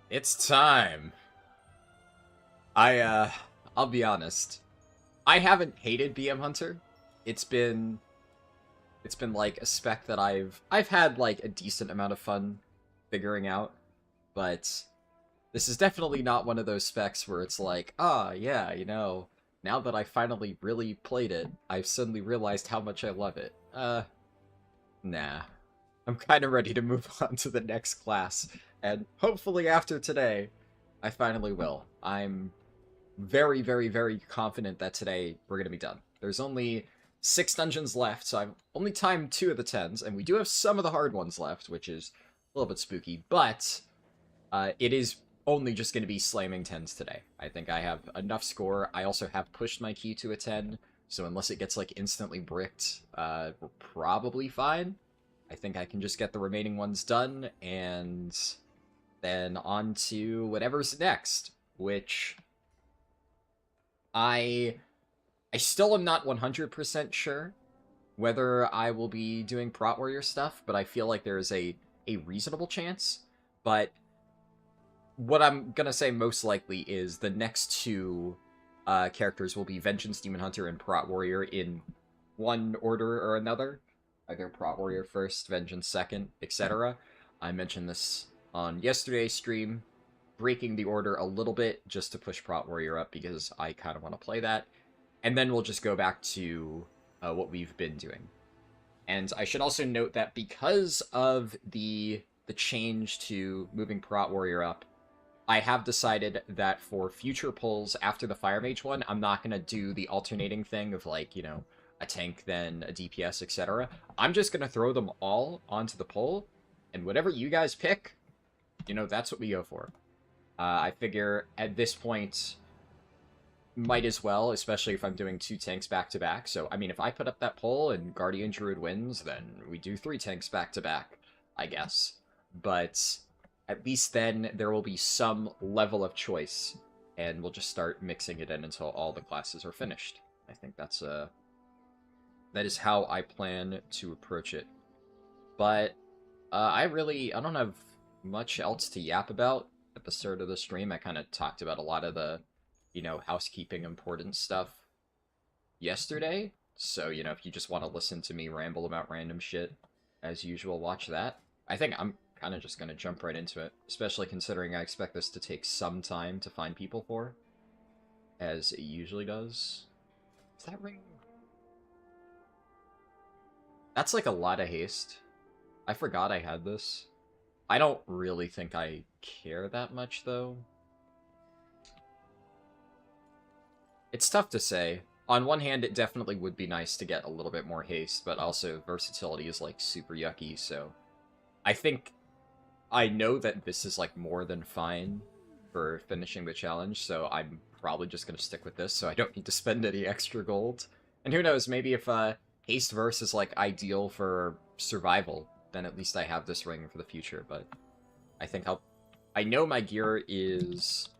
It's time. I'll be honest. I haven't hated BM Hunter. It's been it's been like a spec that I've had like a decent amount of fun figuring out, but this is definitely not one of those specs where it's like, ah, yeah, now that I finally really played it, I've suddenly realized how much I love it. Nah. I'm kind of ready to move on to the next class, and hopefully after today, I finally will. I'm very, very, very confident that today we're going to be done. There's only 6 dungeons left, so I've only timed 2 of the 10s, and we do have some of the hard ones left, which is a little bit spooky, but it is only just going to be slamming 10s today. I think I have enough score. I also have pushed my key to a 10, so unless it gets like instantly bricked, we're probably fine. I think I can just get the remaining ones done, and then on to whatever's next, which I I still am not 100% sure whether I will be doing Prot Warrior stuff, but I feel like there is a reasonable chance. But what I'm gonna say most likely is the next two characters will be Vengeance Demon Hunter and Prot Warrior in one order or another. Either Prot Warrior first, Vengeance second, etc. I mentioned this on yesterday's stream, breaking the order a little bit just to push Prot Warrior up because I kind of want to play that. And then we'll just go back to what we've been doing. And I should also note that because of the change to moving Prot Warrior up, I have decided that for future pulls after the Fire Mage one, I'm not going to do the alternating thing of like, a tank, then a DPS, etc. I'm just going to throw them all onto the pull, and whatever you guys pick, that's what we go for. I figure at this point, might as well, especially if I'm doing 2 tanks back to back. So, I mean, if I put up that poll and Guardian Druid wins, then we do 3 tanks back to back, I guess. But at least then there will be some level of choice, and we'll just start mixing it in until all the classes are finished. I think that is how I plan to approach it. But I don't have much else to yap about at the start of the stream. I kind of talked about a lot of the housekeeping important stuff yesterday. So, if you just want to listen to me ramble about random shit, as usual, watch that. I think I'm kind of just going to jump right into it, especially considering I expect this to take some time to find people for, as it usually does. Is that ring? That's like a lot of haste. I forgot I had this. I don't really think I care that much, though. It's tough to say. On one hand, it definitely would be nice to get a little bit more haste, but also versatility is, like, super yucky, so... I think I know that this is, like, more than fine for finishing the challenge, so I'm probably just gonna stick with this, so I don't need to spend any extra gold. And who knows, maybe if haste verse is, like, ideal for survival, then at least I have this ring for the future, but I think I know my gear is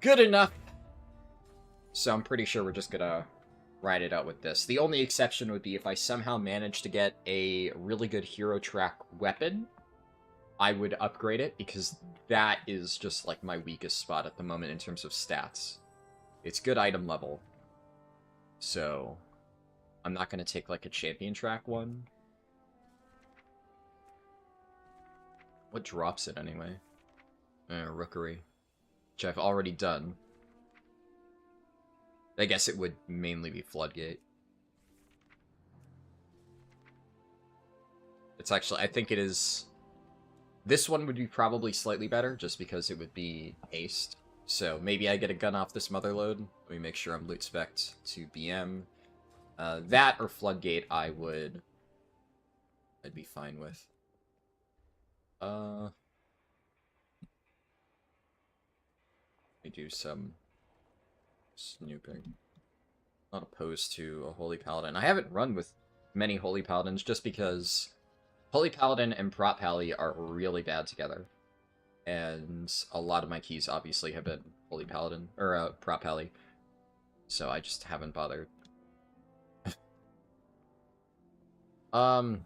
good enough, so I'm pretty sure we're just gonna ride it out with this. The only exception would be if I somehow manage to get a really good hero track weapon, I would upgrade it, because that is just like my weakest spot at the moment in terms of stats. It's good item level, so I'm not gonna take like a champion track one. What drops it anyway? Rookery, which I've already done. I guess it would mainly be Floodgate. It's actually, I think it is... This one would be probably slightly better, just because it would be haste. So maybe I get a gun off this Motherload. Let me make sure I'm loot spec'd to BM. That or Floodgate I'd be fine with. Let me do some snooping. Not opposed to a Holy Paladin. I haven't run with many Holy Paladins just because Holy Paladin and Prot Pally are really bad together. And a lot of my keys obviously have been Holy Paladin, or Prot Pally. So I just haven't bothered. um...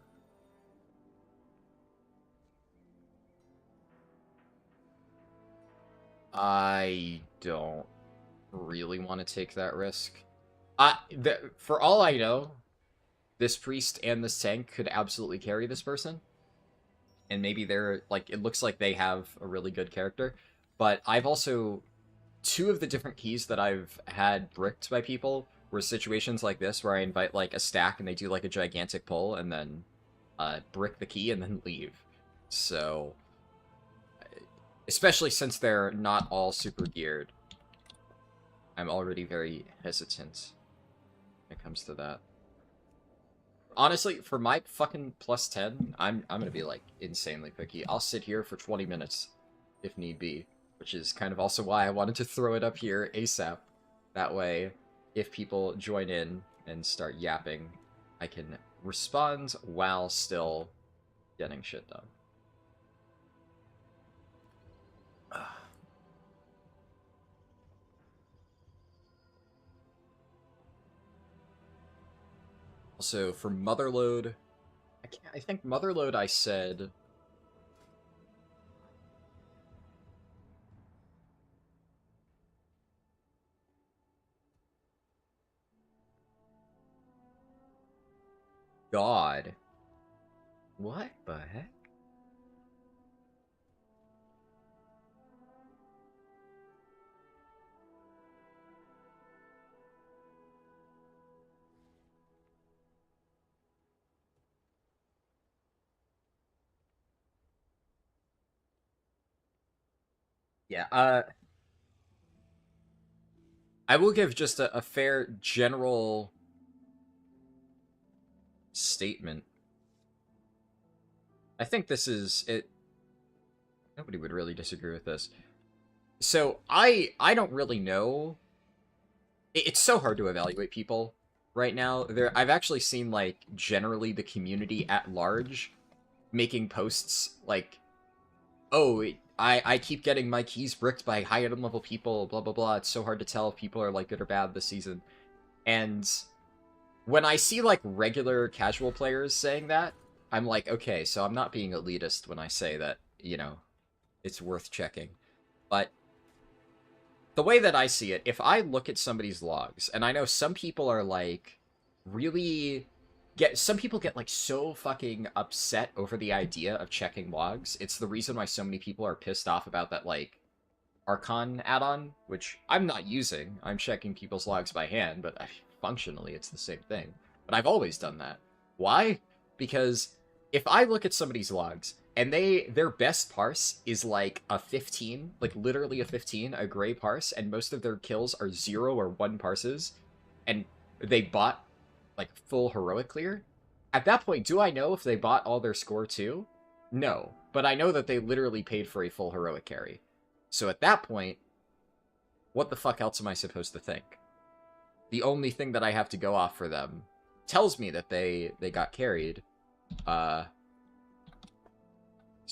I don't really want to take that risk. For all I know, this priest and this tank could absolutely carry this person. And maybe they're, like, it looks like they have a really good character. But I've also, two of the different keys that I've had bricked by people were situations like this, where I invite, like, a stack and they do, like, a gigantic pull and then brick the key and then leave. So, especially since they're not all super geared, I'm already very hesitant when it comes to that. Honestly, for my fucking plus 10, I'm gonna be, like, insanely picky. I'll sit here for 20 minutes, if need be, which is kind of also why I wanted to throw it up here ASAP. That way, if people join in and start yapping, I can respond while still getting shit done. Also, for Motherload, I think Motherload I said... God. What the heck? Yeah, I will give just a fair general statement. I think this is it. Nobody would really disagree with this. So I don't really know. It's so hard to evaluate people right now. I've actually seen, like, generally the community at large making posts like, "Oh, I keep getting my keys bricked by high item level people. Blah blah blah. It's so hard to tell if people are, like, good or bad this season." And when I see, like, regular casual players saying that, I'm like, okay, so I'm not being elitist when I say that, it's worth checking. But the way that I see it, if I look at somebody's logs, and I know some people are, like, really some people get, like, so fucking upset over the idea of checking logs. It's the reason why so many people are pissed off about that, like, Archon add-on, which I'm not using. I'm checking people's logs by hand, but functionally it's the same thing. But I've always done that. Why? Because if I look at somebody's logs and their best parse is like a 15, like literally a 15, a gray parse, and most of their kills are 0 or 1 parses, and they bought like full heroic clear, at that point, do I know if they bought all their score too? No, but I know that they literally paid for a full heroic carry. So at that point, what the fuck else am I supposed to think? The only thing that I have to go off for them tells me that they got carried. So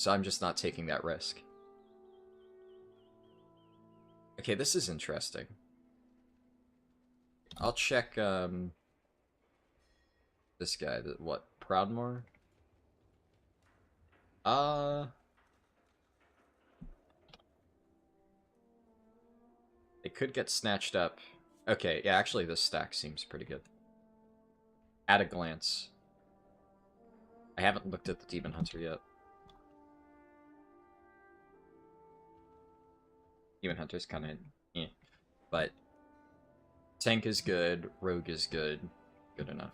I'm just not taking that risk. Okay, this is interesting. I'll check this guy. What, Proudmoore? It could get snatched up. Okay, yeah, actually this stack seems pretty good. At a glance. I haven't looked at the Demon Hunter yet. Demon Hunter's kind of eh. But tank is good, rogue is good. Good enough.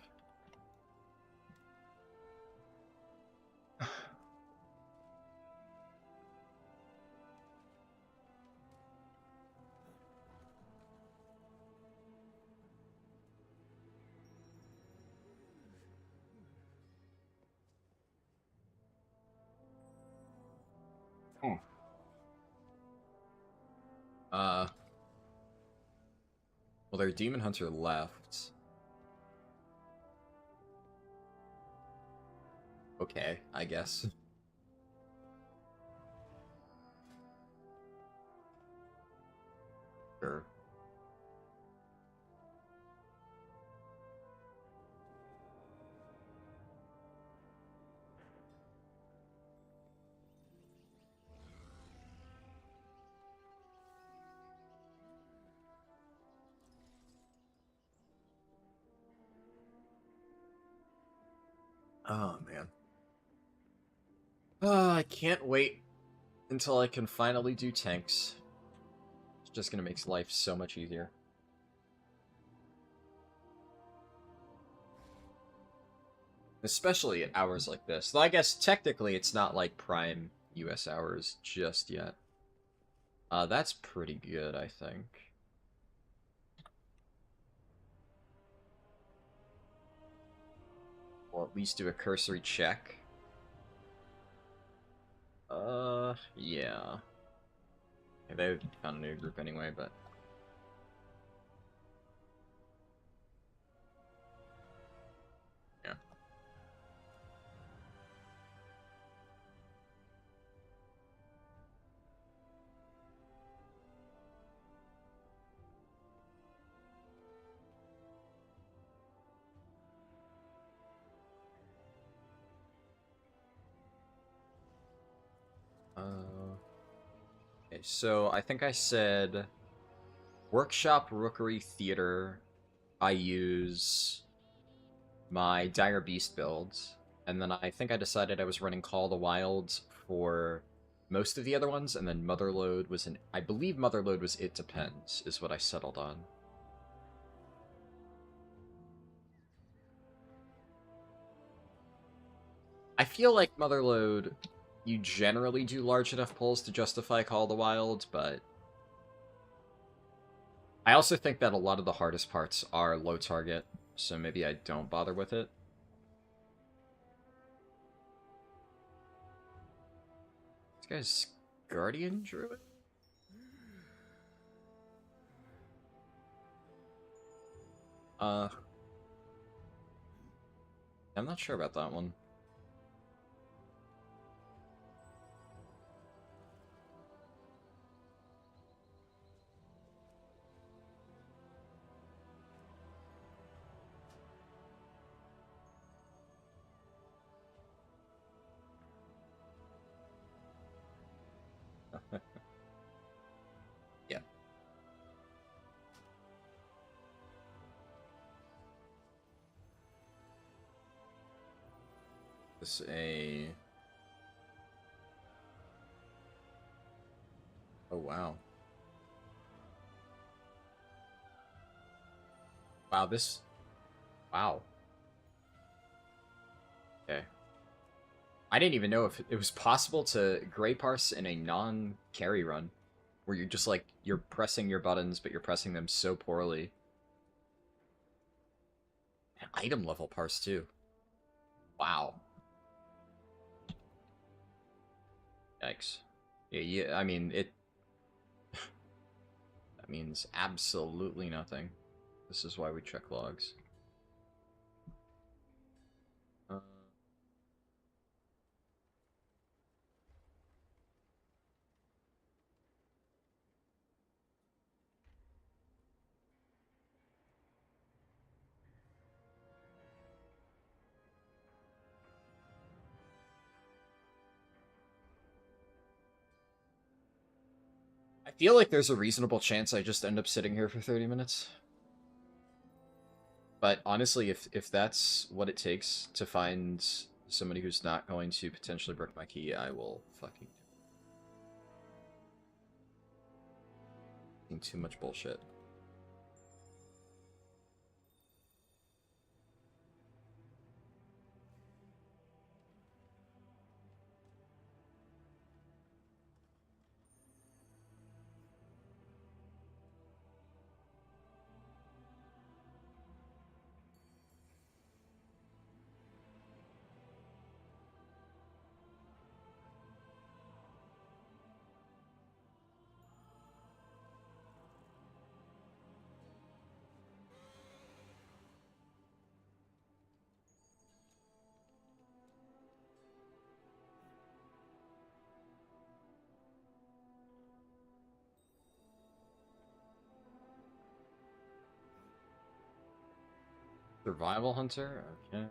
Well, their Demon Hunter left. Okay, I guess. Sure. Oh, man. I can't wait until I can finally do tanks. It's just gonna make life so much easier. Especially at hours like this. Though I guess technically it's not like prime US hours just yet. That's pretty good, I think. Or at least do a cursory check. Yeah. They found a new group anyway, but... yeah. Okay, so I think I said... Workshop, Rookery, Theater, I use my Dire Beast builds, and then I think I decided I was running Call of the Wilds for most of the other ones, and then Motherlode was an... I believe Motherlode was It Depends, is what I settled on. I feel like Motherlode, you generally do large enough pulls to justify Call of the Wild, but... I also think that a lot of the hardest parts are low target, so maybe I don't bother with it. This guy's Guardian Druid? I'm not sure about that one. Yeah. This a... Oh, wow. Wow, this... Wow. Okay. I didn't even know if it was possible to Grey Parse in a non-carry run, where you're just like, you're pressing your buttons, but you're pressing them so poorly. And item level parse, too. Wow. Yikes. Yeah, I mean, that means absolutely nothing. This is why we check logs. Uh, I feel like there's a reasonable chance I just end up sitting here for 30 minutes. But honestly, if that's what it takes to find somebody who's not going to potentially break my key, I will fucking do too much bullshit. Survival Hunter? Okay.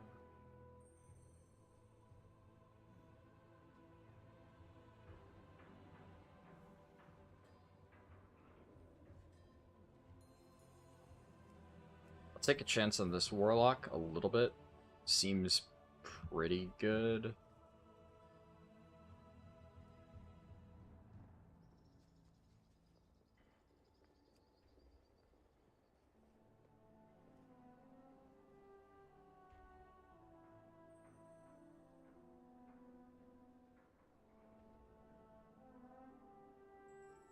I'll take a chance on this Warlock a little bit. Seems pretty good.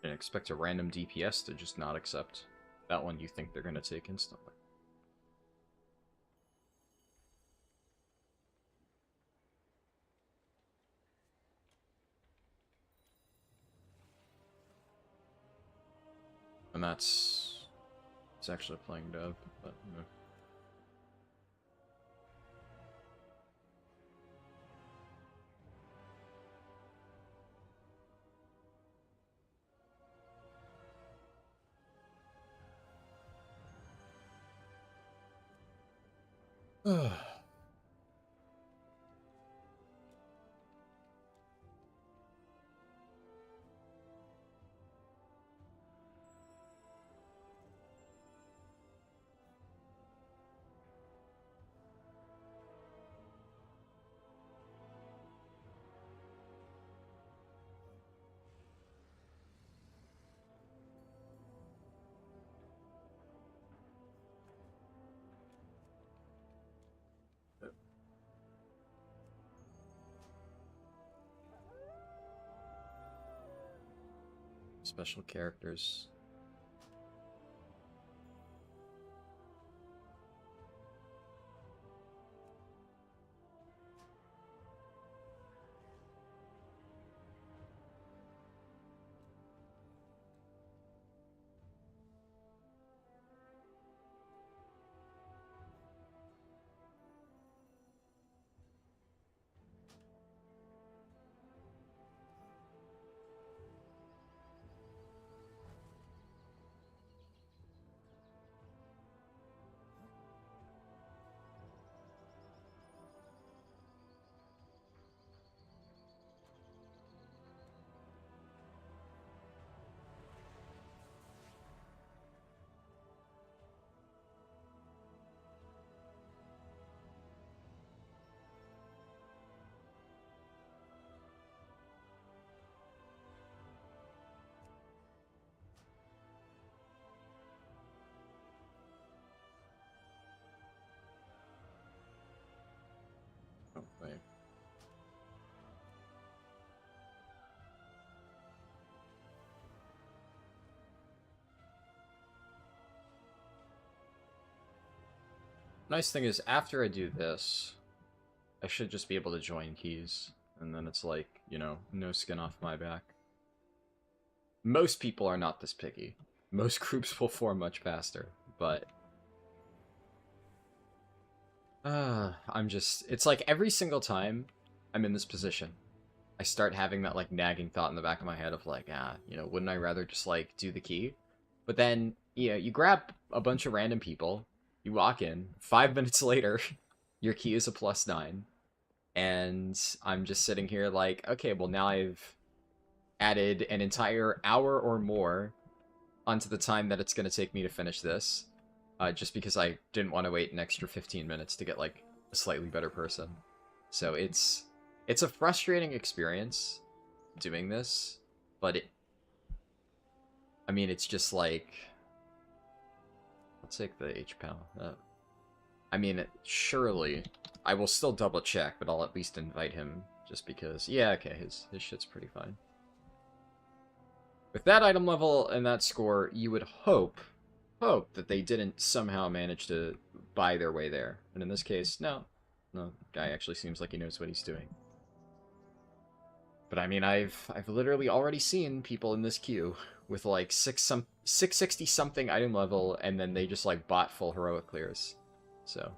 And expect a random DPS to just not accept that one you think they're going to take instantly. And it's actually playing dev, but you know. Special characters. Oh, wait. Nice thing is, after I do this, I should just be able to join keys. And then it's like, you know, no skin off my back. Most people are not this picky. Most groups will form much faster, but... I'm just... It's like every single time I'm in this position, I start having that, like, nagging thought in the back of my head of, like, you know, wouldn't I rather just, like, do the key? But then, you know, you grab a bunch of random people, you walk in, 5 minutes later, your key is a +9, and I'm just sitting here like, okay, well, now I've added an entire hour or more onto the time that it's going to take me to finish this, just because I didn't want to wait an extra 15 minutes to get, like, a slightly better person. So it's a frustrating experience doing this, but I mean, it's just like... I'll take the H-PAL. I mean, surely I will still double check, but I'll at least invite him just because... Yeah, okay, his shit's pretty fine. With that item level and that score, you would hope that they didn't somehow manage to buy their way there. And in this case, no. No, the guy actually seems like he knows what he's doing. But I mean, I've literally already seen people in this queue with like 660 something item level, and then they just like bought full heroic clears. So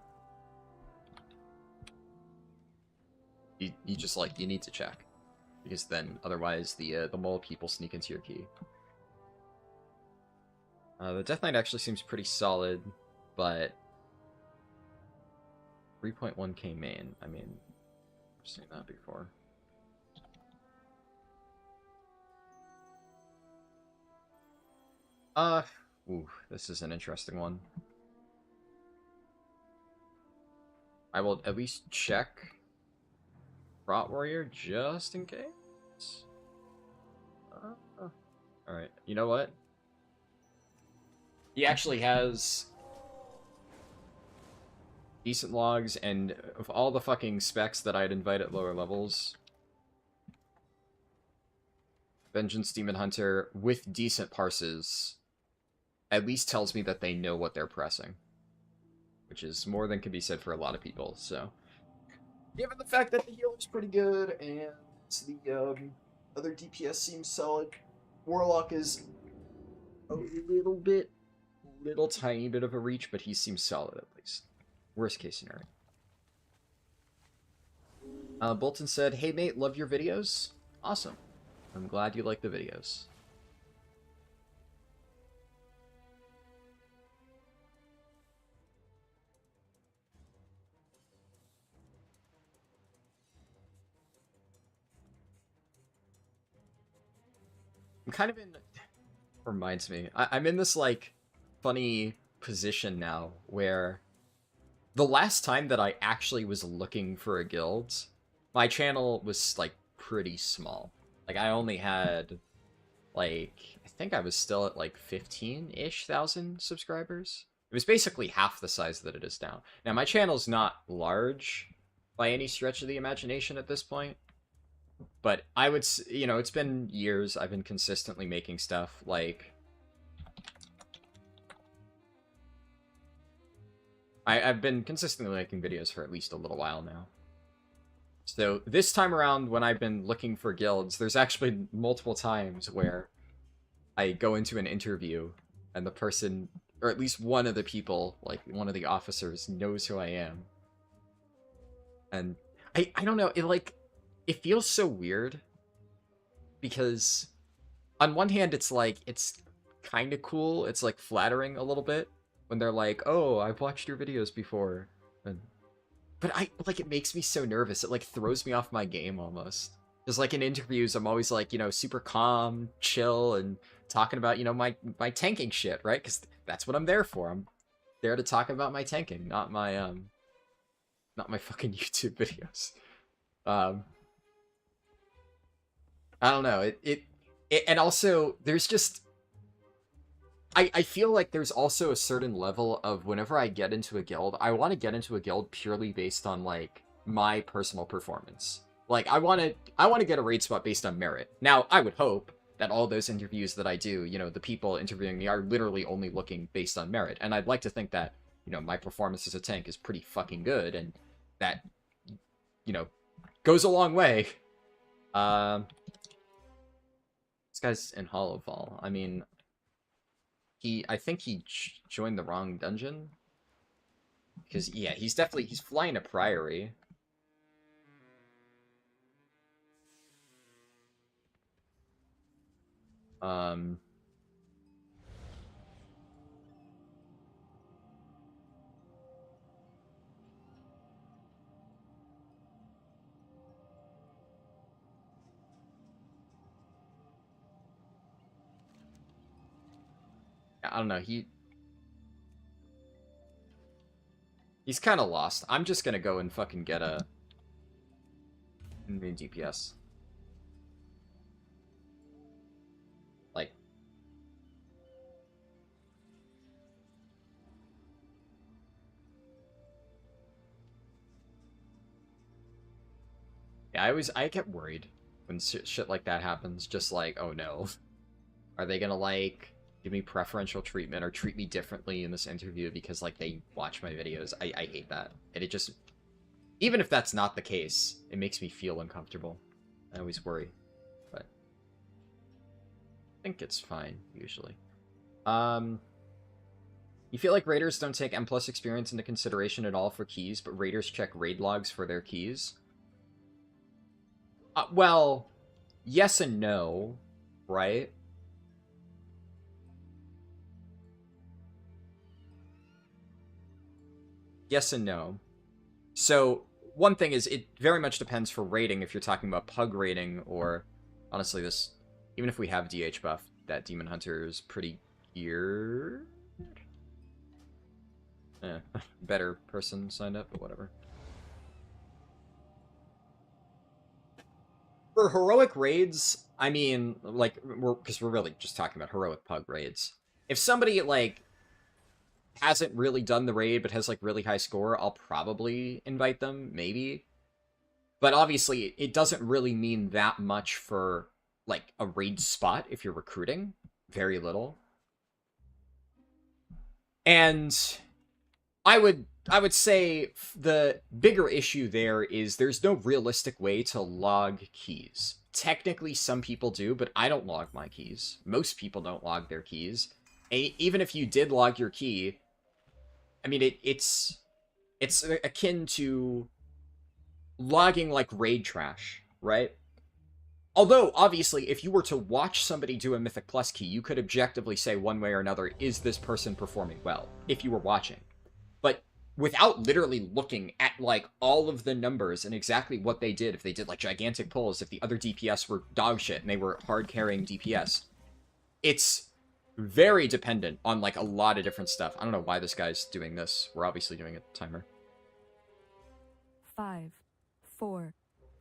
you just like, you need to check, because then otherwise the mole people sneak into your key. The Death Knight actually seems pretty solid, but 3.1k main. I mean, I've seen that before. Ooh, this is an interesting one. I will at least check Prot Warrior just in case. Alright, you know what? He actually has decent logs, and of all the fucking specs that I'd invite at lower levels, Vengeance Demon Hunter with decent parses at least tells me that they know what they're pressing, which is more than can be said for a lot of people. So, given the fact that the healer's pretty good and the other DPS seems solid, Warlock is a little tiny bit of a reach, but he seems solid at least. Worst case scenario. Bolton said, "Hey mate, love your videos. Awesome. I'm glad you like the videos." I'm kind of in... Reminds me. I'm in this, like, funny position now where the last time that I actually was looking for a guild, my channel was, like, pretty small. Like, I only had, like, I think I was still at, like, 15-ish thousand subscribers. It was basically half the size that it is now. Now, my channel's not large by any stretch of the imagination at this point, but I would, you know, it's been years I've been consistently making stuff, like... I've been consistently making videos for at least a little while now. So this time around, when I've been looking for guilds, there's actually multiple times where I go into an interview and the person, or at least one of the people, like one of the officers, knows who I am. And I don't know, it feels so weird because on one hand, it's like, it's kind of cool. It's like flattering a little bit when they're like, "Oh, I've watched your videos before." But it makes me so nervous. It, like, throws me off my game almost. Just, like, in interviews, I'm always, like, you know, super calm, chill, and talking about, you know, my tanking shit, right? Because that's what I'm there for. I'm there to talk about my tanking, not my fucking YouTube videos. I don't know. And also, there's just... I feel like there's also a certain level of whenever I get into a guild, I want to get into a guild purely based on, like, my personal performance. Like, I want to get a raid spot based on merit. Now, I would hope that all those interviews that I do, you know, the people interviewing me are literally only looking based on merit. And I'd like to think that, you know, my performance as a tank is pretty fucking good, and that, you know, goes a long way. This guy's in Hollow Fall. I mean... I think he joined the wrong dungeon. Because, yeah, he's flying a Priory. I don't know, he's kind of lost. I'm just gonna go and fucking get a new DPS. Like, yeah, I get worried when shit like that happens. Just like, oh no, are they gonna, like, give me preferential treatment or treat me differently in this interview because, like, they watch my videos? I hate that. And it just... Even if that's not the case, it makes me feel uncomfortable. I always worry. But I think it's fine, usually. You feel like raiders don't take M+ experience into consideration at all for keys, but raiders check raid logs for their keys? Well, yes and no, right? Yes and no. So, one thing is, it very much depends for raiding if you're talking about pug raiding, or, honestly, this... Even if we have DH buff, that Demon Hunter is pretty geared. Better person signed up, but whatever. For heroic raids, I mean, like, because we're really just talking about heroic pug raids. If somebody, like, hasn't really done the raid but has, like, really high score, I'll probably invite them, maybe. But obviously, it doesn't really mean that much for, like, a raid spot if you're recruiting. Very little. And I would say the bigger issue there is there's no realistic way to log keys. Technically, some people do, but I don't log my keys. Most people don't log their keys. Even if you did log your key, I mean, it's akin to logging, like, raid trash, right? Although, obviously, if you were to watch somebody do a Mythic Plus key, you could objectively say one way or another, is this person performing well, if you were watching. But without literally looking at, like, all of the numbers and exactly what they did, if they did, like, gigantic pulls, if the other DPS were dog shit and they were hard-carrying DPS, it's very dependent on, like, a lot of different stuff. I don't know why this guy's doing this. We're obviously doing a timer. 5, 4,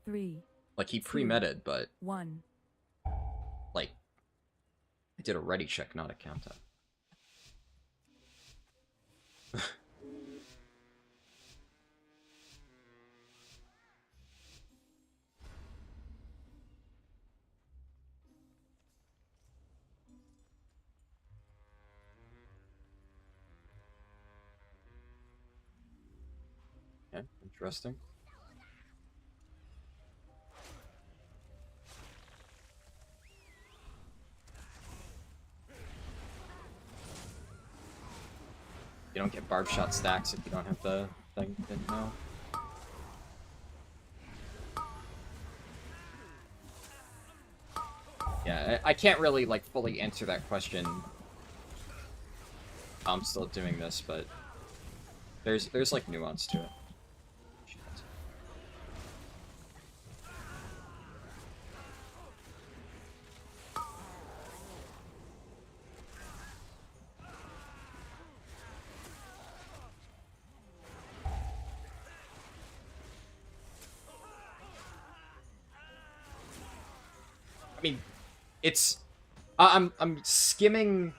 3. Like, he pre-meted, but 1. Like, I did a ready check, not a countdown. Yeah, interesting. You don't get barb shot stacks if you don't have the thing. Didn't know. Yeah, I can't really, like, fully answer that question. I'm still doing this, but there's like nuance to it. Shit. I mean, it's I'm skimming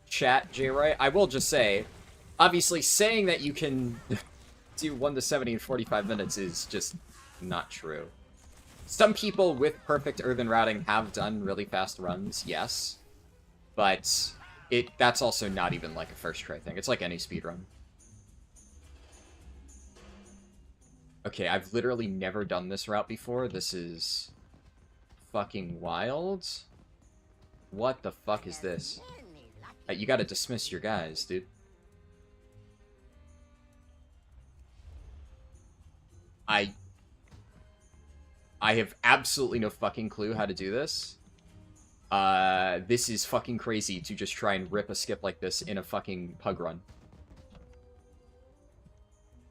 chat, J-Roy. I will just say, obviously, saying that you can do 1 to 70 in 45 minutes is just not true. Some people with perfect earthen routing have done really fast runs, yes. But that's also not even like a first try thing. It's like any speedrun. Okay, I've literally never done this route before. This is fucking wild. What the fuck is this? You gotta dismiss your guys, dude. I have absolutely no fucking clue how to do this. This is fucking crazy to just try and rip a skip like this in a fucking pug run.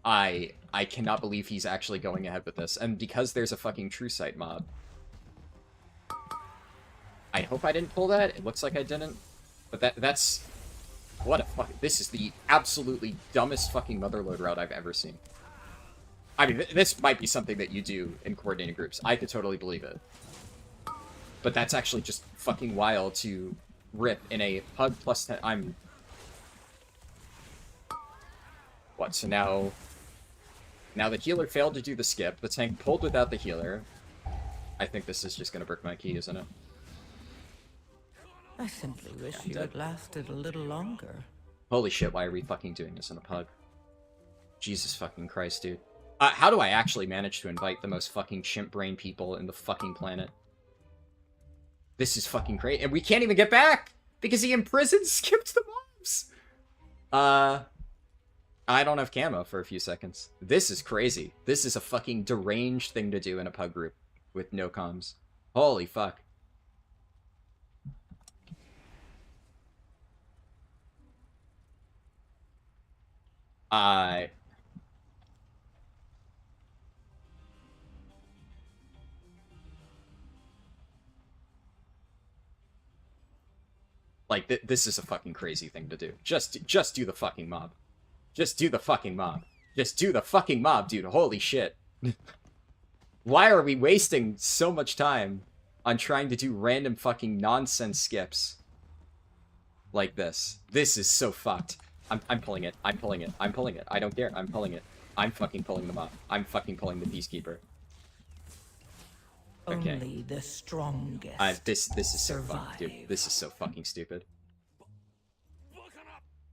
I cannot believe he's actually going ahead with this. And because there's a fucking true sight mob. I hope I didn't pull that. It looks like I didn't. But that's... What a fuck... This is the absolutely dumbest fucking motherload route I've ever seen. I mean, this might be something that you do in coordinated groups. I could totally believe it. But that's actually just fucking wild to rip in a pug plus 10... I'm... What, so now... Now the healer failed to do the skip. The tank pulled without the healer. I think this is just gonna brick my key, isn't it? I simply wish you had lasted a little longer. Holy shit, why are we fucking doing this in a pug? Jesus fucking Christ, dude. How do I actually manage to invite the most fucking chimp brain people in the fucking planet? This is fucking crazy. And we can't even get back! Because he imprisoned skipped the mobs! I don't have camo for a few seconds. This is crazy. This is a fucking deranged thing to do in a pug group with no comms. Holy fuck. Like, this is a fucking crazy thing to do. Just do the fucking mob. Just do the fucking mob. Just do the fucking mob, dude. Holy shit. Why are we wasting so much time on trying to do random fucking nonsense skips like this? This is so fucked. I'm pulling it. I'm pulling it. I'm pulling it. I don't care. I'm pulling it. I'm fucking pulling them off. I'm fucking pulling the Peacekeeper. Okay. Only the strongest. This is so fucked, dude. This is so fucking stupid.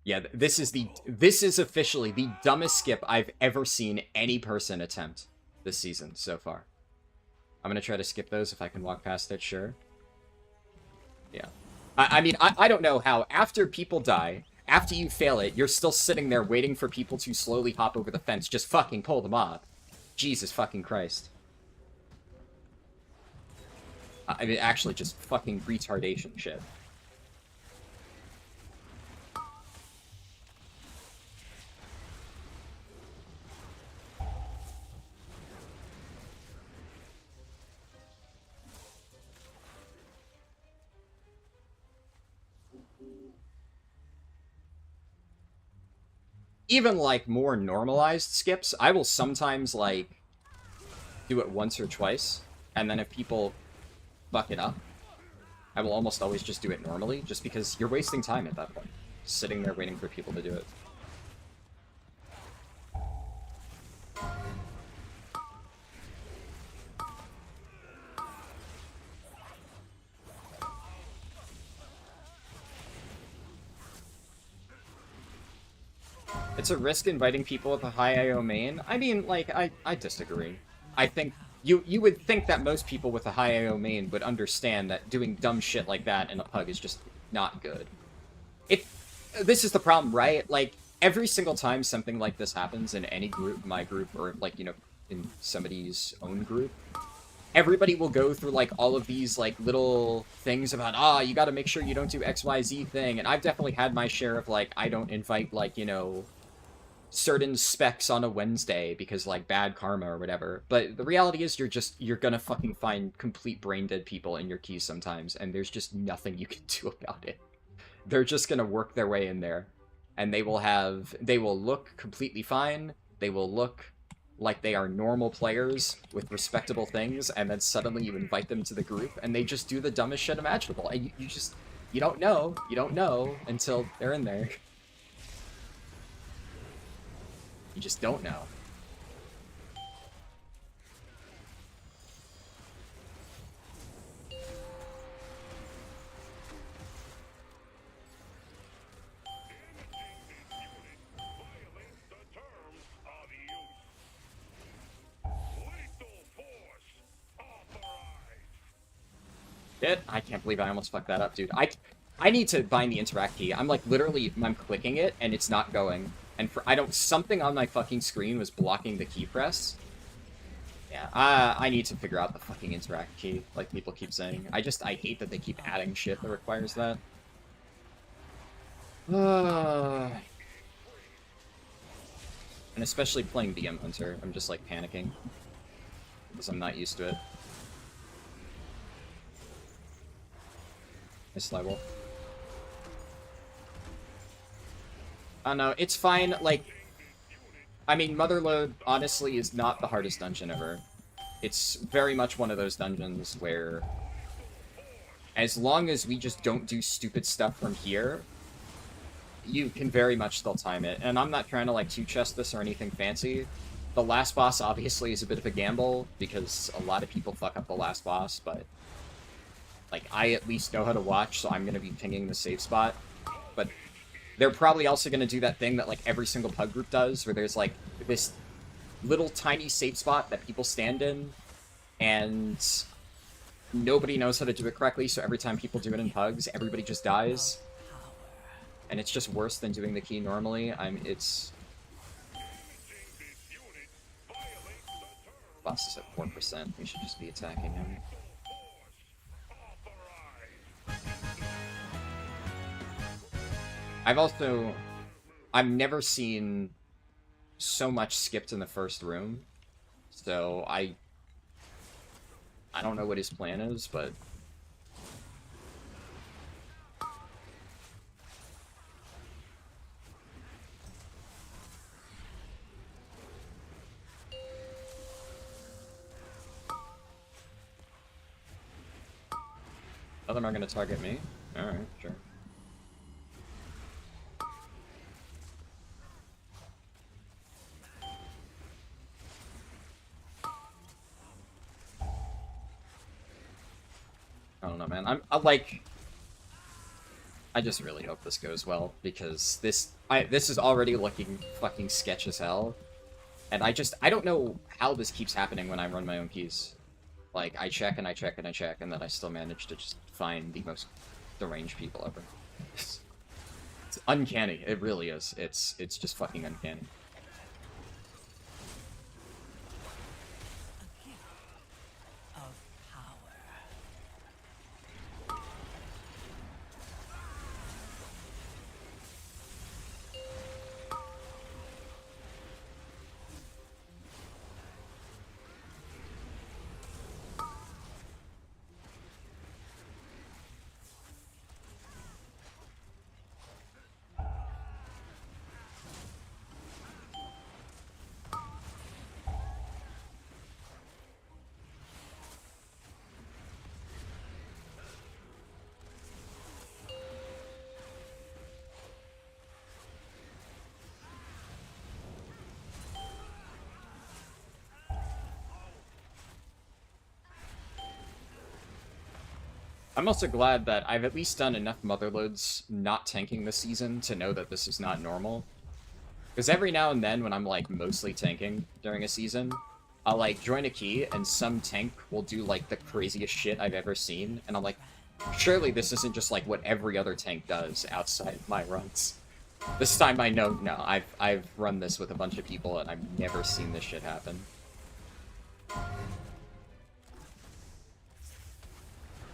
Yeah, this is officially the dumbest skip I've ever seen any person attempt this season so far. I'm gonna try to skip those if I can walk past it, sure. Yeah. I mean, I don't know how, after people die, after you fail it, you're still sitting there waiting for people to slowly hop over the fence. Just fucking pull them off. Jesus fucking Christ. I mean, actually, just fucking retardation shit. Even, like, more normalized skips, I will sometimes, like, do it once or twice, and then if people fuck it up, I will almost always just do it normally, just because you're wasting time at that point. Sitting there waiting for people to do it. It's a risk inviting people with a high IO main. I mean, like, I disagree. I think you would think that most people with a high IO main would understand that doing dumb shit like that in a pug is just not good. This is the problem, right? Like, every single time something like this happens in any group, my group, or, like, you know, in somebody's own group, everybody will go through, like, all of these, like, little things about, you gotta make sure you don't do XYZ thing, and I've definitely had my share of, like, I don't invite, like, you know, certain specs on a Wednesday because, like, bad karma or whatever. But the reality is you're gonna fucking find complete brain dead people in your keys sometimes, and there's just nothing you can do about it. They're just gonna work their way in there, and they will look completely fine, they will look like they are normal players with respectable things, and then suddenly you invite them to the group, and they just do the dumbest shit imaginable, and you don't know until they're in there. You just don't know. Shit, I can't believe I almost fucked that up, dude. I need to bind the interact key. I'm like literally, I'm clicking it and it's not going. And something on my fucking screen was blocking the key press. Yeah, I need to figure out the fucking interact key, like people keep saying. I hate that they keep adding shit that requires that. And especially playing BM Hunter, I'm just like panicking. Because I'm not used to it. Nice level. Oh no, it's fine, like... I mean, Motherlode, honestly, is not the hardest dungeon ever. It's very much one of those dungeons where... as long as we just don't do stupid stuff from here, you can very much still time it. And I'm not trying to, like, two-chest this or anything fancy. The last boss, obviously, is a bit of a gamble, because a lot of people fuck up the last boss, but... like, I at least know how to watch, so I'm gonna be pinging the safe spot. But they're probably also gonna do that thing that, like, every single pug group does, where there's, like, this little tiny safe spot that people stand in, and nobody knows how to do it correctly, so every time people do it in pugs, everybody just dies. And it's just worse than doing the key normally. Boss is at 4%, we should just be attacking him. I've never seen so much skipped in the first room, so I don't know what his plan is, but... None of them are gonna target me. Alright, sure. I don't know, man. I just really hope this goes well, because this is already looking fucking sketch as hell. And I don't know how this keeps happening when I run my own keys. Like, I check and I check and I check, and then I still manage to just find the most deranged people ever. It's uncanny. It really is. It's just fucking uncanny. I'm also glad that I've at least done enough motherloads not tanking this season to know that this is not normal. Because every now and then when I'm, like, mostly tanking during a season, I'll, like, join a key and some tank will do, like, the craziest shit I've ever seen. And I'm like, surely this isn't just, like, what every other tank does outside my runs. This time I know, no, I've run this with a bunch of people and I've never seen this shit happen.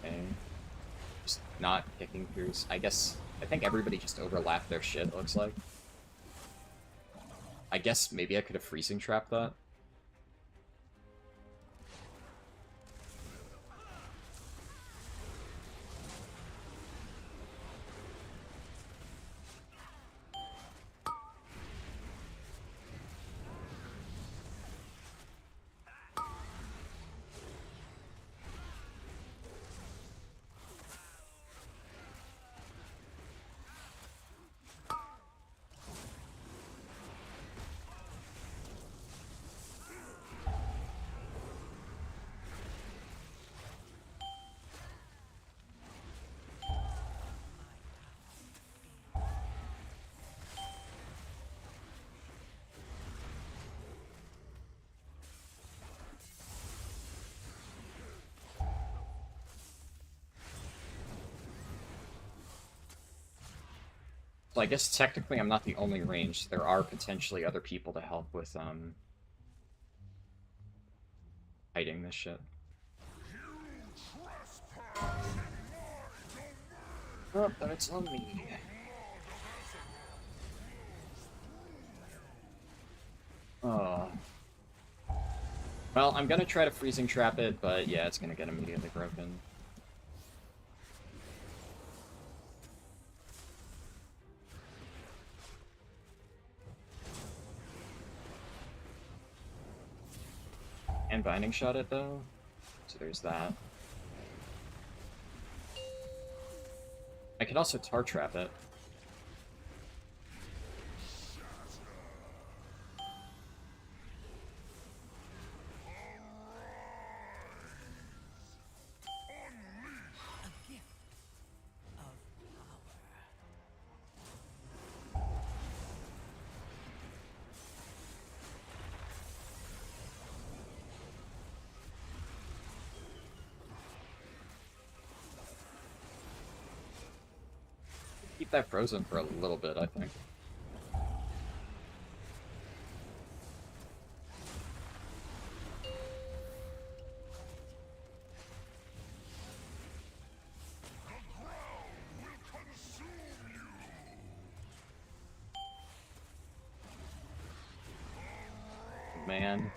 Okay. Just not kicking through. I think everybody just overlapped their shit, it looks like. I guess maybe I could have freezing trapped that. So I guess technically I'm not the only range. There are potentially other people to help with, hiding this shit. Oh, but it's on me. Oh. Well, I'm gonna try to freezing trap it, but yeah, it's gonna get immediately broken. And binding shot it, though. So there's that. I could also tar trap it. Keep that frozen for a little bit, I think. Man.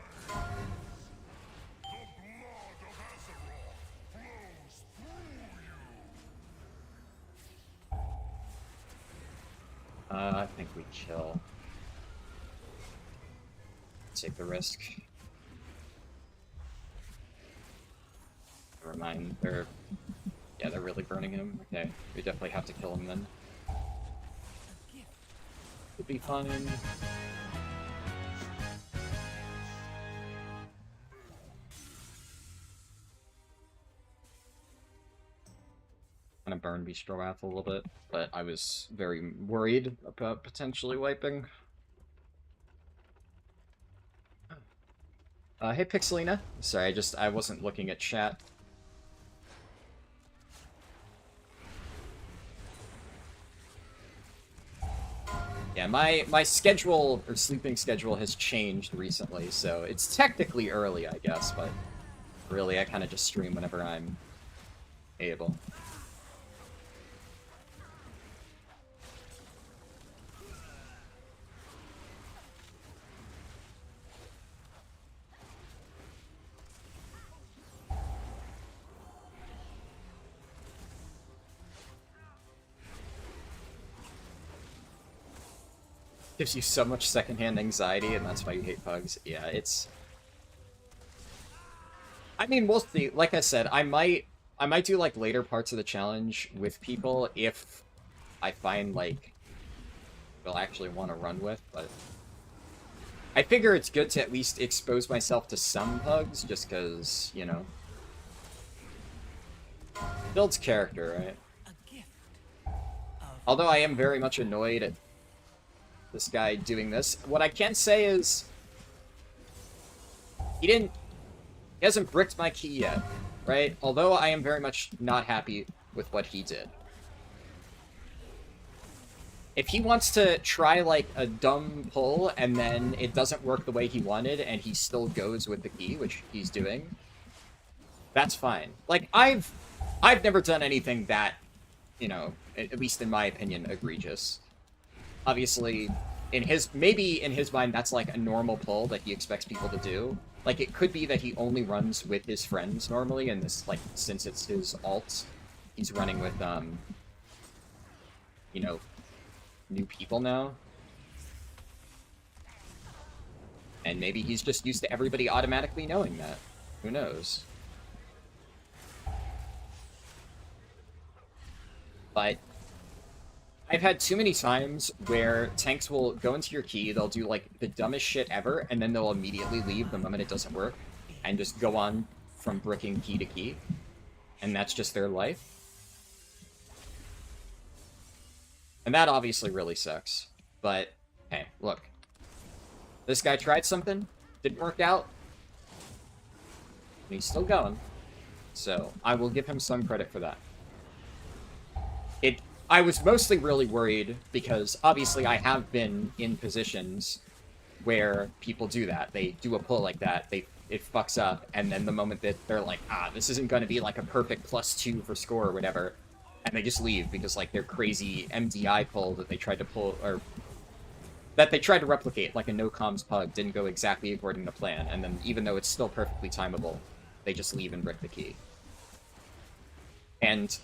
I think we kill. Take the risk. Never mind. Yeah, they're really burning him? Okay, we definitely have to kill him then. It'll be fine. Gonna burn Bistro Wrath a little bit, but I was very worried about potentially wiping. Hey Pixelina. Sorry, I wasn't looking at chat. Yeah, my schedule, or sleeping schedule, has changed recently, so it's technically early, I guess, but really I kind of just stream whenever I'm able. Gives you so much secondhand anxiety, and that's why you hate pugs. Yeah, it's... I mean, we'll see. Like I said, I might do, like, later parts of the challenge with people if I find, like, they'll actually want to run with, but... I figure it's good to at least expose myself to some pugs, just because, you know... Builds character, right? Although I am very much annoyed at this guy doing this. What I can say is... He hasn't bricked my key yet, right? Although I am very much not happy with what he did. If he wants to try, like, a dumb pull, and then it doesn't work the way he wanted, and he still goes with the key, which he's doing, that's fine. Like, I've never done anything that, you know, at least in my opinion, egregious. Obviously, maybe in his mind, that's like a normal pull that he expects people to do. Like, it could be that he only runs with his friends normally, and this, like, since it's his alt, he's running with, you know, new people now. And maybe he's just used to everybody automatically knowing that. Who knows? But I've had too many times where tanks will go into your key, they'll do, like, the dumbest shit ever, and then they'll immediately leave the moment it doesn't work, and just go on from bricking key to key. And that's just their life. And that obviously really sucks. But, hey, look. This guy tried something, didn't work out, and he's still going. So, I will give him some credit for that. I was mostly really worried because, obviously, I have been in positions where people do that. They do a pull like that, it fucks up, and then the moment that they're like, this isn't going to be, like, a perfect +2 for score or whatever, and they just leave because, like, their crazy MDI pull that they tried to pull, or that they tried to replicate, like a no-comms pug, didn't go exactly according to plan, and then even though it's still perfectly timeable, they just leave and brick the key. And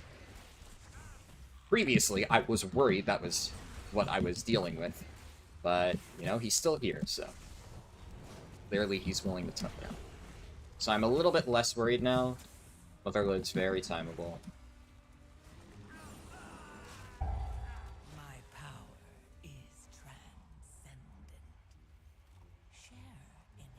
previously, I was worried that was what I was dealing with, but, you know, he's still here, so clearly he's willing to tough down. So I'm a little bit less worried now. Motherload's very timeable. My power is transcendent. Share in it.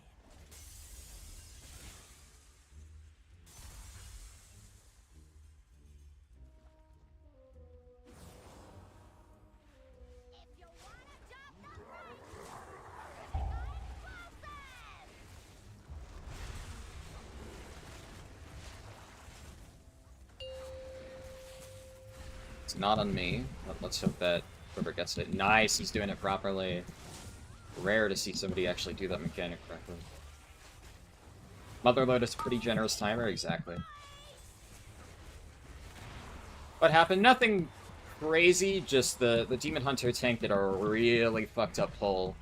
It's not on me, but let's hope that whoever gets it. Nice, he's doing it properly. Rare to see somebody actually do that mechanic correctly. Motherload is a pretty generous timer, exactly. What happened? Nothing crazy, just the Demon Hunter tank did a really fucked up pull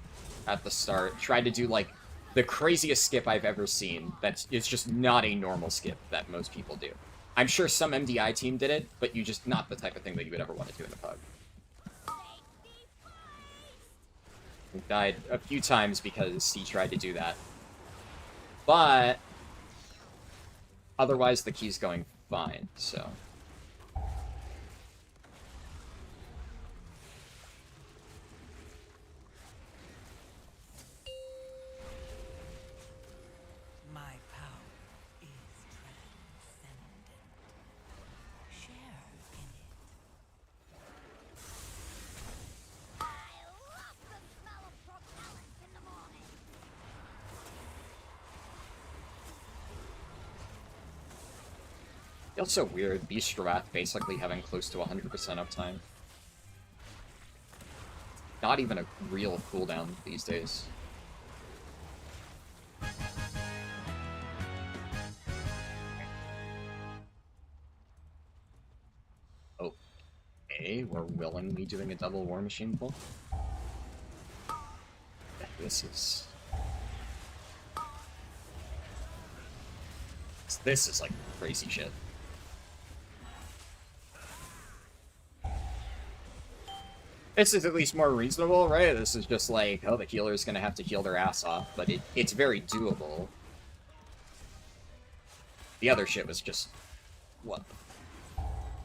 at the start. Tried to do, like, the craziest skip I've ever seen. It's just not a normal skip that most people do. I'm sure some MDI team did it, but not the type of thing that you would ever want to do in a pug. He died a few times because he tried to do that. But otherwise the key's going fine, so Feels so weird, Beast Wrath basically having close to 100% uptime. Not even a real cooldown these days. Okay, we're willingly doing a double War Machine pull. This is like crazy shit. This is at least more reasonable, right? This is just like, oh, the healer's gonna have to heal their ass off, but it's very doable. The other shit was just... what?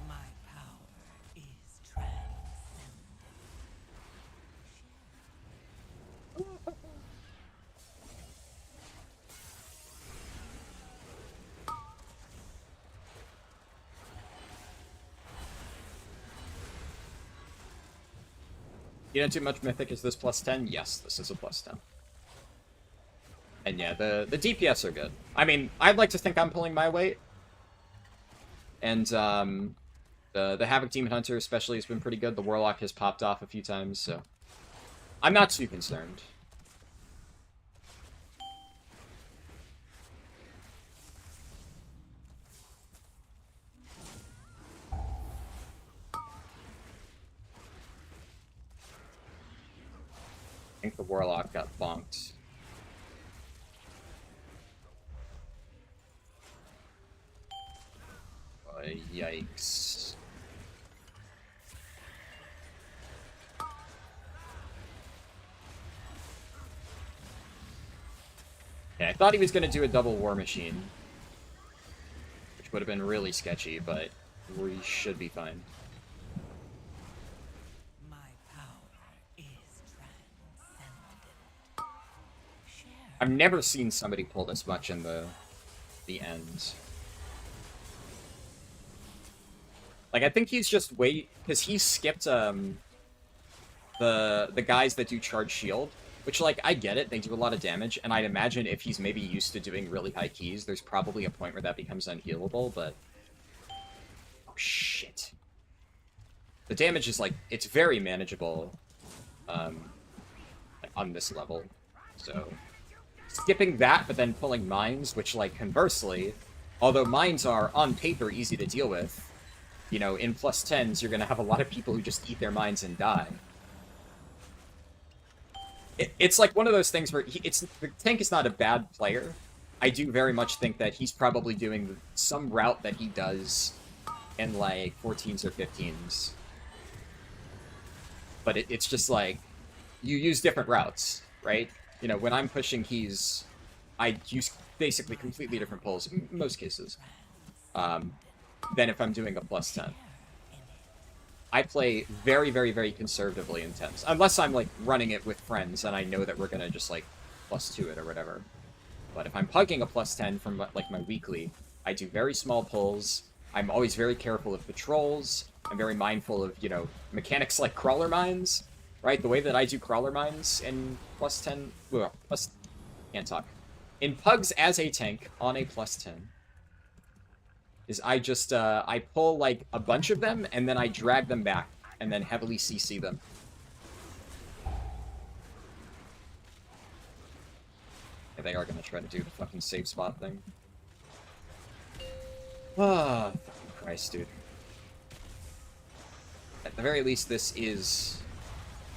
My power is transcendent. You know, too much Mythic, is this plus 10? Yes, this is a plus 10. And yeah, the DPS are good. I mean, I'd like to think I'm pulling my weight. And, the Havoc Demon Hunter especially has been pretty good. The Warlock has popped off a few times, so... I'm not too concerned. I think the Warlock got bonked. Yikes. Yeah, I thought he was going to do a double War Machine, which would have been really sketchy, but we should be fine. My power is transcendent. Share. I've never seen somebody pull this much in the end. Like, I think he's just because he skipped the guys that do charge shield, which, like, I get it, they do a lot of damage, and I'd imagine if he's maybe used to doing really high keys, there's probably a point where that becomes unhealable, but... oh, shit. The damage is, like, it's very manageable, on this level, so... skipping that, but then pulling mines, which, like, conversely, although mines are, on paper, easy to deal with, you know, in plus 10s, you're gonna have a lot of people who just eat their mines and die. It's like one of those things where the tank is not a bad player. I do very much think that he's probably doing some route that he does in, like, 14s or 15s. But it's just like, you use different routes, right? You know, when I'm pushing keys, I use basically completely different pulls, in most cases, than if I'm doing a plus 10. I play very, very, very conservatively in 10s. Unless I'm, like, running it with friends and I know that we're gonna just, like, plus 2 it or whatever. But if I'm pugging a plus 10 from, like, my weekly, I do very small pulls. I'm always very careful of patrols. I'm very mindful of, you know, mechanics like crawler mines, right? The way that I do crawler mines in plus 10... well, plus... can't talk. In pugs as a tank on a plus 10... is I just, I pull, like, a bunch of them, and then I drag them back, and then heavily CC them. Yeah, they are gonna try to do the fucking save spot thing. Ah, fucking Christ, dude. At the very least, this is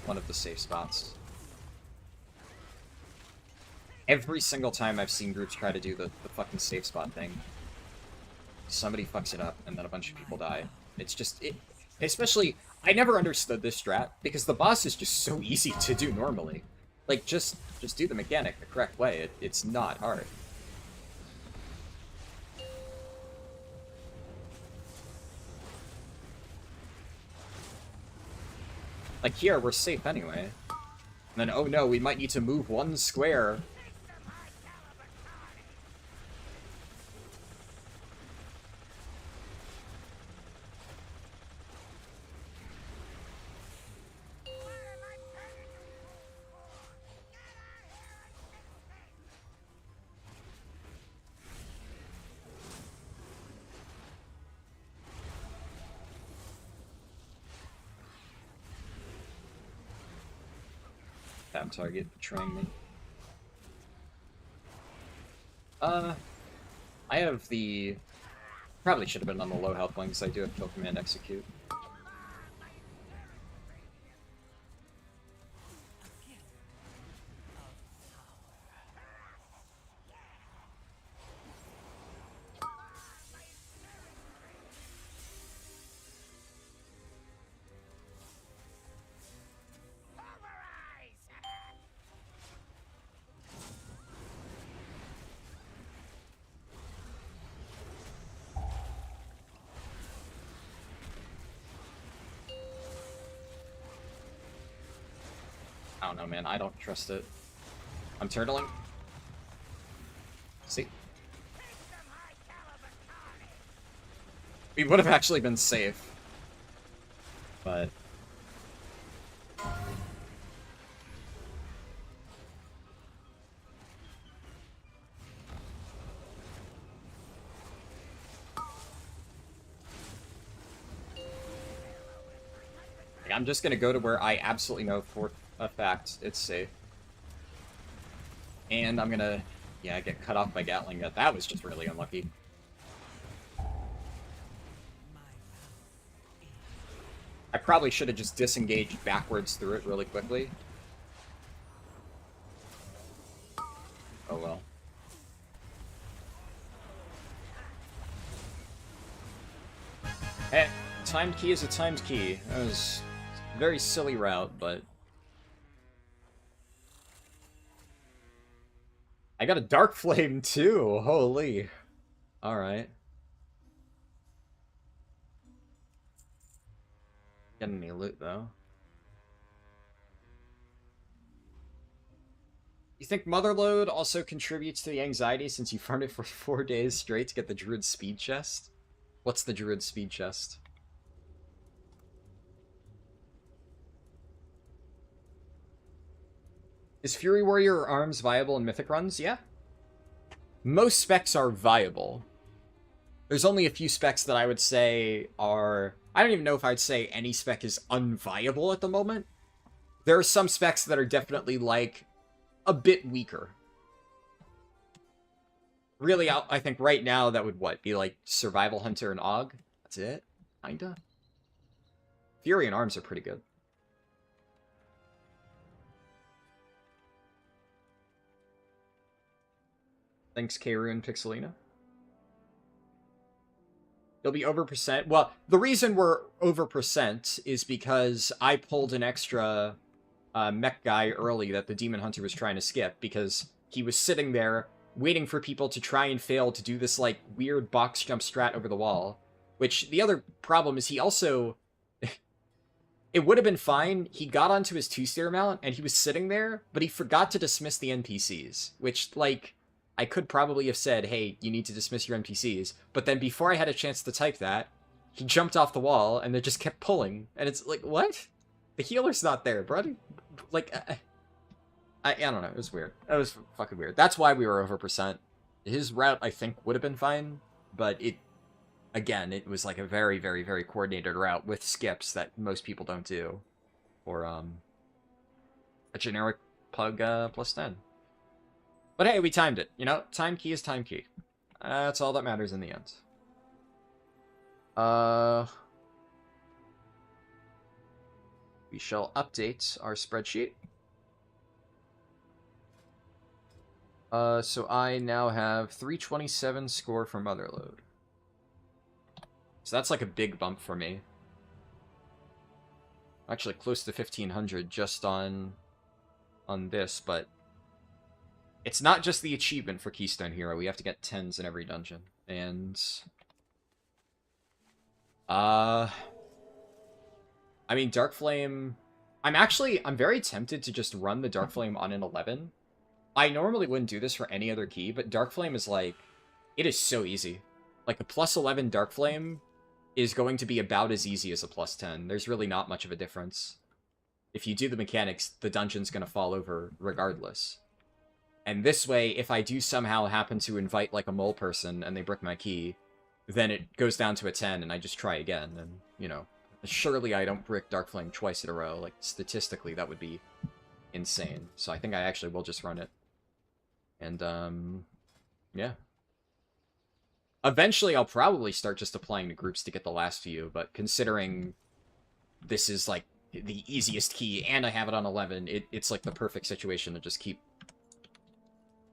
one of the safe spots. Every single time I've seen groups try to do the fucking safe spot thing, somebody fucks it up, and then a bunch of people die. It's just... especially, I never understood this strat, because the boss is just so easy to do normally. Like, just do the mechanic the correct way. It's not hard. Like, here, we're safe anyway. And then, oh no, we might need to move one square. tab target betraying me. I have the... Probably should have been on the low health one, because I do have Kill Command Execute. I don't know, man. I don't trust it. I'm turtling. See? We would have actually been safe. But... I'm just gonna go to where I absolutely know for a fact it's safe. And I'm gonna, yeah, get cut off by Gatling. That was just really unlucky. I probably should have just disengaged backwards through it really quickly. Oh well. Hey, timed key is a timed key. That was a very silly route, but... I got a Dark Flame too! Holy. Alright. Getting any loot, though. You think Motherload also contributes to the anxiety since you farmed it for 4 days straight to get the Druid Speed Chest? What's the Druid Speed Chest? Is Fury Warrior Arms viable in Mythic runs? Yeah. Most specs are viable. There's only a few specs that I would say are... I don't even know if I'd say any spec is unviable at the moment. There are some specs that are definitely, like, a bit weaker. Really, I think right now that would, what, be like Survival Hunter and Og? That's it? Kinda? Fury and Arms are pretty good. Thanks, Karu and Pixelina. You'll be over percent. Well, the reason we're over percent is because I pulled an extra mech guy early that the Demon Hunter was trying to skip, because he was sitting there waiting for people to try and fail to do this, like, weird box jump strat over the wall. Which, the other problem is he also... It would have been fine. He got onto his 2-stair mount, and he was sitting there, but he forgot to dismiss the NPCs. Which, like... I could probably have said, hey, you need to dismiss your NPCs, but then before I had a chance to type that, he jumped off the wall, and they just kept pulling, and it's like, what? The healer's not there, bro. Like, I don't know, it was weird. That was fucking weird. That's why we were over percent. His route, I think, would have been fine, but it, again, it was like a very, very, very coordinated route with skips that most people don't do. Or, a generic pug, plus 10. But hey, we timed it. You know, time key is time key. That's all that matters in the end. We shall update our spreadsheet. So I now have 327 score for Motherload. So that's like a big bump for me. Actually, close to 1500 just on this, but... It's not just the achievement for Keystone Hero. We have to get 10s in every dungeon. And... I mean, Dark Flame... I'm very tempted to just run the Dark Flame on an 11. I normally wouldn't do this for any other key, but Dark Flame is like... It is so easy. Like, a plus 11 Dark Flame is going to be about as easy as a plus 10. There's really not much of a difference. If you do the mechanics, the dungeon's going to fall over regardless. And this way, if I do somehow happen to invite, like, a mole person and they brick my key, then it goes down to a 10 and I just try again. And, you know, surely I don't brick Dark Flame twice in a row. Like, statistically, that would be insane. So I think I actually will just run it. And, yeah. Eventually, I'll probably start just applying to groups to get the last few, but considering this is, like, the easiest key, and I have it on 11, it's, like, the perfect situation to just keep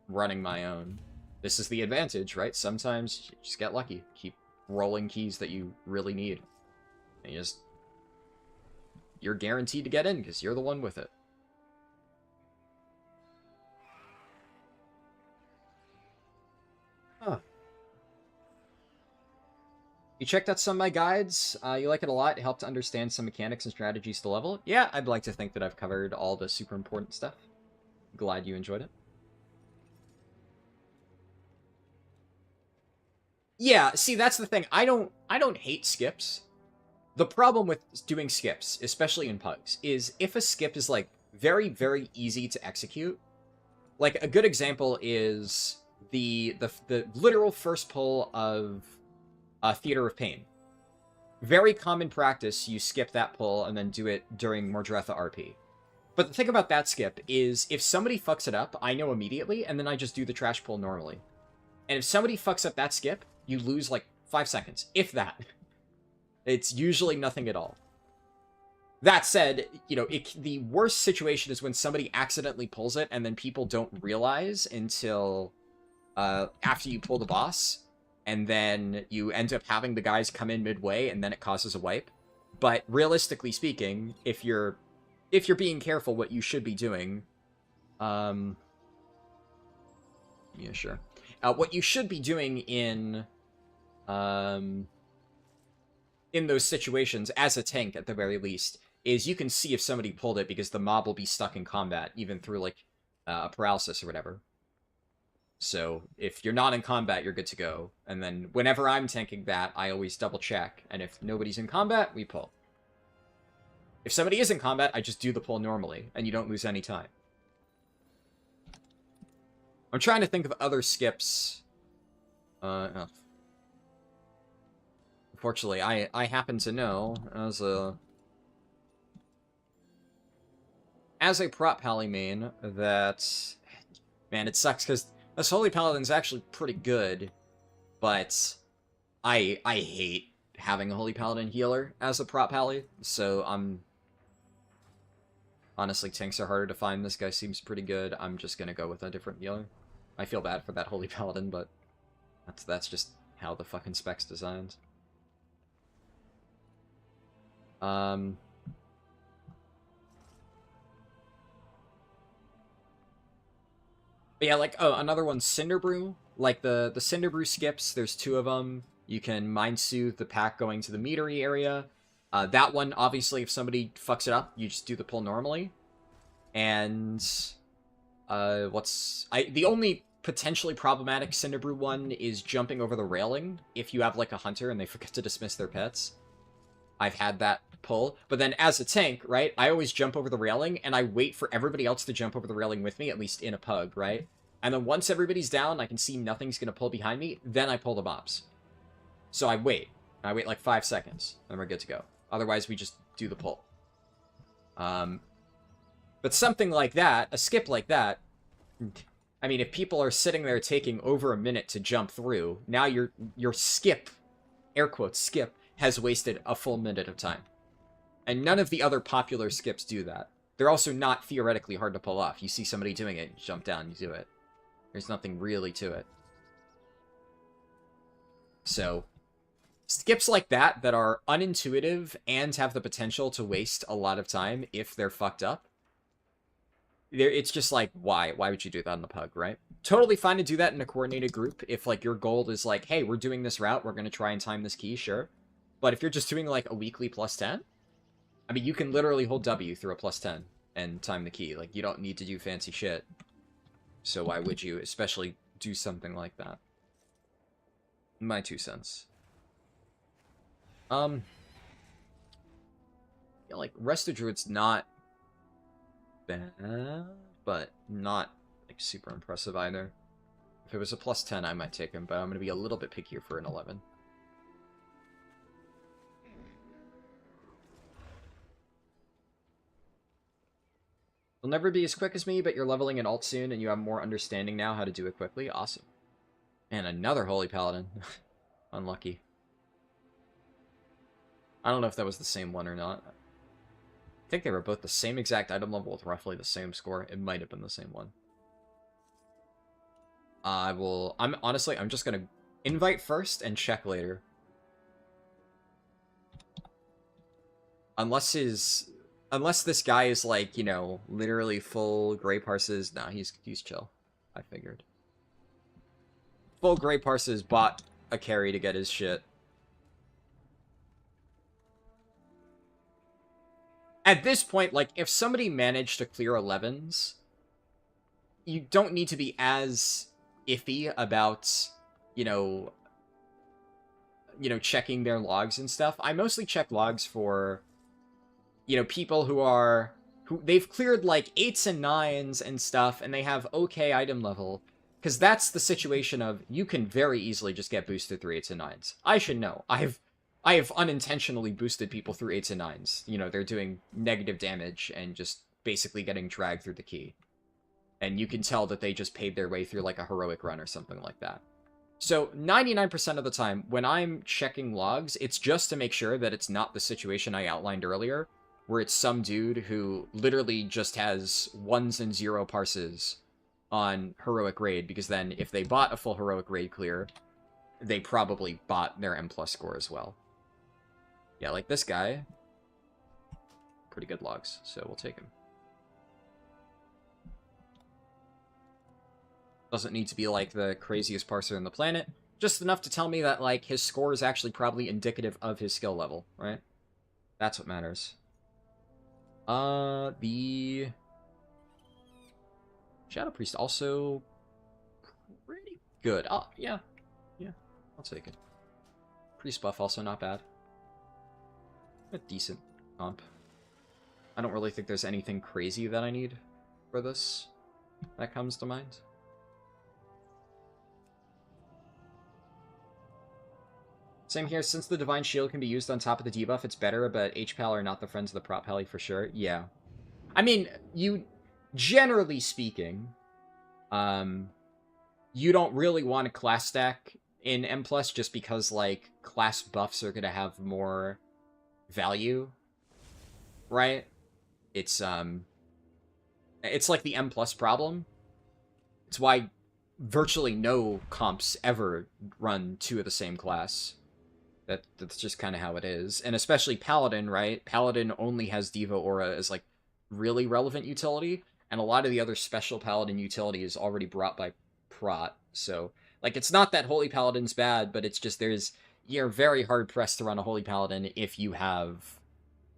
running my own. This is the advantage, right? Sometimes you just get lucky. Keep rolling keys that you really need. And you're guaranteed to get in, because you're the one with it. Huh. You checked out some of my guides. You like it a lot. It helped to understand some mechanics and strategies to level. Yeah, I'd like to think that I've covered all the super important stuff. Glad you enjoyed it. Yeah, see, that's the thing. I don't hate skips. The problem with doing skips, especially in pugs, is if a skip is, like, very, very easy to execute. Like, a good example is the literal first pull of Theater of Pain. Very common practice, you skip that pull and then do it during Mordretha RP. But the thing about that skip is, if somebody fucks it up, I know immediately, and then I just do the trash pull normally. And if somebody fucks up that skip, you lose, like, 5 seconds, if that. It's usually nothing at all. That said, you know, the worst situation is when somebody accidentally pulls it, and then people don't realize until after you pull the boss, and then you end up having the guys come in midway, and then it causes a wipe. But realistically speaking, if you're being careful, what you should be doing, yeah, sure. What you should be doing in those situations, as a tank at the very least, is you can see if somebody pulled it because the mob will be stuck in combat, even through, like, a paralysis or whatever. So if you're not in combat, you're good to go. And then whenever I'm tanking that, I always double check. And if nobody's in combat, we pull. If somebody is in combat, I just do the pull normally, and you don't lose any time. I'm trying to think of other skips. Oh. Unfortunately, I happen to know, as a prop pally main, that, man, it sucks, because this Holy Paladin's actually pretty good, but I hate having a Holy Paladin healer as a prop pally, so honestly, tanks are harder to find. This guy seems pretty good. I'm just gonna go with a different healer. I feel bad for that Holy Paladin, but that's just how the fucking spec's designed. But yeah, like, oh, another one's Cinderbrew. Like, the Cinderbrew skips, there's 2 of them. You can Mind Soothe the pack going to the meadery area. That one, obviously, if somebody fucks it up, you just do the pull normally. And, the only potentially problematic Cinderbrew one is jumping over the railing if you have, like, a hunter and they forget to dismiss their pets. I've had that pull. But then as a tank, right, I always jump over the railing, and I wait for everybody else to jump over the railing with me, at least in a pug, right? And then once everybody's down, I can see nothing's going to pull behind me, then I pull the mobs. So I wait. I wait like 5 seconds, and we're good to go. Otherwise, we just do the pull. But something like that, a skip like that, I mean, if people are sitting there taking over a minute to jump through, now your skip, air quotes, skip, has wasted a full minute of time. And none of the other popular skips do that. They're also not theoretically hard to pull off. You see somebody doing it, you jump down, you do it. There's nothing really to it. So, skips like that are unintuitive and have the potential to waste a lot of time if they're fucked up, it's just like, why? Why would you do that on the pug, right? Totally fine to do that in a coordinated group if, like, your goal is like, hey, we're doing this route, we're going to try and time this key, sure. But if you're just doing, like, a weekly +10, I mean, you can literally hold W through a +10 and time the key. Like, you don't need to do fancy shit. So why would you, especially do something like that? My 2 cents. Yeah, like, Resto Druid's not bad, but not, like, super impressive either. If it was a +10, I might take him, but I'm going to be a little bit pickier for an 11. You'll never be as quick as me, but you're leveling an alt soon, and you have more understanding now how to do it quickly. Awesome. And another Holy Paladin. Unlucky. I don't know if that was the same one or not. I think they were both the same exact item level with roughly the same score. It might have been the same one. I'm just gonna invite first and check later. Unless this guy is like, you know, literally full Grey Parses. Nah, he's chill. I figured. Full Grey Parses bought a carry to get his shit. At this point, like, if somebody managed to clear 11s, you don't need to be as iffy about, you know, checking their logs and stuff. I mostly check logs for, you know, people who they've cleared like 8s and 9s and stuff, and they have okay item level, because that's the situation of you can very easily just get boosted through 8s and 9s. I should know. I have unintentionally boosted people through 8s and 9s. You know, they're doing negative damage and just basically getting dragged through the key. And you can tell that they just paid their way through like a heroic run or something like that. So 99% of the time, when I'm checking logs, it's just to make sure that it's not the situation I outlined earlier, where it's some dude who literally just has 1s and 0 parses on heroic raid, because then if they bought a full heroic raid clear, they probably bought their M+ score as well. Yeah, like this guy, pretty good logs, so we'll take him. Doesn't need to be like the craziest parser on the planet, just enough to tell me that like his score is actually probably indicative of his skill level, right? That's what matters. The Shadow Priest also pretty good. Oh, yeah, I'll take it. Priest buff also not bad. A decent comp. I don't really think there's anything crazy that I need for this that comes to mind. Same here, since the Divine Shield can be used on top of the debuff, it's better, but HPAL are not the friends of the prop pally for sure. Yeah. I mean, generally speaking, you don't really want to class stack in M+, just because, like, class buffs are gonna have more value, right? It's like the M+ problem. It's why virtually no comps ever run 2 of the same class. That's just kind of how it is. And especially Paladin, right? Paladin only has Devo Aura as, like, really relevant utility, and a lot of the other special Paladin utility is already brought by Prot. So, like, it's not that Holy Paladin's bad, but it's just you're very hard-pressed to run a Holy Paladin if you have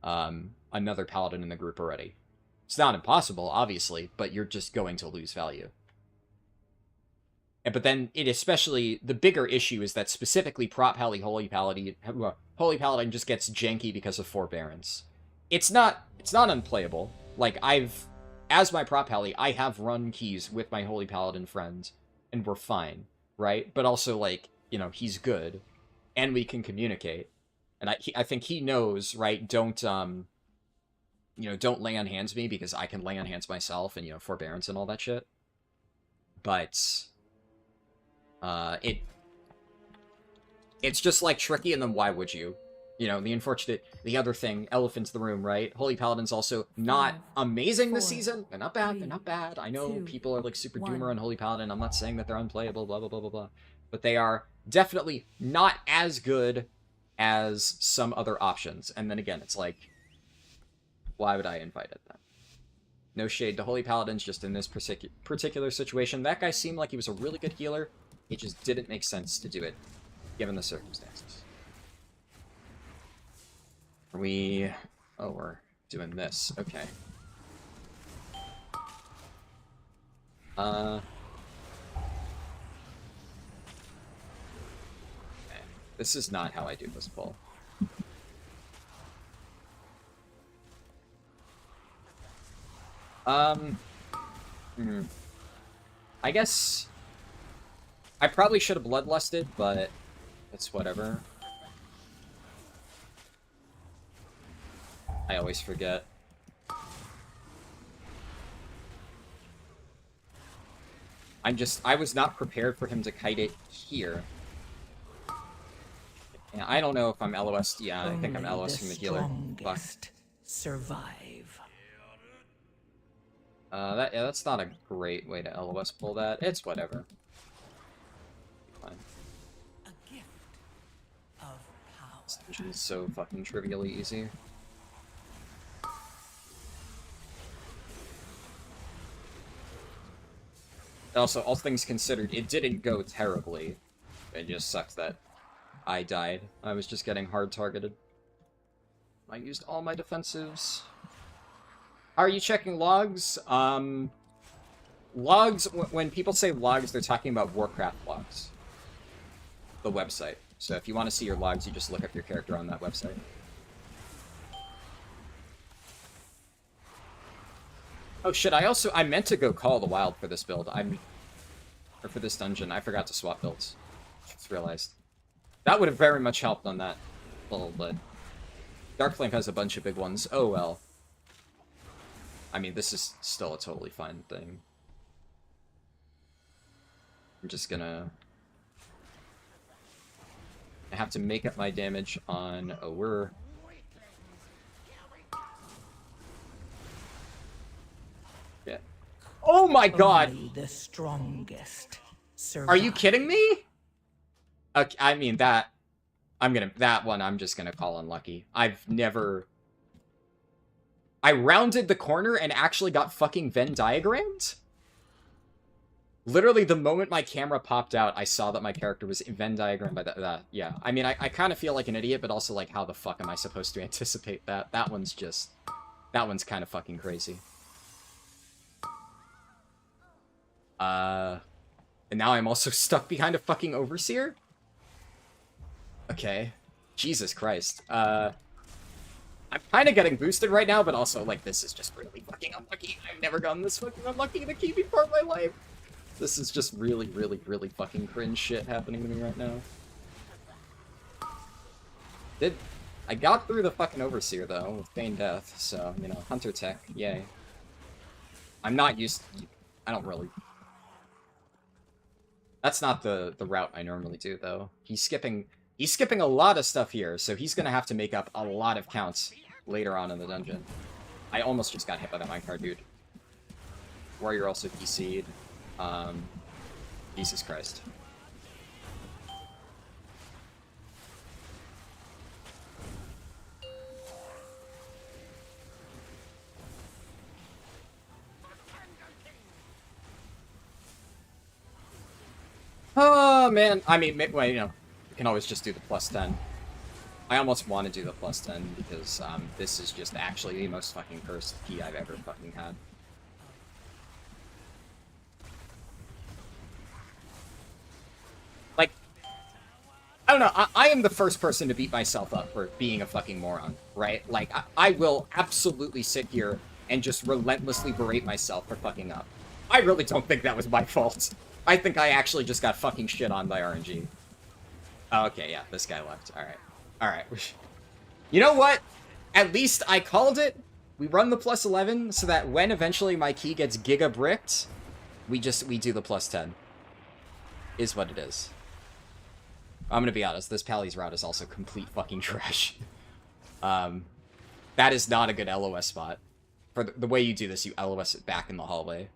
another Paladin in the group already. It's not impossible, obviously, but you're just going to lose value. But then the bigger issue is that specifically Prop Pally Holy Paladin just gets janky because of Forbearance. It's not unplayable. Like, as my Prop Pally, I have run keys with my Holy Paladin friend, and we're fine, right? But also, like, you know, he's good, and we can communicate. And I think he knows, right? Don't lay on hands me, because I can lay on hands myself, and, you know, Forbearance and all that shit. But it's just, like, tricky, and then why would you? You know, the other thing, elephant in the room, right? Holy Paladin's also not amazing this season. They're not bad, they're not bad. I know people are, like, super doomer on Holy Paladin. I'm not saying that they're unplayable, blah, blah, blah, blah, blah. But they are definitely not as good as some other options. And then again, it's like, why would I invite it then? No shade to Holy Paladins, just in this particular situation. That guy seemed like he was a really good healer. It just didn't make sense to do it, given the circumstances. Oh, we're doing this. Okay. Okay. This is not how I do this pull. I guess I probably should have bloodlusted, but it's whatever. I always forget. I was not prepared for him to kite it here. And I don't know if I'm LOS. Yeah, I think I'm Only LOS the from the healer. Fuck. strongest survive. Yeah, that's not a great way to LOS pull that. It's whatever. Fine. A gift of power. This dungeon is so fucking trivially easy. Also, all things considered, it didn't go terribly. It just sucks that I died. I was just getting hard targeted. I used all my defensives. Are you checking logs? Logs, when people say logs, they're talking about Warcraft logs. The website. So if you want to see your logs, you just look up your character on that website. Oh shit, I meant to go Call of the Wild for this build. Or for this dungeon. I forgot to swap builds. Just realized. That would have very much helped on that build, but Darkflame has a bunch of big ones. Oh well. I mean, this is still a totally fine thing. I'm just gonna... I have to make up my damage on... Oh, we're... Yeah. Oh my god! Only the strongest survive. Are you kidding me? Okay, I mean, that... That one, I'm just gonna call unlucky. I've never... I rounded the corner and actually got fucking Venn diagrammed? Literally, the moment my camera popped out, I saw that my character was Venn diagrammed by that. Yeah, I mean, I kind of feel like an idiot, but also, like, how the fuck am I supposed to anticipate that? That one's just... That one's kind of fucking crazy. And now I'm also stuck behind a fucking Overseer? Okay. Jesus Christ. I'm kind of getting boosted right now, but also, like, this is just really fucking unlucky. I've never gotten this fucking unlucky in a KB part of my life. This is just really, really, really fucking cringe shit happening to me right now. I got through the fucking Overseer, though, with Feign Death, so, you know, Hunter Tech, yay. I'm not used to... I don't really... That's not the route I normally do, though. He's skipping a lot of stuff here, so he's gonna have to make up a lot of counts later on in the dungeon. I almost just got hit by that minecart, dude. Warrior also DC'd. Jesus Christ. Oh, man. I mean, well, you know, you can always just do the +10. I almost want to do the +10 because this is just actually the most fucking cursed key I've ever fucking had. Like, I don't know, I am the first person to beat myself up for being a fucking moron, right? Like, I will absolutely sit here and just relentlessly berate myself for fucking up. I really don't think that was my fault. I think I actually just got fucking shit on by RNG. Oh, okay, yeah, this guy left. Alright. Alright. You know what? At least I called it. We run the +11 so that when eventually my key gets giga bricked, we do the +10. Is what it is. I'm gonna be honest, this Pally's route is also complete fucking trash. That is not a good LOS spot. For the way you do this, you LOS it back in the hallway.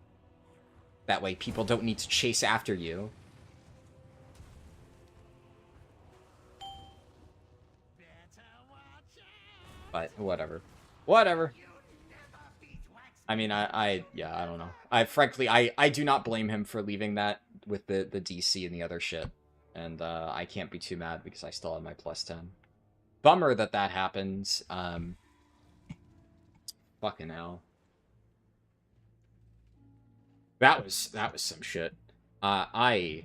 That way people don't need to chase after you. But, whatever. Whatever. I mean, yeah, I don't know. Frankly, I do not blame him for leaving that with the DC and the other shit. And, I can't be too mad because I still have my +10. Bummer that happens. Fucking hell. That was some shit. I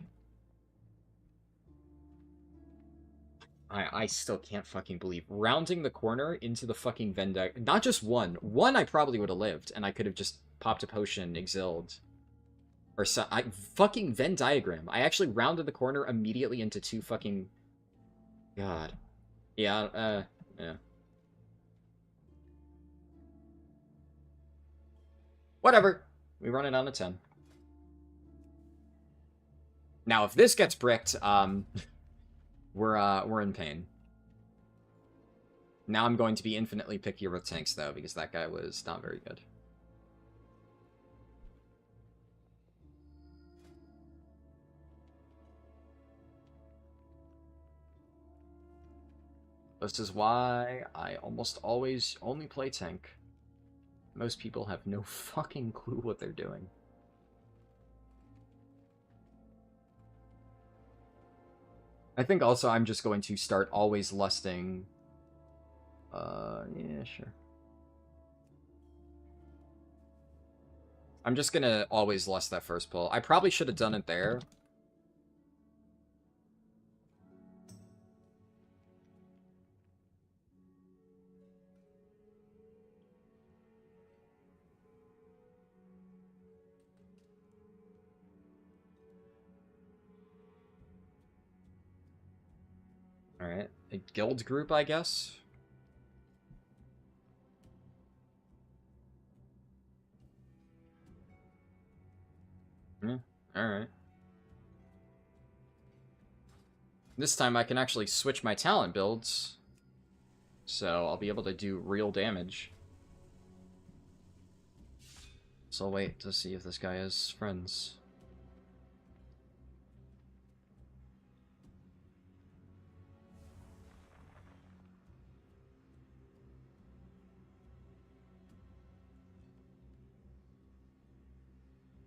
still can't fucking believe rounding the corner into the fucking Venn diagram. Not just one. One I probably would have lived, and I could have just popped a potion, exiled. Or so, fucking Venn diagram. I actually rounded the corner immediately into two fucking... God. Yeah, yeah. Whatever. We run it on a 10. Now, if this gets bricked, we're in pain. Now I'm going to be infinitely pickier with tanks, though, because that guy was not very good. This is why I almost always only play tank. Most people have no fucking clue what they're doing. I think also I'm just going to start always lusting... yeah, sure. I'm just gonna always lust that first pull. I probably should have done it there. Alright. A guild group, I guess? Yeah, alright. This time I can actually switch my talent builds. So I'll be able to do real damage. So I'll wait to see if this guy has friends.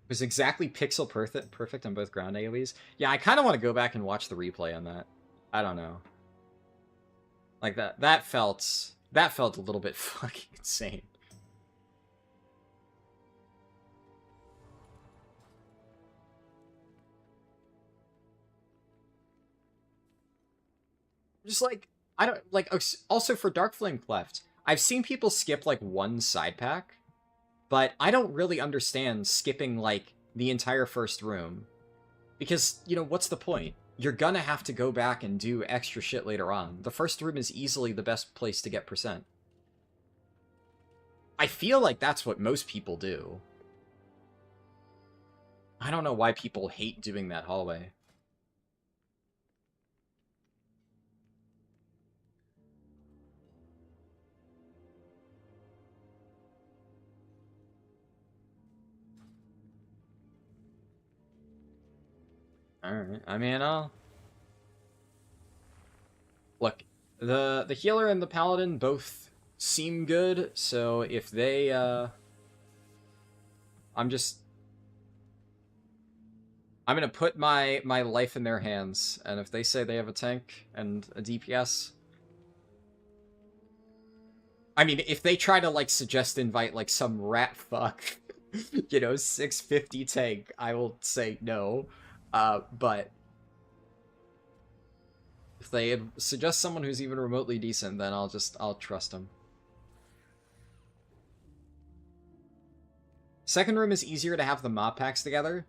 It was exactly pixel perfect on both ground AoEs. Yeah, I kind of want to go back and watch the replay on that. I don't know. Like that felt a little bit fucking insane. Just like I don't like also for Dark Flame Cleft, I've seen people skip like one side pack, but I don't really understand skipping like the entire first room. Because, you know, what's the point? You're gonna have to go back and do extra shit later on. The first room is easily the best place to get percent. I feel like that's what most people do. I don't know why people hate doing that hallway. Alright, I mean, look, the healer and the paladin both seem good, so if they, I'm gonna put my life in their hands, and if they say they have a tank and a DPS... I mean, if they try to, like, suggest invite, like, some rat fuck, you know, 650 tank, I will say no. But if they suggest someone who's even remotely decent, then I'll trust them. Second room is easier to have the mob packs together.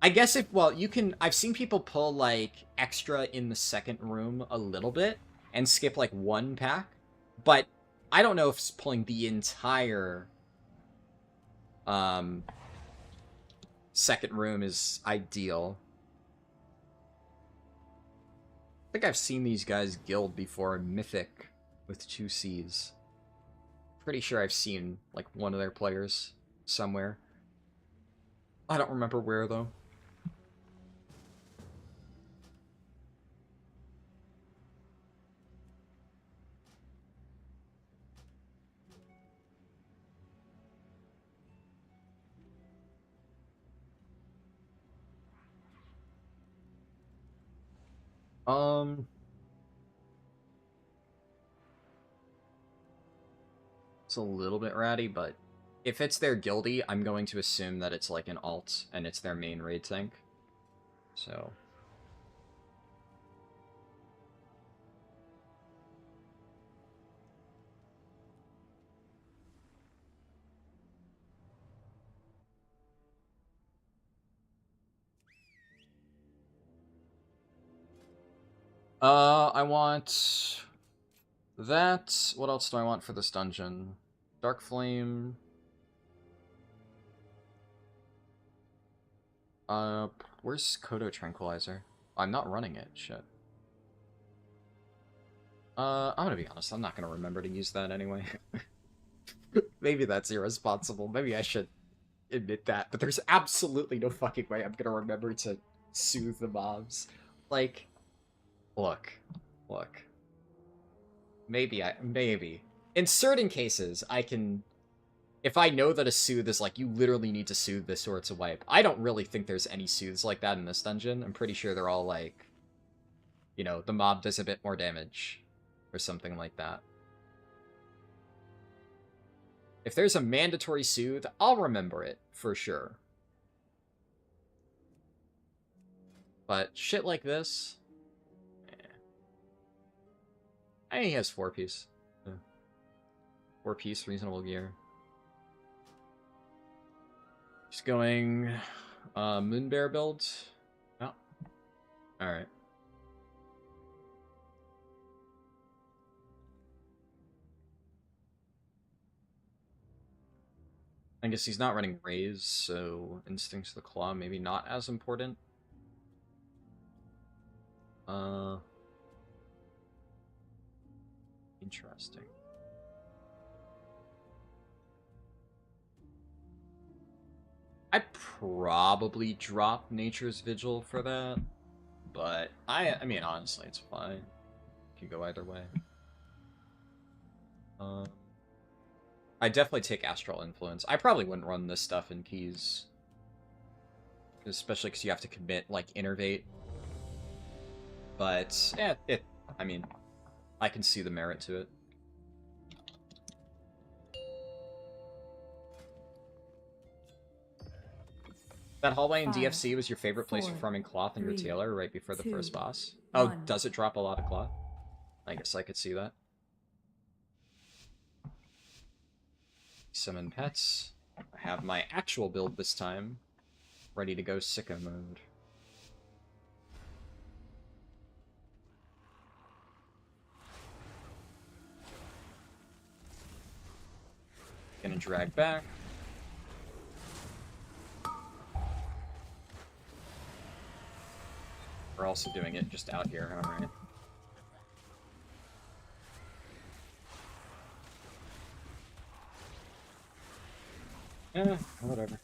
I guess well, you can, I've seen people pull, like, extra in the second room a little bit, and skip, like, one pack, but I don't know if pulling the entire, second room is ideal. I think I've seen these guys guild before in Mythic with 2 Cs. Pretty sure I've seen, like, one of their players somewhere. I don't remember where, though. It's a little bit ratty, but if it's their guildy, I'm going to assume that it's like an alt and it's their main raid tank. So... I want that. What else do I want for this dungeon? Dark Flame. Where's Kodo Tranquilizer? I'm not running it, shit. I'm gonna be honest, I'm not gonna remember to use that anyway. Maybe that's irresponsible. Maybe I should admit that, but there's absolutely no fucking way I'm gonna remember to soothe the mobs. Like, look. Maybe. In certain cases, I can... If I know that a soothe is like, you literally need to soothe this or it's a wipe. I don't really think there's any soothes like that in this dungeon. I'm pretty sure they're all like, you know, the mob does a bit more damage. Or something like that. If there's a mandatory soothe, I'll remember it, for sure. But shit like this... I think he has 4-piece. 4-piece, reasonable gear. He's going... Moonbear build? Oh. Alright. I guess he's not running Raise, so Instincts of the Claw maybe not as important. Interesting. I'd probably drop Nature's Vigil for that, but I mean, honestly, it's fine. Can go either way. I definitely take Astral Influence. I probably wouldn't run this stuff in keys, especially because you have to commit like Innervate. But yeah, I mean, I can see the merit to it. That hallway in DFC was your favorite place for farming cloth in your tailor right before the first boss? Oh, does it drop a lot of cloth? I guess I could see that. Summon pets. I have my actual build this time. Ready to go sicko mode. Gonna drag back. We're also doing it just out here, alright. Eh, whatever.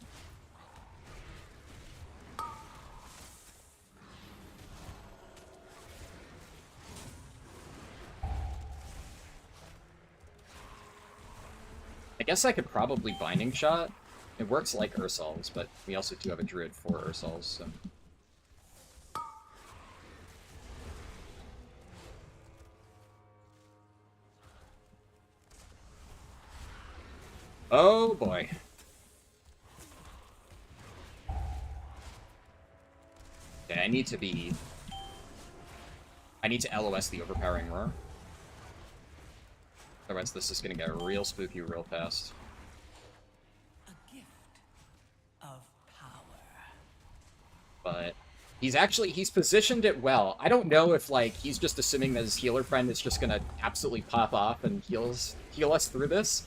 I guess I could probably Binding Shot. It works like Ursol's, but we also do have a Druid for Ursol's, so... Oh boy. Yeah, I need to LOS the overpowering roar. Otherwise this is gonna get real spooky real fast. A gift of power. But he's positioned it well. I don't know if like he's just assuming that his healer friend is just gonna absolutely pop off and heal us through this.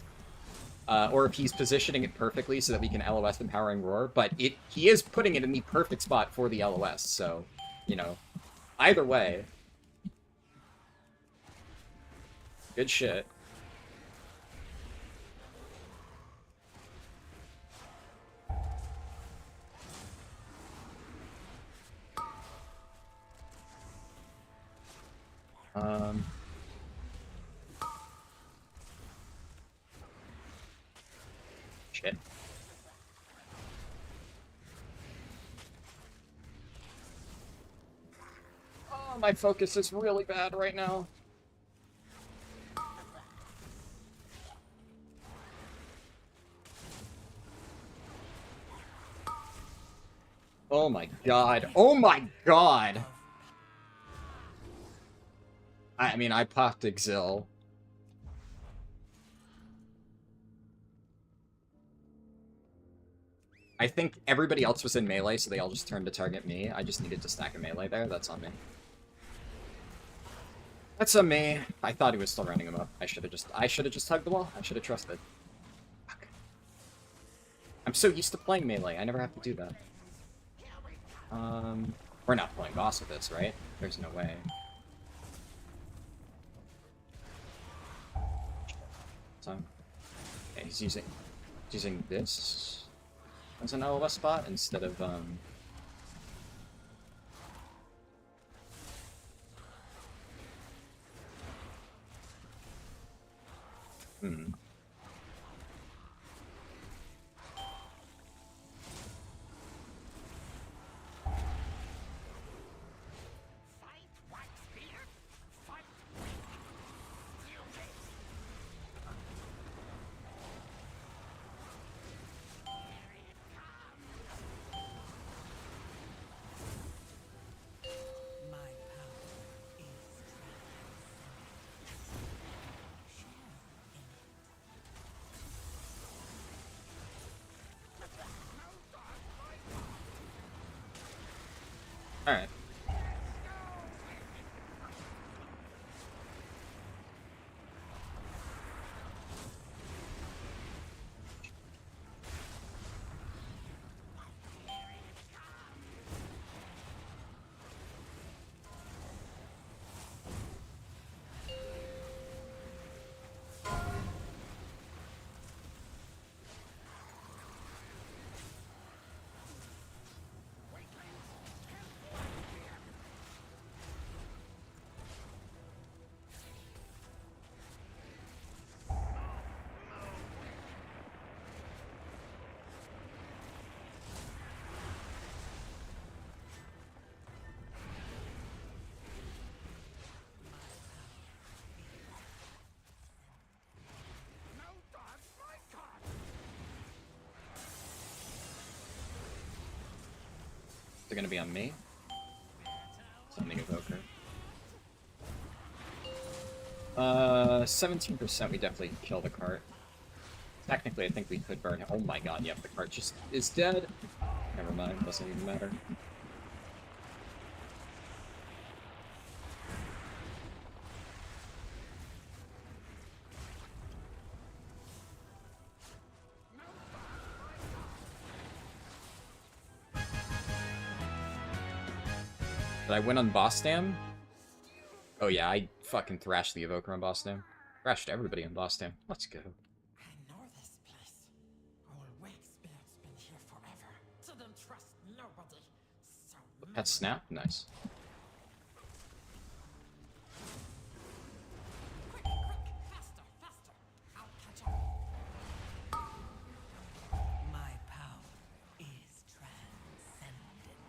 Or if he's positioning it perfectly so that we can LOS Empowering Roar, but he is putting it in the perfect spot for the LOS, so, you know, either way. Good shit. Shit. Oh, my focus is really bad right now. Oh my god. Oh my god! I mean, I popped Exil. I think everybody else was in melee, so they all just turned to target me. I just needed to stack a melee there. That's on me. That's on me. I thought he was still running him up. I should have just hugged the wall. I should have trusted. Fuck. I'm so used to playing melee. I never have to do that. We're not playing boss with this, right? There's no way. So, okay, he's using this as an LOS spot instead of My power is Alright. They're gonna be on me. Sending Evoker. 17% we definitely kill the cart. Technically, I think we could burn it. Oh my god, yep, the cart just is dead. Never mind, doesn't even matter. Did I win on Boss Dam? Oh yeah, I fucking thrashed the Evoker on Boss Dam. Thrashed everybody on Boss Dam. Let's go. I know this place. Old Wakespirit's been here forever. Didn't trust nobody. So Pet Snap? Nice. quick, faster, faster. I'll catch up. My power is transcendent.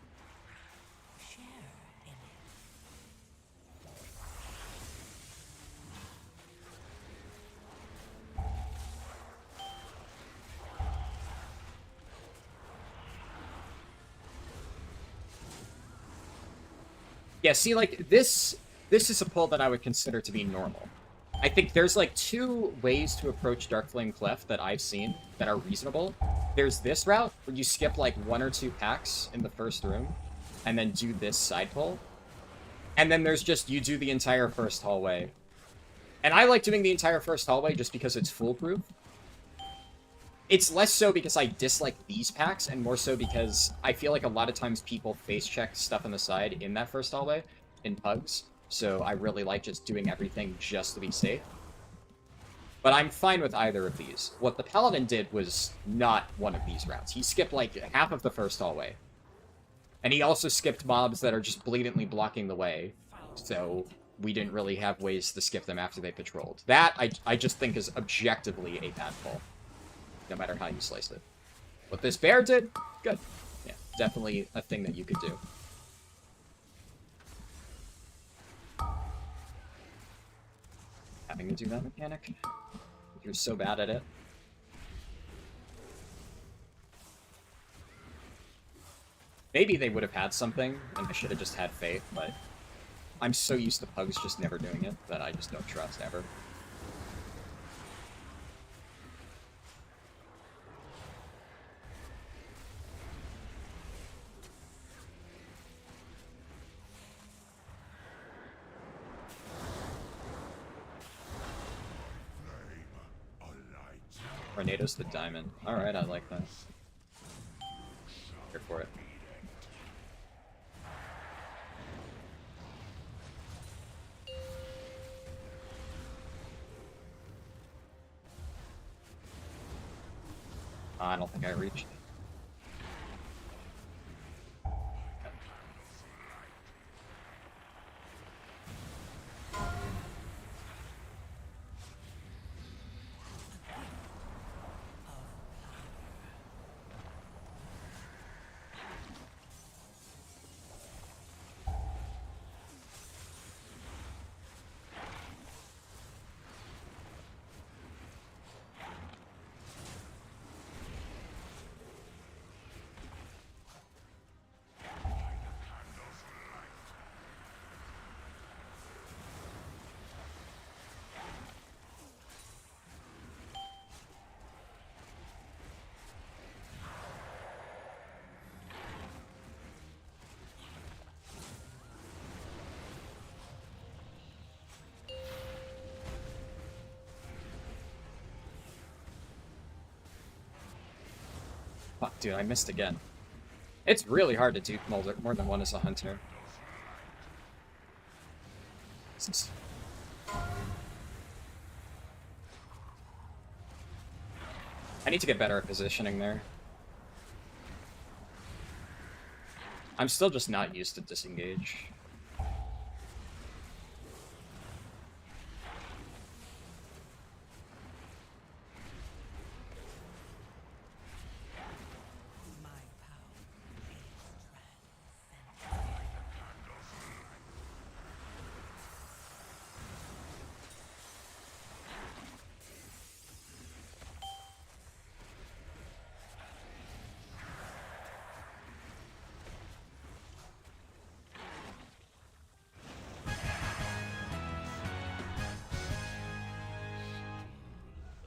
Share in it. Yeah, see, like, this is a pull that I would consider to be normal. I think there's, like, two ways to approach Darkflame Clef that I've seen that are reasonable. There's this route, where you skip, like, 1 or 2 packs in the first room, and then do this side pull. And then there's just, you do the entire first hallway. And I like doing the entire first hallway just because it's foolproof. It's less so because I dislike these packs, and more so because I feel like a lot of times people face check stuff on the side in that first hallway, in pugs, so I really like just doing everything just to be safe. But I'm fine with either of these. What the Paladin did was not one of these routes. He skipped like half of the first hallway. And he also skipped mobs that are just blatantly blocking the way, so we didn't really have ways to skip them after they patrolled. That, I just think is objectively a bad pull. No matter how you slice it. What this bear did, good. Yeah, definitely a thing that you could do. Having to do that mechanic? You're so bad at it. Maybe they would have had something, and I should have just had faith, but I'm so used to pugs just never doing it that I just don't trust ever. Tornado's the diamond. Alright, I like that. Here for it. I don't think I reached. Fuck, dude, I missed again. It's really hard to do more than one as a hunter. I need to get better at positioning there. I'm still just not used to disengage.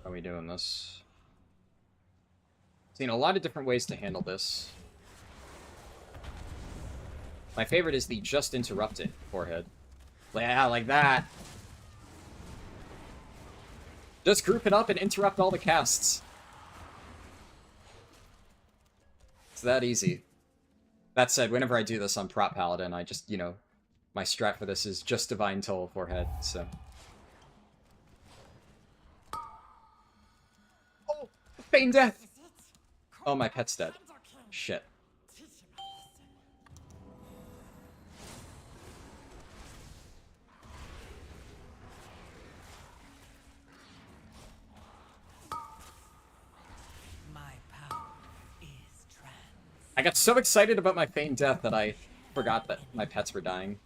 How are we doing this? Seen a lot of different ways to handle this. My favorite is the just interrupted forehead. Yeah, like that. Just group it up and interrupt all the casts. It's that easy. That said, whenever I do this on Prop Paladin, I just, you know, my strat for this is just Divine Toll forehead, so. Oh! Feign death! Oh, my pet's dead. Shit. I got so excited about my feigned death that I forgot that my pets were dying.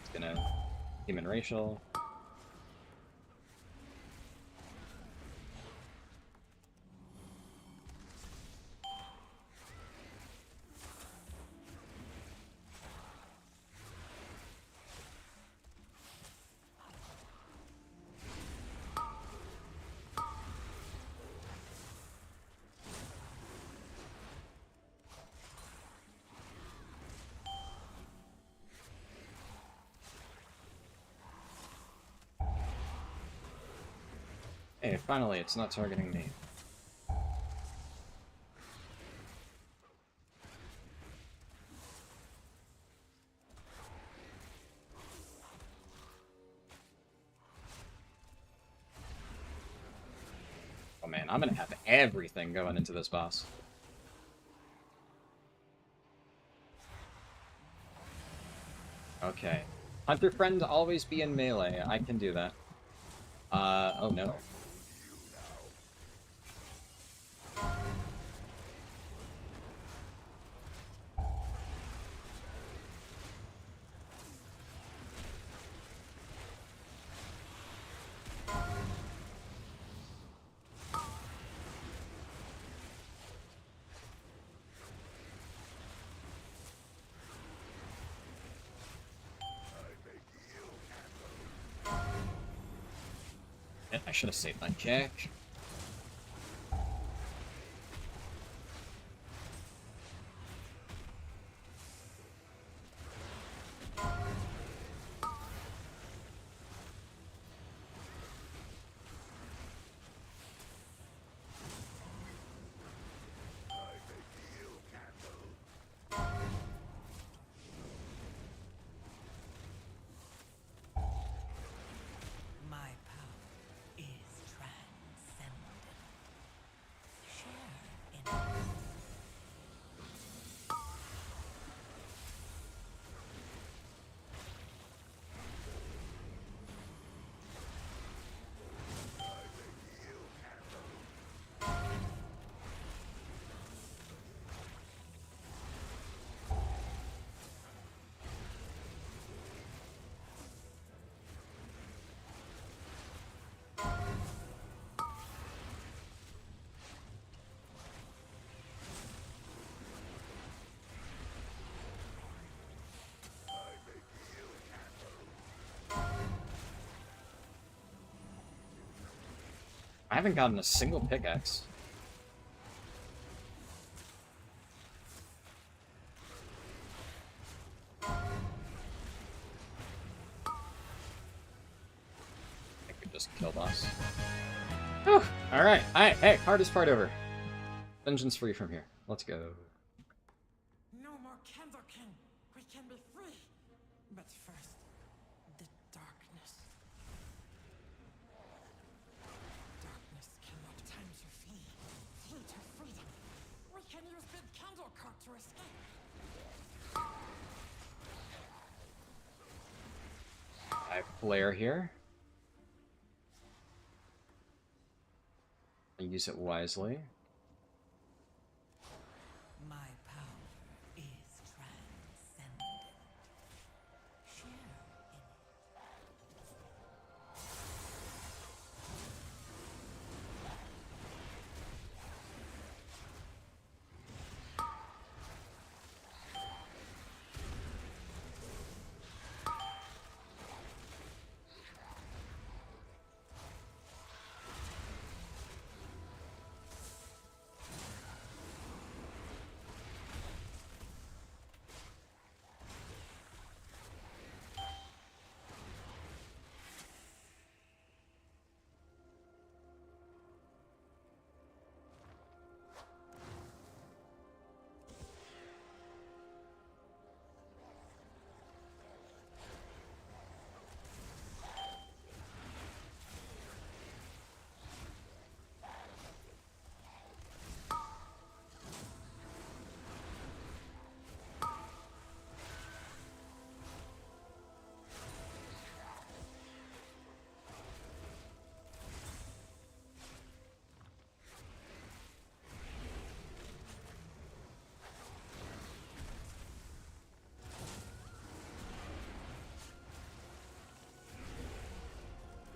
It's gonna human racial. Hey, finally, it's not targeting me. Oh man, I'm gonna have everything going into this boss. Okay. Hunter friend always be in melee. I can do that. Oh no. I should have saved my kick. I haven't gotten a single pickaxe. I could just kill us. Alright, hey, hardest part over. Dungeon's free from here. Let's go. No more Candle King. We can be free. But first, the darkness. Darkness cannot time to flee. Flee to freedom. We can use the candle card to escape. I have flare here. I use it wisely. My power is transcendent. Share in it.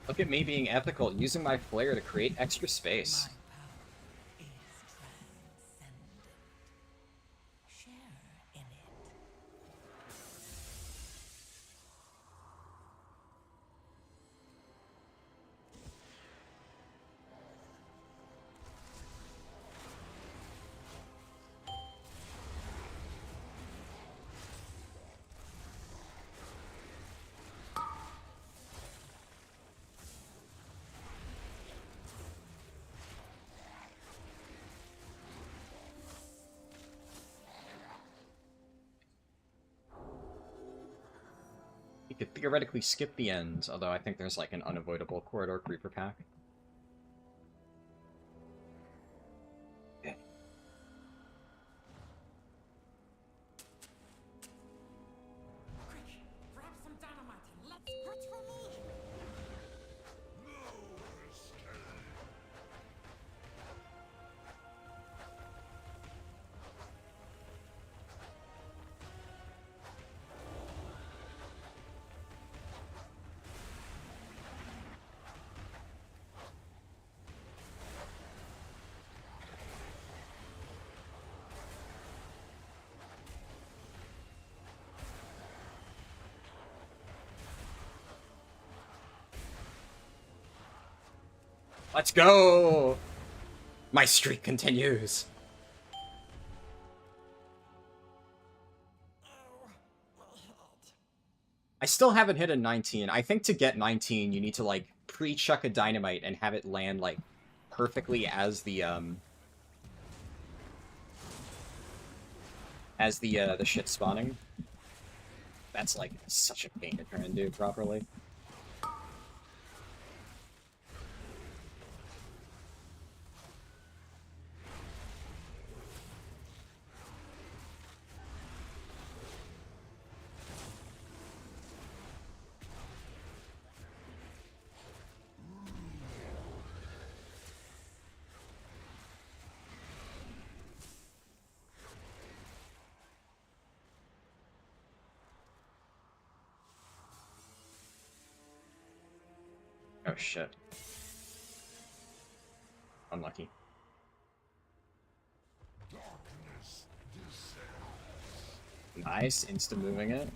Look at me being ethical, using my flare to create extra space. My power is transcendent. Share in it. You could theoretically skip the end, although I think there's like an unavoidable corridor creeper pack. Quick, grab some dynamite and let's search for me. Let's go! My streak continues. Oh, my head. I still haven't hit a 19. I think to get 19, you need to, like, pre-chuck a dynamite and have it land, like, perfectly as the shit spawning. That's, like, such a pain to try and do properly. Oh shit. Unlucky. Nice, insta-moving it.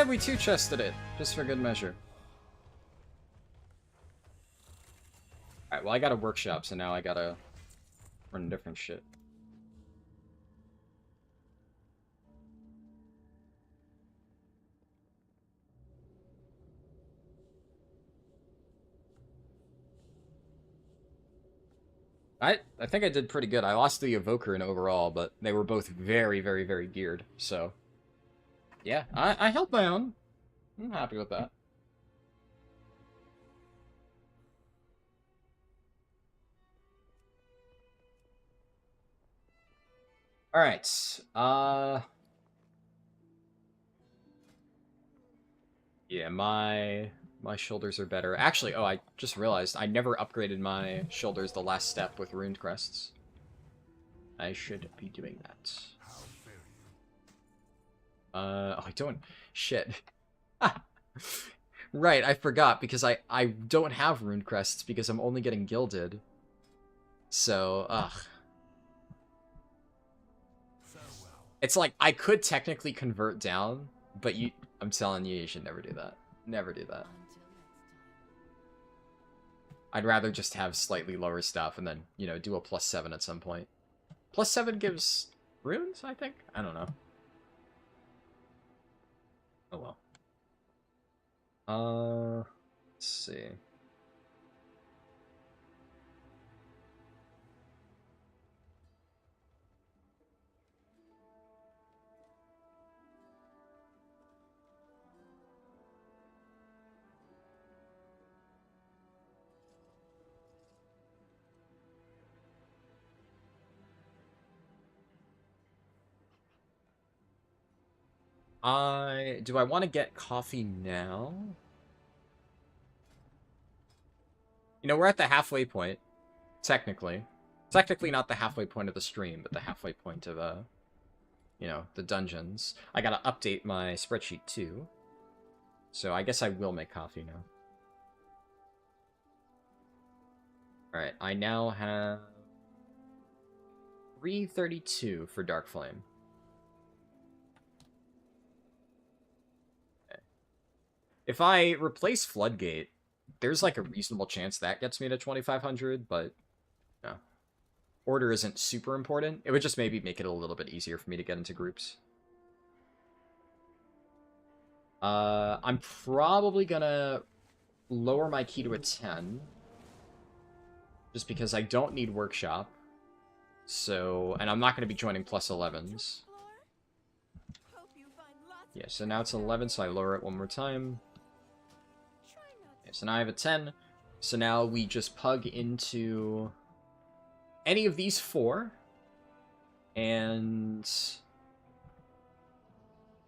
we two-chested it, just for good measure. Alright, well I got a workshop, so now I gotta run different shit. I think I did pretty good. I lost the Evoker in overall, but they were both very, very, very geared, so... Yeah, I held my own. I'm happy with that. Alright, yeah, my shoulders are better. Actually, oh, I just realized I never upgraded my shoulders the last step with Runed Crests. I should be doing that. Oh, I don't... Shit. Right, I forgot, because I don't have Runed Crests, because I'm only getting Gilded. So, ugh. It's like, I could technically convert down, but I'm telling you, you should never do that. Never do that. I'd rather just have slightly lower stuff and then, you know, do a +7 at some point. +7 gives runes, I think? I don't know. Oh well. Let's see. Do I want to get coffee now? You know, we're at the halfway point, technically. Technically not the halfway point of the stream, but the halfway point of, you know, the dungeons. I gotta update my spreadsheet, too. So I guess I will make coffee now. Alright, I now have 332 for Dark Flame. Okay. If I replace Floodgate, there's like a reasonable chance that gets me to 2500, but no. Order isn't super important. It would just maybe make it a little bit easier for me to get into groups. I'm probably gonna lower my key to a 10. Just because I don't need Workshop. So, and I'm not going to be joining +11s. Yeah, so now it's 11, so I lower it one more time. Okay, so now I have a 10. So now we just pug into any of these 4. And...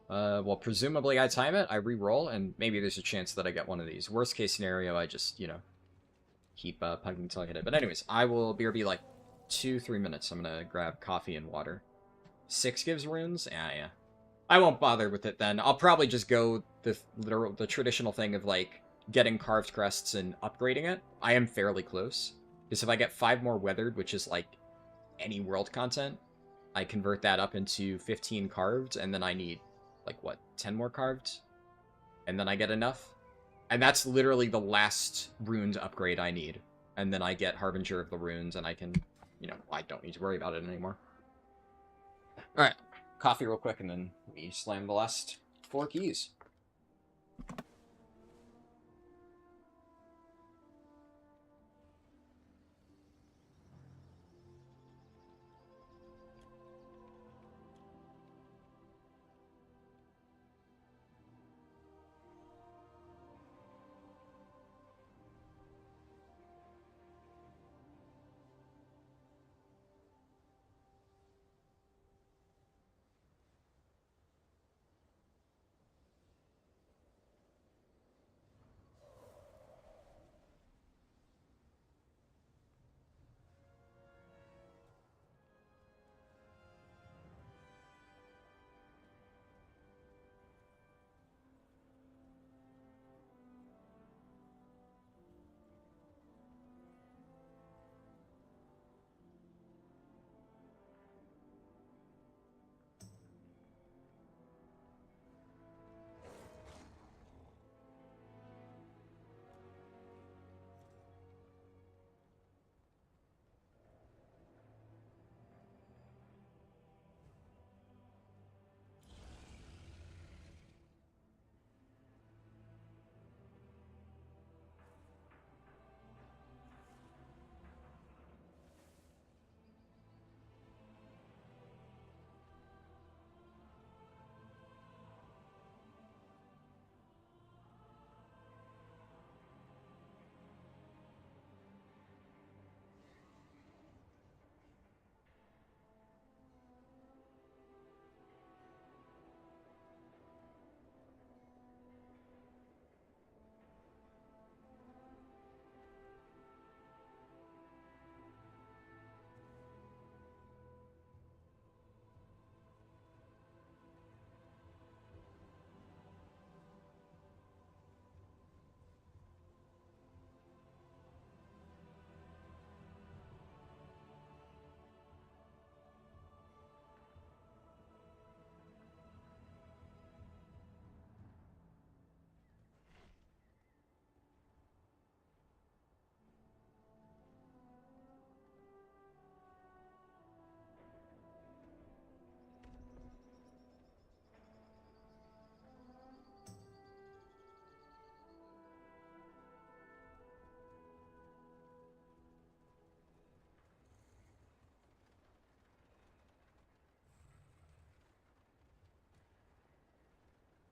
well, presumably I time it, I re-roll, and maybe there's a chance that I get one of these. Worst case scenario, I just, you know, keep pugging until I get it. But anyways, I will be like 2-3 minutes. I'm gonna grab coffee and water. 6 gives runes? Yeah. I won't bother with it then. I'll probably just go the traditional thing of, like, getting carved crests and upgrading it. I am fairly close. Because if I get 5 more weathered, which is, like, any world content, I convert that up into 15 carved, and then I need, like, what, 10 more carved? And then I get enough? And that's literally the last runes upgrade I need. And then I get Harbinger of the Runes, and I can, you know, I don't need to worry about it anymore. Alright, coffee real quick, and then we slam the last 4 keys.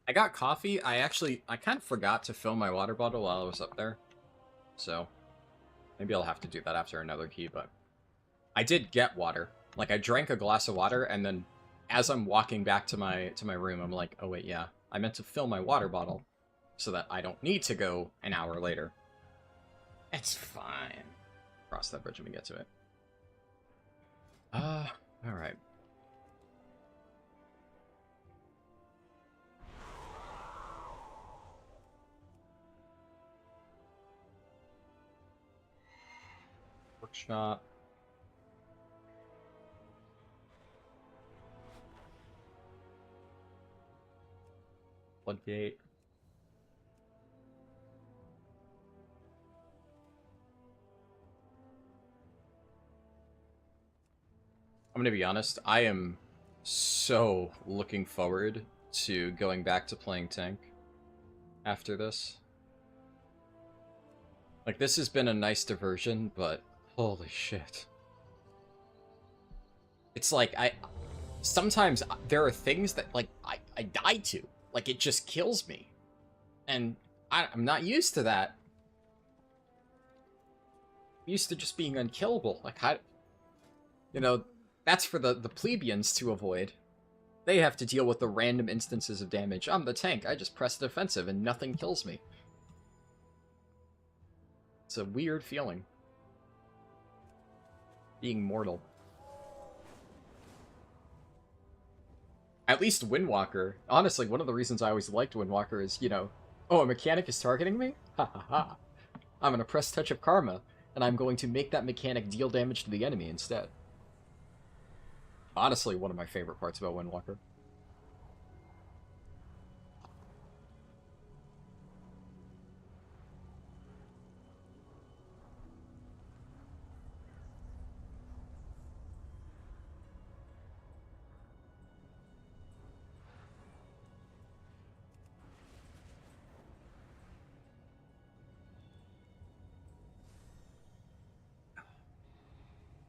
I got coffee. I kind of forgot to fill my water bottle while I was up there. So, maybe I'll have to do that after another key, but... I did get water. Like, I drank a glass of water, and then as I'm walking back to my room, I'm like, oh wait, yeah. I meant to fill my water bottle so that I don't need to go an hour later. It's fine. Cross that bridge when we get to it. Alright. Workshop. Floodgate. I'm gonna be honest, I am so looking forward to going back to playing tank after this. Like, this has been a nice diversion, but holy shit. It's like, sometimes there are things that, like, I die to. Like, it just kills me. And I'm not used to that. I'm used to just being unkillable. Like, you know, that's for the plebeians to avoid. They have to deal with the random instances of damage. I'm the tank, I just press defensive and nothing kills me. It's a weird feeling. Being mortal. At least Windwalker. Honestly, one of the reasons I always liked Windwalker is, you know, oh, a mechanic is targeting me? Ha ha ha. I'm gonna press Touch of Karma, and I'm going to make that mechanic deal damage to the enemy instead. Honestly, one of my favorite parts about Windwalker.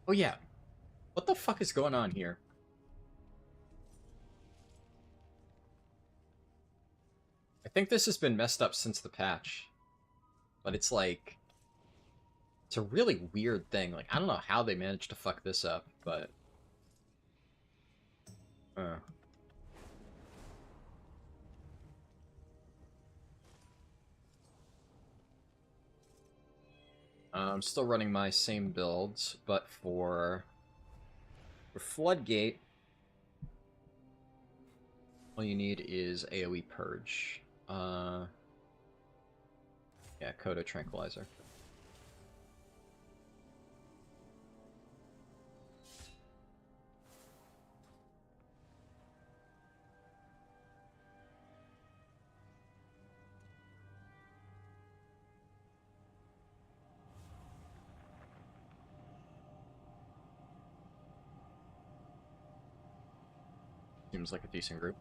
Oh yeah. What the fuck is going on here? I think this has been messed up since the patch. But it's like... It's a really weird thing. Like, I don't know how they managed to fuck this up, but... I'm still running my same builds, but for Floodgate, all you need is AoE Purge. Yeah, Coda Tranquilizer. Seems like a decent group.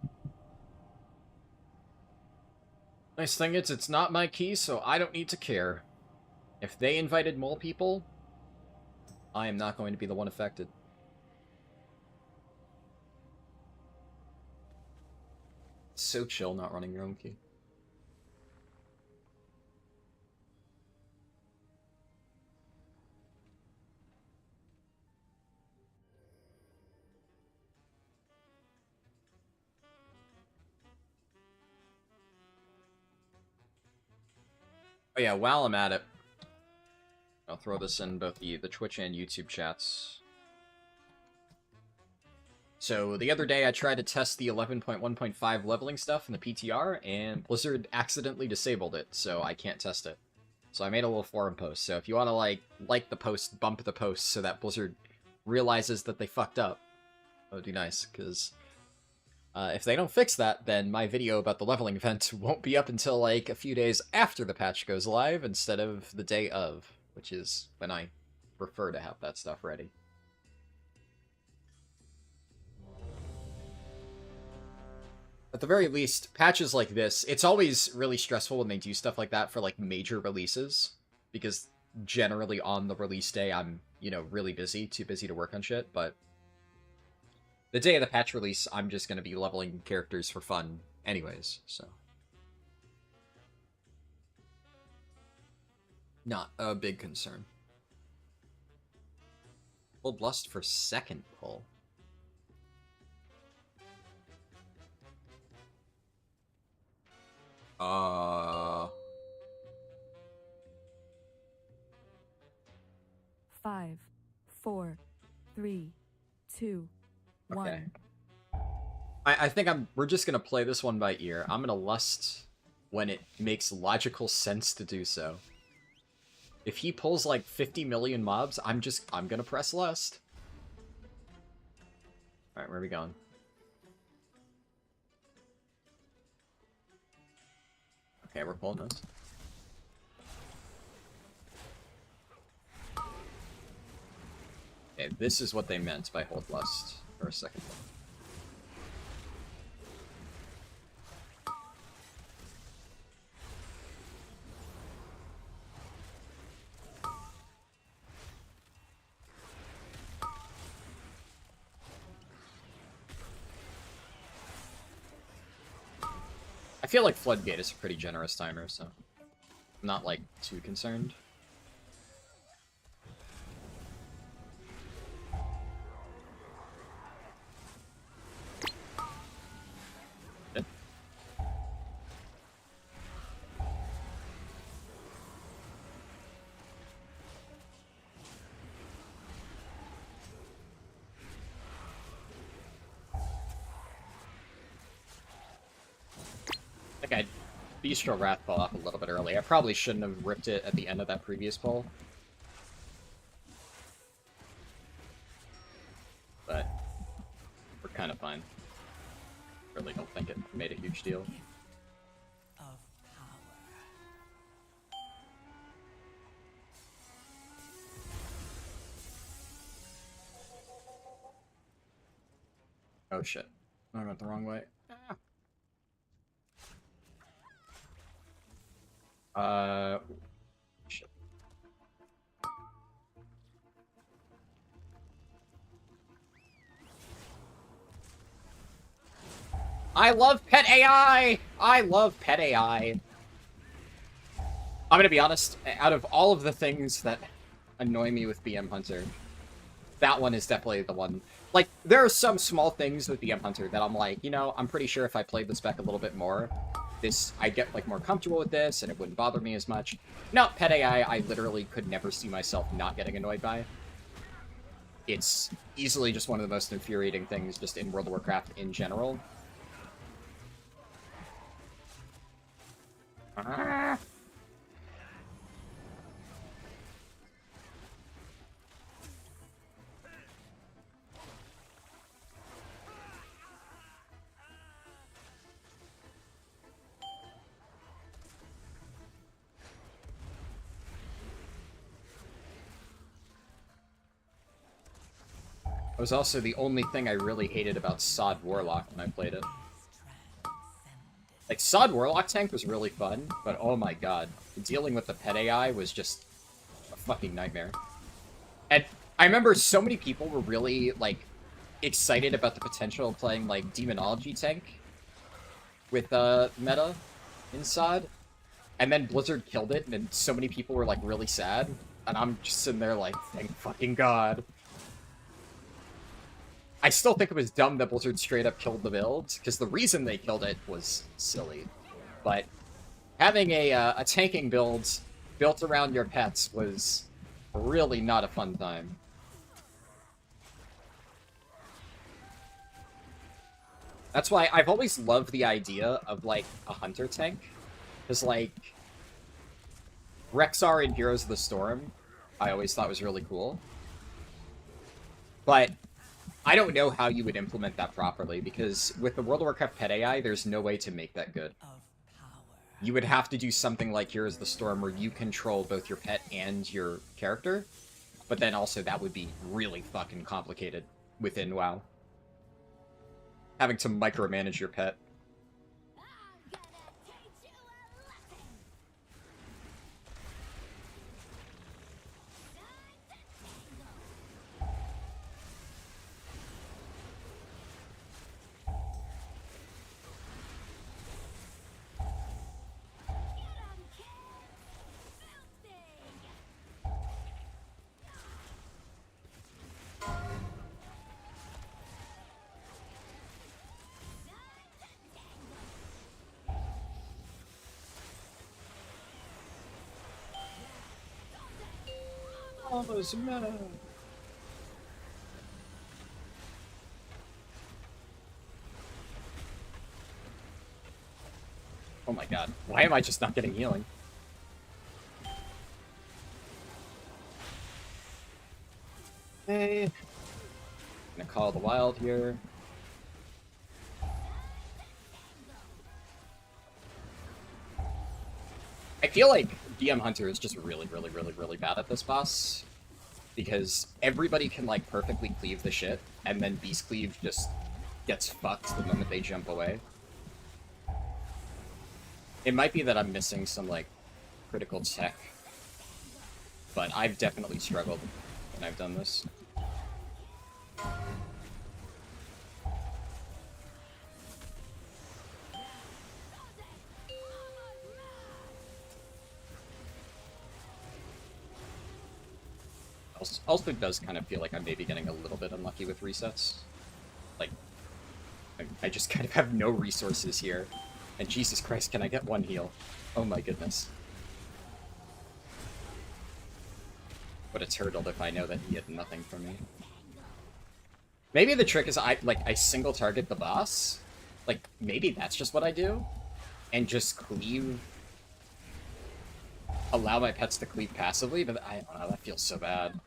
Nice thing is, it's not my key, so I don't need to care. If they invited more people, I am not going to be the one affected. So chill not running your own key. Oh yeah, while I'm at it, I'll throw this in both the Twitch and YouTube chats. So, the other day I tried to test the 11.1.5 leveling stuff in the PTR, and Blizzard accidentally disabled it, so I can't test it. So I made a little forum post, so if you want to, like the post, bump the post so that Blizzard realizes that they fucked up, that would be nice, because if they don't fix that, then my video about the leveling event won't be up until, like, a few days after the patch goes live, instead of the day of, which is when I prefer to have that stuff ready. At the very least, patches like this, it's always really stressful when they do stuff like that for, like, major releases, because generally on the release day I'm, you know, really busy, too busy to work on shit, but the day of the patch release, I'm just going to be leveling characters for fun Anyways, so. Not a big concern. Old Lust for second pull. Five, four, three, two, one. Okay. I think we're just gonna play this one by ear. I'm gonna Lust when it makes logical sense to do so. If he pulls like 50 million mobs, I'm gonna press Lust. Alright, where are we going? Okay, we're pulling this. Okay, this is what they meant by hold Lust for a second. I feel like Floodgate is a pretty generous timer, so I'm not, like, too concerned. Yep. I think I Bistro Wrath pull off a little bit early. I probably shouldn't have ripped it at the end of that previous pull. But we're kind of fine. Really don't think it made a huge deal. Of power. Oh shit. I went the wrong way. Shit. I love pet AI! I love pet AI. I'm gonna be honest, out of all of the things that annoy me with BM Hunter, that one is definitely the one. Like, there are some small things with BM Hunter that I'm like, you know, I'm pretty sure if I played this back a little bit more, I'd get, like, more comfortable with this, and it wouldn't bother me as much. No, pet AI, I literally could never see myself not getting annoyed by. It's easily just one of the most infuriating things just in World of Warcraft in general. Ah. It was also the only thing I really hated about Sod Warlock when I played it. Like, Sod Warlock tank was really fun, but oh my god, dealing with the pet AI was just a fucking nightmare. And I remember so many people were really, like, excited about the potential of playing, like, Demonology tank with, meta in Sod, and then Blizzard killed it, and so many people were, like, really sad, and I'm just sitting there like, thank fucking god. I still think it was dumb that Blizzard straight up killed the build, because the reason they killed it was silly. But having a tanking build built around your pets was really not a fun time. That's why I've always loved the idea of, like, a hunter tank. Because, like, Rexar in Heroes of the Storm, I always thought was really cool. But I don't know how you would implement that properly, because with the World of Warcraft pet AI, there's no way to make that good. You would have to do something like Heroes of the Storm, where you control both your pet and your character, but then also that would be really fucking complicated within WoW. Having to micromanage your pet. Almost meta. Oh my god. Why am I just not getting healing? Hey. Gonna call the wild here. I feel like DM Hunter is just really, really, really, really bad at this boss. Because everybody can, like, perfectly cleave the shit, and then Beast Cleave just gets fucked the moment they jump away. It might be that I'm missing some, like, critical tech. But I've definitely struggled when I've done this. Also does kind of feel like I'm maybe getting a little bit unlucky with resets. Like, I just kind of have no resources here. And Jesus Christ, can I get one heal? Oh my goodness. But it's hurdled if I know that he had nothing for me. Maybe the trick is I single target the boss. Like, maybe that's just what I do. And just cleave... Allow my pets to cleave passively, but I don't know, that feels so bad.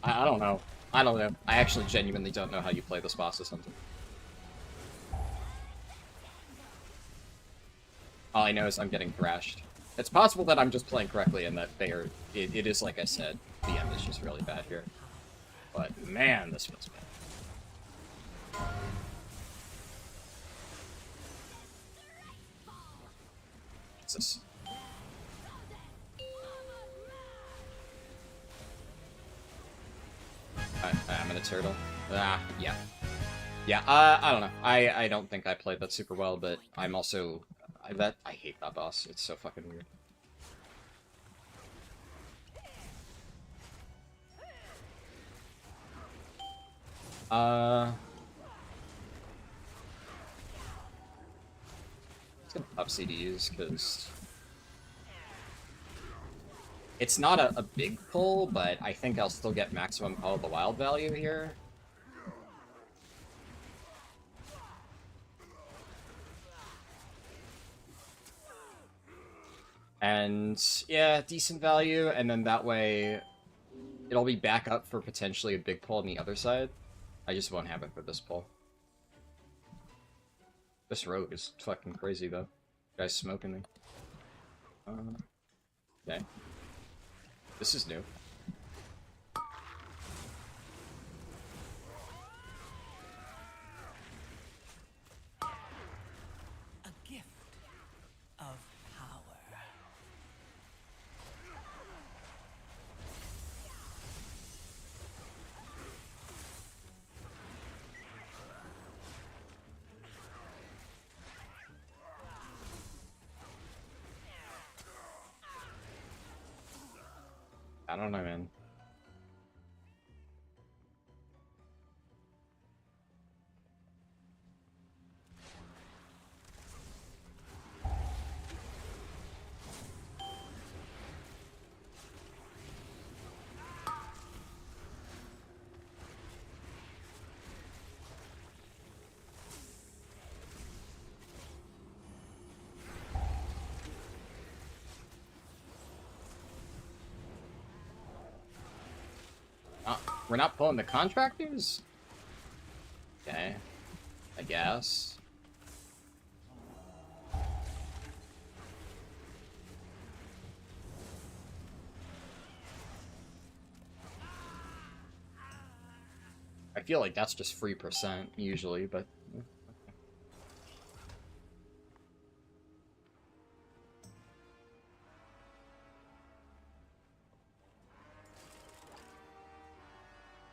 I don't know. I don't know. I actually genuinely don't know how you play this boss or something. All I know is I'm getting thrashed. It's possible that I'm just playing correctly and that they are... It is like I said, the end is just really bad here. But man, this feels bad. Jesus. I'm in a turtle. Ah, yeah. Yeah, I don't know. I don't think I played that super well, but I'm also... I hate that boss. It's so fucking weird. It's gonna up CDs, because... It's not a big pull, but I think I'll still get maximum Call of the Wild value here. And, yeah, decent value, and then that way it'll be back up for potentially a big pull on the other side. I just won't have it for this pull. This rogue is fucking crazy, though. Guy's smoking me. Okay. This is new. A gift of power. I don't know, man. We're not pulling the contractors? Okay. I guess. I feel like that's just free percent, usually, but...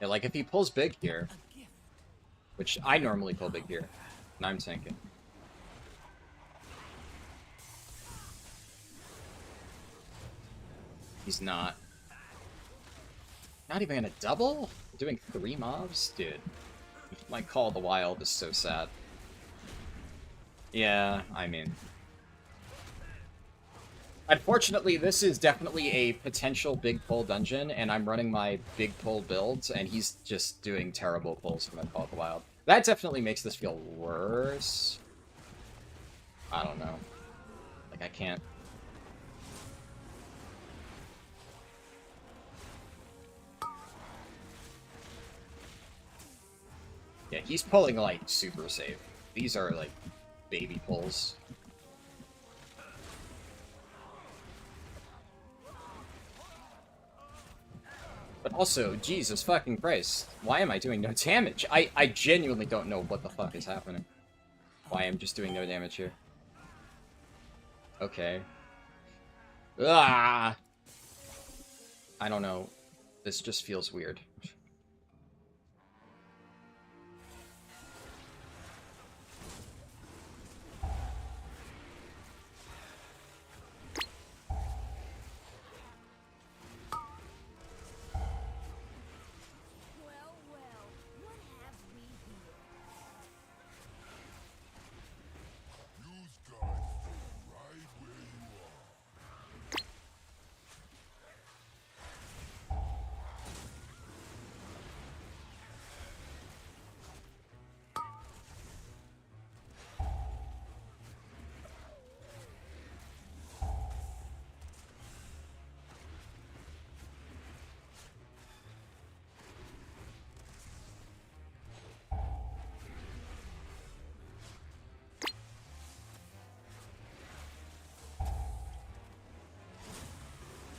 Yeah, like, if he pulls big here, which I normally pull big here, and I'm tanking. He's not. Not even gonna double? Doing 3 mobs? Dude. My Call of the Wild is so sad. Yeah, I mean... Unfortunately, this is definitely a potential big pull dungeon, and I'm running my big pull builds, and he's just doing terrible pulls from Call of the Wild. That definitely makes this feel worse. I don't know. Like, I can't... Yeah, he's pulling, like, super safe. These are, like, baby pulls. But also, Jesus fucking Christ, why am I doing no damage? I genuinely don't know what the fuck is happening. Why I'm just doing no damage here. Okay. Ah! I don't know. This just feels weird. Well, well, what have we here? Use guys stay right where you are.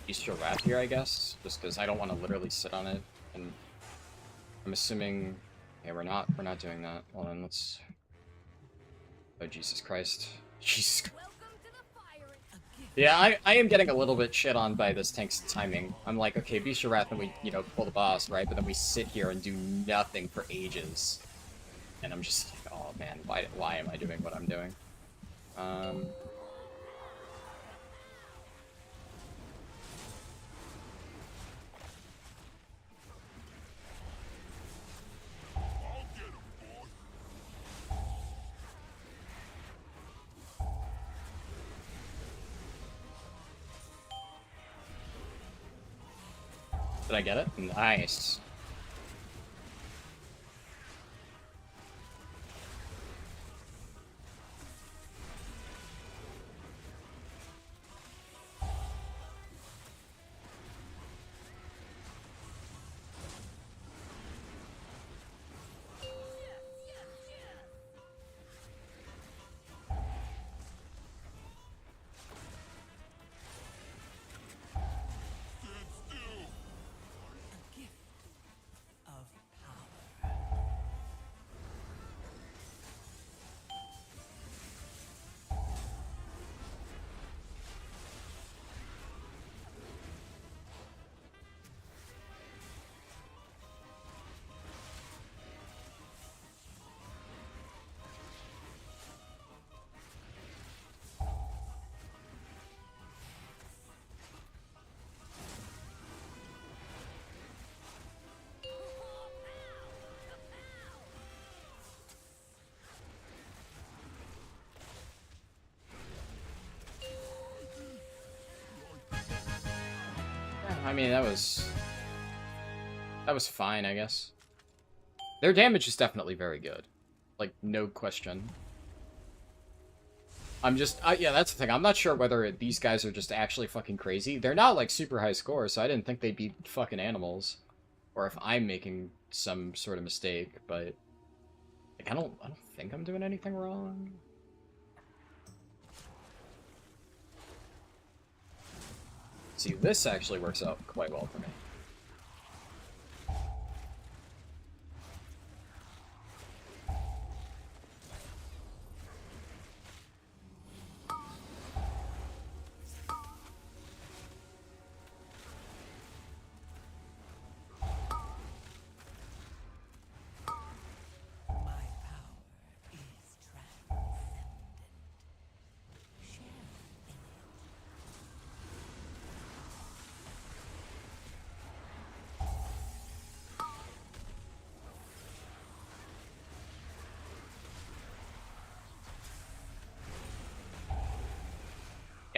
Bestial Wrath here, I guess, just because I don't want to literally sit on it, and I'm assuming... Yeah, we're not doing that. Well then, let's... Oh, Jesus Christ. Jesus Christ. Welcome to the fire. Yeah, I am getting a little bit shit on by this tank's timing. I'm like, okay, Bestial Wrath, and we, you know, pull the boss, right? But then we sit here and do nothing for ages. And I'm just like, oh man, why am I doing what I'm doing? I'll get him, boy. Did I get it? Nice. Stand still. A gift of power. I mean, that was fine, I guess. Their damage is definitely very good. Like, no question. I'm just, yeah, that's the thing. I'm not sure whether these guys are just actually fucking crazy. They're not, like, super high scores, so I didn't think they'd be fucking animals. Or if I'm making some sort of mistake, but... Like, I don't think I'm doing anything wrong. See, this actually works out quite well for me. My power is transcendent. Share in it.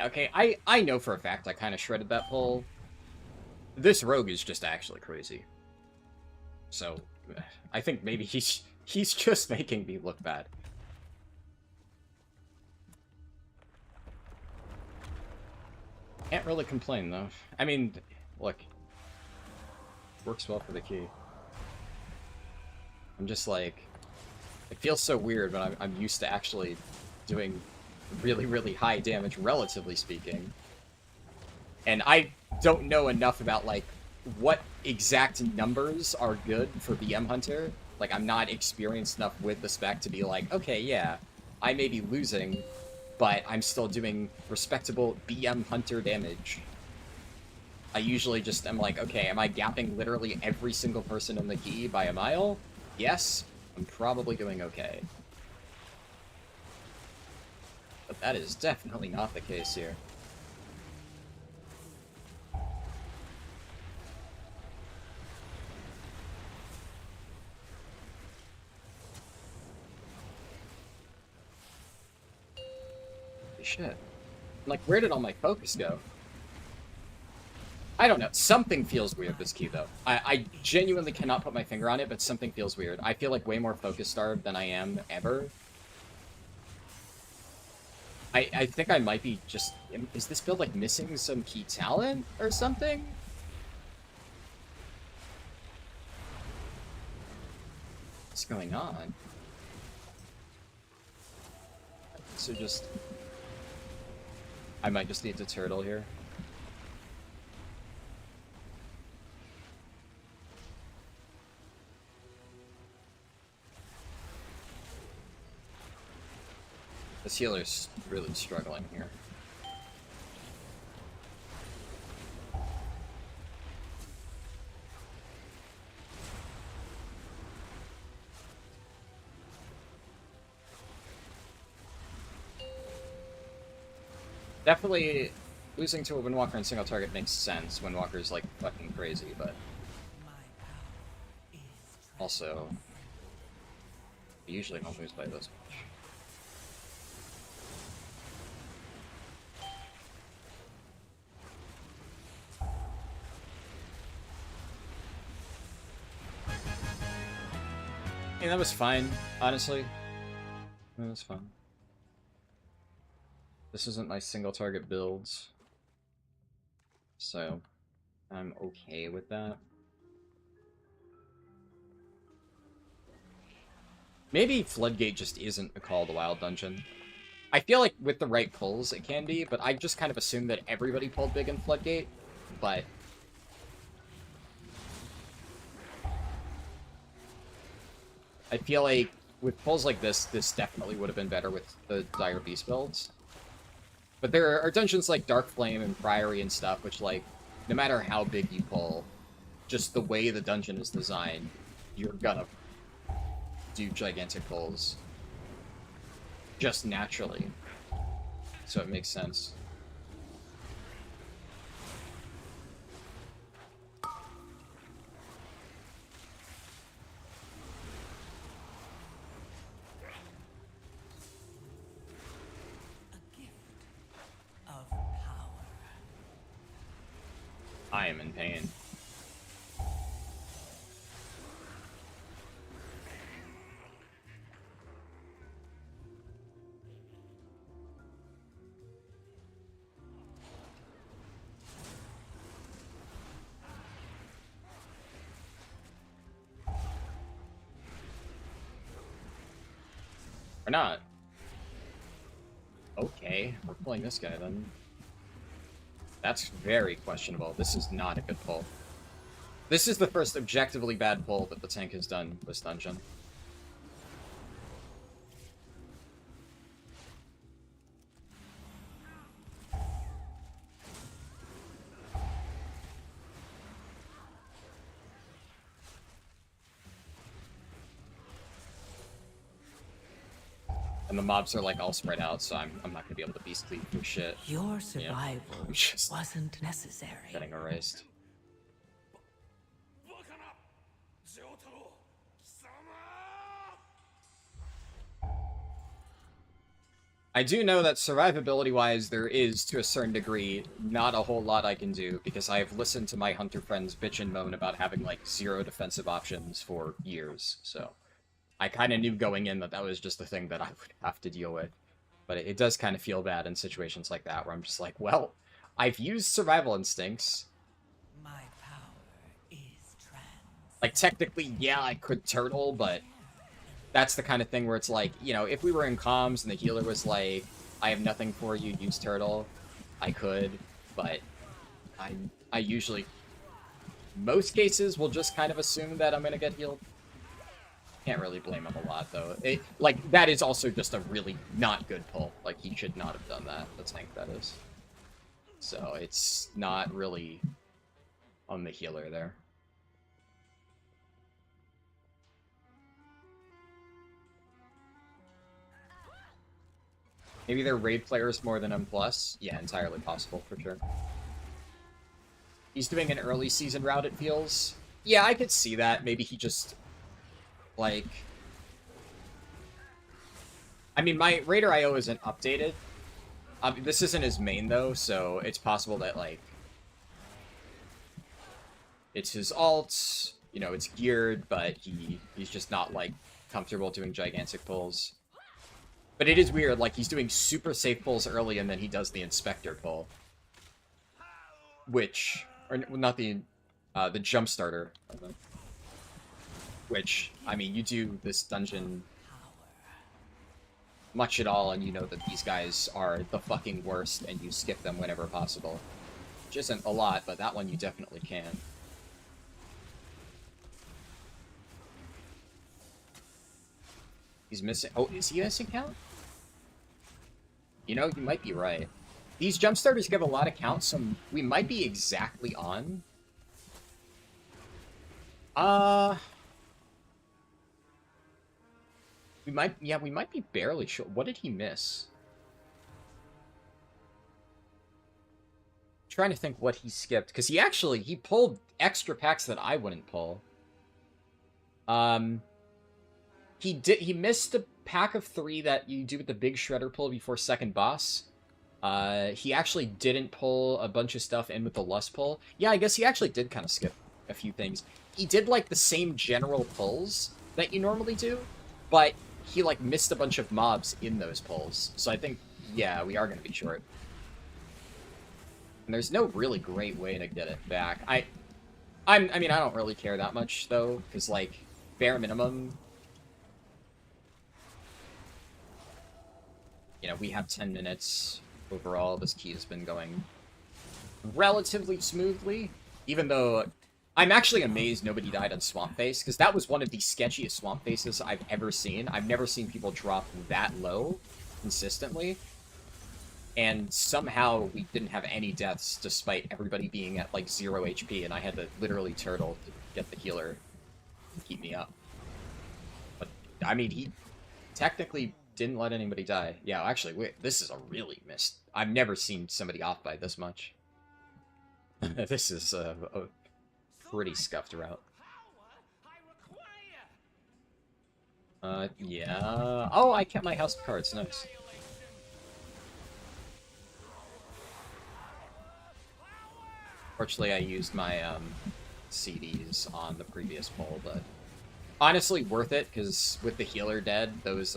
Okay, I know for a fact I kind of shredded that pull. This rogue is just actually crazy. So, I think maybe he's just making me look bad. Can't really complain, though. I mean, look. Works well for the key. I'm just like... It feels so weird when I'm used to actually doing really, really high damage, relatively speaking. And I don't know enough about, like, what exact numbers are good for BM Hunter. Like, I'm not experienced enough with the spec to be like, okay, yeah, I may be losing, but I'm still doing respectable BM Hunter damage. I usually just am like, okay, am I gapping literally every single person in the key by a mile? Yes, I'm probably doing okay. But that is definitely not the case here. Holy shit. Like, where did all my focus go? I don't know. Something feels weird this key, though. I genuinely cannot put my finger on it, but something feels weird. I feel like way more focus-starved than I am ever. I think I might be just... Is this build, like, missing some key talent or something? What's going on? So just... I might just need to turtle here. This healer's really struggling here. Definitely losing to a Windwalker in single target makes sense. Windwalker's like fucking crazy, but also I usually don't lose by this much. I mean, that was fine, honestly. That was fine. This isn't my single target builds, so I'm okay with that. Maybe Floodgate just isn't a Call of the Wild dungeon. I feel like with the right pulls it can be, but I just kind of assumed that everybody pulled big in Floodgate, but... I feel like with pulls like this definitely would have been better with the Dire Beast builds. But there are dungeons like Dark Flame and Priory and stuff, which, like, no matter how big you pull, just the way the dungeon is designed, you're gonna do gigantic pulls. Just naturally. So it makes sense. Of power. I am in pain. Or not. Okay, we're pulling this guy then. That's very questionable. This is not a good pull. This is the first objectively bad pull that the tank has done this dungeon. And the mobs are like all spread out, so I'm not gonna be able to beast cleave for shit. Your survival Just wasn't necessary. getting erased. I do know that survivability-wise, there is, to a certain degree, not a whole lot I can do, because I have listened to my hunter friends bitch and moan about having, like, 0 defensive options for years, so... I kind of knew going in that that was just a thing that I would have to deal with. But it does kind of feel bad in situations like that, where I'm just like, well, I've used survival instincts. My power is trans. Like, technically, yeah, I could turtle, but that's the kind of thing where it's like, you know, if we were in comms and the healer was like, I have nothing for you, use turtle, I could, but I usually, most cases, will just kind of assume that I'm gonna get healed. Can't really blame him a lot, though. Like, that is also just a really not good pull. Like, he should not have done that. The tank, that is. So, it's not really on the healer there. Maybe they're raid players more than M+. Yeah, entirely possible, for sure. He's doing an early season route, it feels. Yeah, I could see that. Maybe he just... like... I mean, my Raider IO isn't updated. This isn't his main, though, so it's possible that, like... it's his alt, you know, it's geared, but he's just not, like, comfortable doing gigantic pulls. But it is weird, like, he's doing super safe pulls early, and then he does the Inspector pull. Which... or, not the Jump Starter. Which, I mean, you do this dungeon much at all, and you know that these guys are the fucking worst, and you skip them whenever possible. Which isn't a lot, but that one you definitely can. He's missing... oh, is he missing count? You know, you might be right. These jump starters give a lot of counts, so we might be exactly on. We might, yeah, we might be barely sure. What did he miss? I'm trying to think what he skipped, because he pulled extra packs that I wouldn't pull. He missed a pack of 3 that you do with the big shredder pull before second boss. He actually didn't pull a bunch of stuff in with the lust pull. Yeah, I guess he actually did kind of skip a few things. He did, like, the same general pulls that you normally do, but he, like, missed a bunch of mobs in those pulls. So I think, yeah, we are going to be short. And there's no really great way to get it back. I mean, I don't really care that much, though, because, like, bare minimum... you know, we have 10 minutes overall. This key has been going relatively smoothly, even though I'm actually amazed nobody died on Swamp Face, because that was one of the sketchiest Swamp Faces I've ever seen. I've never seen people drop that low consistently, and somehow we didn't have any deaths despite everybody being at, like, 0 HP, and I had to literally turtle to get the healer to keep me up. But, I mean, he technically didn't let anybody die. Yeah, actually, wait, this is a really missed... I've never seen somebody off by this much. This is a pretty scuffed route. Yeah... oh, I kept my house of cards, nice. Fortunately, I used my, CDs on the previous poll, but... honestly, worth it, because with the healer dead, those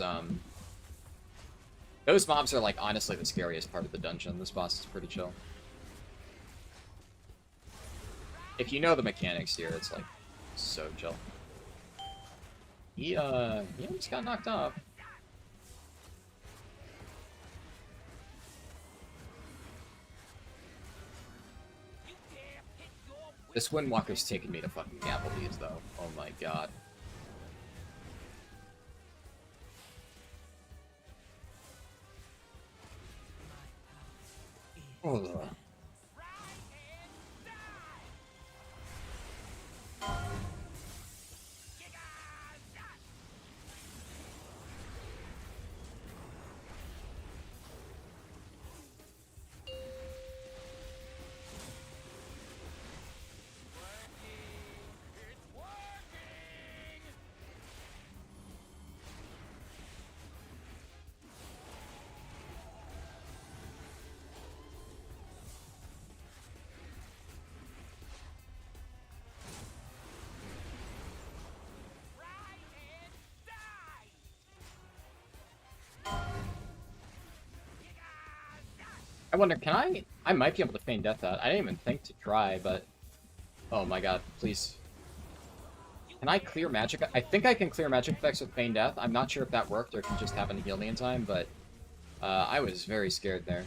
mobs are, like, honestly the scariest part of the dungeon. This boss is pretty chill. If you know the mechanics here, it's, like, so chill. He almost got knocked off. This Windwalker's taking me to fucking Gavelees, though. Oh my god. Ugh. I wonder, can I... I might be able to feign death that. I didn't even think to try, but... Oh my god, please. Can I clear magic? I think I can clear magic effects with feign death. I'm not sure if that worked or if you just happen to heal me in time, but... I was very scared there.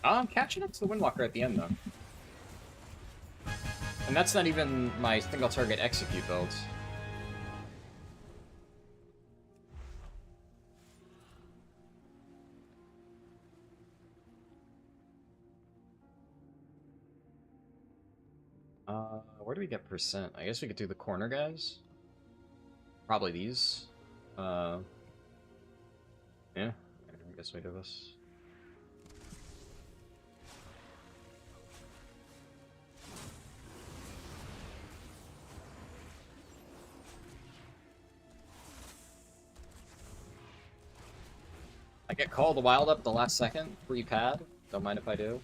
I'm catching up to the Windwalker at the end, though. And that's not even my single target execute builds. Where do we get percent? I guess we could do the corner guys. Probably these. Yeah, I guess we do this. I get Call of the Wild up at the last second. Free pad. Don't mind if I do.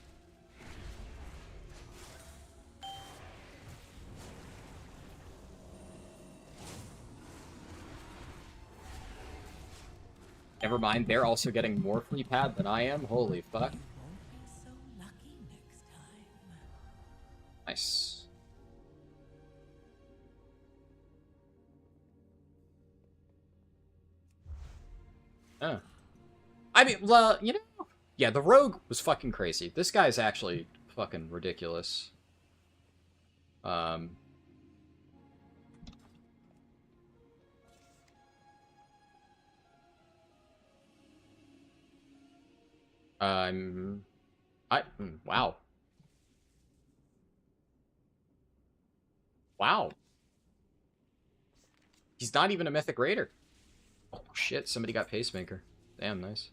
Never mind, they're also getting more free pad than I am. Holy fuck. You won't be so lucky next time. Nice. Oh. I mean, well, you know, yeah, the rogue was fucking crazy. This guy's actually fucking ridiculous. Wow. Wow. He's not even a Mythic Raider. Oh shit, somebody got Pacemaker. Damn, nice.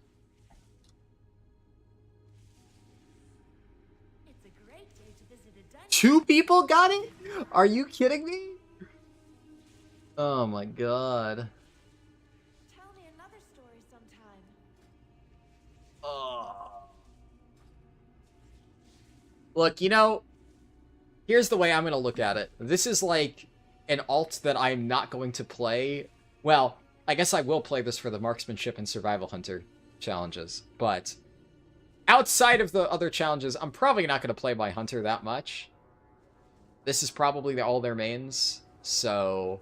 It's a great day to visit a dungeon. 2 people got it? Are you kidding me? Oh my god. Tell me another story sometime. Oh. Look, you know, here's the way I'm going to look at it. This is like an alt that I'm not going to play. Well, I guess I will play this for the Marksmanship and Survival Hunter challenges, but outside of the other challenges, I'm probably not going to play my Hunter that much. This is probably all their mains, so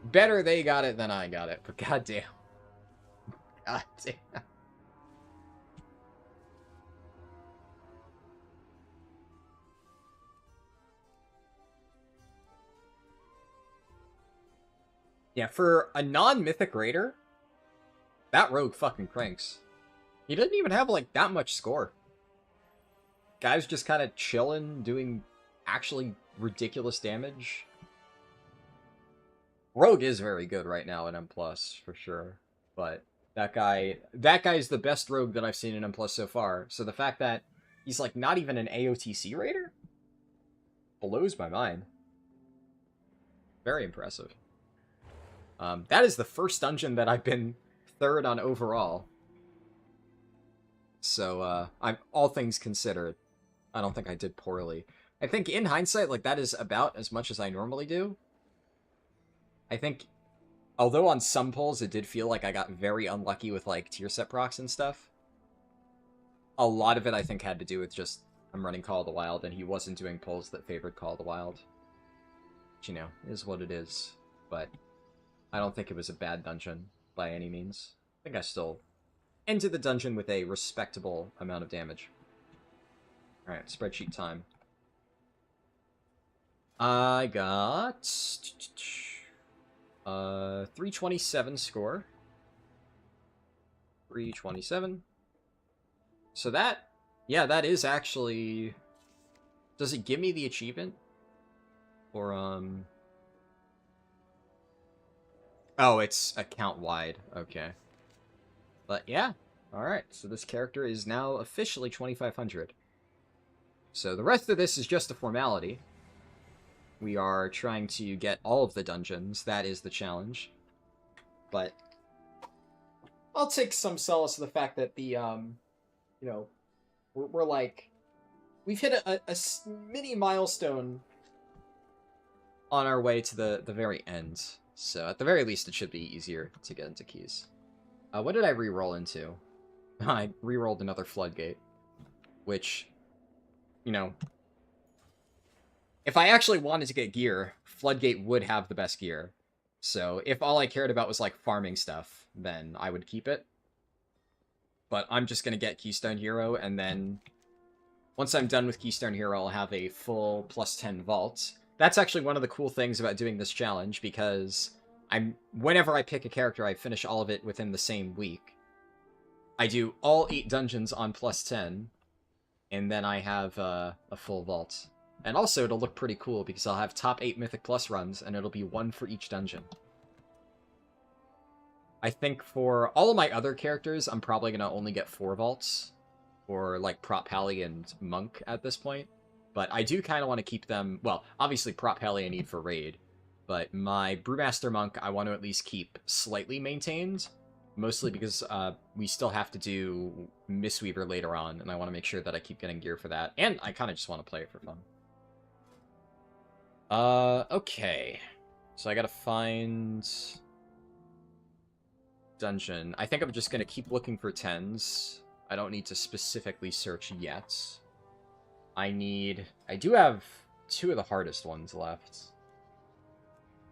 better they got it than I got it, but goddamn. Goddamn. Yeah, for a non-Mythic Raider, that rogue fucking cranks. He doesn't even have, like, that much score. Guy's just kind of chilling, doing actually ridiculous damage. Rogue is very good right now in M+, for sure. But that guy's the best rogue that I've seen in M+ so far. So the fact that he's, like, not even an AOTC Raider blows my mind. Very impressive. That is the first dungeon that I've been 3rd on overall. So, I'm all things considered, I don't think I did poorly. I think in hindsight, like, that is about as much as I normally do. I think, although on some polls it did feel like I got very unlucky with, like, tier set procs and stuff, a lot of it I think had to do with just, I'm running Call of the Wild, and he wasn't doing polls that favored Call of the Wild. Which, you know, is what it is. But I don't think it was a bad dungeon by any means. I think I still entered the dungeon with a respectable amount of damage. Alright, spreadsheet time. I got 327 score. 327. So that, yeah, that is actually... Does it give me the achievement? Or, Oh, it's account-wide. Okay. But, yeah. Alright, so this character is now officially 2500. So the rest of this is just a formality. We are trying to get all of the dungeons. That is the challenge. But I'll take some solace in the fact that the, you know, we're like, we've hit a mini milestone on our way to the very end. So at the very least, it should be easier to get into keys. What did I re-roll into? I re-rolled another floodgate, which, you know, if I actually wanted to get gear, floodgate would have the best gear. So if all I cared about was like farming stuff, then I would keep it. But I'm just gonna get Keystone Hero, and then once I'm done with Keystone Hero, I'll have a full +10 vault. That's actually one of the cool things about doing this challenge, because whenever I pick a character, I finish all of it within the same week. I do all 8 dungeons on +10, and then I have a full vault. And also, it'll look pretty cool, because I'll have top 8 Mythic Plus runs, and it'll be 1 for each dungeon. I think for all of my other characters, I'm probably going to only get 4 vaults, or like Prop Pally and Monk at this point. But I do kind of want to keep them, well, obviously Prop Pally I need for Raid, but my Brewmaster Monk I want to at least keep slightly maintained, mostly because we still have to do Mistweaver later on, and I want to make sure that I keep getting gear for that, and I kind of just want to play it for fun. Okay. So I gotta find dungeon. I think I'm just gonna keep looking for 10s. I don't need to specifically search yet. I do have 2 of the hardest ones left.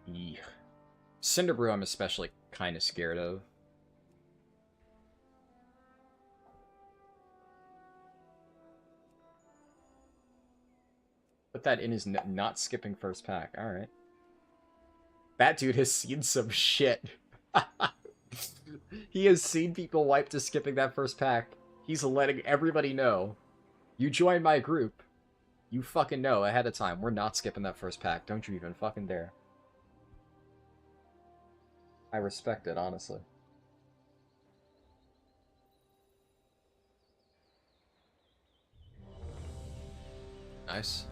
Yeah. Cinderbrew I'm especially kind of scared of. Put that in his not skipping first pack. Alright. That dude has seen some shit. He has seen people wipe to skipping that first pack. He's letting everybody know. You join my group. You fucking know ahead of time. We're not skipping that first pack. Don't you even fucking dare. I respect it, honestly. Nice.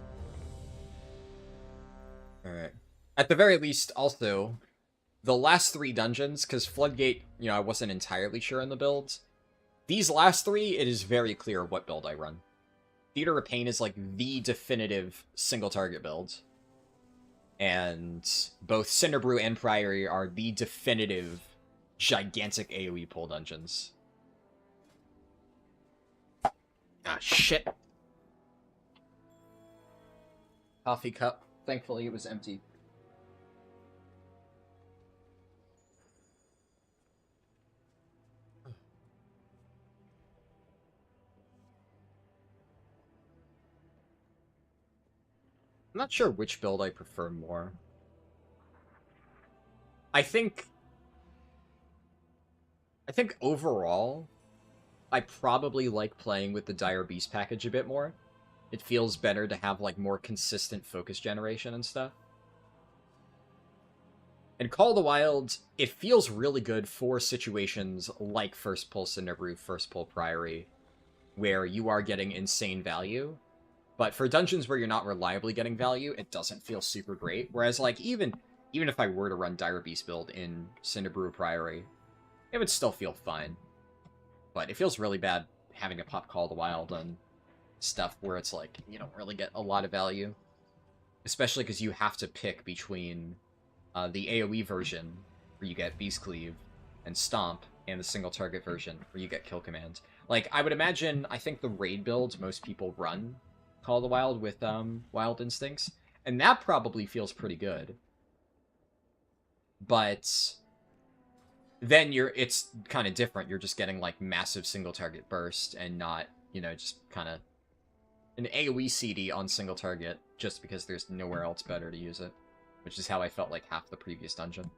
Alright. At the very least, also, the last 3 dungeons, because Floodgate, you know, I wasn't entirely sure on the builds. These last 3, it is very clear what build I run. Theater of Pain is like the definitive single target build. And both Cinderbrew and Priory are the definitive gigantic AoE pull dungeons. Ah, shit. Coffee cup. Thankfully, it was empty. I'm not sure which build I prefer more. I think overall, I probably like playing with the Dire Beast package a bit more. It feels better to have, like, more consistent focus generation and stuff. And Call of the Wild, it feels really good for situations like First Pull Cinderbrew, First Pull Priory, where you are getting insane value. But for dungeons where you're not reliably getting value, it doesn't feel super great. Whereas, like, even if I were to run Dire Beast build in Cinderbrew Priory, it would still feel fine. But it feels really bad having to pop Call of the Wild on stuff where it's like, you don't really get a lot of value. Especially because you have to pick between the AoE version, where you get Beast Cleave and Stomp, and the single target version, where you get Kill Command. Like, I would imagine, I think the raid build most people run Call of the Wild with Wild Instincts, and that probably feels pretty good. But then it's kind of different. You're just getting, like, massive single target burst, and not, you know, just kind of an AoE CD on single target, just because there's nowhere else better to use it. Which is how I felt like half the previous dungeon.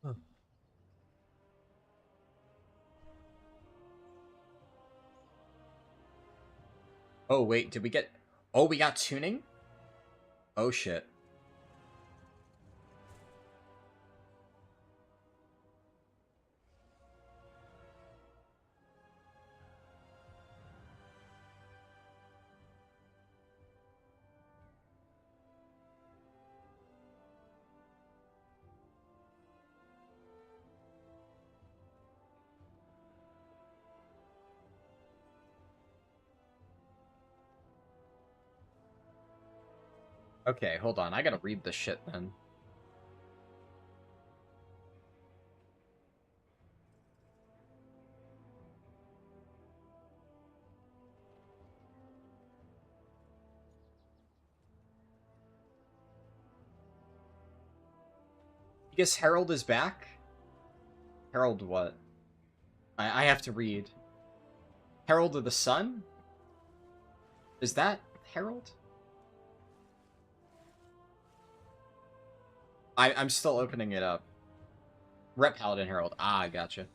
Huh. Oh, wait, did we get... Oh, we got tuning? Oh shit. Okay, hold on. I gotta read this shit then. I guess Herald is back? Herald what? I have to read. Herald of the Sun? Is that Herald? I'm still opening it up. Rep Paladin Herald. Ah, I gotcha.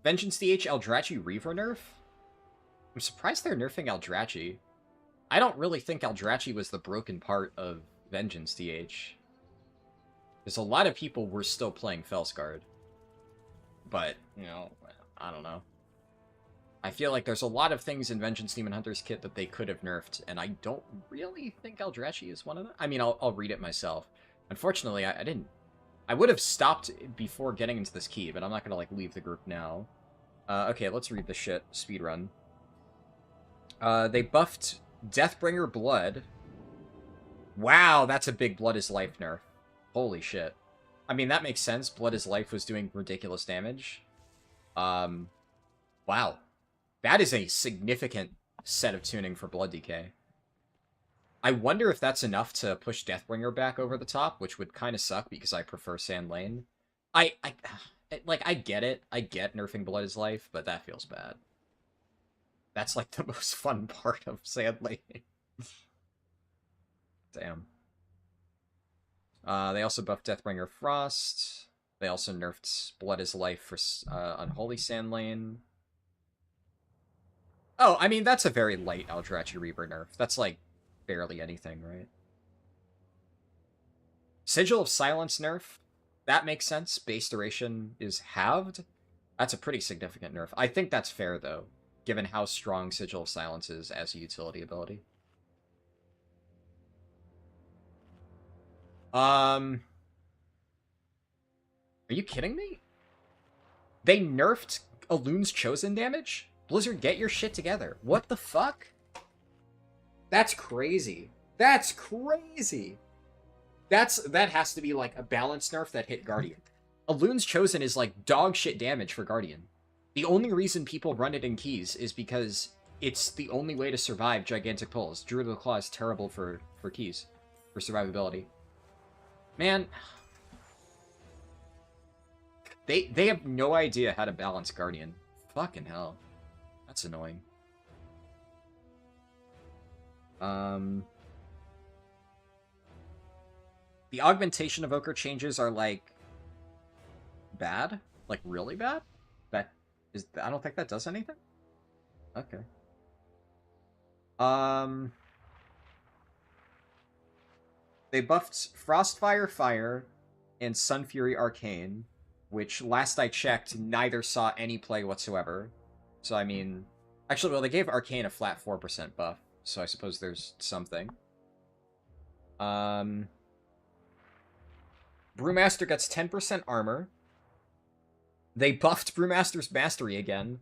Vengeance DH Eldrachi Reaver nerf? I'm surprised they're nerfing Eldrachi. I don't really think Eldrachi was the broken part of Vengeance DH. Because a lot of people were still playing Felsguard. But, you know, I don't know. I feel like there's a lot of things in Vengeance Demon Hunter's kit that they could have nerfed, and I don't really think Eldrachi is one of them. I mean, I'll read it myself. Unfortunately, I didn't... I would have stopped before getting into this key, but I'm not going to, like, leave the group now. Okay, let's read this shit. Speedrun. They buffed Deathbringer Blood. Wow, that's a big Blood is Life nerf. Holy shit. I mean, that makes sense. Blood is Life was doing ridiculous damage. Wow. That is a significant set of tuning for Blood Decay. I wonder if that's enough to push Deathbringer back over the top, which would kind of suck because I prefer Sand Lane. I get it. I get nerfing Blood is Life, but that feels bad. That's, like, the most fun part of Sand Lane. Damn. They also buffed Deathbringer Frost. They also nerfed Blood is Life for Unholy Sand Lane. Oh, I mean, that's a very light Eldrachi Reaver nerf. That's, like, barely anything, right? Sigil of Silence nerf. That makes sense. Base duration is halved. That's a pretty significant nerf. I think that's fair, though, given how strong Sigil of Silence is as a utility ability. Are you kidding me? They nerfed Elun's Chosen damage? Blizzard, get your shit together. What the fuck? That's crazy. That's crazy. That has to be, like, a balance nerf that hit Guardian. Elun's Chosen is, like, dog shit damage for Guardian. The only reason people run it in keys is because it's the only way to survive gigantic pulls. Druid of the Claw is terrible for keys, for survivability. Man, they have no idea how to balance Guardian. Fucking hell. That's annoying. The Augmentation Evoker changes are, like, bad? Like, really bad? That is... I don't think that does anything? Okay. They buffed Frostfire Fire and Sunfury Arcane, which, last I checked, neither saw any play whatsoever. So, I mean... Actually, well, they gave Arcane a flat 4% buff, so I suppose there's something. Brewmaster gets 10% armor. They buffed Brewmaster's Mastery again.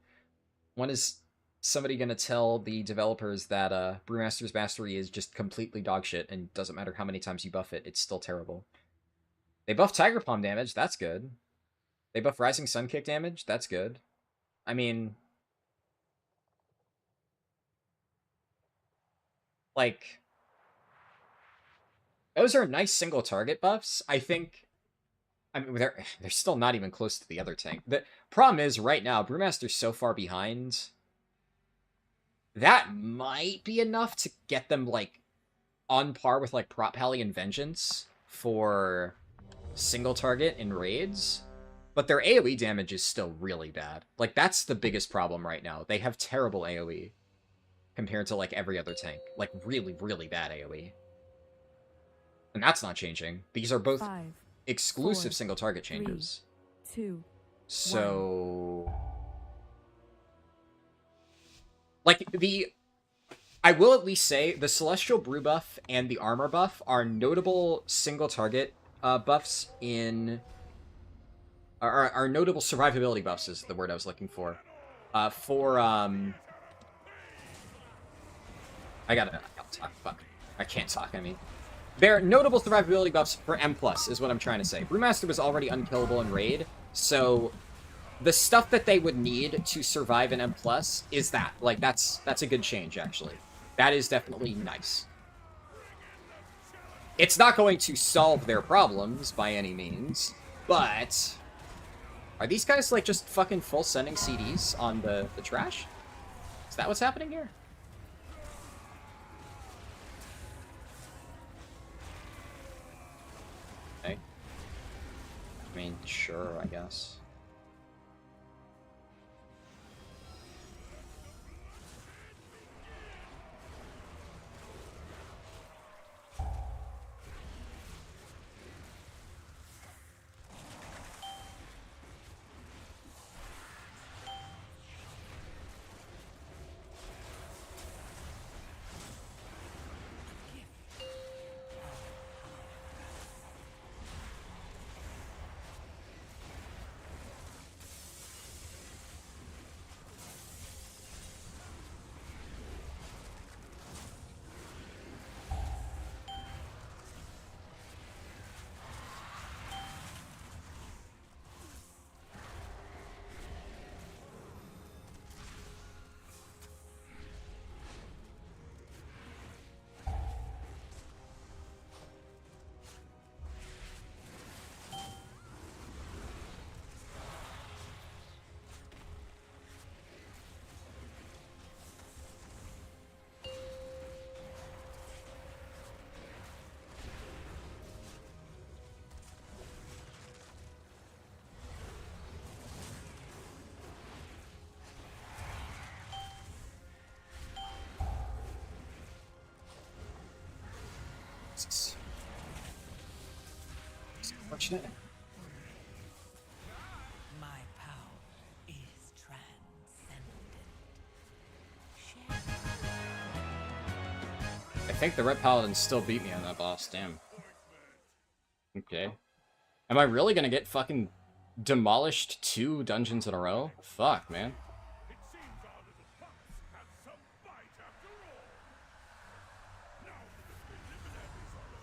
When is somebody gonna tell the developers that Brewmaster's Mastery is just completely dogshit and doesn't matter how many times you buff it, it's still terrible. They buff Tiger Palm damage, that's good. They buff Rising Sun Kick damage, that's good. I mean... like... those are nice single target buffs. I think... I mean, they're still not even close to the other tank. The problem is, right now, Brewmaster's so far behind... that might be enough to get them, like, on par with, like, Prot Pally and Vengeance for single target in raids. But their AoE damage is still really bad. Like, that's the biggest problem right now. They have terrible AoE. compared to like every other tank. Like really, really bad AoE. And that's not changing. These are both 5, exclusive 4, single target 3, changes. 2, So like I will at least say the Celestial Brew buff and the armor buff are notable single target buffs in are notable survivability buffs is the word I was looking for. I gotta talk. Fuck. I can't talk, I mean. They're notable survivability buffs for M+, is what I'm trying to say. Brewmaster was already unkillable in Raid, so the stuff that they would need to survive in M+, is that. Like, that's a good change, actually. That is definitely nice. It's not going to solve their problems by any means, but are these guys, like, just fucking full sending CDs on the trash? Is that what's happening here? Okay. I mean, sure, I guess. It's unfortunate. My power is transcendent. I think the Red Paladin still beat me on that boss, damn. Okay. Am I really gonna get fucking demolished 2 dungeons in a row? Fuck, man. It seems our little pups have some bite after all. Now that the preliminaries are over,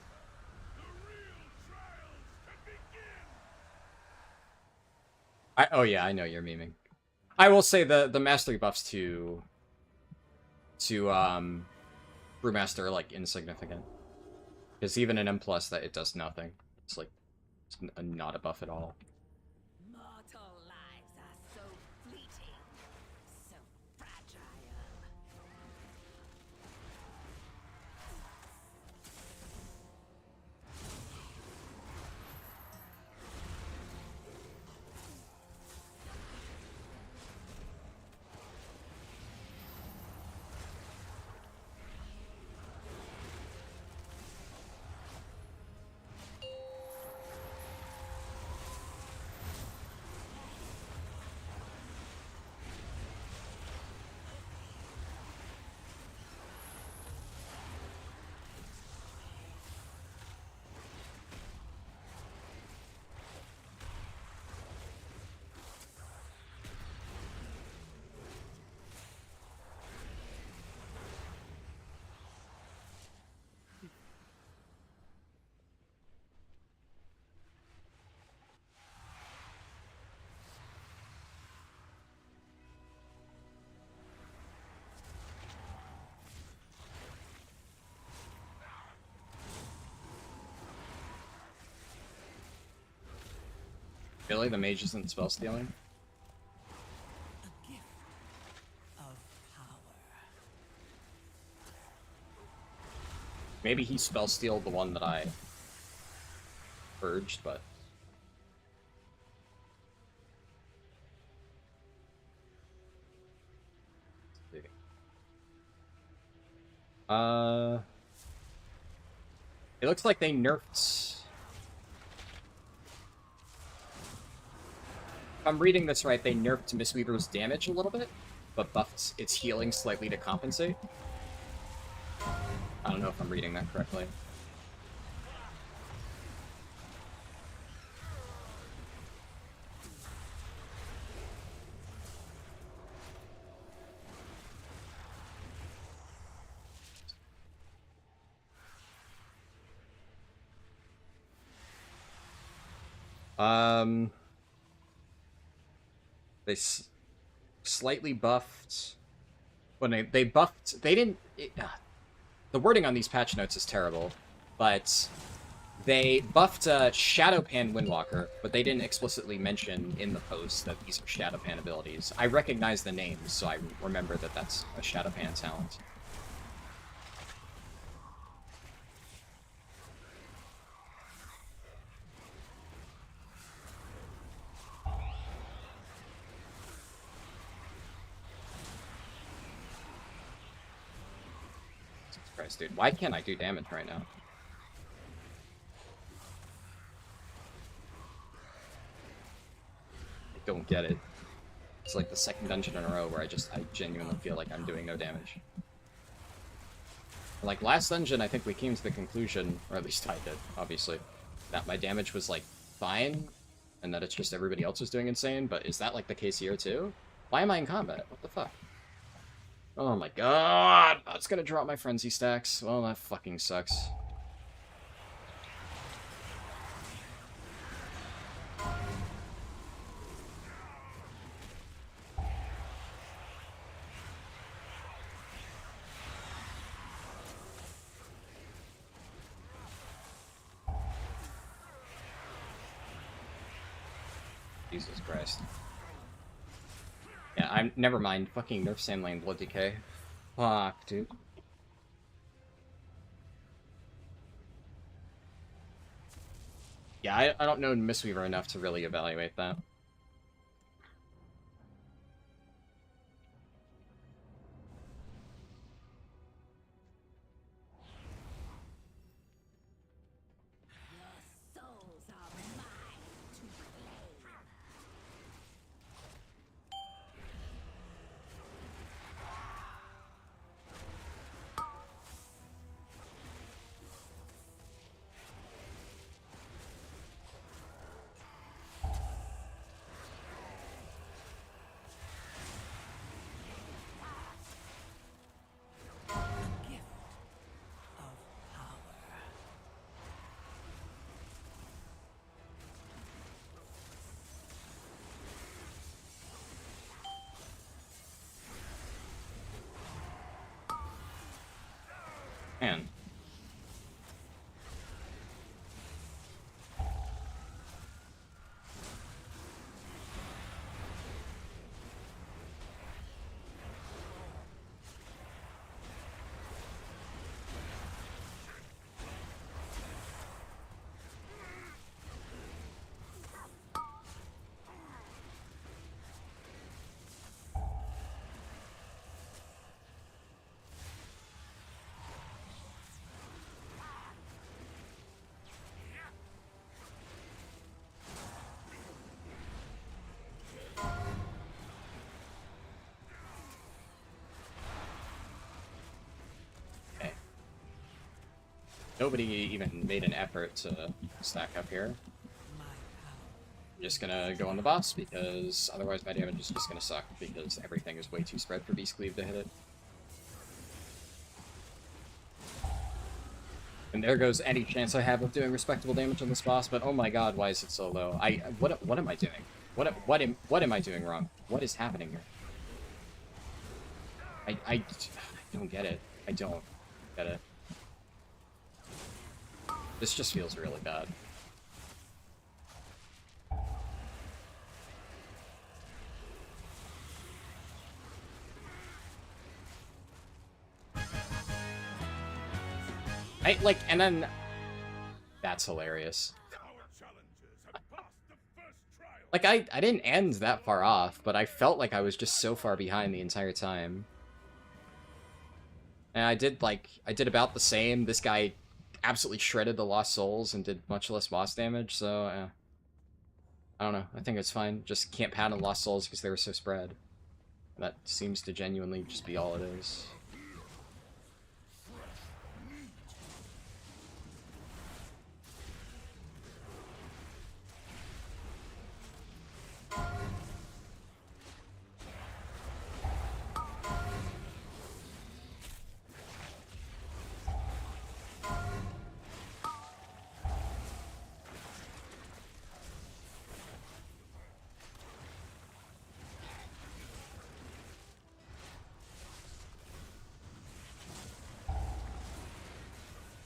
the real trials can begin. Oh yeah, I know you're memeing. I will say the mastery buffs to Brewmaster are like insignificant. Because even in M+ that it does nothing. It's like it's not a buff at all. Mortal lives are so fleeting, so fragile. Really? The mage isn't spell stealing? A gift of power. Maybe he spell stealed the one that I purged, but It looks like they nerfed... If I'm reading this right, they nerfed Mistweaver's damage a little bit, but buffed its healing slightly to compensate. I don't know if I'm reading that correctly. They slightly buffed... When they buffed... They didn't... the wording on these patch notes is terrible, but they buffed Shadowpan Windwalker, but they didn't explicitly mention in the post that these are Shadowpan abilities. I recognize the names, so I remember that that's a Shadowpan talent. Jesus Christ, dude. Why can't I do damage right now? I don't get it. It's like the second dungeon in a row where I genuinely feel like I'm doing no damage. Like, last dungeon, I think we came to the conclusion, or at least I did, obviously, that my damage was, like, fine, and that it's just everybody else is doing insane, but is that, like, the case here, too? Why am I in combat? What the fuck? Oh my god! That's gonna drop my frenzy stacks. Well, that fucking sucks. Jesus Christ. Yeah, never mind. Fucking nerf sand lane blood decay. Fuck, dude. Yeah, I don't know Mistweaver enough to really evaluate that. Your souls are mine to claim. A gift of power. Man. Okay. Nobody even made an effort to stack up here. My power. I'm just gonna go on the boss, because otherwise my damage is just gonna suck, because everything is way too spread for Beast Cleave to hit it. And there goes any chance I have of doing respectable damage on this boss, but oh my god, why is it so low? What am I doing? What am I doing wrong? What is happening here? I don't get it. I don't get it. This just feels really bad. And then... That's hilarious. Our challengers have passed the first trial. Like, I didn't end that far off, but I felt like I was just so far behind the entire time. And I did about the same. This guy absolutely shredded the Lost Souls and did much less boss damage, so I don't know. I think it's fine. Just can't pat on Lost Souls because they were so spread. That seems to genuinely just be all it is.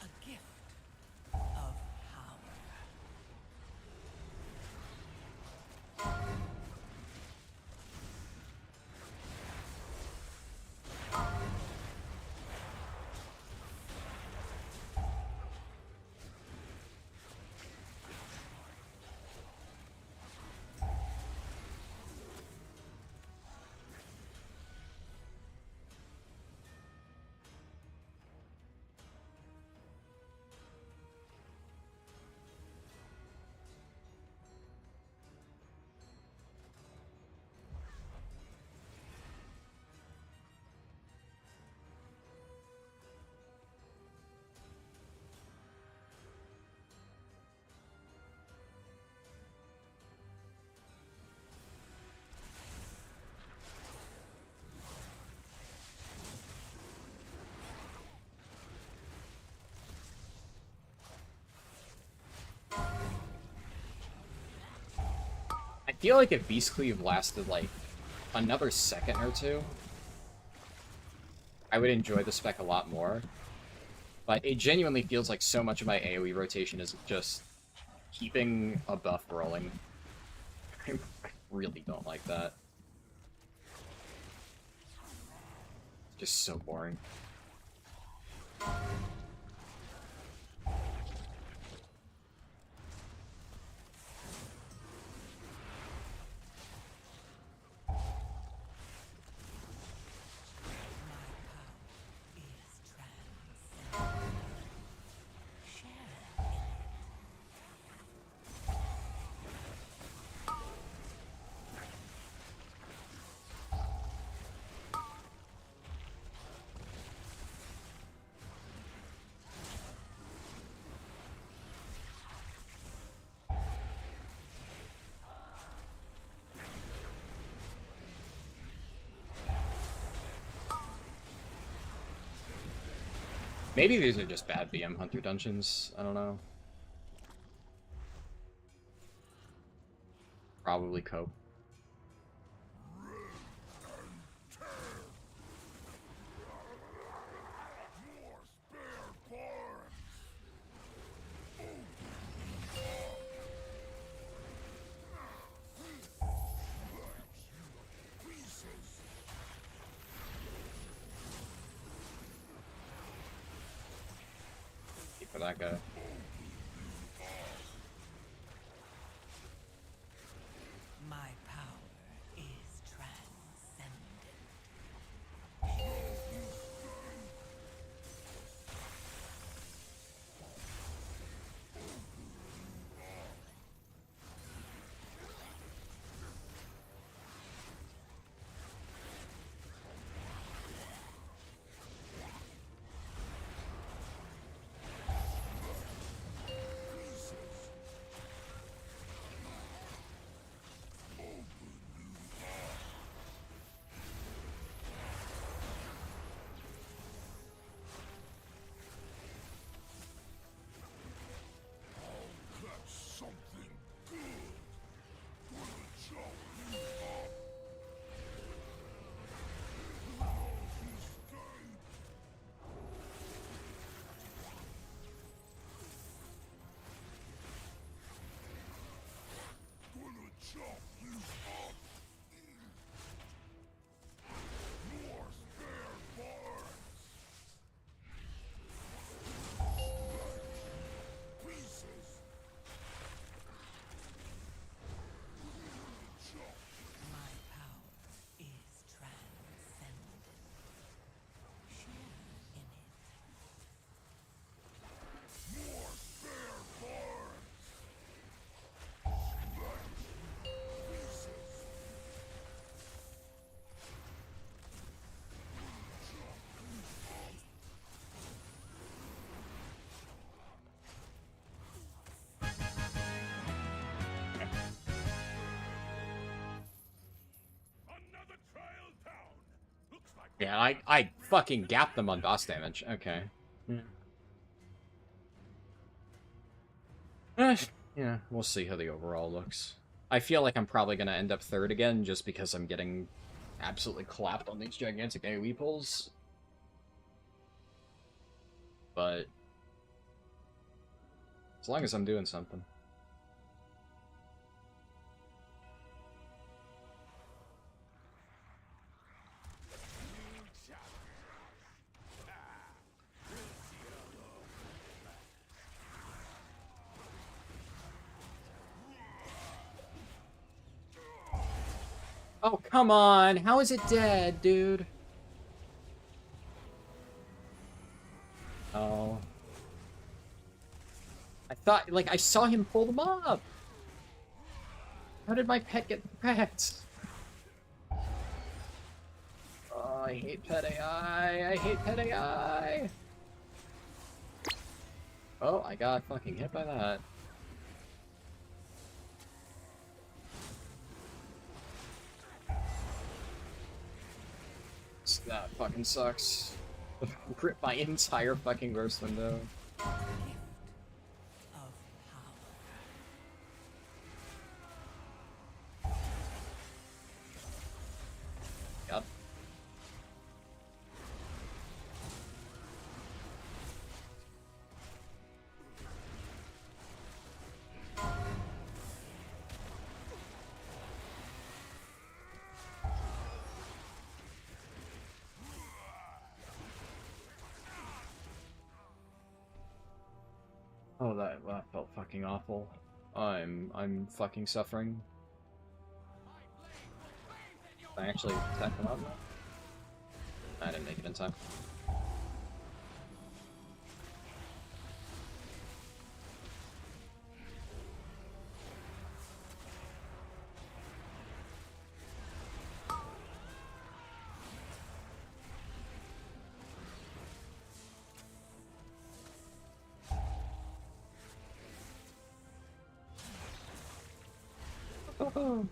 A gift of power. I feel like if Beast Cleave lasted like another second or two, I would enjoy the spec a lot more. But it genuinely feels like so much of my AoE rotation is just keeping a buff rolling. I really don't like that. Just so boring. Is transcendent. Share in it. Maybe these are just bad BM Hunter dungeons. I don't know. Probably cope. More spare parts! Pieces! Keep for that guy. My power is transcendent. Catch something good! Will it chop you up? Escape! Gonna chop you up! More spare parts! Pieces! Chop! My power is transcendent. Share in Yeah, I fucking gapped them on boss damage. Okay. Yeah. Yeah, we'll see how the overall looks. I feel like I'm probably gonna end up third again, just because I'm getting absolutely clapped on these gigantic AoE pulls. But as long as I'm doing something. Oh, come on! How is it dead, dude? Oh. I thought, like, I saw him pull them up! How did my pet get wrecked? Oh, I hate pet AI. I hate pet AI. Oh, I got fucking hit by that. That fucking sucks. Rip my entire fucking burst window. Gift of power. Yep. Oh, that felt fucking awful. I'm fucking suffering. I actually attack him up? I didn't make it in time. Of power.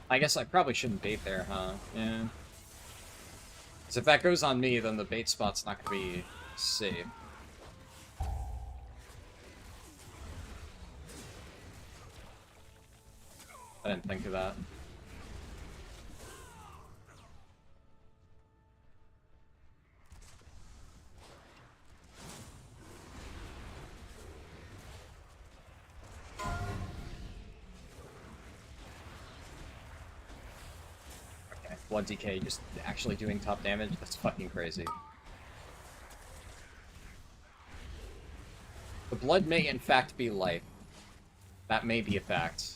I guess I probably shouldn't bait there, huh? Yeah. 'Cause if that goes on me, then the bait spot's not gonna be safe. I didn't think of that. Okay, Blood DK just actually doing top damage? That's fucking crazy. The blood may in fact be life. That may be a fact.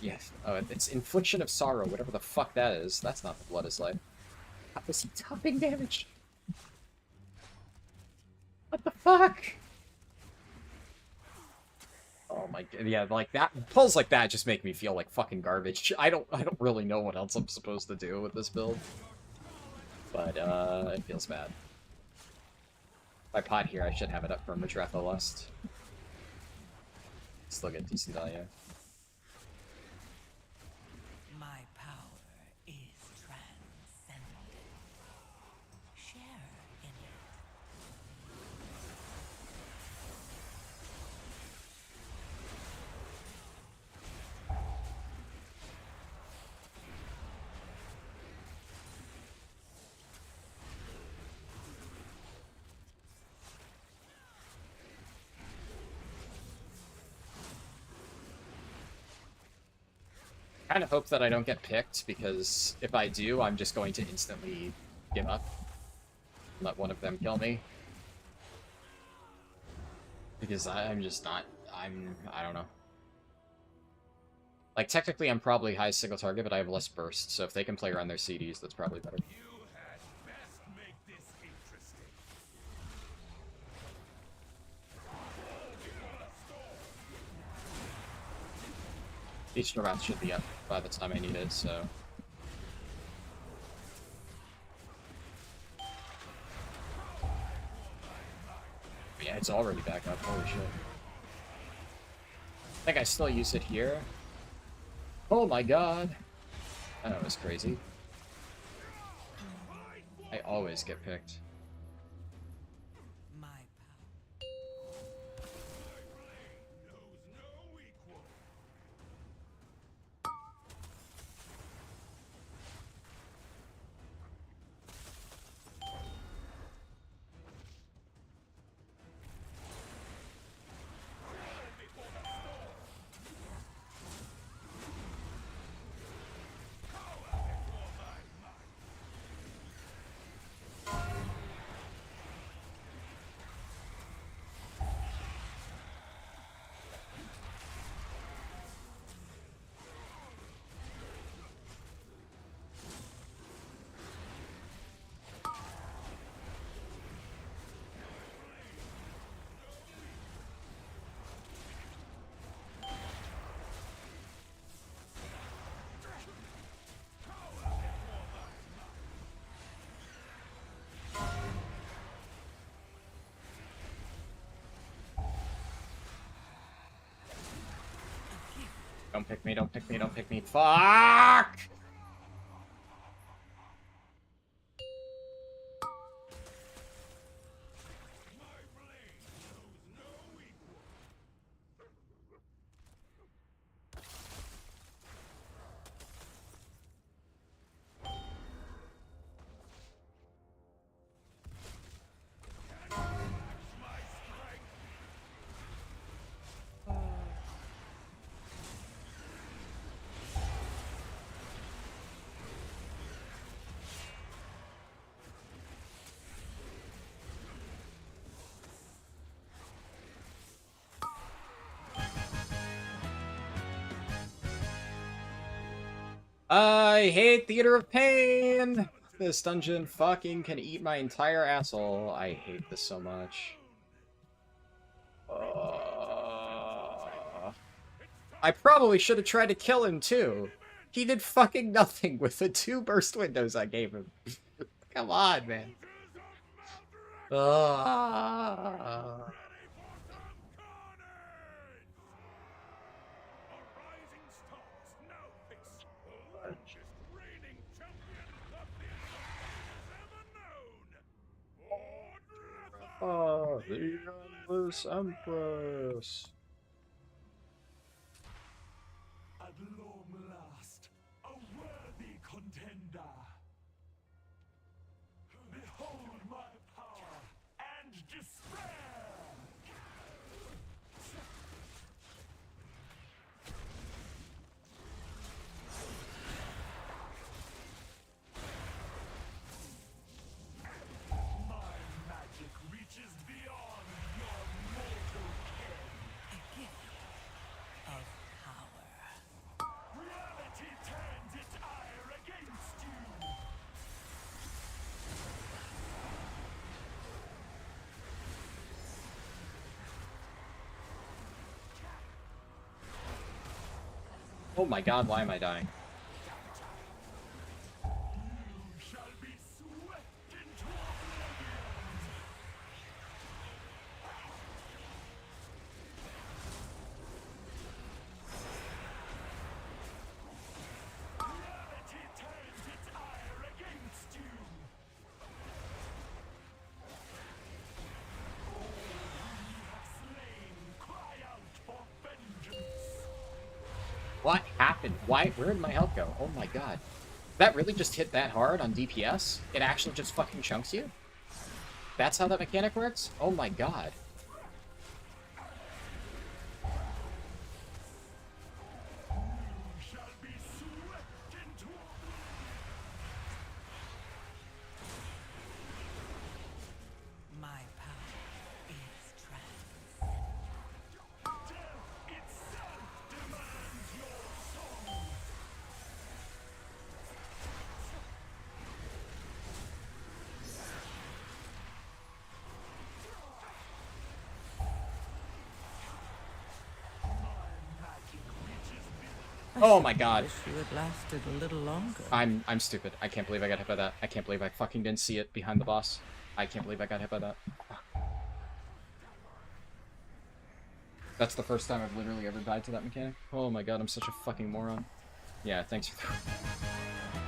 Yeah, oh, it's infliction of sorrow, whatever the fuck that is. That's not the blood is life. How is he topping damage? What the fuck? Oh my god, yeah, like that pulls like that just make me feel like fucking garbage. I don't really know what else I'm supposed to do with this build. But it feels bad. If I pot here, I should have it up for Madretha Lust. Still get decent value. My power is transcendent. Share in it. Kind of hope that I don't get picked, because if I do, I'm just going to instantly give up. Let one of them kill me. Because I'm just not... I don't know. Like, technically I'm probably high single target, but I have less burst, so if they can play around their CDs, that's probably better. You had best make this interesting. Eastern Wrath should be up by the time I need it, so... Yeah, it's already back up, holy shit. I think I still use it here. Oh my god! That was crazy. I always get picked. My power. knows no equal. Don't pick me, don't pick me, don't pick me. Fuck! I hate Theater of Pain! This dungeon fucking can eat my entire asshole. I hate this so much. I probably should have tried to kill him too. He did fucking nothing with the 2 burst windows I gave him. Come on, man. Oh, the Endless Empress. At long last, a worthy contender. Behold my power and despair! My magic reaches beyond your mortal ken. A gift of power. Reality turns its ire against you. Oh my god, why am I dying? You shall be swept into oblivion. Reality turns its ire against you. All whom you have slain, cry out for vengeance. What happened? Why? Where did my health go? Oh my god. That really just hit that hard on DPS? It actually just fucking chunks you? That's how that mechanic works? Oh my god. You shall be swept into oblivion. My power is transcendent. Death itself demands your soul. Oh my god. Wish you had lasted a little longer. I'm stupid. I can't believe I got hit by that. I can't believe I fucking didn't see it behind the boss. I can't believe I got hit by that. That's the first time I've literally ever died to that mechanic. Oh my god, I'm such a fucking moron. Yeah, thanks for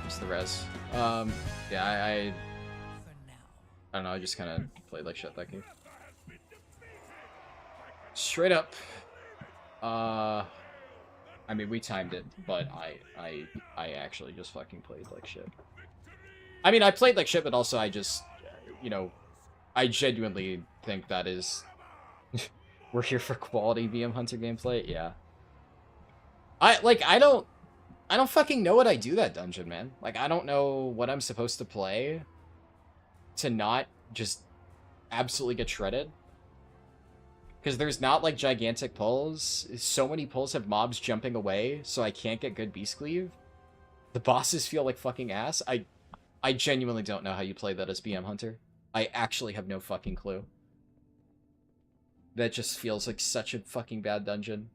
just the res. Yeah, I For now. don't know, I just kind of played like shit that game. Straight up. I mean, we timed it, but I actually just fucking played like shit. I mean, I played like shit, but also I just, you know, I genuinely think that is... We're here for quality VM Hunter gameplay? Yeah. I don't fucking know what I do that dungeon, man. Like, I don't know what I'm supposed to play to not just absolutely get shredded. Because there's not, like, gigantic pulls. So many pulls have mobs jumping away, so I can't get good beast cleave. The bosses feel like fucking ass. I genuinely don't know how you play that as BM Hunter. I actually have no fucking clue. That just feels like such a fucking bad dungeon.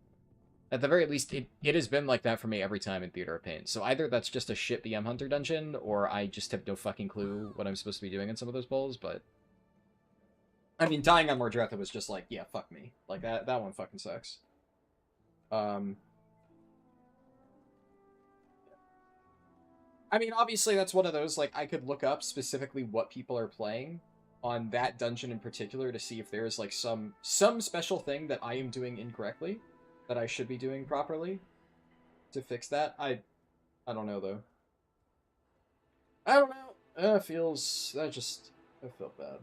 At the very least, it has been like that for me every time in Theater of Pain. So either that's just a shit BM Hunter dungeon, or I just have no fucking clue what I'm supposed to be doing in some of those pulls, but... I mean, dying on Mordretha was just like, yeah, fuck me. Like, that one fucking sucks. I mean, obviously that's one of those, like, I could look up specifically what people are playing on that dungeon in particular to see if there's, like, some special thing that I am doing incorrectly that I should be doing properly to fix that. I don't know, though. I don't know. I felt bad.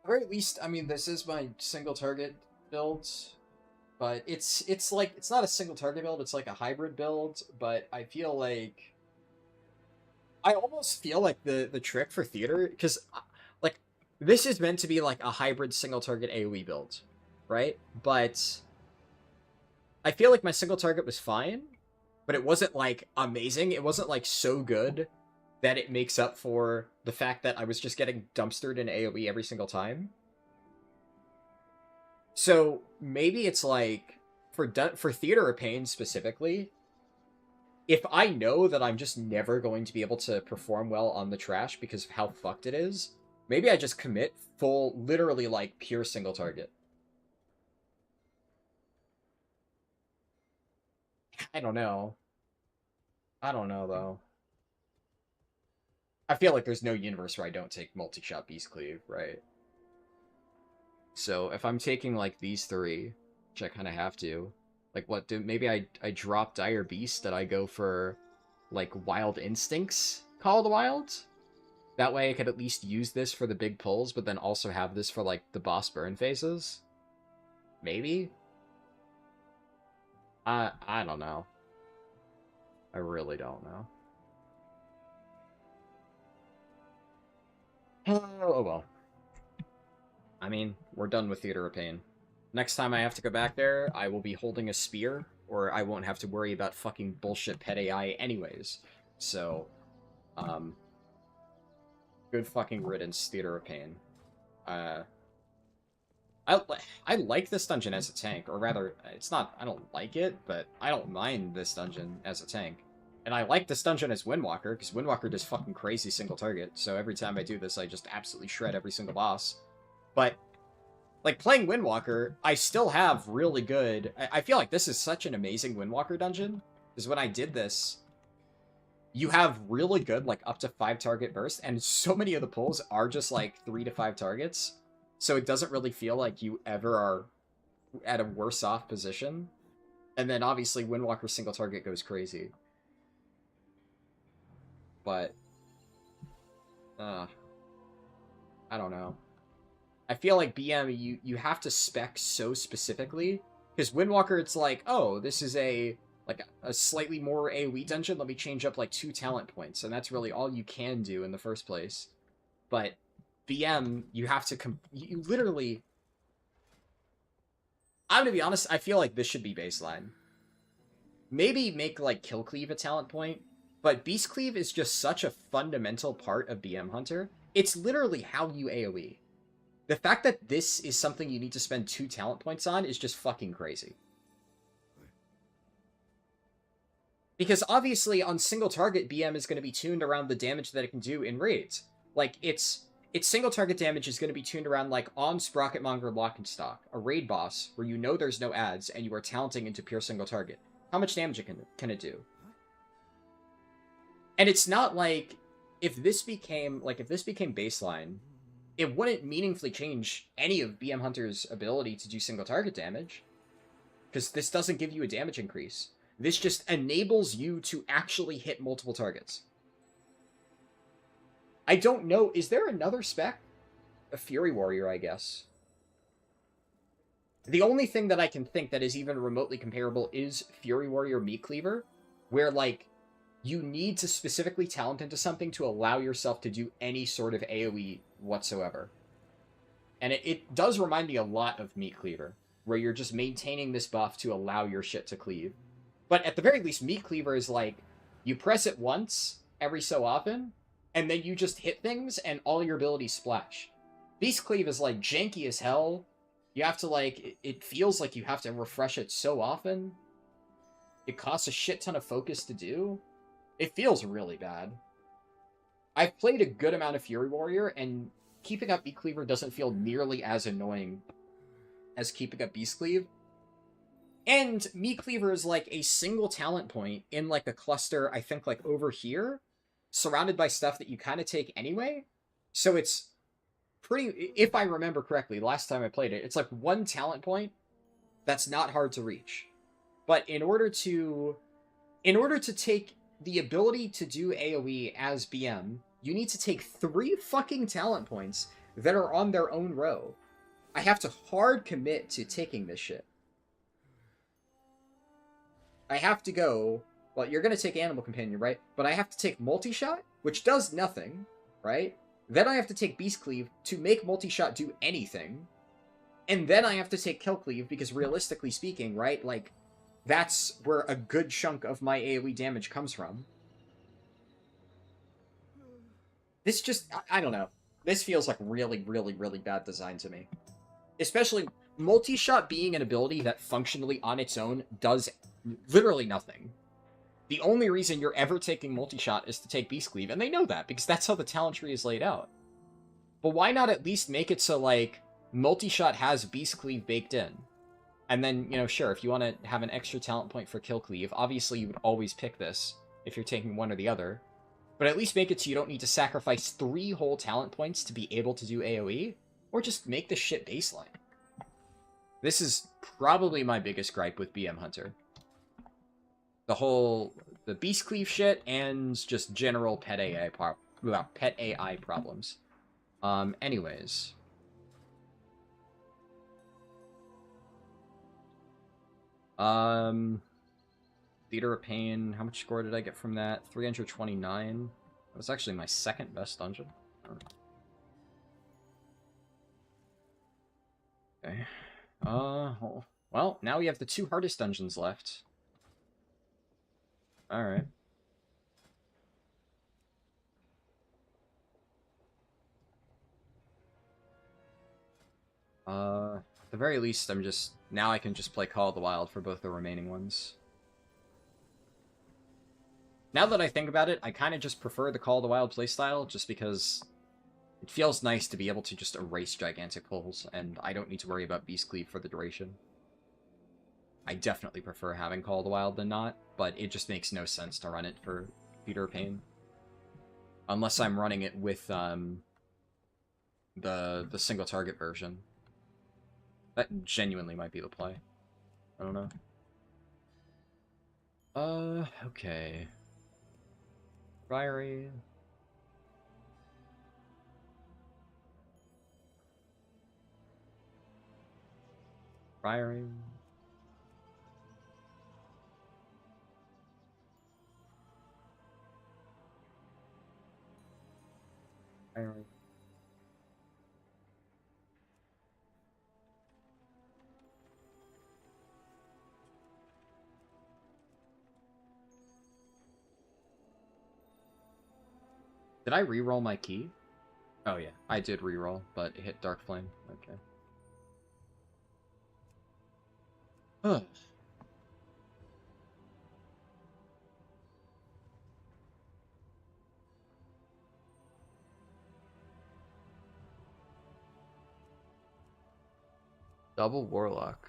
At the very least, I mean, this is my single target build, but it's like, it's not a single target build, it's like a hybrid build, but I feel like, I almost feel like the trick for theater, because, like, this is meant to be like a hybrid single target AoE build, right? But I feel like my single target was fine, but it wasn't, like, amazing. It wasn't, like, so good that it makes up for the fact that I was just getting dumpstered in AoE every single time. So maybe it's like, for Theater of Pain specifically, if I know that I'm just never going to be able to perform well on the trash because of how fucked it is, maybe I just commit full, literally, like, pure single target. I don't know. I don't know, though. I feel like there's no universe where I don't take multi-shot Beast Cleave, right? So if I'm taking, like, these three, which I kind of have to, like, what do... Maybe I drop Dire Beast and I go for, like, Wild Instincts Call of the Wild? That way I could at least use this for the big pulls, but then also have this for, like, the boss burn phases? Maybe? I don't know. I really don't know. Oh, well. I mean, we're done with Theater of Pain. Next time I have to go back there, I will be holding a spear, or I won't have to worry about fucking bullshit pet AI anyways. So, good fucking riddance, Theater of Pain. I like this dungeon as a tank, or rather, it's not, I don't like it, but I don't mind this dungeon as a tank. And I like this dungeon as Windwalker, because Windwalker does fucking crazy single target, so every time I do this, I just absolutely shred every single boss. But, like, playing Windwalker, I still have really good... I feel like this is such an amazing Windwalker dungeon, because when I did this, you have really good, like, up to 5 target burst, and so many of the pulls are just, like, 3 to 5 targets, so it doesn't really feel like you ever are at a worse off position. And then, obviously, Windwalker single target goes crazy. But, I don't know. I feel like BM, you have to spec so specifically, because Windwalker, it's like, oh, this is a slightly more AoE dungeon, let me change up, like, 2 talent points, and that's really all you can do in the first place. But BM, you have to, you literally... I'm gonna be honest, I feel like this should be baseline. Maybe make, like, Kill Cleave a talent point, but Beast Cleave is just such a fundamental part of BM Hunter. It's literally how you AoE. The fact that this is something you need to spend 2 talent points on is just fucking crazy. Because obviously on single target, BM is going to be tuned around the damage that it can do in raids. Like, its single target damage is going to be tuned around, like, on Sprocketmonger Lock and Stock, a raid boss where you know there's no ads and you are talenting into pure single target. How much damage can it do? And it's not like, if this became baseline, it wouldn't meaningfully change any of BM Hunter's ability to do single target damage. Because this doesn't give you a damage increase. This just enables you to actually hit multiple targets. I don't know, is there another spec? A Fury Warrior, I guess. The only thing that I can think that is even remotely comparable is Fury Warrior Meat Cleaver, where, like, you need to specifically talent into something to allow yourself to do any sort of AoE whatsoever. And it does remind me a lot of Meat Cleaver, where you're just maintaining this buff to allow your shit to cleave. But at the very least, Meat Cleaver is like, you press it once every so often, and then you just hit things, and all your abilities splash. Beast Cleave is, like, janky as hell. You have to, like, it feels like you have to refresh it so often. It costs a shit ton of focus to do. It feels really bad. I've played a good amount of Fury Warrior, and keeping up Meat Cleaver doesn't feel nearly as annoying as keeping up Beast Cleave. And Meat Cleaver is, like, a single talent point in, like, a cluster, I think, like, over here, surrounded by stuff that you kind of take anyway. So it's pretty, if I remember correctly, last time I played it, it's, like, 1 talent point that's not hard to reach. But in order to take the ability to do AoE as BM, you need to take 3 fucking talent points that are on their own row. I have to hard commit to taking this shit. I have to go, well, you're going to take Animal Companion, right? But I have to take Multi-Shot, which does nothing, right? Then I have to take Beast Cleave to make Multi-Shot do anything. And then I have to take Kill Cleave, because realistically speaking, right, like, that's where a good chunk of my AoE damage comes from. This just, I don't know. This feels like really, really, really bad design to me. Especially Multi-Shot being an ability that functionally on its own does literally nothing. The only reason you're ever taking Multi-Shot is to take Beast Cleave, and they know that, because that's how the talent tree is laid out. But why not at least make it so, like, Multi-Shot has Beast Cleave baked in? And then, you know, sure, if you want to have an extra talent point for Kill Cleave, obviously you would always pick this if you're taking one or the other. But at least make it so you don't need to sacrifice 3 whole talent points to be able to do AoE, or just make this shit baseline. This is probably my biggest gripe with BM Hunter. The Beast Cleave shit, and just general pet AI problems. Anyways. Theater of Pain, how much score did I get from that? 329. That was actually my 2nd best dungeon. Okay. Well, now we have the 2 hardest dungeons left. Alright. At the very least, now I can just play Call of the Wild for both the remaining ones. Now that I think about it, I kind of just prefer the Call of the Wild playstyle, just because it feels nice to be able to just erase gigantic pulls, and I don't need to worry about Beast Cleave for the duration. I definitely prefer having Call of the Wild than not, but it just makes no sense to run it for Theater of Pain. Unless I'm running it with the single target version. That genuinely might be the play. I don't know. Okay. Priory. Priory. Priory. Did I re-roll my key? Oh yeah, I did re-roll, but it hit Dark Flame. Okay. Huh. Double Warlock.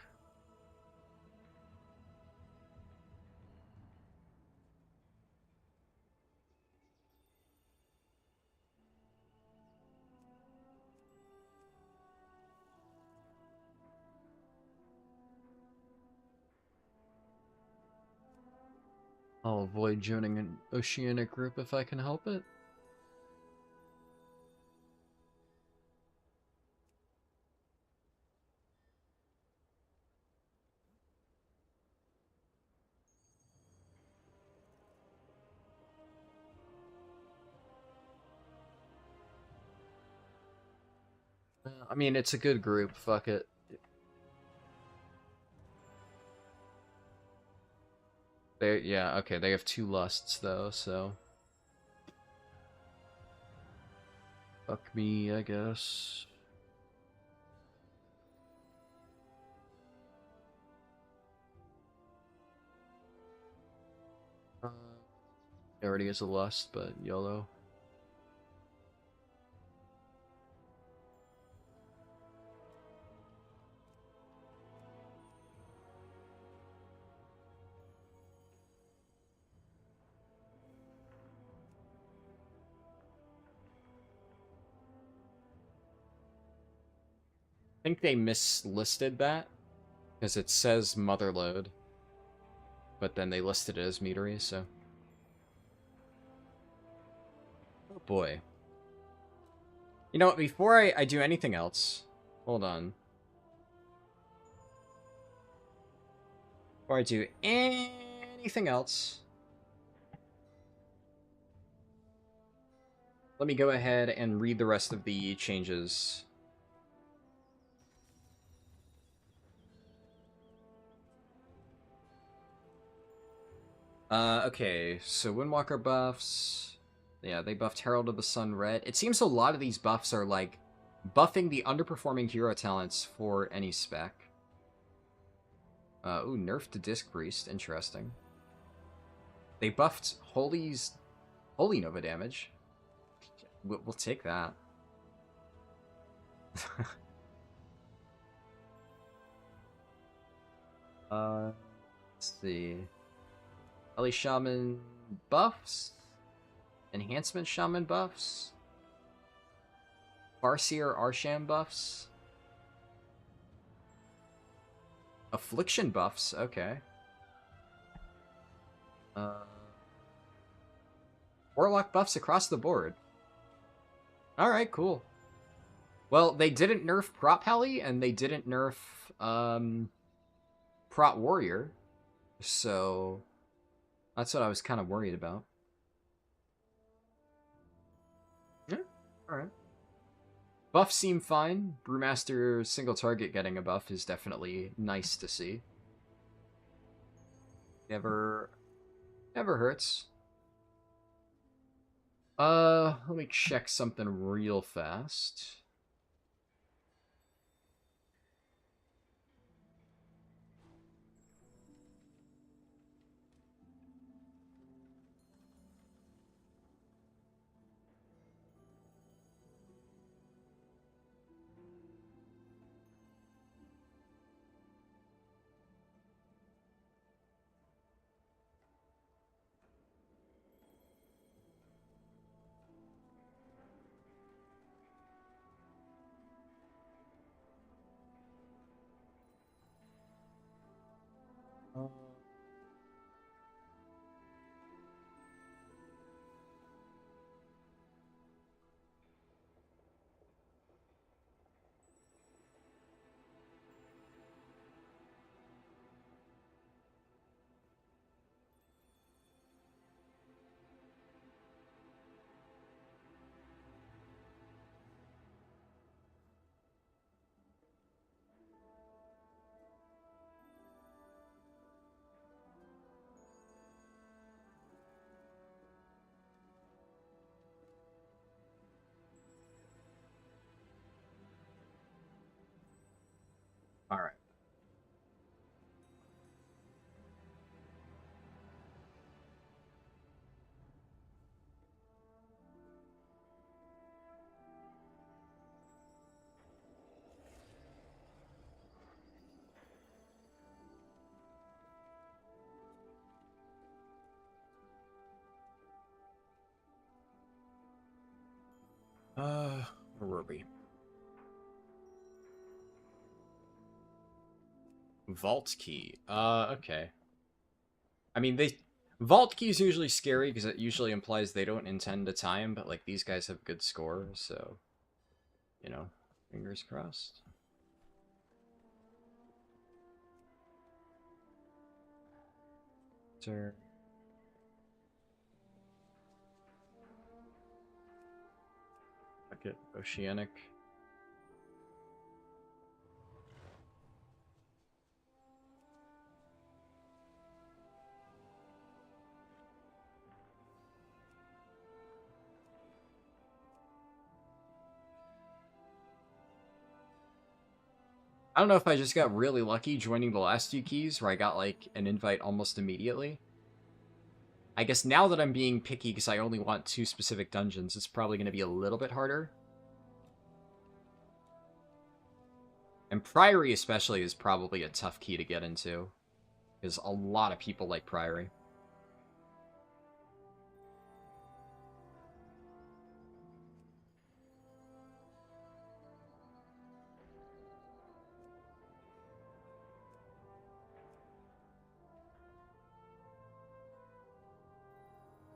I'll avoid joining an oceanic group if I can help it. I mean, it's a good group. Fuck it. Yeah, okay, they have 2 lusts though, so fuck me, I guess. It already is a lust, but YOLO. I think they mislisted that because it says Motherload, but then they listed it as meadery, so. Oh boy. You know what, before I do anything else, hold on. Before I do anything else, let me go ahead and read the rest of the changes. Okay, so Windwalker buffs. Yeah, they buffed Herald of the Sun red. It seems a lot of these buffs are, like, buffing the underperforming hero talents for any spec. Ooh, nerf to Disc Priest. Interesting. They buffed Holy Nova damage. We'll take that. Let's see. Ellie Shaman buffs? Enhancement Shaman buffs? Farseer Arsham buffs? Affliction buffs, okay. Warlock buffs across the board. Alright, cool. Well, they didn't nerf Prot Pally, and they didn't nerf, Prot Warrior. So, that's what I was kind of worried about. Yeah, alright. Buffs seem fine. Brewmaster single target getting a buff is definitely nice to see. Never hurts. Let me check something real fast. All right. Where were we? Vault key. Okay. I mean, vault key is usually scary because it usually implies they don't intend to time, but like these guys have good score, so you know, fingers crossed. Sir. Bucket, Oceanic. I don't know if I just got really lucky joining the last two keys where I got like an invite almost immediately. I guess now that I'm being picky because I only want 2 specific dungeons, it's probably going to be a little bit harder. And Priory especially is probably a tough key to get into, because a lot of people like Priory.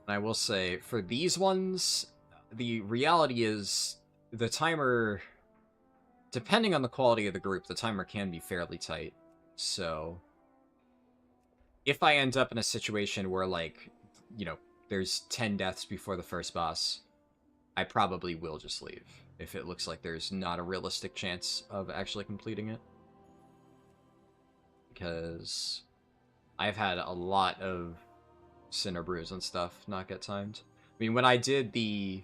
And I will say, for these ones, the reality is the timer, depending on the quality of the group, the timer can be fairly tight. So, if I end up in a situation where, like, you know, there's 10 deaths before the first boss, I probably will just leave if it looks like there's not a realistic chance of actually completing it. Because I've had a lot of Sinner Brews and stuff not get timed. I mean, when I did my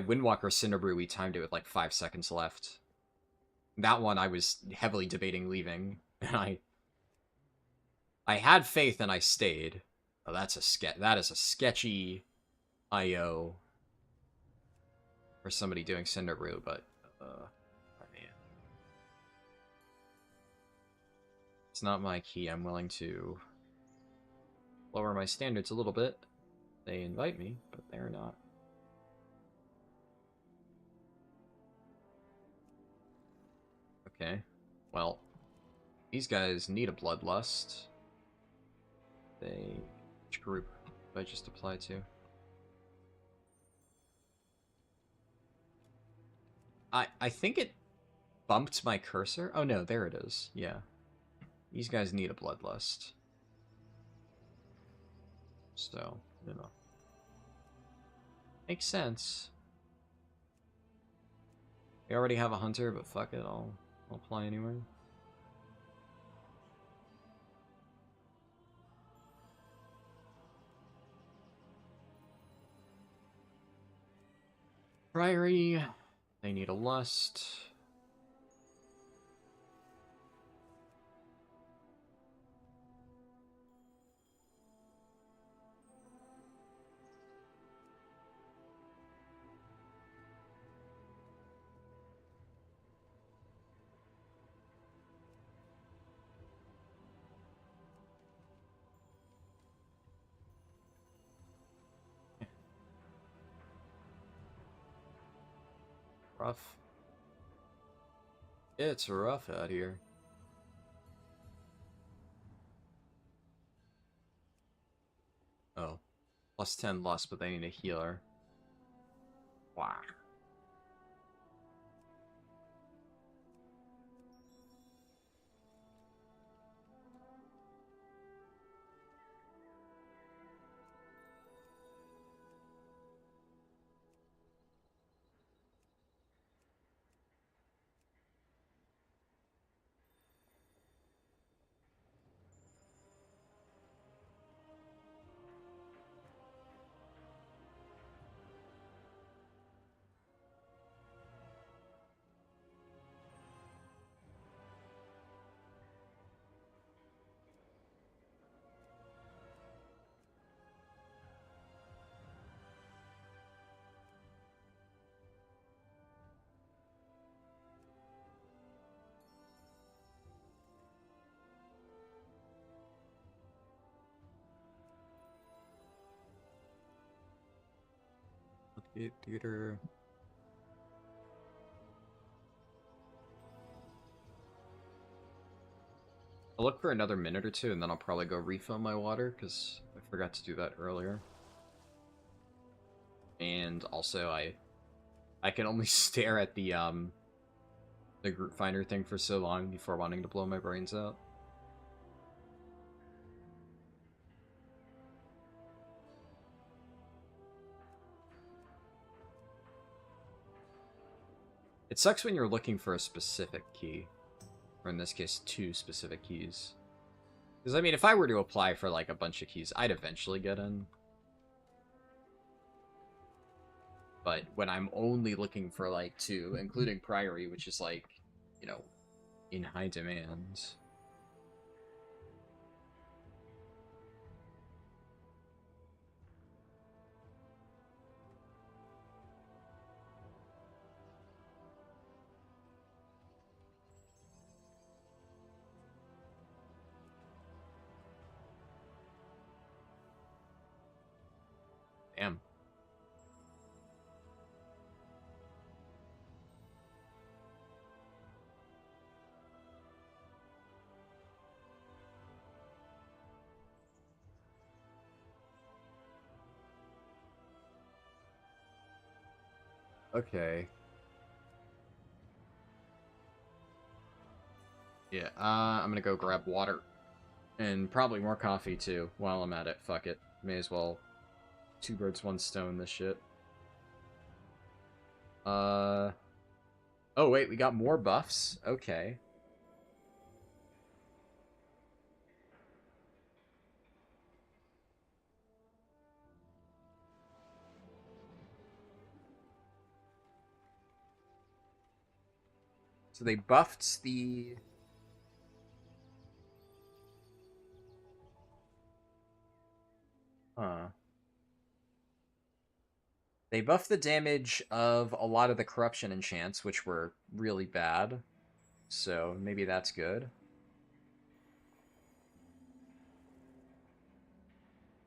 Windwalker Cinder Brew, we timed it with like 5 seconds left. That one I was heavily debating leaving, and I had faith and I stayed. Oh, that is a sketchy IO for somebody doing Cinder Brew, but man. It's not my key. I'm willing to lower my standards a little bit. They invite me, but they're not. Okay. Well, these guys need a bloodlust. Which group did I just apply to? I think it bumped my cursor. Oh no, there it is. Yeah. These guys need a bloodlust. So, you know. Makes sense. We already have a hunter, but fuck it, I'll apply anyway. Priory. They need a lust. Rough. It's rough out here. Oh. Plus 10 lust, but they need a healer. Wow. Theater. I'll look for another minute or two, and then I'll probably go refill my water, because I forgot to do that earlier. And also, I can only stare at the group finder thing for so long before wanting to blow my brains out. It sucks when you're looking for a specific key. Or in this case, 2 specific keys. Because, I mean, if I were to apply for, like, a bunch of keys, I'd eventually get in. But when I'm only looking for, like, 2, including Priory, which is, like, you know, in high demand... Damn. Okay. Yeah, I'm gonna go grab water. And probably more coffee, too, while I'm at it. Fuck it. May as well 2 birds, 1 stone this shit. Oh, wait, we got more buffs? Okay. So they buffed the... Huh. They buffed the damage of a lot of the corruption enchants, which were really bad. So maybe that's good.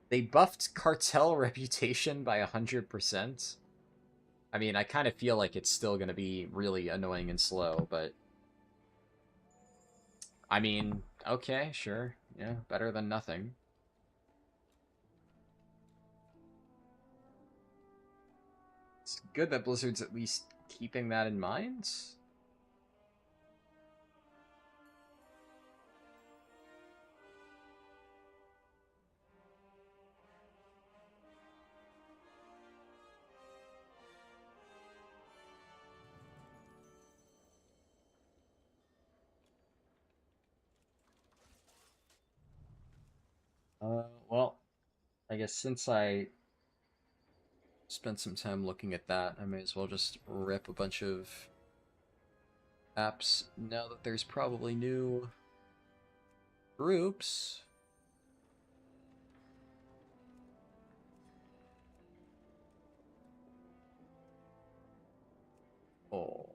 They buffed cartel reputation by 100%. I mean, I kind of feel like it's still going to be really annoying and slow, but... I mean, okay, sure. Yeah, better than nothing. It's good that Blizzard's at least keeping that in mind. Well, I guess since I spent some time looking at that, I may as well just rip a bunch of apps now that there's probably new groups. Oh.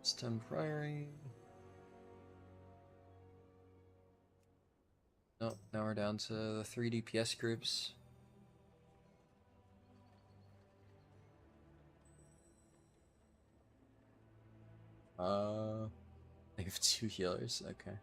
It's temporary. Oh, now we're down to the 3 DPS groups. They have 2 healers, okay.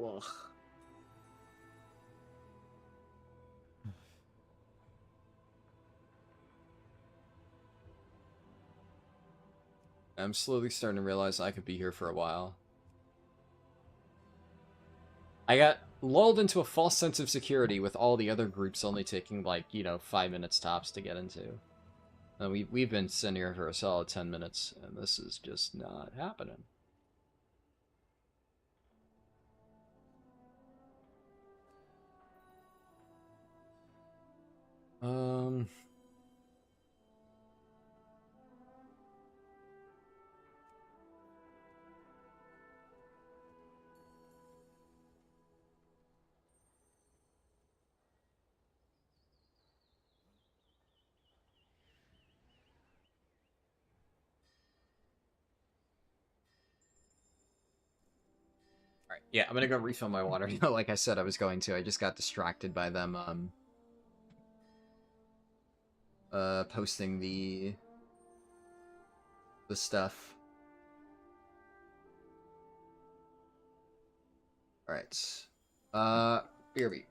Ugh. I'm slowly starting to realize I could be here for a while. I got lulled into a false sense of security with all the other groups only taking, like, 5 minutes tops to get into. And we've been sitting here for a solid 10 minutes, and this is just not happening. Um. Alright, yeah, I'm gonna go refill my water. Like I said I was going to. I just got distracted by them, posting the stuff. Alright. BRB.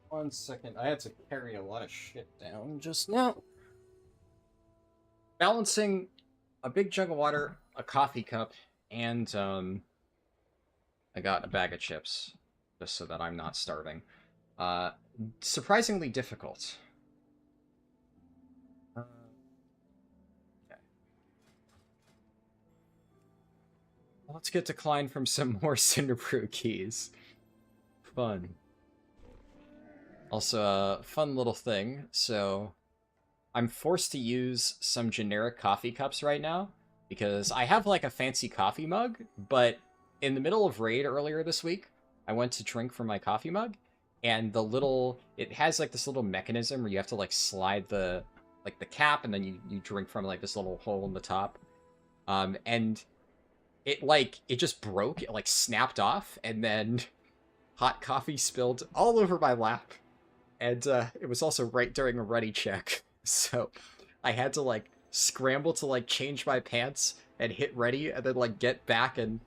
One second, I had to carry a lot of shit down just now. Balancing a big jug of water, a coffee cup, and I got a bag of chips, just so that I'm not starving. Uh, Surprisingly difficult. Okay. Let's get declined from some more Cinderbrew keys. Fun. Also, a fun little thing. So, I'm forced to use some generic coffee cups right now because I have like a fancy coffee mug, but in the middle of raid earlier this week, I went to drink from my coffee mug, and it has like this little mechanism where you have to like slide the cap, and then you drink from like this little hole in the top. And it just broke, it like snapped off, and then hot coffee spilled all over my lap. And it was also right during a ready check. So I had to like scramble to like change my pants and hit ready, and then like get back and,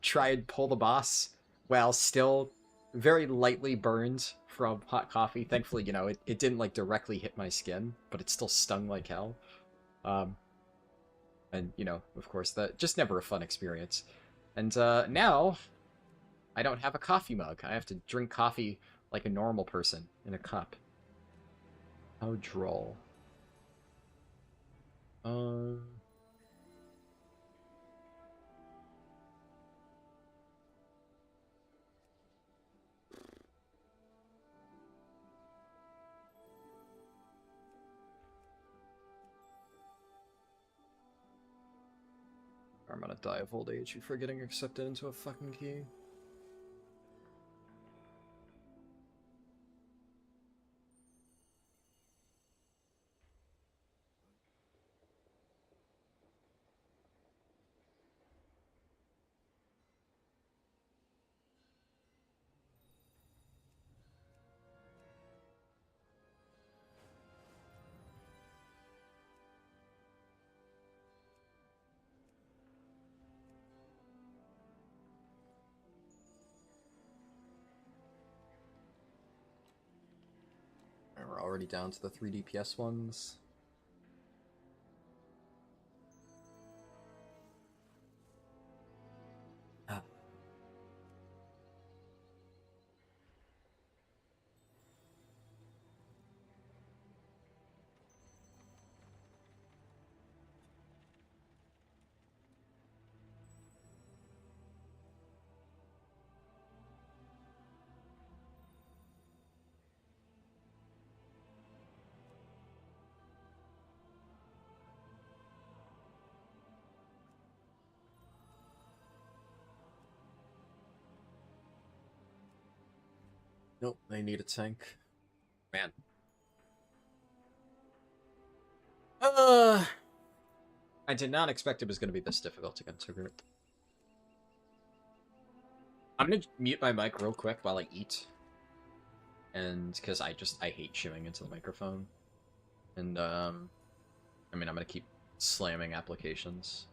try and pull the boss while still very lightly burned from hot coffee. Thankfully, it didn't like directly hit my skin, but it still stung like hell. Um, and of course, that just never a fun experience. And now I don't have a coffee mug. I have to drink coffee like a normal person in a cup. How droll. Um. I'm gonna die of old age before getting accepted into a fucking key. We're already down to the 3 DPS ones. Ah. Nope, they need a tank. Man. Uh, I did not expect it was going to be this difficult to get through. I'm going to mute my mic real quick while I eat. And because I hate chewing into the microphone. And, I'm going to keep slamming applications,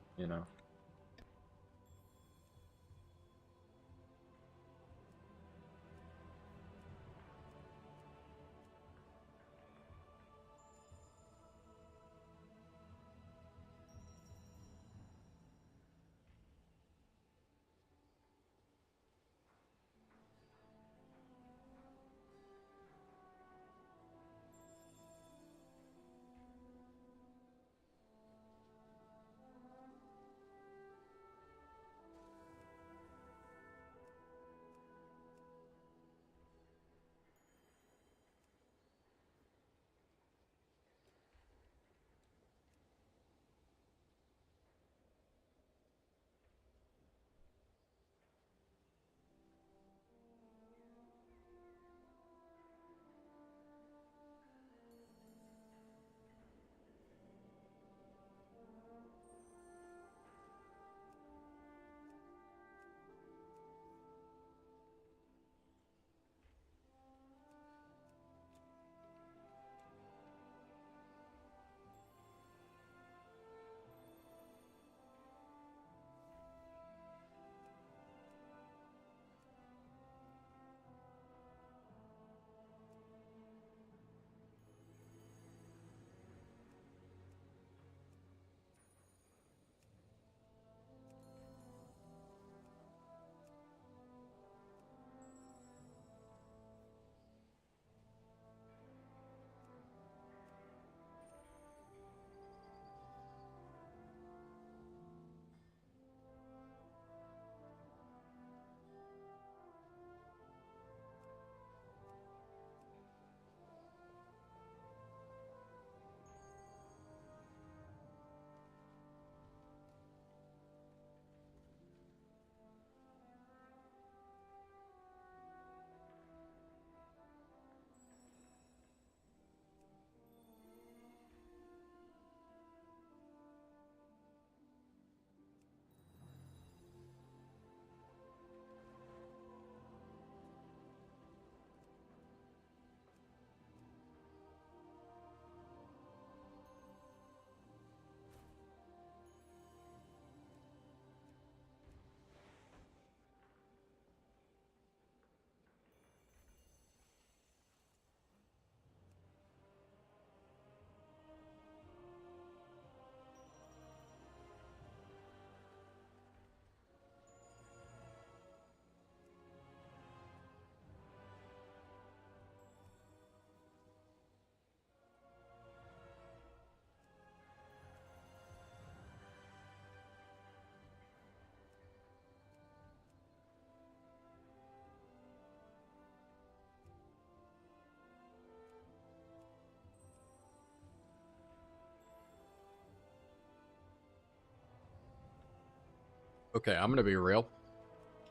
Okay, I'm gonna be real.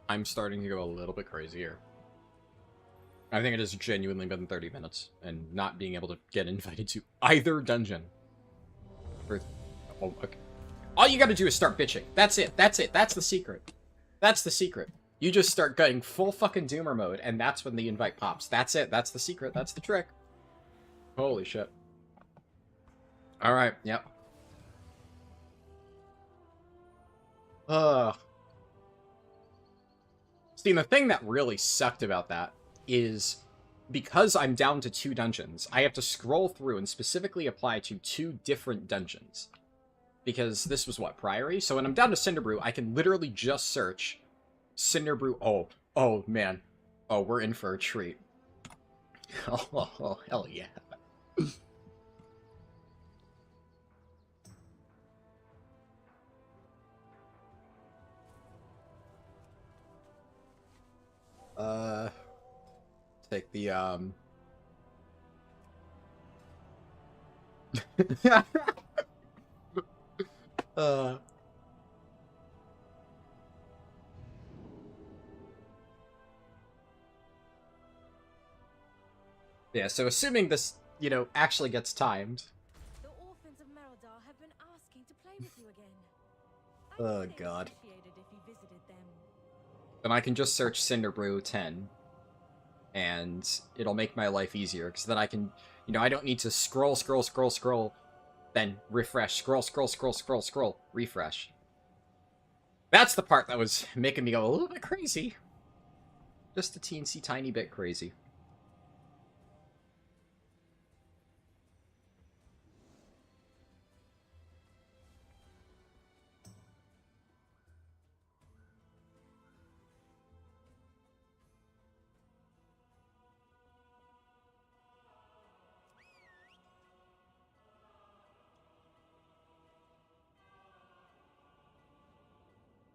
I'm starting to go a little bit crazy here. I think it has genuinely been 30 minutes, and not being able to get invited to either dungeon. Oh, okay. All you gotta do is start bitching. That's it. That's it. That's the secret. That's the secret. You just start going full fucking Doomer mode, and that's when the invite pops. That's it. That's the secret. That's the trick. Holy shit. Alright, yep. See, the thing that really sucked about that is because I'm down to 2 dungeons, I have to scroll through and specifically apply to 2 different dungeons. Because this was, what, Priory? So when I'm down to Cinderbrew, I can literally just search Cinderbrew. Oh, man. Oh, we're in for a treat. Oh, hell yeah. Take the, Yeah, so assuming this, actually gets timed. The orphans of Merodar have been asking to play with you again. Oh, I'd God. appreciate it if you visited them. Then I can just search Cinderbrew 10. And it'll make my life easier, because then I can, I don't need to scroll, then refresh, scroll, refresh. That's the part that was making me go a little bit crazy. Just a teensy tiny bit crazy.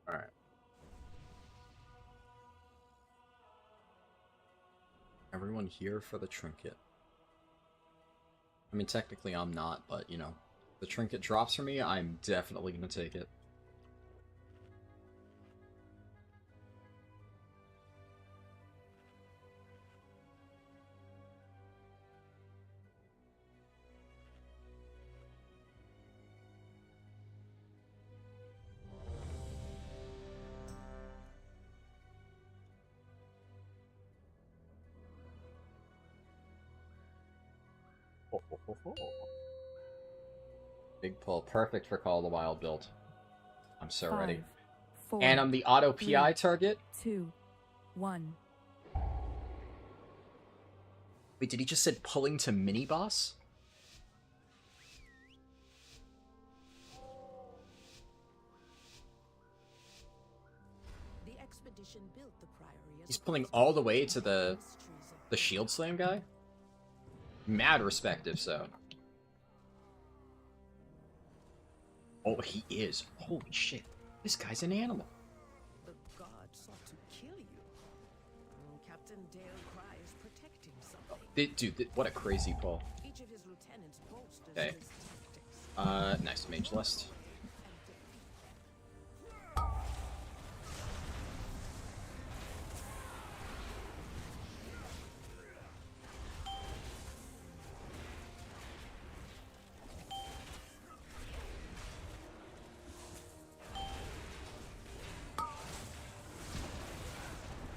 Alright. Everyone here for the trinket. I mean, technically I'm not, but, the trinket drops for me, I'm definitely gonna take it. Big pull. Perfect for Call of the Wild build. I'm so ready. 5, 4, And I'm the auto 3, PI target. 2, 1. Wait, did he just said pulling to mini boss? The expedition built the priory as He's a pulling place to all the way find to the mysteries of the shield slam guy? Mad respect if so. Oh, he is. Holy shit. This guy's an animal. the god sought to kill you. Captain Dale Cry is protecting something. Dude, what a crazy pull. Each of his lieutenants bolsters Okay. his tactics. Nice mage list.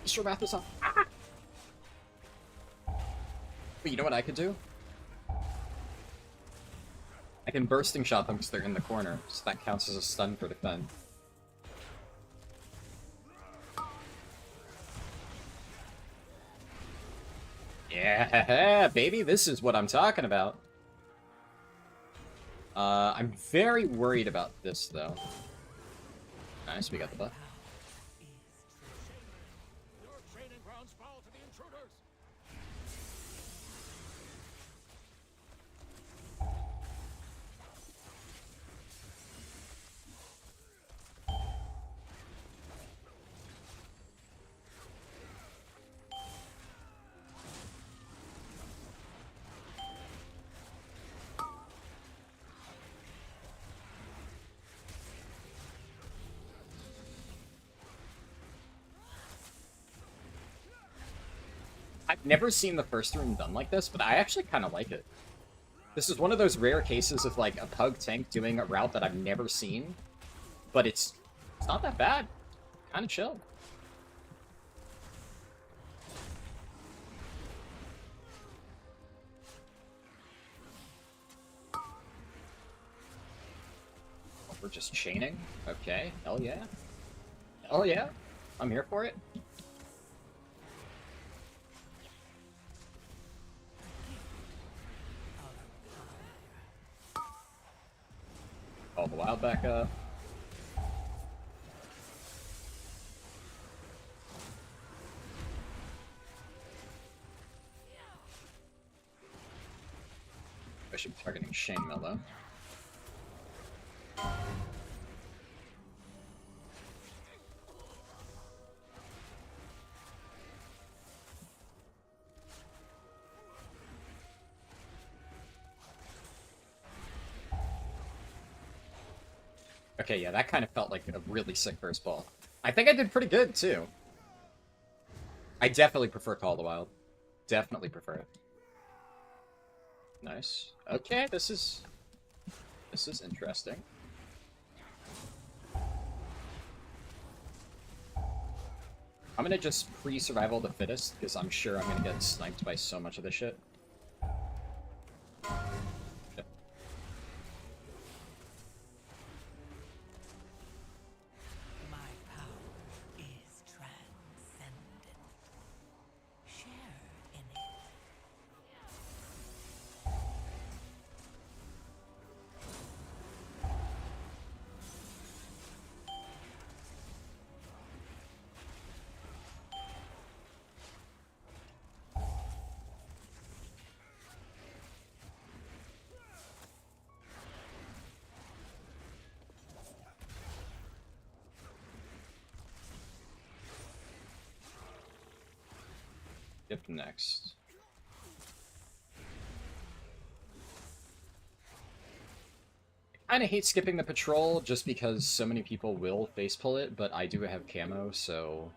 Easter Wrath is up. Ah! But you know what I could do? I can bursting shot them because they're in the corner, so that counts as a stun for defend. Yeah, baby, this is what I'm talking about. I'm very worried about this, though. Nice, we got the buff. Your training grounds fall to the intruders. I've never seen the first room done like this, but I actually kind of like it. This is one of those rare cases of, like, a pug tank doing a route that I've never seen, but it's not that bad. Kind of chill. Oh, we're just chaining? Okay, hell yeah. Hell yeah. I'm here for it. Call the wild back up. I should be targeting Chainmail though. Okay, yeah, that kind of felt like a really sick first ball. I think I did pretty good, too. I definitely prefer Call of the Wild. Definitely prefer it. Nice. Okay, this is interesting. I'm gonna just pre-survival the fittest, because I'm sure I'm gonna get sniped by so much of this shit. Yep. My power is transcendent. Share in it. Yep, next. I kinda hate skipping the patrol just because so many people will face pull it, but I do have camo, so...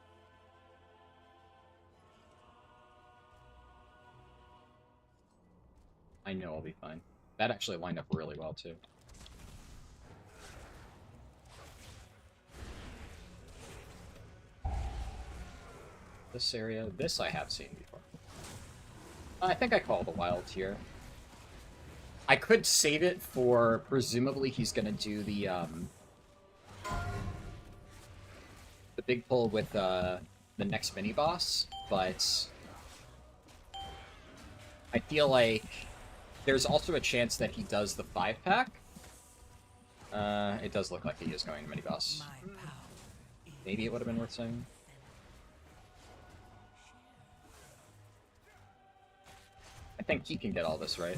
I know I'll be fine. That actually lined up really well, too. This area, this I have seen before. I think I call the wild here. I could save it for, presumably he's gonna do the big pull with, the next mini-boss, but... I feel like there's also a chance that he does the 5-pack. It does look like he is going to mini-boss. My power is Maybe it would have been worth saying. I think he can get all this, right?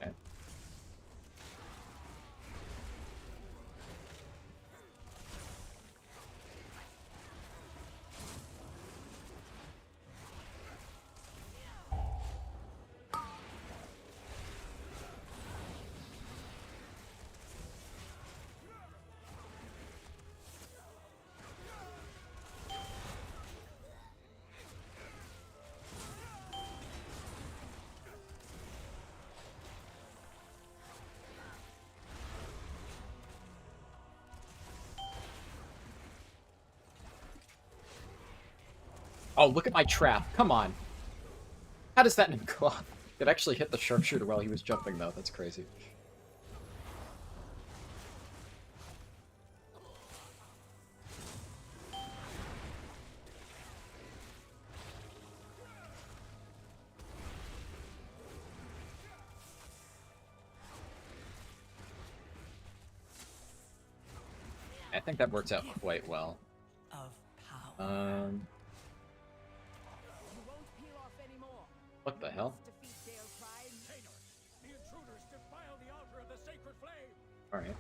Okay. Oh, look at my trap. Come on. How does that not go off? It actually hit the sharpshooter while he was jumping, though. That's crazy. I think that worked out quite well. of power. What the hell? Taylor, the intruders defile the altar of the sacred flame. Alright.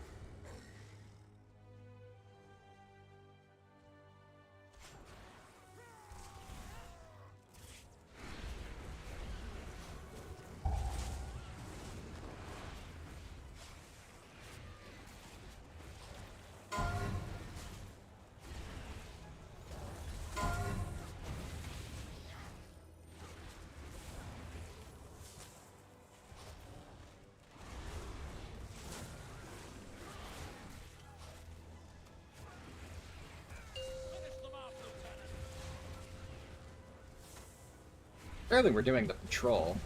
Clearly we're doing the patrol.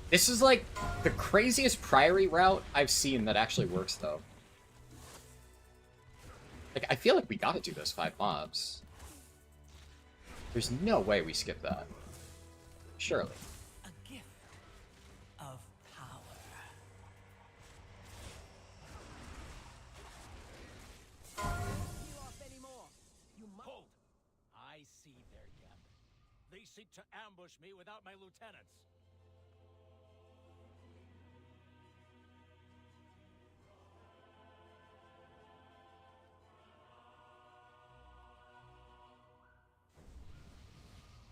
This is like the craziest Priory route I've seen that actually works, though. Like, I feel like we gotta do those 5 mobs. There's no way we skip that. Surely. A gift of power. Hold! I see their gambit. They seek to ambush me without my lieutenants.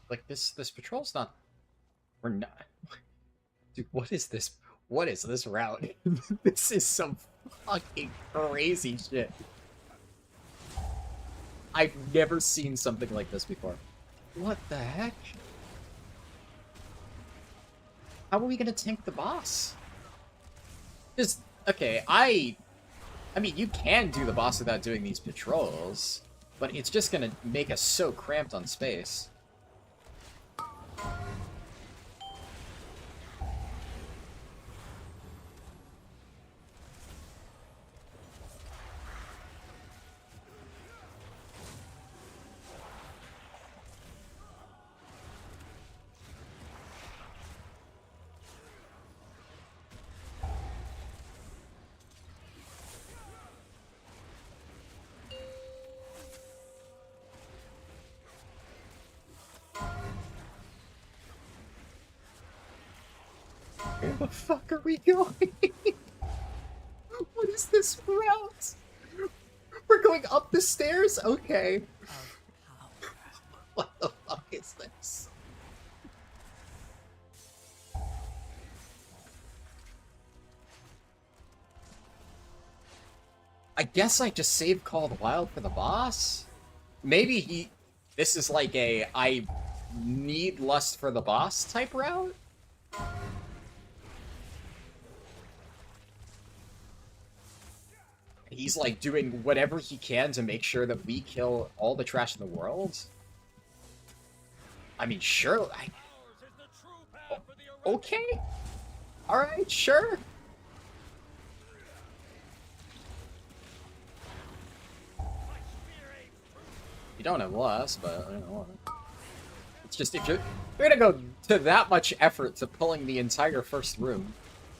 Like, this patrol's not... We're not... Dude, what is this? What is this route? This is some fucking crazy shit. I've never seen something like this before. What the heck? How are we gonna tank the boss? Just, okay, I mean, you can do the boss without doing these patrols, but it's just gonna make us so cramped on space. Where the fuck are we going? What is this route? We're going up the stairs? Okay. Of power. What the fuck is this? I guess I just saved Call of the Wild for the boss? Maybe this is like a I need lust for the boss type route? He's like doing whatever he can to make sure that we kill all the trash in the world? I mean, sure. Ours is the true path for the Okay. Alright, sure. You don't have less, but I don't know. It's just if you're gonna go to that much effort to pulling the entire first room,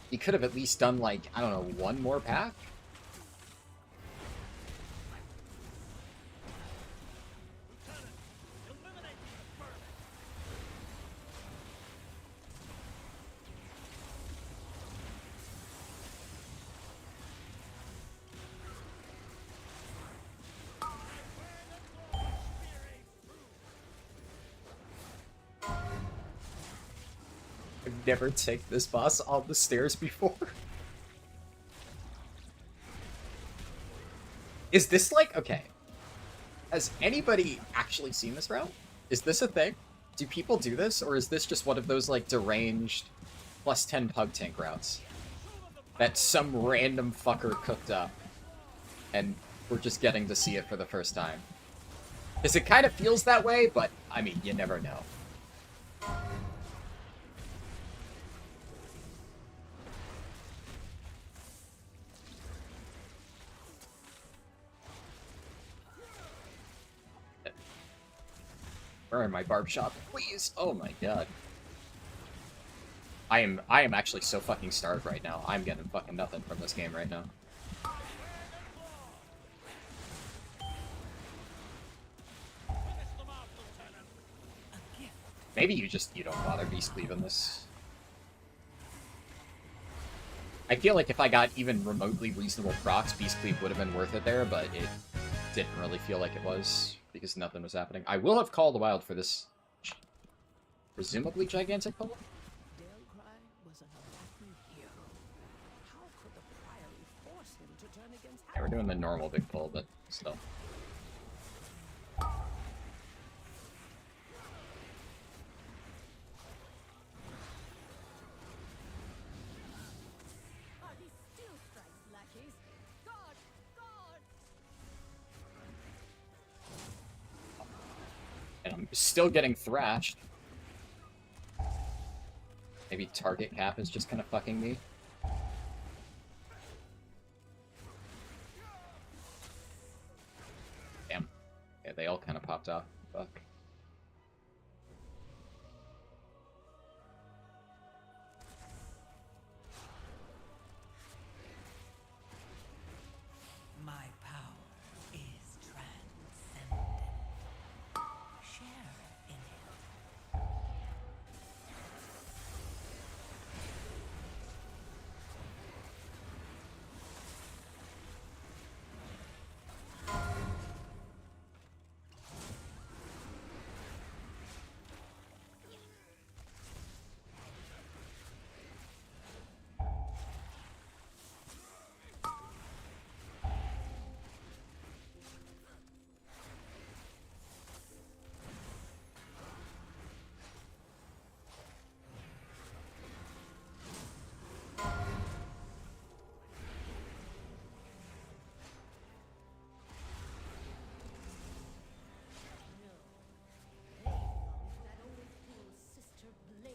you could have at least done like, I don't know, one more pack? I've never taken this boss on the stairs before. Is this like, okay. Has anybody actually seen this route? Is this a thing? Do people do this, or is this just one of those like deranged plus 10 pug tank routes that some random fucker cooked up and we're just getting to see it for the first time? Because it kind of feels that way, but I mean, you never know. Where in my barb shop? Please! Oh my god. I am actually so fucking starved right now. I'm getting fucking nothing from this game right now. Maybe you don't bother beast cleaving this. I feel like if I got even remotely reasonable procs, beast cleave would have been worth it there, but it didn't really feel like it was because nothing was happening. I will have Call of the Wild for this presumably gigantic pull. Dalcry was an Aladdin hero. How could the Priory force him to turn against Yeah, we're doing the normal big pull, but still. Oh, he still strikes lackeys. God, God! And I'm still getting thrashed. Maybe target cap is just kind of fucking me. Damn. Yeah, they all kind of popped off. Fuck. My power is transcendent. Share in it. That old fool's sister Blaze.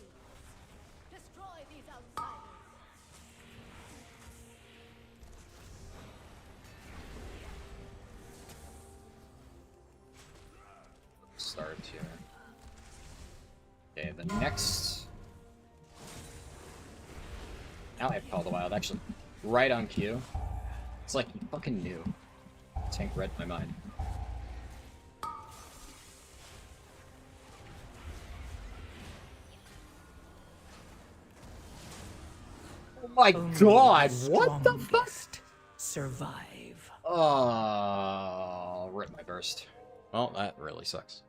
Destroy these outsiders. Start here. Okay, the next... Now I have Call of the Wild, actually. Right on cue. It's like you fucking knew. Tank read my mind. Oh my Only god, the what the fuck? strongest survive. Oh, rip my burst. Well, that really sucks.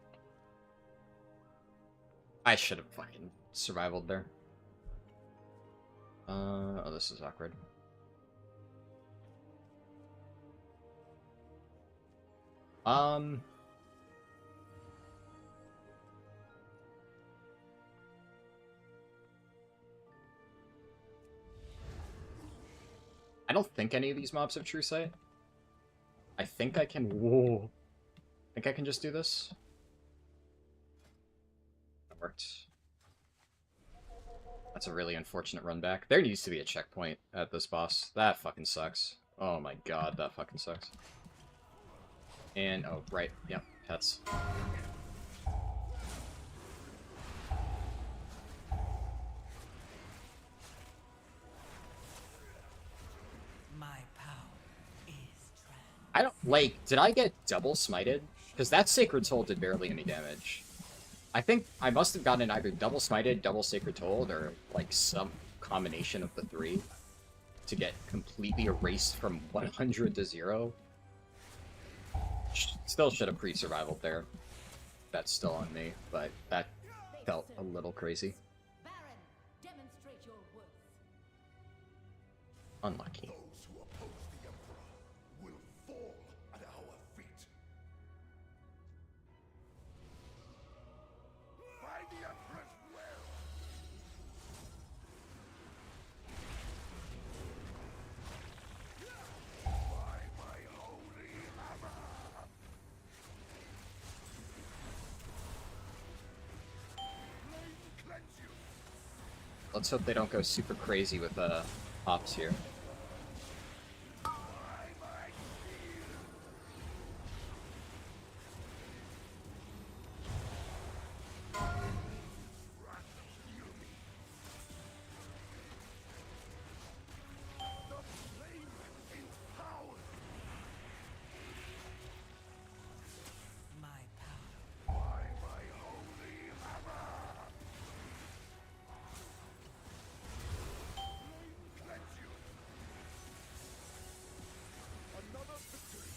I should have fucking survivaled there. Oh, this is awkward. I don't think any of these mobs have True Sight. I think I can... Whoa. I think I can just do this. That worked. That's a really unfortunate run back. There needs to be a checkpoint at this boss. That fucking sucks. Oh my god, that fucking sucks. And, oh, right. Yep, pets. My power is transcendent. I don't, like, did I get double smited? Because that Sacred Soul did barely any damage. I think I must have gotten either double smited, double Sacred Told, or, like, some combination of the three to get completely erased from 100 to 0. Still should have pre-survivaled there. That's still on me, but that felt a little crazy. Baron, demonstrate your worth. Unlucky. Those who oppose the Emperor will fall at our feet. By the Emperor's will! By my holy hammer! Flame cleanse you! Let's hope they don't go super crazy with pops here. By my shield! Wrath heal me! The flame is power! My power. By my holy hammer! Flame cleanse you! Another victory!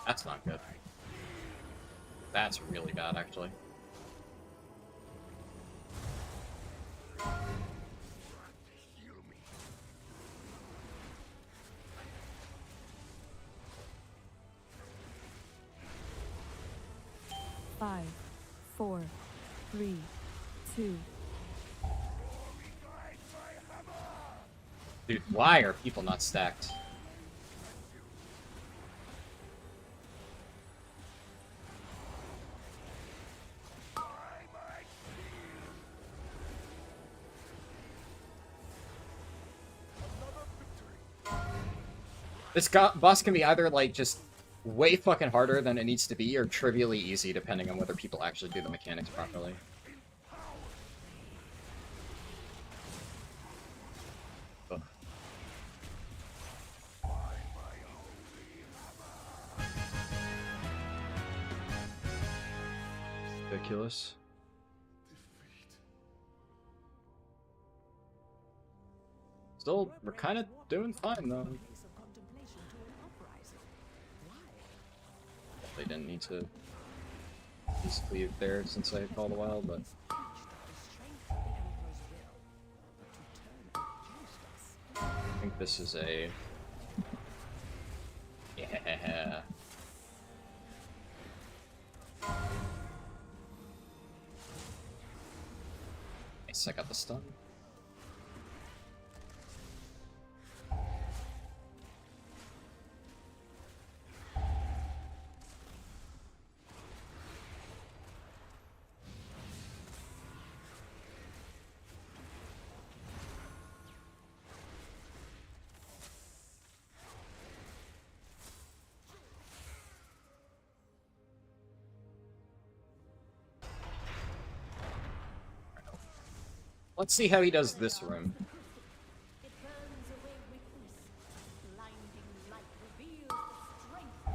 That's not good. That's really bad, actually. Heal me! 5, 4, 3, 2. Dude, why are people not stacked? This boss can be either, like, just way fucking harder than it needs to be, or trivially easy, depending on whether people actually do the mechanics properly. Ugh. Ridiculous. Still, we're kind of doing fine, though. They didn't need to just leave there since I called a while, but... I think this is a... Yeah. Nice, I got the stun. Let's see how he does this room. It burns away weakness. Blinding light reveals the strength. We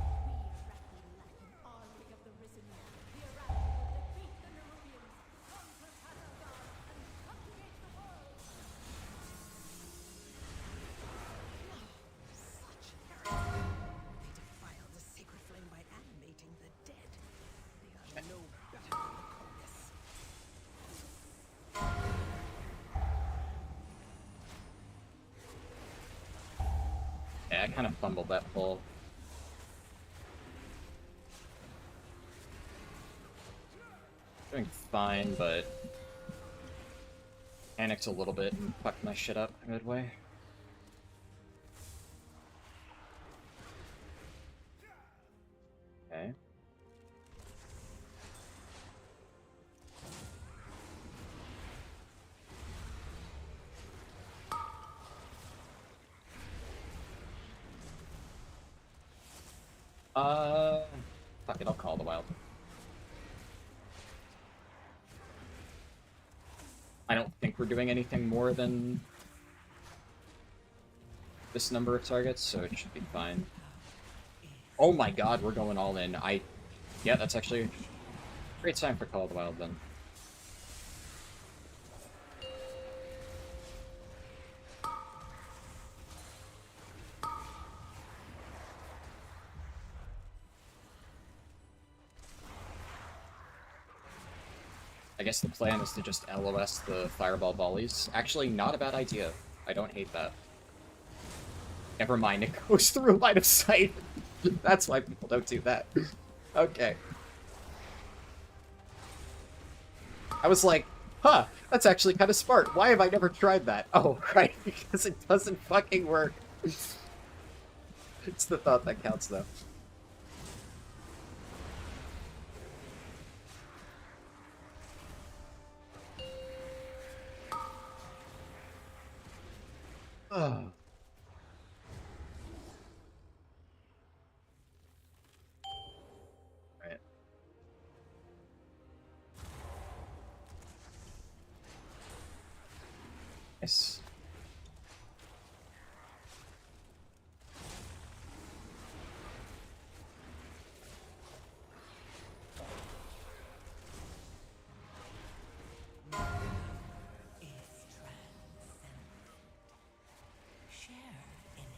Arachne like an army of the risen. The Arachne will defeat the Nerubians, conquer Kazagar, and subjugate the world. Such heresy! They defile the sacred flame by animating the dead. They are no better than the Cogus. Yeah, I kind of fumbled that pull. Doing fine, but panicked a little bit and fucked my shit up midway. Okay. Fuck it, I'll call the wild. I don't think we're doing anything more than this number of targets, so it should be fine. Oh my god, we're going all in. Yeah, that's actually a great sign for Call of the Wild then. I guess the plan is to just LOS the fireball volleys. Actually, not a bad idea. I don't hate that. Never mind, it goes through line of sight. That's why people don't do that. Okay. I was like, huh, that's actually kind of smart. Why have I never tried that? Oh, right, because it doesn't fucking work. It's the thought that counts, though. Oh. Right. Nice. Is transcendent. Share in it.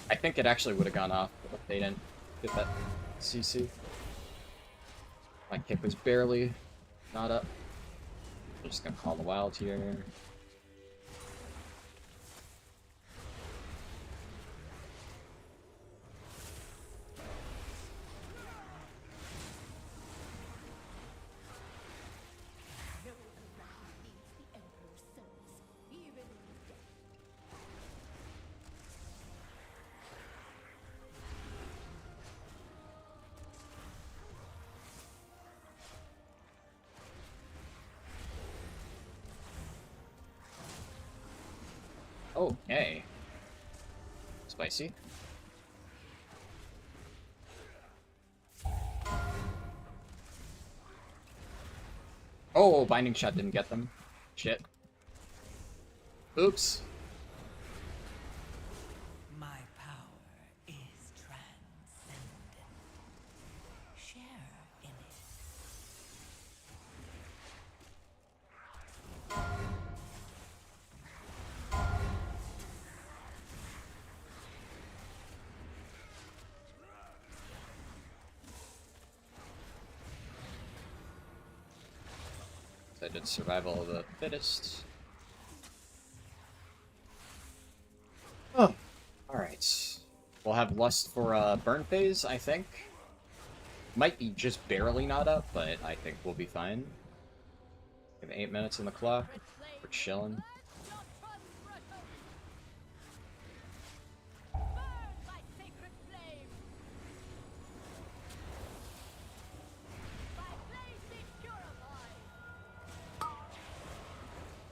I think it actually would have gone off if they didn't get that CC. My kick was barely not up. I'm just gonna call the wild here. No Arachne needs the Emperor's service, even in death. Okay. Spicy. Oh, Binding Shot didn't get them. Shit. Oops. My power is transcendent. Share in it. So I did survival of the fittest. Oh, alright. We'll have Lust for burn phase, I think. Might be just barely not up, but I think we'll be fine. We have 8 minutes on the clock. We're chilling.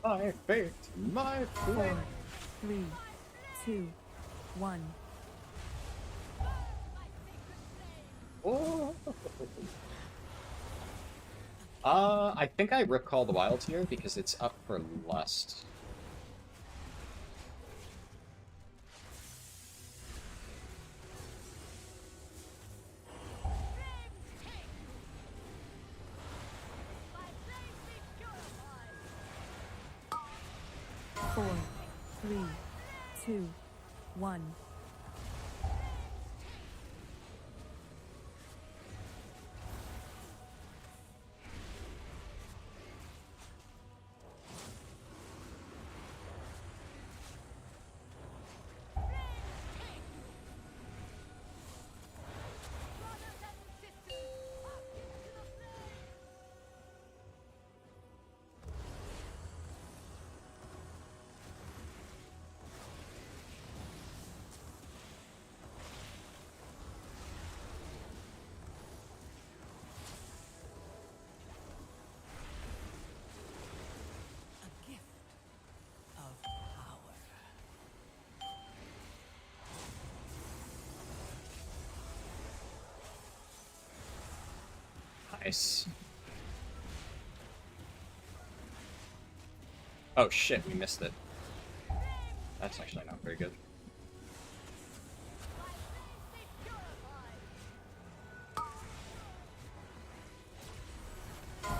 My fate, my Four, flame. 3, 2, 1. Oh. I think I Rip Call the Wild here because it's up for Lust. Four, 3, 2, 1. A gift of power. Nice. Oh shit, we missed it. That's actually not very good.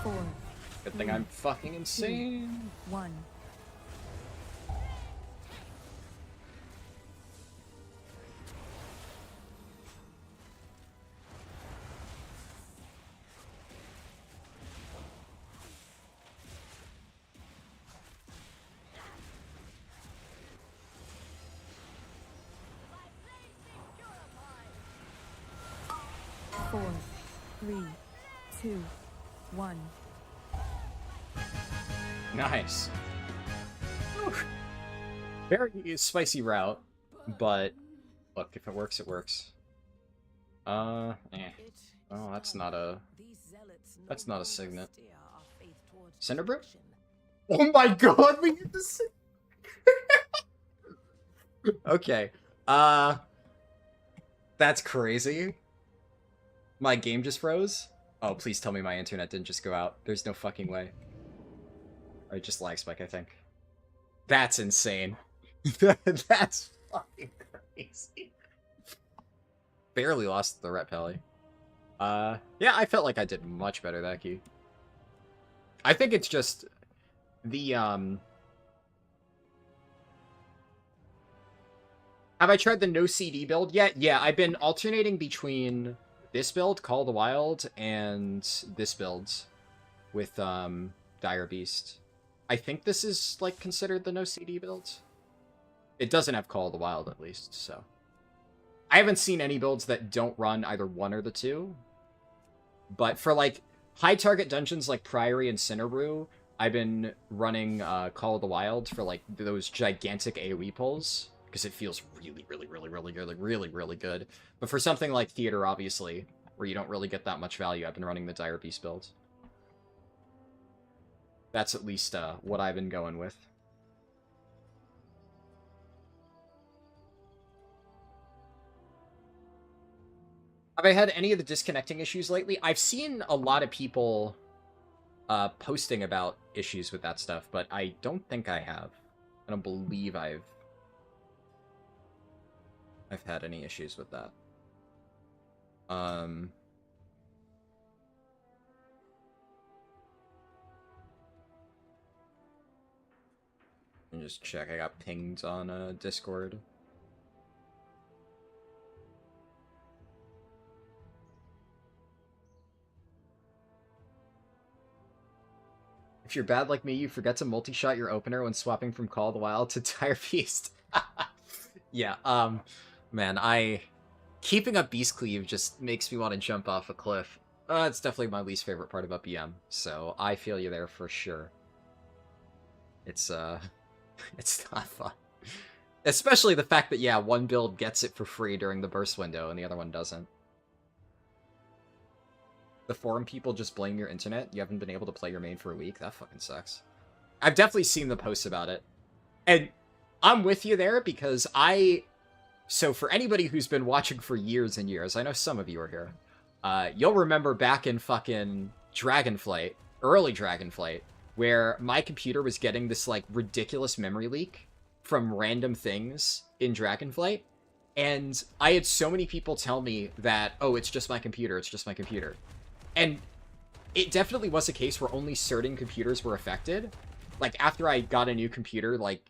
Four, Good thing I'm fucking insane. 1. 4, 3, 2, 1. Nice. Whew. Very spicy route, but look, if it works, it works. Oh, that's not a signet. Cinderbrew? Oh my god, we get this. Okay. That's crazy. My game just froze. Oh, please tell me my internet didn't just go out. There's no fucking way. Or just lag spike, I think. That's insane. That's fucking crazy. Barely lost the Ret Pally. Yeah, I felt like I did much better that key. I think it's just the, Have I tried the no CD build yet? Yeah, I've been alternating between this build, Call of the Wild, and this build with, Dire Beast. I think this is, like, considered the no CD build. It doesn't have Call of the Wild, at least, so. I haven't seen any builds that don't run either one or the two. But for, like, high target dungeons like Priory and Cinderbrew, I've been running Call of the Wild for, like, those gigantic AoE pulls. Because it feels really, really, really, really good. Like, really, really good. But for something like Theater, obviously, where you don't really get that much value, I've been running the Dire Beast build. That's at least what I've been going with. Have I had any of the disconnecting issues lately? I've seen a lot of people posting about issues with that stuff, but I don't think I have. I don't believe I've had any issues with that. Let me just check. I got pinged on Discord. If you're bad like me, you forget to multi-shot your opener when swapping from Call of the Wild to Dire Beast. Yeah, man, keeping up Beast Cleave just makes me want to jump off a cliff. It's definitely my least favorite part about BM, so I feel you there for sure. It's, it's not fun. Especially the fact that, yeah, one build gets it for free during the burst window and the other one doesn't. The forum people just blame your internet. You haven't been able to play your main for a week. That fucking sucks. I've definitely seen the posts about it. And I'm with you there because So for anybody who's been watching for years and years, I know some of you are here, you'll remember back in fucking Dragonflight, early Dragonflight, where my computer was getting this, like, ridiculous memory leak from random things in Dragonflight. And I had so many people tell me that, oh, it's just my computer, it's just my computer. And it definitely was a case where only certain computers were affected. Like, after I got a new computer, like,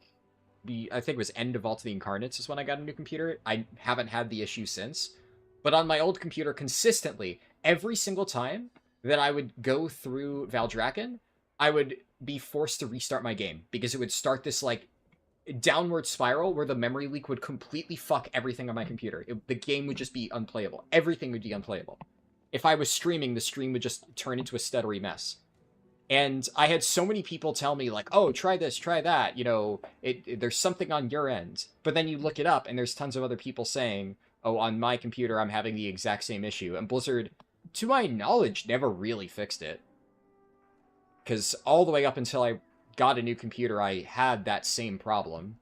I think it was end of Vault of the Incarnates is when I got a new computer. I haven't had the issue since. But on my old computer, consistently, every single time that I would go through Valdrakken, I would be forced to restart my game. Because it would start this, like, downward spiral where the memory leak would completely fuck everything on my computer. The game would just be unplayable. Everything would be unplayable. If I was streaming, the stream would just turn into a stuttery mess. And I had so many people tell me, like, oh, try this, try that, you know, there's something on your end. But then you look it up, and there's tons of other people saying, oh, on my computer, I'm having the exact same issue. And Blizzard, to my knowledge, never really fixed it. Because all the way up until I got a new computer, I had that same problem.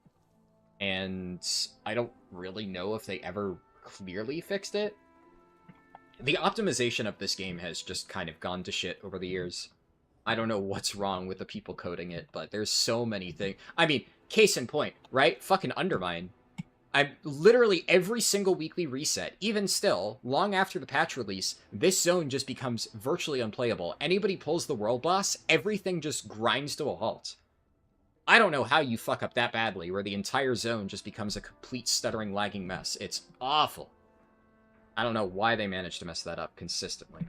And I don't really know if they ever clearly fixed it. The optimization of this game has just kind of gone to shit over the years. I don't know what's wrong with the people coding it, but there's so many things. I mean, case in point, right? Fucking Undermine. I'm literally every single weekly reset, even still, long after the patch release, this zone just becomes virtually unplayable. Anybody pulls the world boss, everything just grinds to a halt. I don't know how you fuck up that badly, where the entire zone just becomes a complete stuttering, lagging mess. It's awful. I don't know why they managed to mess that up consistently.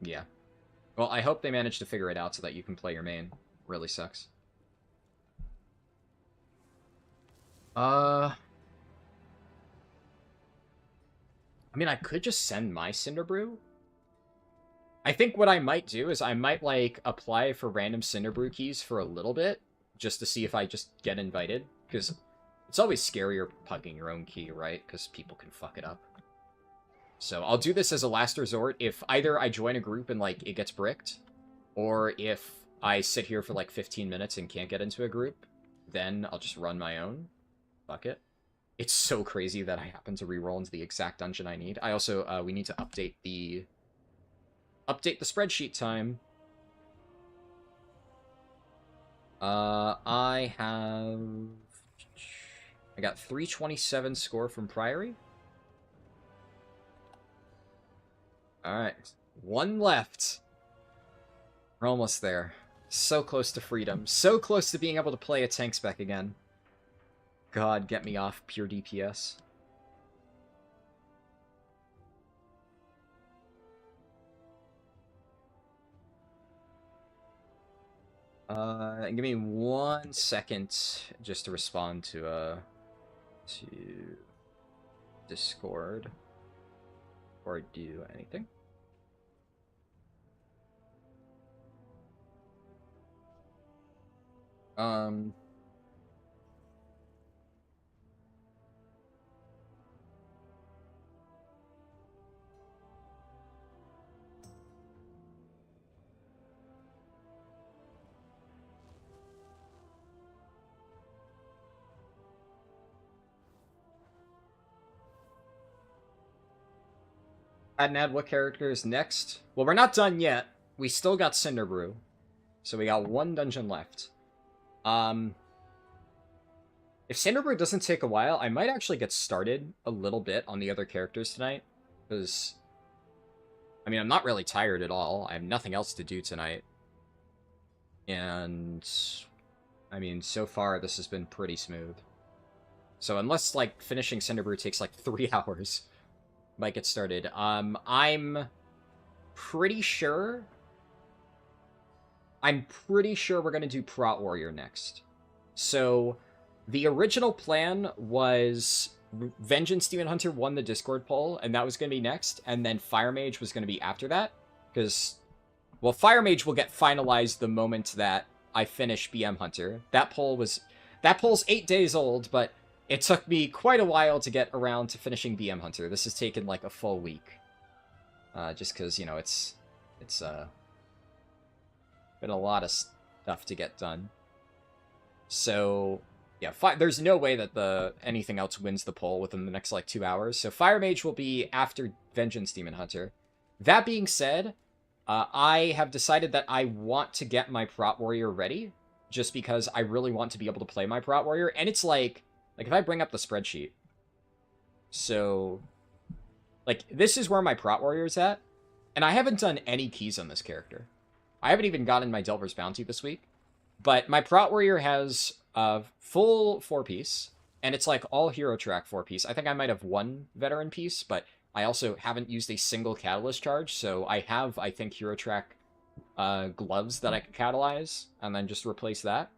Yeah. Well, I hope they managed to figure it out so that you can play your main. Really sucks. I mean, I could just send my Cinderbrew. I think what I might do is I might, like, apply for random Cinderbrew keys for a little bit, just to see if I just get invited. Because it's always scarier pugging your own key, right? Because people can fuck it up. So I'll do this as a last resort if either I join a group and, like, it gets bricked, or if I sit here for, like, 15 minutes and can't get into a group, then I'll just run my own. Fuck it. It's so crazy that I happen to reroll into the exact dungeon I need. I also, we need to update the spreadsheet time. I got 327 score from Priory. Alright, one left. We're almost there. So close to freedom. So close to being able to play a tank spec again. God, get me off pure DPS. Give me 1 second just to respond to Discord before I do anything. And add what characters next? Well, we're not done yet. We still got Cinderbrew. So we got one dungeon left. If Cinderbrew doesn't take a while, I might actually get started a little bit on the other characters tonight. Because, I mean, I'm not really tired at all. I have nothing else to do tonight. And, I mean, so far this has been pretty smooth. So unless, like, finishing Cinderbrew takes, like, 3 hours, might get started. I'm pretty sure we're going to do Prot Warrior next. So, the original plan was Vengeance Demon Hunter won the Discord poll, and that was going to be next, and then Fire Mage was going to be after that, because, well, Fire Mage will get finalized the moment that I finish BM Hunter. That poll's 8 days old, but it took me quite a while to get around to finishing BM Hunter. This has taken, like, a full week. Just because, you know, it's been a lot of stuff to get done. So, yeah, there's no way that anything else wins the poll within the next, like, 2 hours. So Fire Mage will be after Vengeance Demon Hunter. That being said, I have decided that I want to get my Prot Warrior ready, just because I really want to be able to play my Prot Warrior. And it's like if I bring up the spreadsheet, so, like, this is where my Prot Warrior is at, and I haven't done any keys on this character. I haven't even gotten my Delver's Bounty this week, but my Prot Warrior has a full 4-piece, and it's like all hero track 4-piece. I think I might have one veteran piece, but I also haven't used a single catalyst charge, so I have, I think, hero track gloves that I can catalyze, and then just replace that.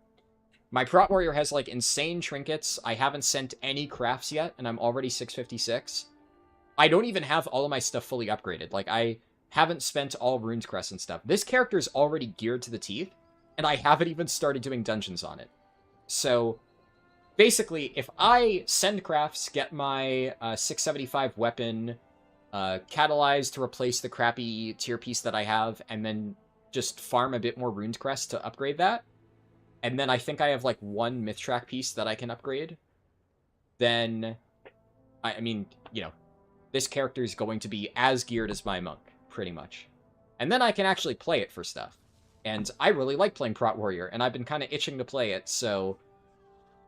My Prot Warrior has, like, insane trinkets. I haven't sent any crafts yet, and I'm already 656. I don't even have all of my stuff fully upgraded. Like, I haven't spent all Runes Crest and stuff. This character is already geared to the teeth, and I haven't even started doing dungeons on it. So, basically, if I send crafts, get my 675 weapon catalyzed to replace the crappy tier piece that I have, and then just farm a bit more Runes Crest to upgrade that, and then I think I have, like, one Myth Track piece that I can upgrade, then, I mean, you know, this character is going to be as geared as my monk, pretty much. And then I can actually play it for stuff. And I really like playing Prot Warrior, and I've been kind of itching to play it, so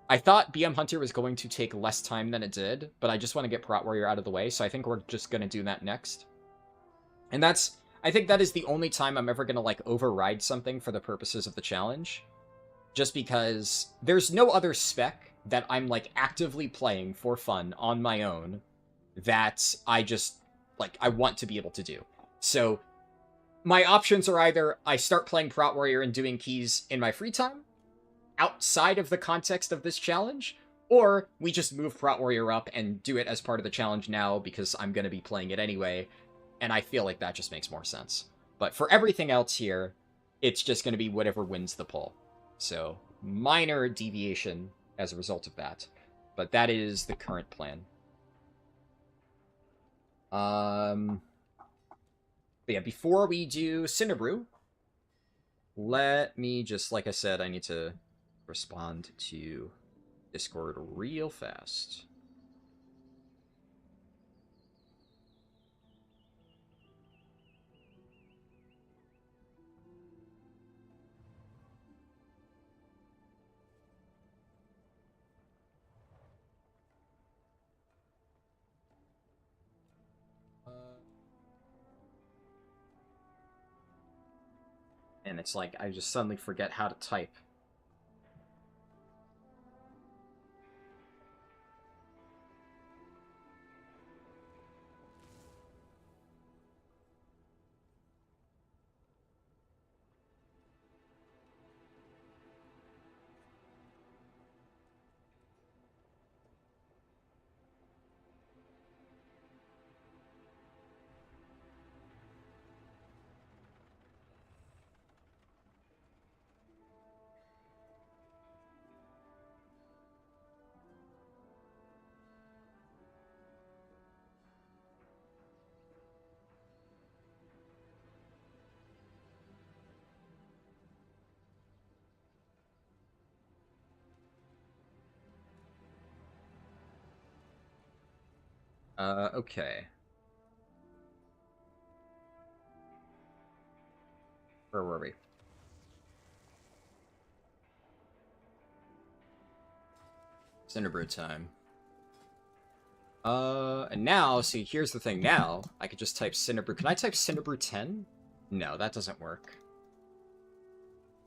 I thought BM Hunter was going to take less time than it did, but I just want to get Prot Warrior out of the way, so I think we're just going to do that next. And I think that is the only time I'm ever going to, like, override something for the purposes of the challenge. Just because there's no other spec that I'm, like, actively playing for fun on my own that I just, like, I want to be able to do. So, my options are either I start playing Prot Warrior and doing keys in my free time, outside of the context of this challenge, or we just move Prot Warrior up and do it as part of the challenge now because I'm going to be playing it anyway, and I feel like that just makes more sense. But for everything else here, it's just going to be whatever wins the poll. So, minor deviation as a result of that. But that is the current plan. But yeah, before we do Cinderbrew, let me just, like I said, I need to respond to Discord real fast. And it's like, I just suddenly forget how to type. Okay. Where were we? Cinderbrew time. And now, see, here's the thing. Now, I could just type Cinderbrew. Can I type Cinderbrew 10? No, that doesn't work.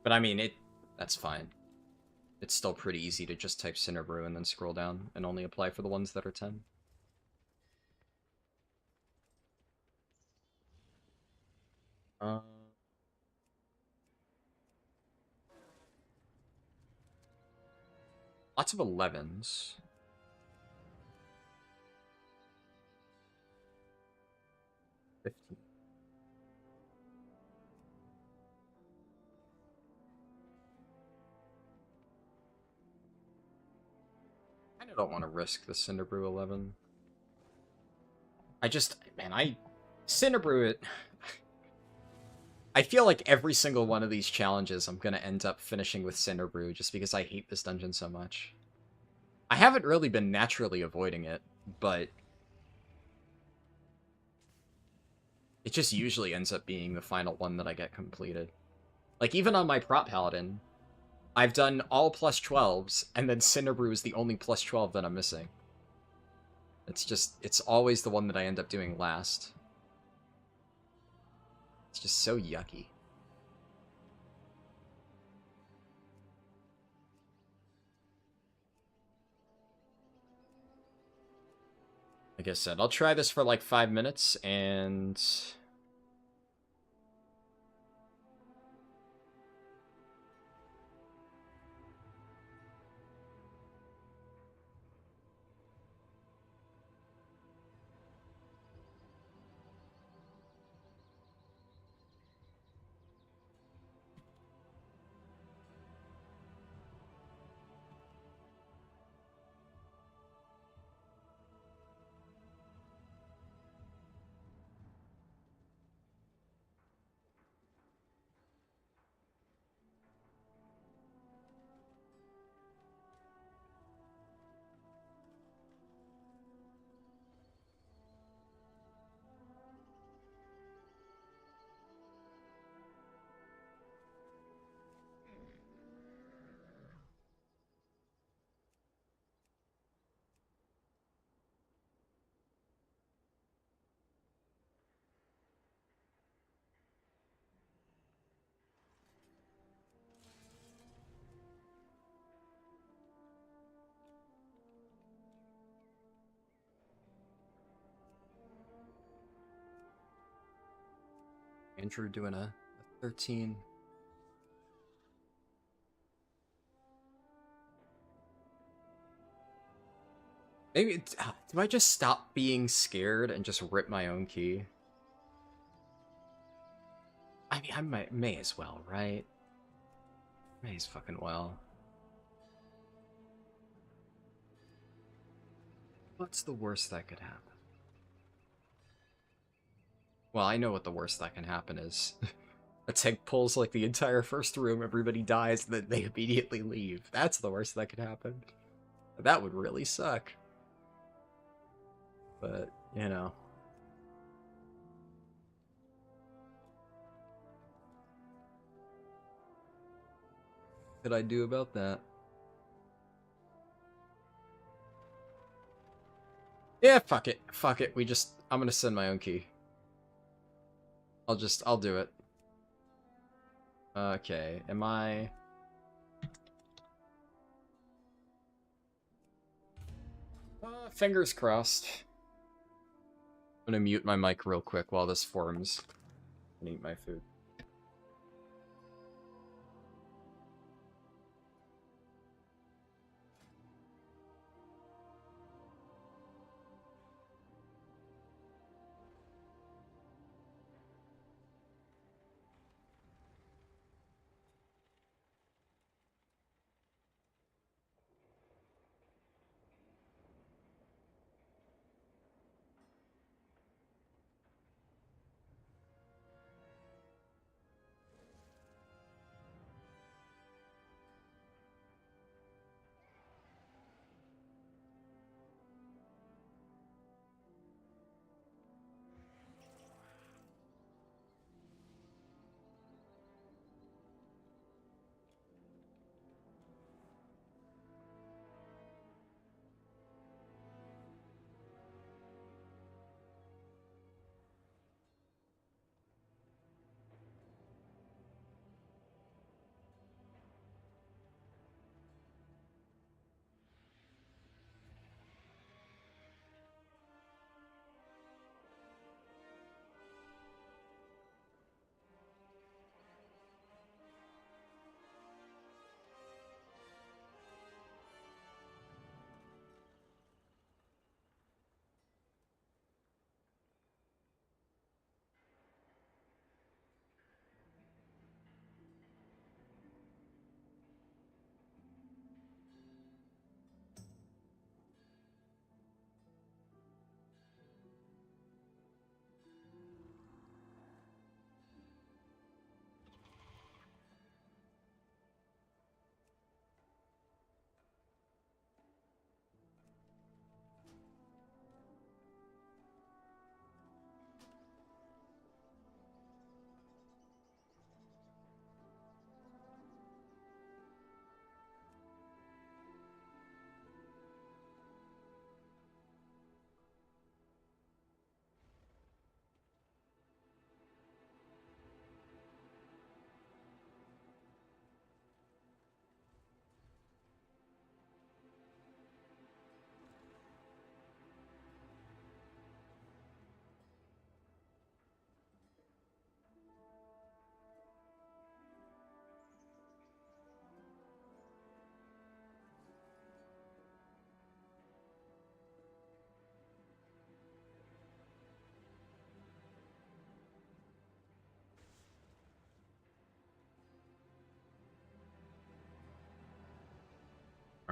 But I mean, that's fine. It's still pretty easy to just type Cinderbrew and then scroll down and only apply for the ones that are 10. Lots of 11s. I don't want to risk the Cinderbrew 11. Cinderbrew it. I feel like every single one of these challenges I'm gonna end up finishing with Cinderbrew just because I hate this dungeon so much. I haven't really been naturally avoiding it, but it just usually ends up being the final one that I get completed. Like, even on my prop paladin, I've done all plus 12s, and then Cinderbrew is the only plus 12 that I'm missing. It's always the one that I end up doing last. It's just so yucky. Like I said, I'll try this for like 5 minutes, and Andrew doing a 13. Maybe do I just stop being scared and just rip my own key? I mean, I may as well, right? May as fucking well. What's the worst that could happen? Well, I know what the worst that can happen is. A tank pulls like the entire first room, everybody dies, and then they immediately leave. That's the worst that could happen. That would really suck. But, you know. What could I do about that? Yeah, fuck it. Fuck it. I'm gonna send my own key. I'll do it. Okay, am I... fingers crossed. I'm gonna mute my mic real quick while this forms and eat my food.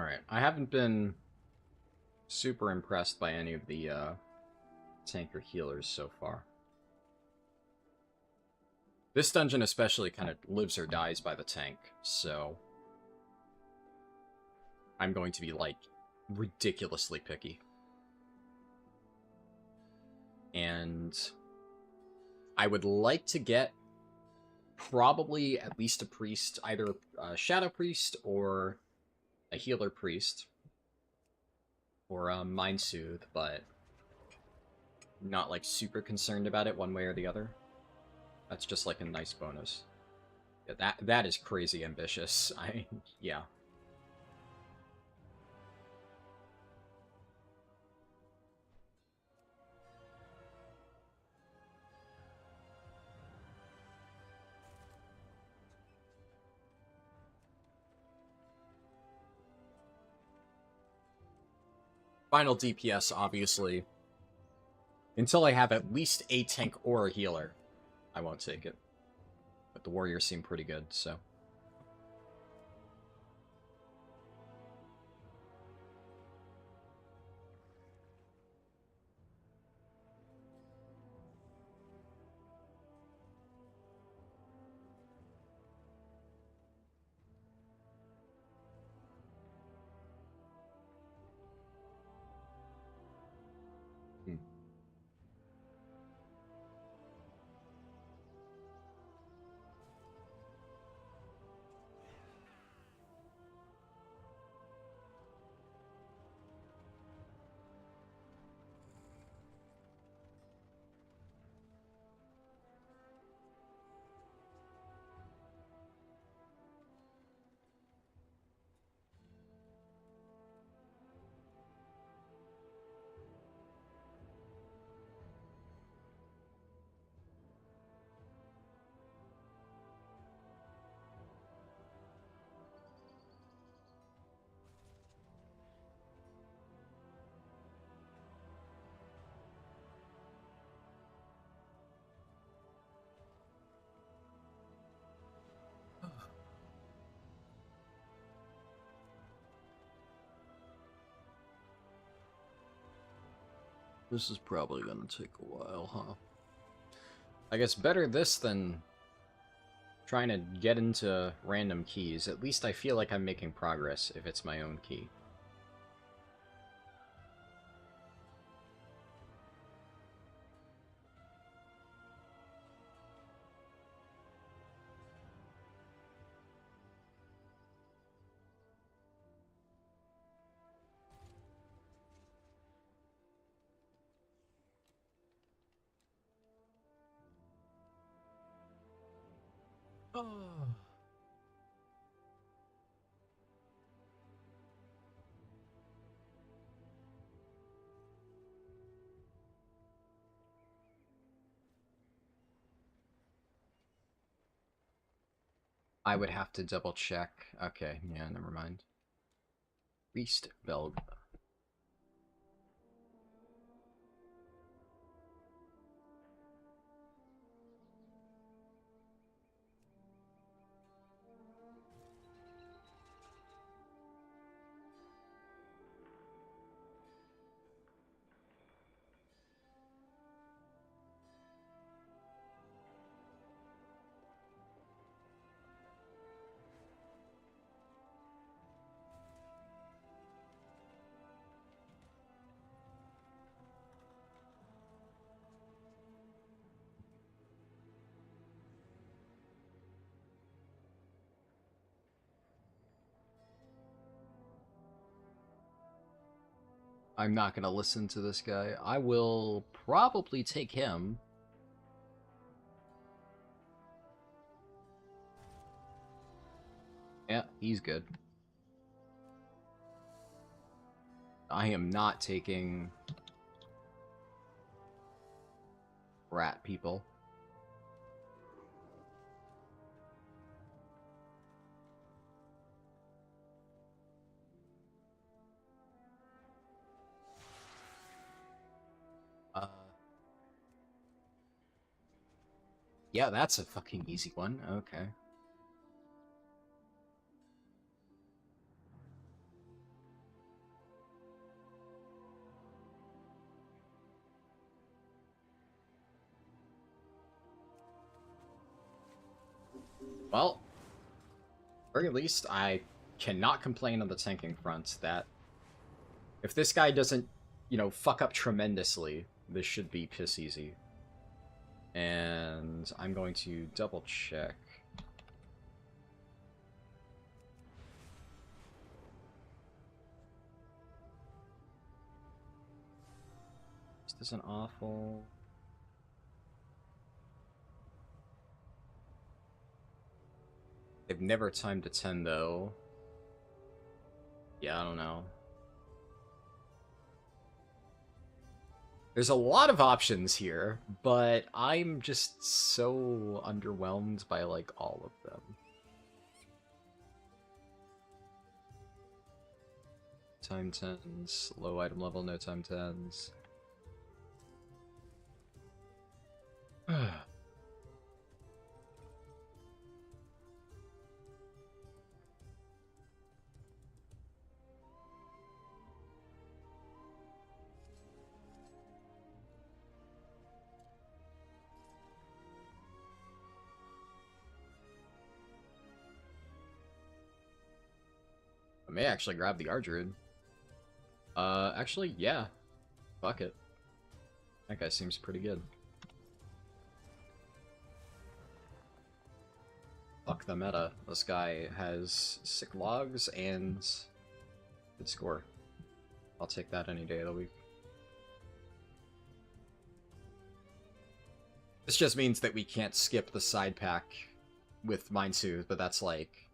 Alright, I haven't been super impressed by any of the tanker healers so far. This dungeon especially kind of lives or dies by the tank, so I'm going to be, like, ridiculously picky. And I would like to get probably at least a priest, either a shadow priest or a healer priest, or a mind soothe, but not, like, super concerned about it one way or the other. That's just, like, a nice bonus. Yeah, that is crazy ambitious. Yeah. Final DPS, obviously. Until I have at least a tank or a healer, I won't take it. But the warriors seem pretty good, so... Hmm. This is probably gonna take a while, huh? I guess better this than trying to get into random keys. At least I feel like I'm making progress if it's my own key. Oh. I would have to double check. Okay, yeah, never mind. Priest Belg. I'm not gonna listen to this guy. I will probably take him. Yeah, he's good. I am not taking rat people. Yeah, that's a fucking easy one. Okay. Well, very least, I cannot complain on the tanking front that if this guy doesn't, you know, fuck up tremendously, this should be piss easy. And I'm going to double check. This isn't awful. They've never timed to 10 though. Yeah, I don't know. There's a lot of options here, but I'm just so underwhelmed by, like, all of them. Time 10s, low item level, no time 10s. I may actually grab the Ardruid. Actually, yeah. Fuck it. That guy seems pretty good. Fuck the meta. This guy has sick logs and good score. I'll take that any day of the week. This just means that we can't skip the side pack with Mind Soothe, but that's like...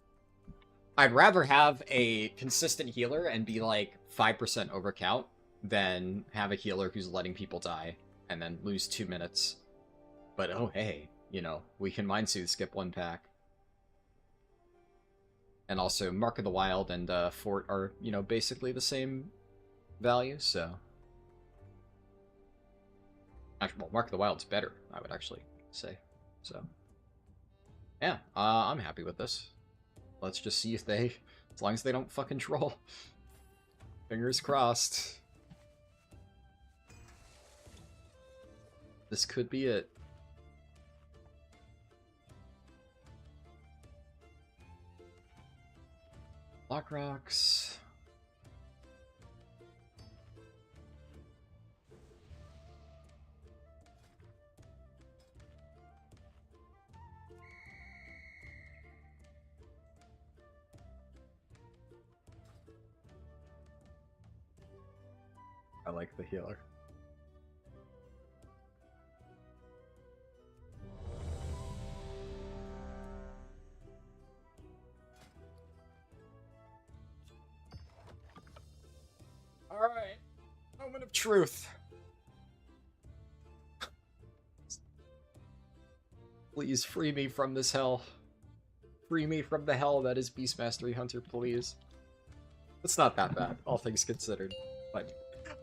I'd rather have a consistent healer and be like 5% overcount than have a healer who's letting people die and then lose 2 minutes. But oh hey, you know, we can Mind Soothe skip 1 pack. And also, Mark of the Wild and Fort are, you know, basically the same value, so... Actually, well, Mark of the Wild's better, I would actually say. So, yeah, I'm happy with this. Let's just see if they... As long as they don't fucking troll. Fingers crossed. This could be it. Block rocks. I like the healer. Alright. Moment of truth. Please free me from this hell. Free me from the hell that is Beastmastery Hunter, please. It's not that bad, all things considered. But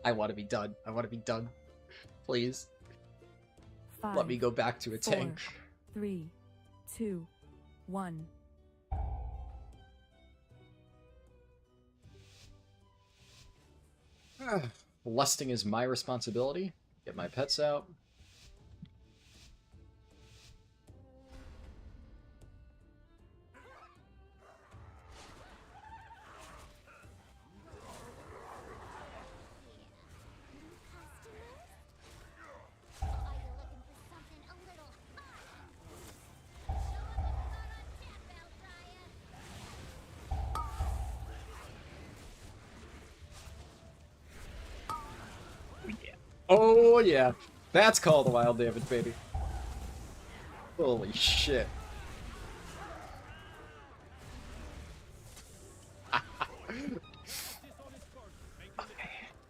I want to be done. I want to be done. Please. 5, Let me go back to a 4, tank. 3, 2, 1. Lusting is my responsibility. Get my pets out. Are you looking for something a little hot? Show 'em what you got on tap, Bellfire. Oh yeah. That's called a wild damage, baby. Holy shit.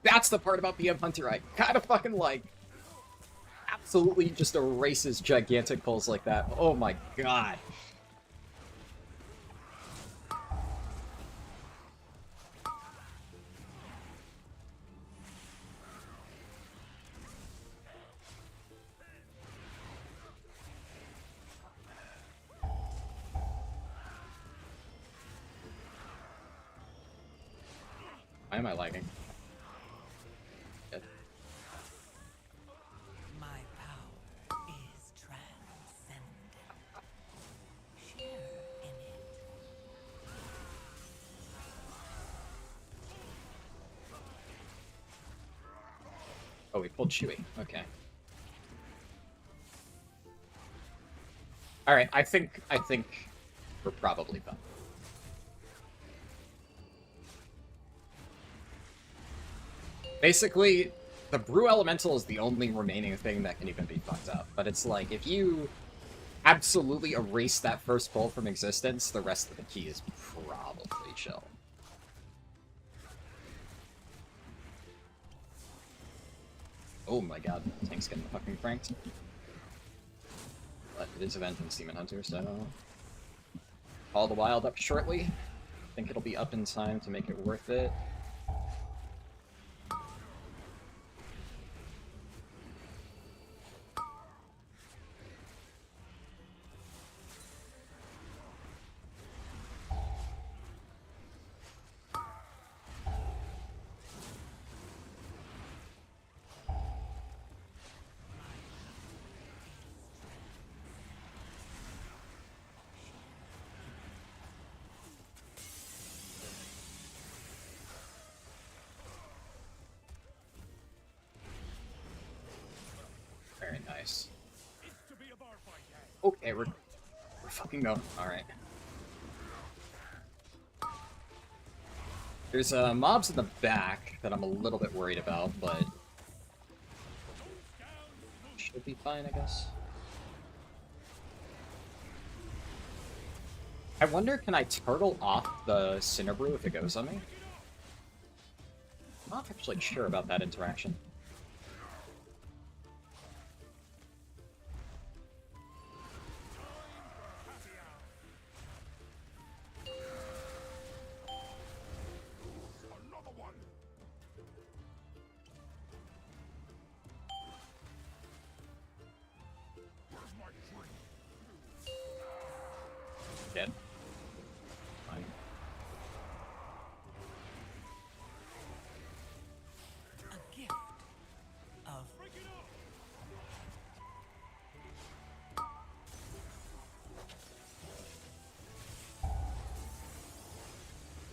That's the part about BM Hunter I kind of fucking like. Absolutely just erases gigantic pulls like that. Oh my god. Why am I lagging? Good. My power is transcendent. Share Oh, we pulled Chewie. Okay. Alright, I think we're probably fine. Basically, the Brew Elemental is the only remaining thing that can even be fucked up. But it's like, if you absolutely erase that first pull from existence, the rest of the key is probably chill. Oh my god, tank's getting fucking pranked. But it is Vengeance Demon Hunter, so... Call the Wild up shortly. I think it'll be up in time to make it worth it. Very nice. Okay, we're fucking going. Alright. There's mobs in the back that I'm a little bit worried about, but should be fine, I guess. I wonder, can I turtle off the Cinderbrew if it goes on me? I'm not actually sure about that interaction. Dead. Fine. A gift of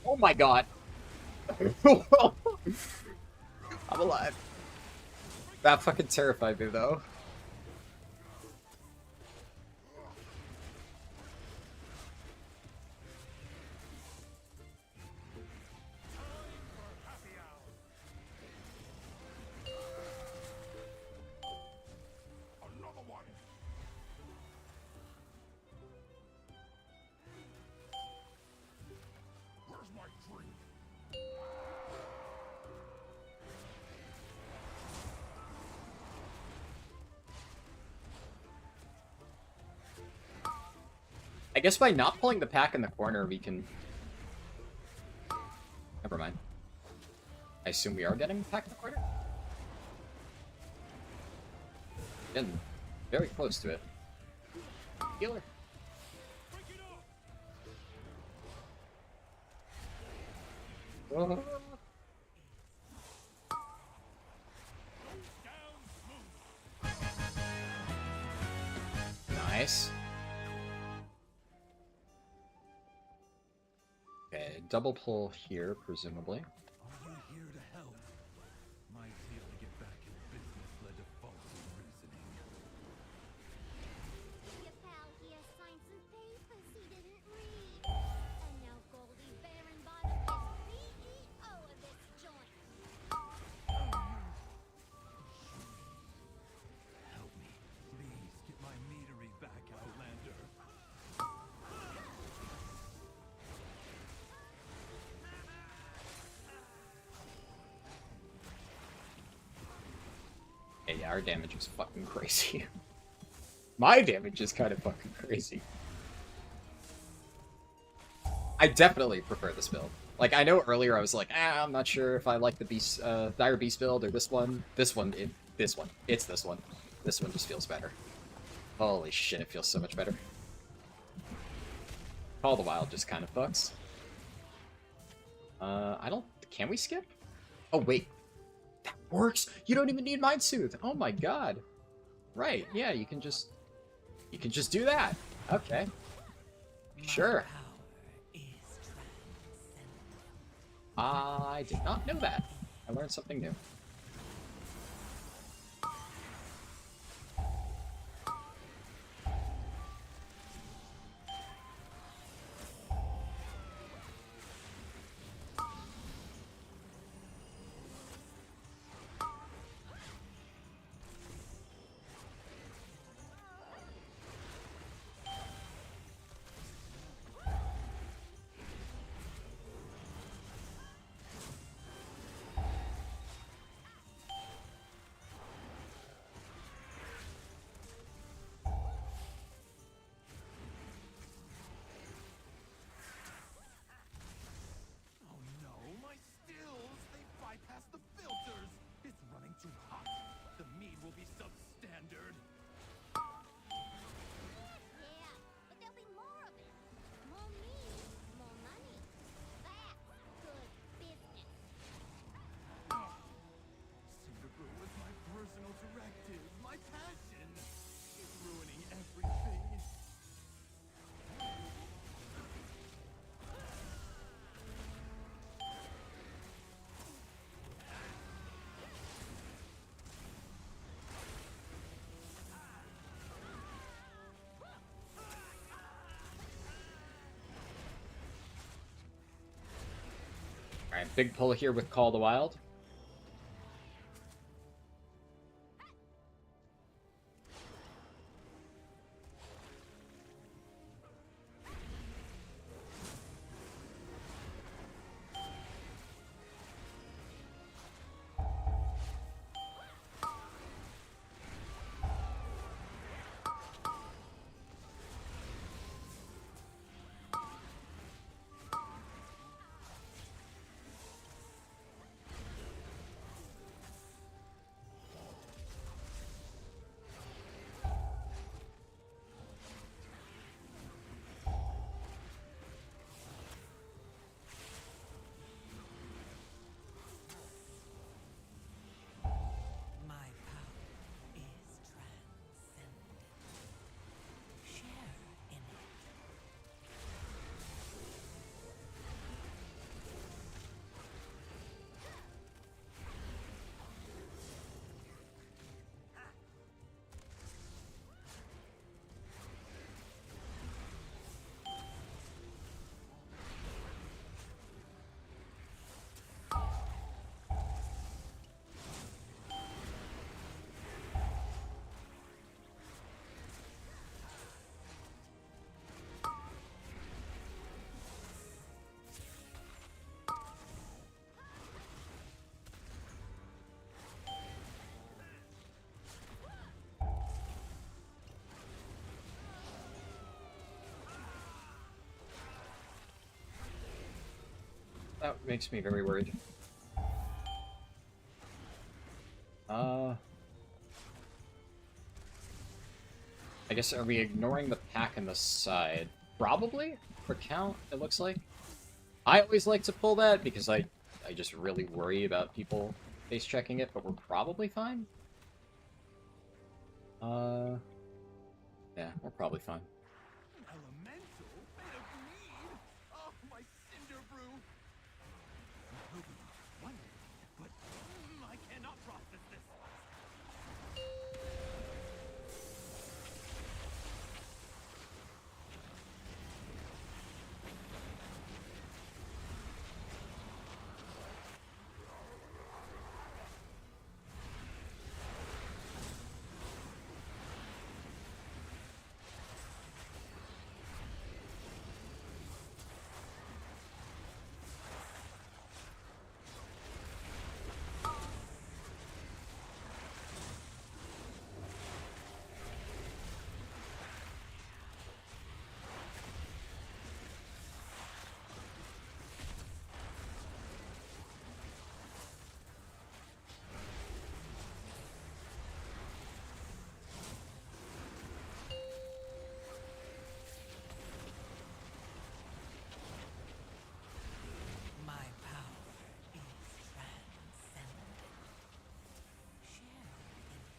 Oh my god! I'm alive. That fucking terrified me, though. I guess by not pulling the pack in the corner, we can... Never mind. I assume we are getting the pack in the corner? Getting very close to it. Healer. Oh. Nice. Okay, double pull here, presumably. Are you here to help? My zeal to get back in business led to faulty reasoning. Your pal here signed some papers he didn't read. And now Goldie Baron Bottom is CEO of this joint. Help me. Please get my meadery back, Outlander. Yeah, our damage is fucking crazy. My damage is kind of fucking crazy. I definitely prefer this build. Like, I know earlier I was like, I'm not sure if I like the Beast, Dire Beast build or this one. This one. It's this one. This one just feels better. Holy shit, it feels so much better. Call the Wild just kind of fucks. I don't... Can we skip? Oh, wait. That works! You don't even need Mind Soothe! Oh my god. Right, yeah, you can just do that. Okay. Sure. power is transcendent. I did not know that. I learned something new. Alright, big pull here with Call of the Wild. My power is transcendent. Share in it. That makes me very worried. I guess, are we ignoring the pack on the side? Probably, for count, it looks like. I always like to pull that because I just really worry about people face checking it, but we're probably fine. Yeah, we're probably fine. Elemental made of mead? Oh, my cinder brew! One, but I cannot process this. My power is transcendent. Share in it.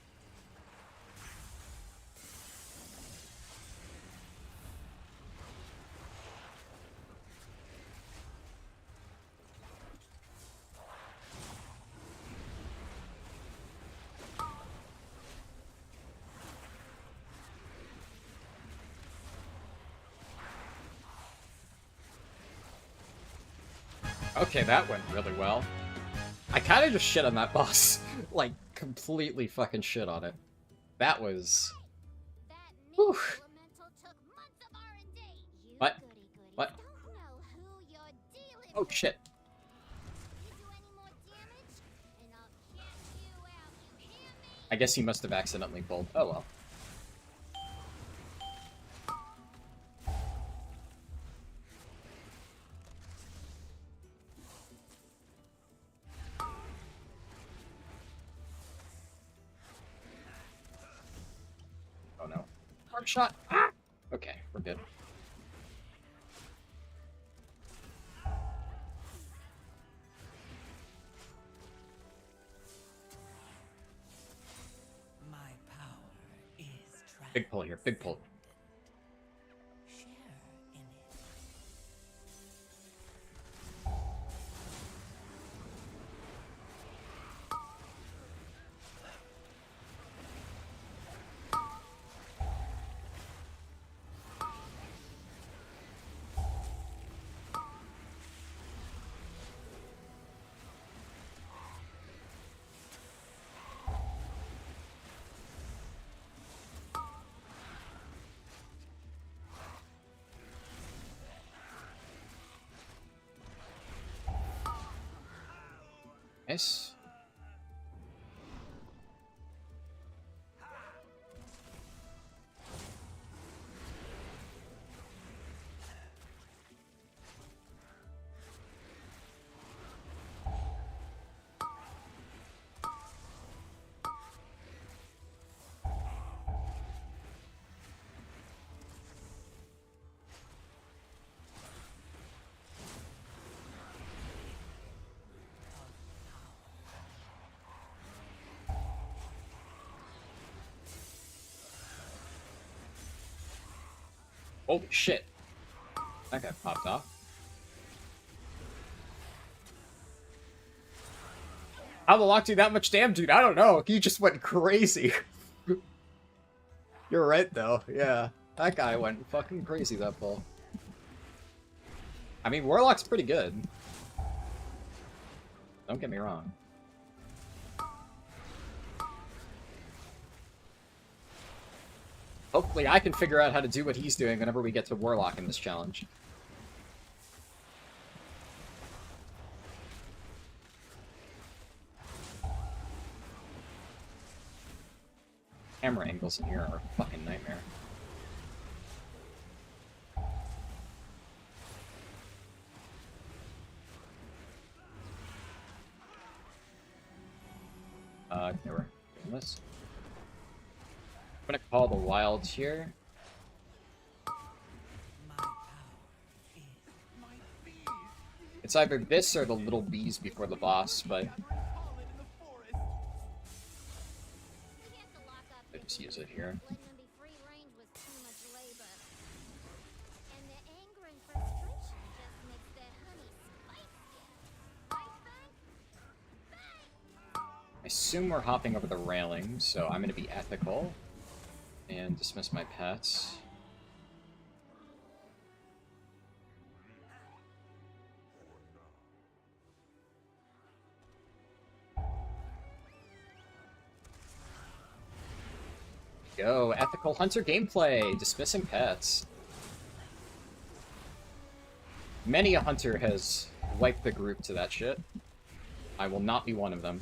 Okay, that went really well. I kind of just shit on that boss. Like, completely fucking shit on it. That was... That Whew. meat elemental took months of R&D. You What? goody-goodies What? don't know who you're dealing Oh, with. shit. You do any more damage, and I'll catch you out, you hear me? I guess he must have accidentally pulled. Oh, well. Oh, no. Hard shot. Ah! Okay, we're good. My power is transcendent. Big pull here, big pull. Share in it. Nice. Holy shit. That guy popped off. How the lock do that much damage, dude? I don't know. He just went crazy. You're right, though. Yeah. That guy went fucking crazy, that pull. I mean, Warlock's pretty good. Don't get me wrong. Hopefully I can figure out how to do what he's doing whenever we get to Warlock in this challenge. Camera angles in here are a fucking nightmare. Okay, we're doing this. I'm gonna call the wilds here. My power is It's either this or the little bees before the boss, but We have to lock up I just use it here. letting them be free range was too much labor. And the anger and frustration just makes their honey spicier. Right, Frank? I assume we're hopping over the railing, so I'm gonna be ethical and dismiss my pets. Go, ethical hunter gameplay, dismissing pets. Many a hunter has wiped the group to that shit. I will not be one of them.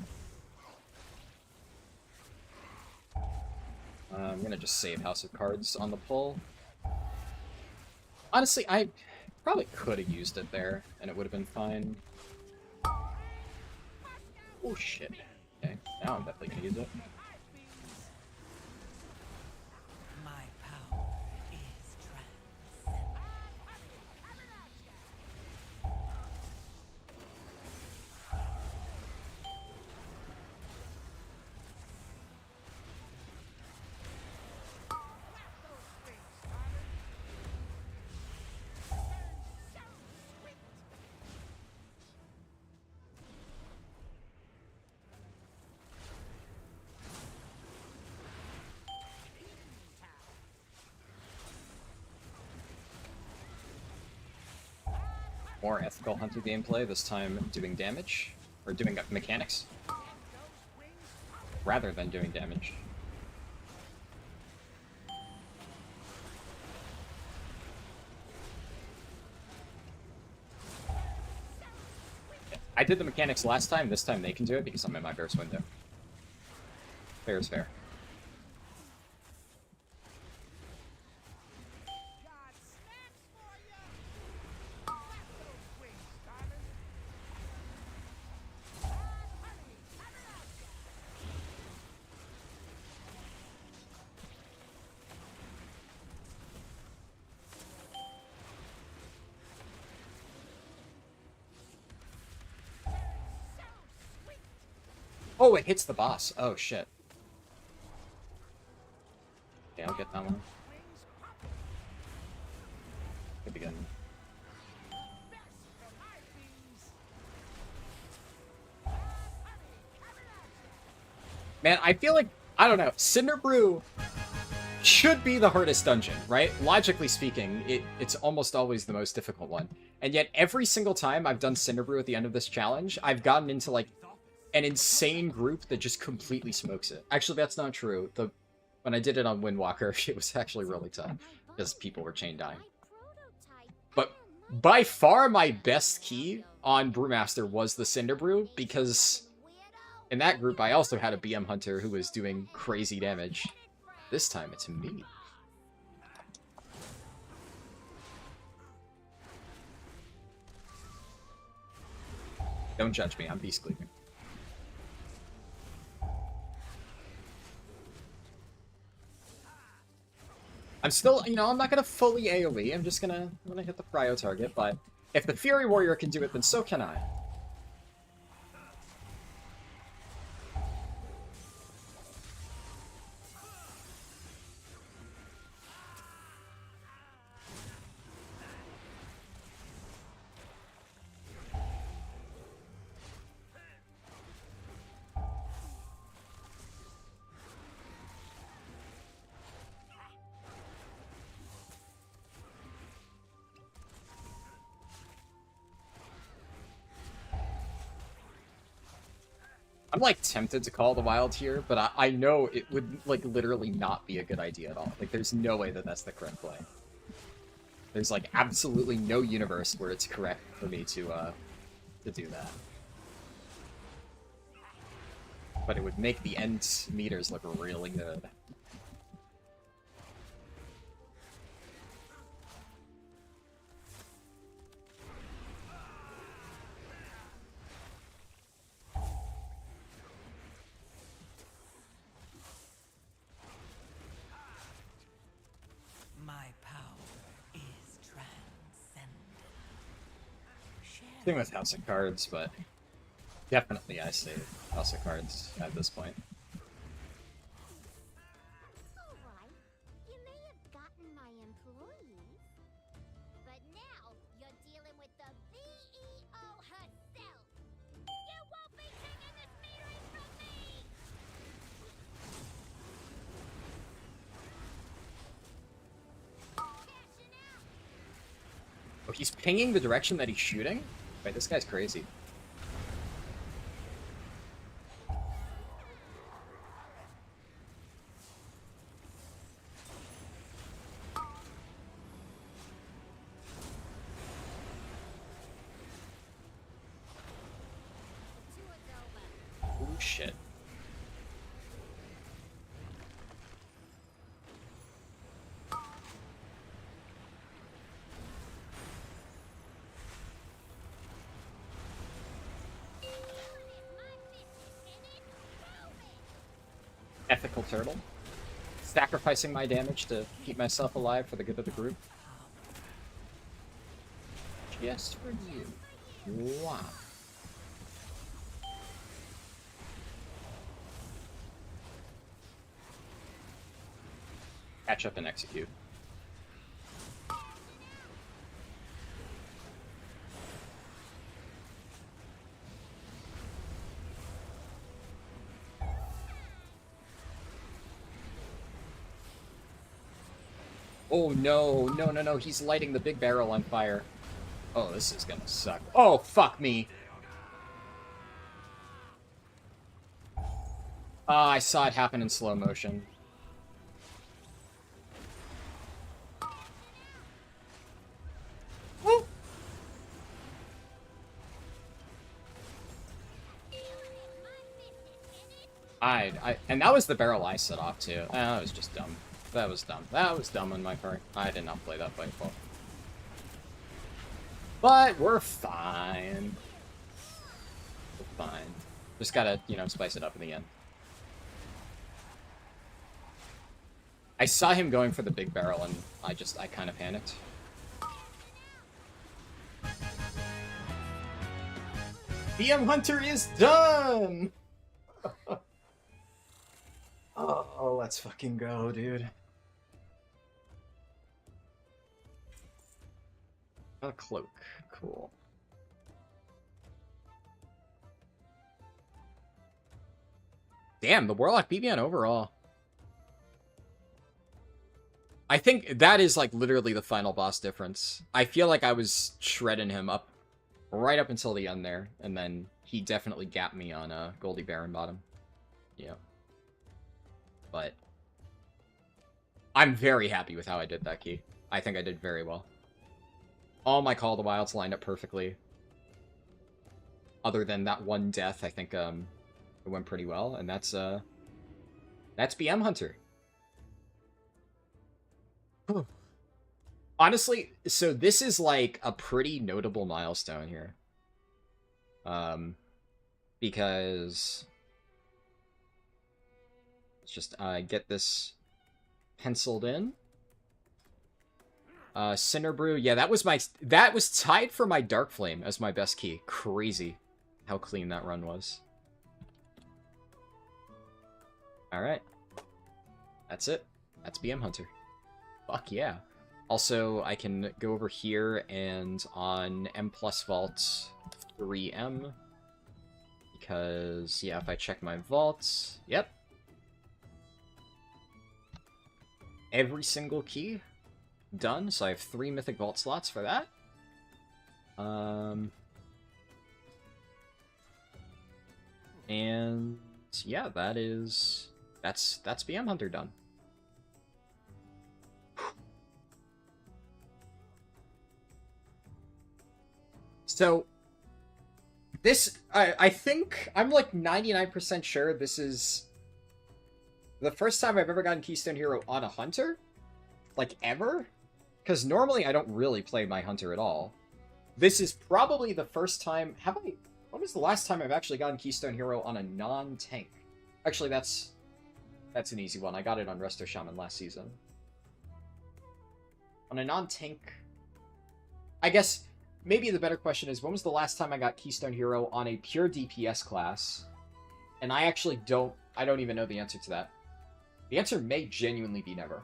I'm gonna just save House of Cards on the pull. Honestly, I probably could have used it there, and it would have been fine. Oh shit. Okay, now I'm definitely gonna use it. my power is transcendent. More ethical hunter gameplay, this time doing damage. Or doing mechanics. Rather than doing damage. I did the mechanics last time, this time they can do it because I'm in my Bear's window. Fair is fair. Got snacks for ya! Flap those wings, darling! Honey, have it out ya! Oh, it hits the boss. Oh, shit. Okay, I'll get that one. Wings pop! Good begin. Best from my beans! Honey, have it out ya! Man, I feel like, I don't know, Cinderbrew should be the hardest dungeon, right? Logically speaking, it's almost always the most difficult one. And yet, every single time I've done Cinderbrew at the end of this challenge, I've gotten into, like, an insane group that just completely smokes it. Actually, that's not true. When I did it on Windwalker, it was actually really tough, because people were chain dying. But by far my best key on Brewmaster was the Cinderbrew, because In that group, I also had a BM Hunter who was doing crazy damage. This time, it's me. Don't judge me, I'm beast cleaving. I'm still, you know, I'm not gonna fully AoE, I'm gonna hit the prio target, but if the Fury Warrior can do it, then so can I. I'm, like, tempted to call the wild here, but I know it would, like, literally not be a good idea at all. Like, there's no way that that's the correct play. There's, like, absolutely no universe where it's correct for me to do that. But it would make the end meters look really good. My power is transcendent. Thing with House of Cards, but definitely I say House of Cards at this point. Alright, you may have gotten my employees, but now you're dealing with the CEO herself. You won't be taking this metering from me! Cashing out! Oh, he's pinging the direction that he's shooting? Wait, this guy's crazy. Oh, shit. Ethical turtle. Sacrificing my damage to keep myself alive for the good of the group. Just for you. Wow. Catch up and execute. Oh no, no, he's lighting the big barrel on fire. Oh, this is gonna suck. Oh, fuck me. I saw it happen in slow motion. Woo! And that was the barrel I set off too. That was just dumb. That was dumb. That was dumb on my part. I did not play that fight well. But we're fine. We're fine. Just gotta, you know, spice it up in the end. I saw him going for the big barrel and I kind of panicked. BM Hunter is done! Oh, let's fucking go, dude. A cloak. Cool. Damn, the Warlock beat me on overall. I think that is, like, literally the final boss difference. I feel like I was shredding him up right up until the end there, and then he definitely gapped me on Goldie Baron bottom. Yeah. But I'm very happy with how I did that key. I think I did very well. All my Call of the Wilds lined up perfectly. Other than that one death, I think It went pretty well, and that's BM Hunter. Honestly, so this is like a pretty notable milestone here. Because let's just get this penciled in. Cinder Brew, yeah, that was tied for my Dark Flame as my best key. Crazy how clean that run was. Alright. That's it. That's BM Hunter. Fuck yeah. Also, I can go over here and on M plus vault 3M. Because, yeah, if I check my vaults, yep. Every single key done, so I have 3 Mythic Vault slots for that. And yeah, that's BM Hunter done. So this, I think, I'm like 99% sure this is the first time I've ever gotten Keystone Hero on a Hunter. Like, ever? Because normally I don't really play my Hunter at all. This is probably the first time... When was the last time I've actually gotten Keystone Hero on a non-tank? Actually, that's an easy one. I got it on Resto Shaman last season. On a non-tank... I guess maybe the better question is, when was the last time I got Keystone Hero on a pure DPS class? And I actually don't even know the answer to that. The answer may genuinely be never.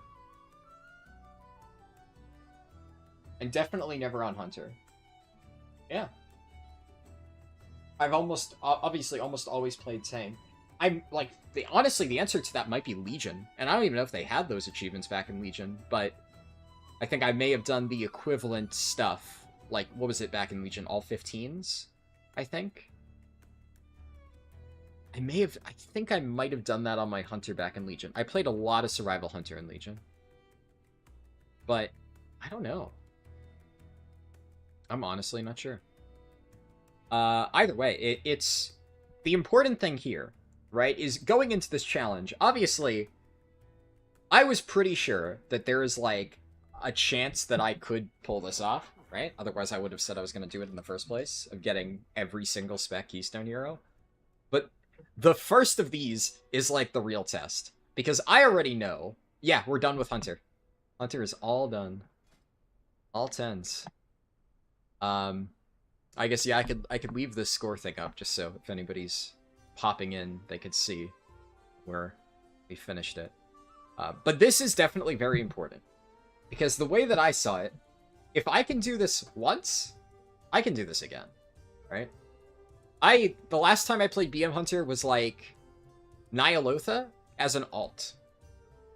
And definitely never on Hunter. Yeah. I've obviously almost always played tank. I'm, like, honestly, the answer to that might be Legion. And I don't even know if they had those achievements back in Legion, but I think I may have done the equivalent stuff. Like, what was it back in Legion? All 15s, I think? I think I might have done that on my Hunter back in Legion. I played a lot of Survival Hunter in Legion. But, I don't know. I'm honestly not sure. Either way, it's... The important thing here, right, is going into this challenge, obviously, I was pretty sure that there is, like, a chance that I could pull this off, right? Otherwise, I would have said I was going to do it in the first place, of getting every single spec Keystone Hero. But the first of these is, like, the real test. Because I already know, yeah, we're done with Hunter. Hunter is all done. All 10s. I guess, yeah, I could leave this score thing up, just so if anybody's popping in, they could see where we finished it. But this is definitely very important. Because the way that I saw it, if I can do this once, I can do this again, right? The last time I played BM Hunter was, like, Nyalotha as an alt.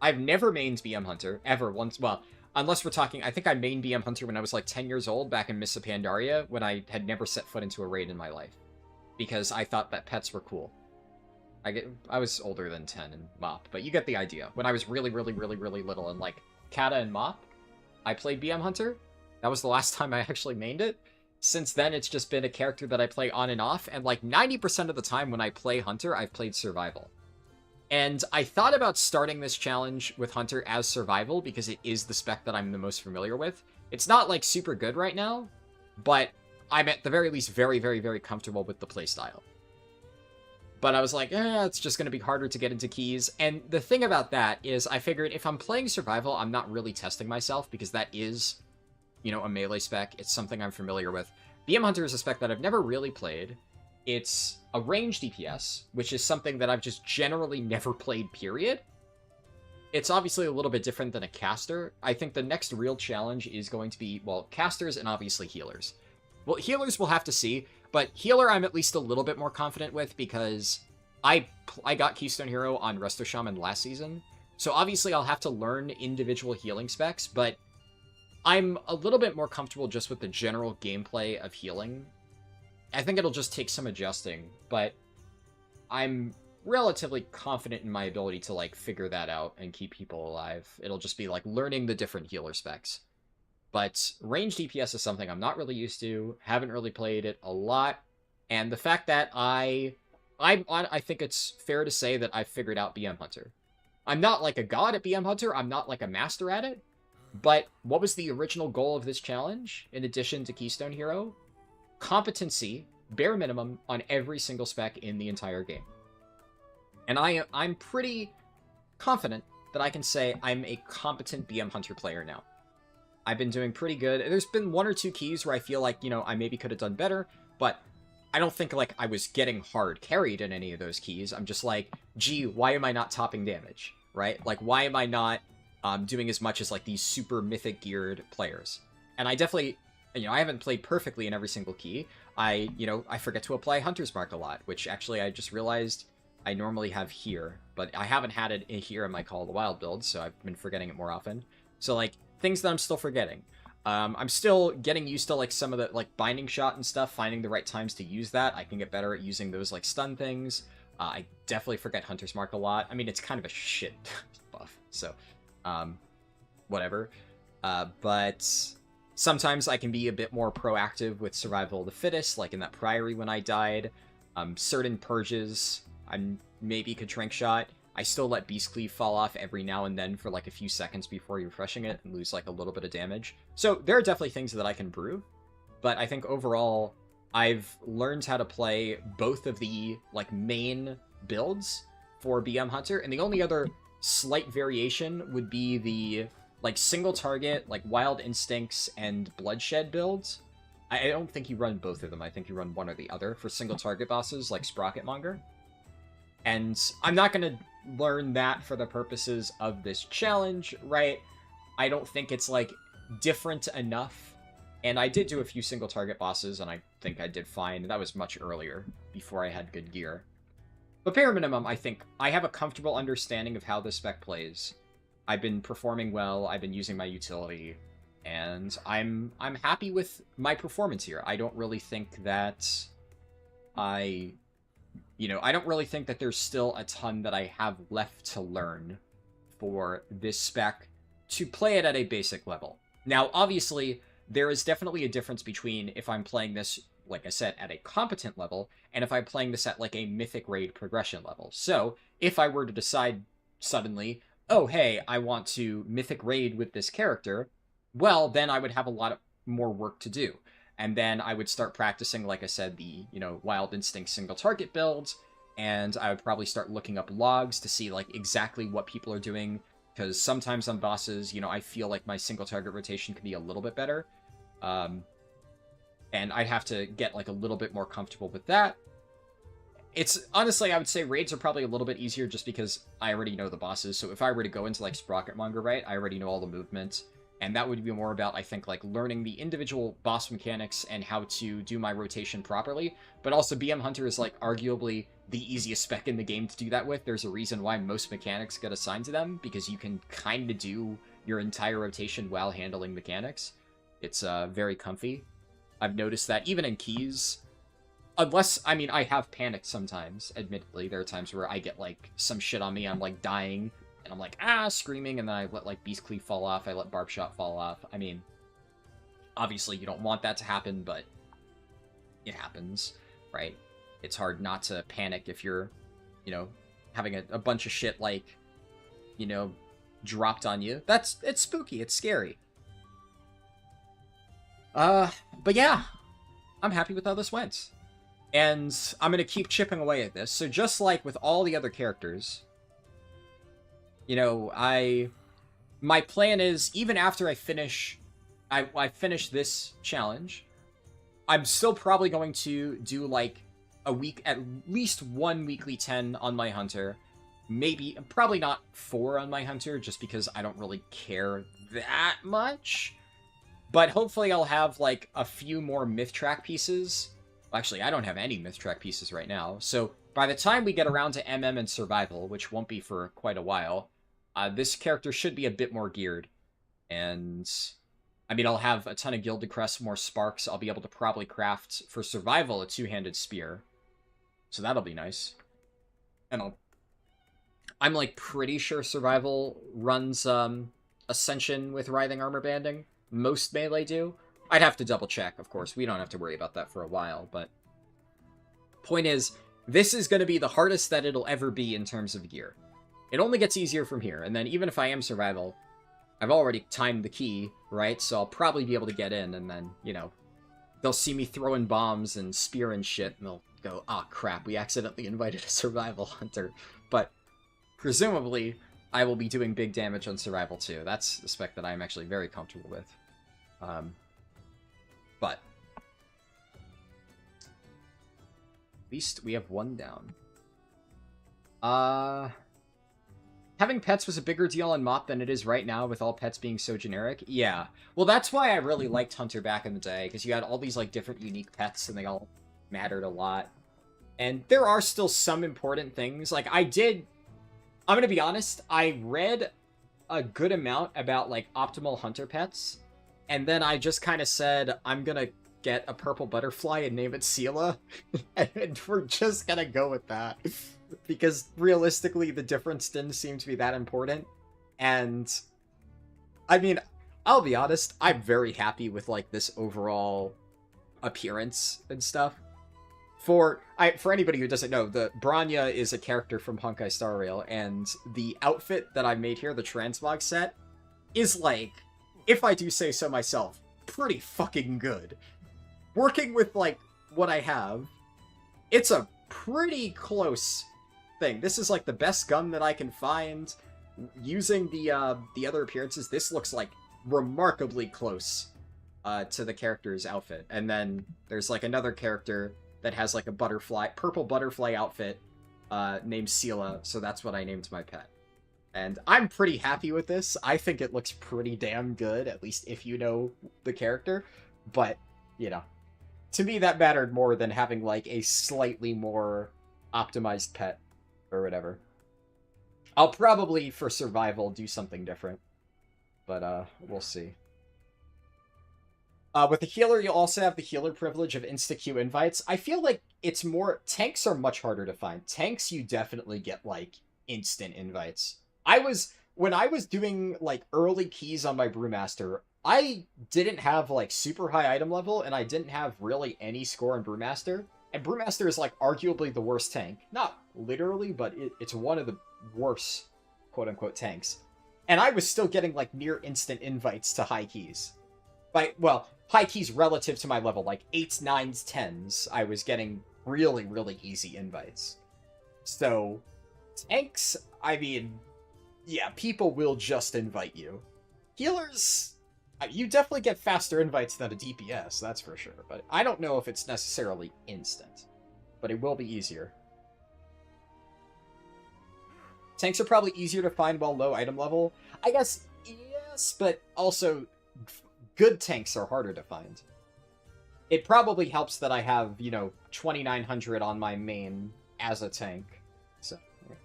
I've never mained BM Hunter, ever once, well... Unless we're talking, I think I mained BM Hunter when I was like 10 years old back in Mists of Pandaria, when I had never set foot into a raid in my life. Because I thought that pets were cool. I was older than 10 in MoP, but you get the idea. When I was really, really, really, really little in like Kata and MoP, I played BM Hunter. That was the last time I actually mained it. Since then, it's just been a character that I play on and off, and like 90% of the time when I play Hunter, I've played Survival. And I thought about starting this challenge with Hunter as Survival, because it is the spec that I'm the most familiar with. It's not, like, super good right now, but I'm at the very least very, very, very comfortable with the playstyle. But I was like, it's just going to be harder to get into keys. And the thing about that is I figured if I'm playing Survival, I'm not really testing myself, because that is, you know, a melee spec. It's something I'm familiar with. BM Hunter is a spec that I've never really played. It's a range DPS, which is something that I've just generally never played, period. It's obviously a little bit different than a caster. I think the next real challenge is going to be, well, casters and obviously healers. Well, healers we'll have to see, but healer I'm at least a little bit more confident with because I got Keystone Hero on Resto Shaman last season. So obviously I'll have to learn individual healing specs, but I'm a little bit more comfortable just with the general gameplay of healing. I think it'll just take some adjusting, but I'm relatively confident in my ability to, like, figure that out and keep people alive. It'll just be, like, learning the different healer specs. But range DPS is something I'm not really used to, haven't really played it a lot, and the fact that I I think it's fair to say that I've figured out BM Hunter. I'm not like a god at BM Hunter. I'm not like a master at it. But what was the original goal of this challenge, in addition to Keystone Hero? Competency, bare minimum, on every single spec in the entire game. And I'm pretty confident that I can say I'm a competent BM Hunter player now. I've been doing pretty good. There's been one or two keys where I feel like, you know, I maybe could have done better, but I don't think, like, I was getting hard carried in any of those keys. I'm just like, gee, why am I not topping damage, right? Like, why am I not doing as much as, like, these super mythic geared players? And I definitely, you know, I haven't played perfectly in every single key. I forget to apply Hunter's Mark a lot, which actually I just realized I normally have here, but I haven't had it here in my Call of the Wild build, so I've been forgetting it more often. So, like, things that I'm still forgetting. I'm still getting used to, like, some of the, like, binding shot and stuff, finding the right times to use that. I can get better at using those, like, stun things. I definitely forget Hunter's Mark a lot. I mean, it's kind of a shit buff, so, whatever. But sometimes I can be a bit more proactive with Survival of the Fittest, like in that Priory when I died. Certain purges, I maybe could Trank Shot. I still let Beast Cleave fall off every now and then for like a few seconds before refreshing it and lose like a little bit of damage. So there are definitely things that I can improve, but I think overall I've learned how to play both of the like main builds for BM Hunter, and the only other slight variation would be the like single target, like Wild Instincts and Bloodshed builds. I don't think you run both of them. I think you run one or the other for single target bosses like Sprocketmonger. And I'm not going to learn that for the purposes of this challenge, right? I don't think it's, like, different enough. And I did do a few single target bosses, and I think I did fine. That was much earlier, before I had good gear. But bare minimum, I think I have a comfortable understanding of how this spec plays. I've been performing well, I've been using my utility, and I'm happy with my performance here. I don't really think that I don't really think that there's still a ton that I have left to learn for this spec to play it at a basic level. Now, obviously, there is definitely a difference between if I'm playing this, like I said, at a competent level, and if I'm playing this at, like, a Mythic Raid progression level. So, if I were to decide suddenly, oh, hey, I want to Mythic Raid with this character, well, then I would have a lot more work to do. And then I would start practicing, like I said, the, Wild Instinct single target builds, and I would probably start looking up logs to see, like, exactly what people are doing, because sometimes on bosses, I feel like my single target rotation can be a little bit better. And I'd have to get, like, a little bit more comfortable with that. It's, honestly, I would say raids are probably a little bit easier just because I already know the bosses, so if I were to go into, like, Sprocketmonger, right, I already know all the movements. And that would be more about, I think, like, learning the individual boss mechanics and how to do my rotation properly. But also, BM Hunter is, like, arguably the easiest spec in the game to do that with. There's a reason why most mechanics get assigned to them, because you can kind of do your entire rotation while handling mechanics. It's very comfy. I've noticed that even in keys, unless, I mean, I have panicked sometimes, admittedly. There are times where I get, like, some shit on me, I'm, like, dying. And I'm like, screaming, and then I let, like, Beast Cleave fall off, I let Barb Shot fall off. I mean, obviously you don't want that to happen, but it happens, right? It's hard not to panic if you're, having a bunch of shit, like, dropped on you. It's spooky, it's scary. But yeah, I'm happy with how this went. And I'm gonna keep chipping away at this. So just like with all the other characters, my plan is, even after I finish this challenge, I'm still probably going to do, like, a week, at least one weekly 10 on my Hunter. Probably not 4 on my Hunter, just because I don't really care that much. But hopefully I'll have, like, a few more Myth Track pieces. Actually, I don't have any Myth Track pieces right now, so by the time we get around to MM and Survival, which won't be for quite a while, this character should be a bit more geared. And, I mean, I'll have a ton of Gilded Crest, more Sparks. I'll be able to probably craft, for Survival, a 2-handed Spear. So that'll be nice. And I'm, like, pretty sure Survival runs, Ascension with Writhing Armor Banding. Most melee do. I'd have to double check, of course. We don't have to worry about that for a while, but point is, this is going to be the hardest that it'll ever be in terms of gear. It only gets easier from here, and then even if I am survival, I've already timed the key, right? So I'll probably be able to get in, and then, you know, they'll see me throwing bombs and spear and shit, and they'll go, "Oh crap, we accidentally invited a survival hunter." But presumably, I will be doing big damage on survival too. That's a spec that I'm actually very comfortable with. But at least we have one down. Having pets was a bigger deal on MoP than it is right now, with all pets being so generic. Yeah. Well, that's why I really liked Hunter back in the day, because you had all these, like, different unique pets, and they all mattered a lot. And there are still some important things. Like, I'm gonna be honest, I read a good amount about, like, optimal Hunter pets, and then I just kind of said, I'm gonna get a purple butterfly and name it Sela, and we're just gonna go with that. Because realistically, the difference didn't seem to be that important. And I mean, I'll be honest, I'm very happy with like this overall appearance and stuff. For anybody who doesn't know, the Branya is a character from Honkai Star Rail, and the outfit that I made here, the Transmog set, is like, if I do say so myself, pretty fucking good. Working with like what I have, it's a pretty close thing. This is like the best gun that I can find. Using the other appearances, this looks like remarkably close to the character's outfit. And then there's like another character that has like a purple butterfly outfit named Sela, so that's what I named my pet. And I'm pretty happy with this. I think it looks pretty damn good, at least if you know the character. But, you know, to me that mattered more than having like a slightly more optimized pet or whatever. I'll probably, for survival, do something different. But, we'll see. With the healer, you'll also have the healer privilege of insta-queue invites. I feel like it's more... Tanks are much harder to find. Tanks, you definitely get, like, instant invites. When I was doing, like, early keys on my Brewmaster, I didn't have, like, super high item level, and I didn't have really any score in Brewmaster. And Brewmaster is, like, arguably the worst tank. Not literally, but it's one of the worst, quote-unquote, tanks. And I was still getting, like, near instant invites to high keys. Well, high keys relative to my level, like 8s, 9s, 10s, I was getting really, really easy invites. So, tanks, I mean, yeah, people will just invite you. Healers... You definitely get faster invites than a DPS, that's for sure. But I don't know if it's necessarily instant. But it will be easier. Tanks are probably easier to find while low item level. I guess, yes, but also good tanks are harder to find. It probably helps that I have, you know, 2900 on my main as a tank. So, yeah.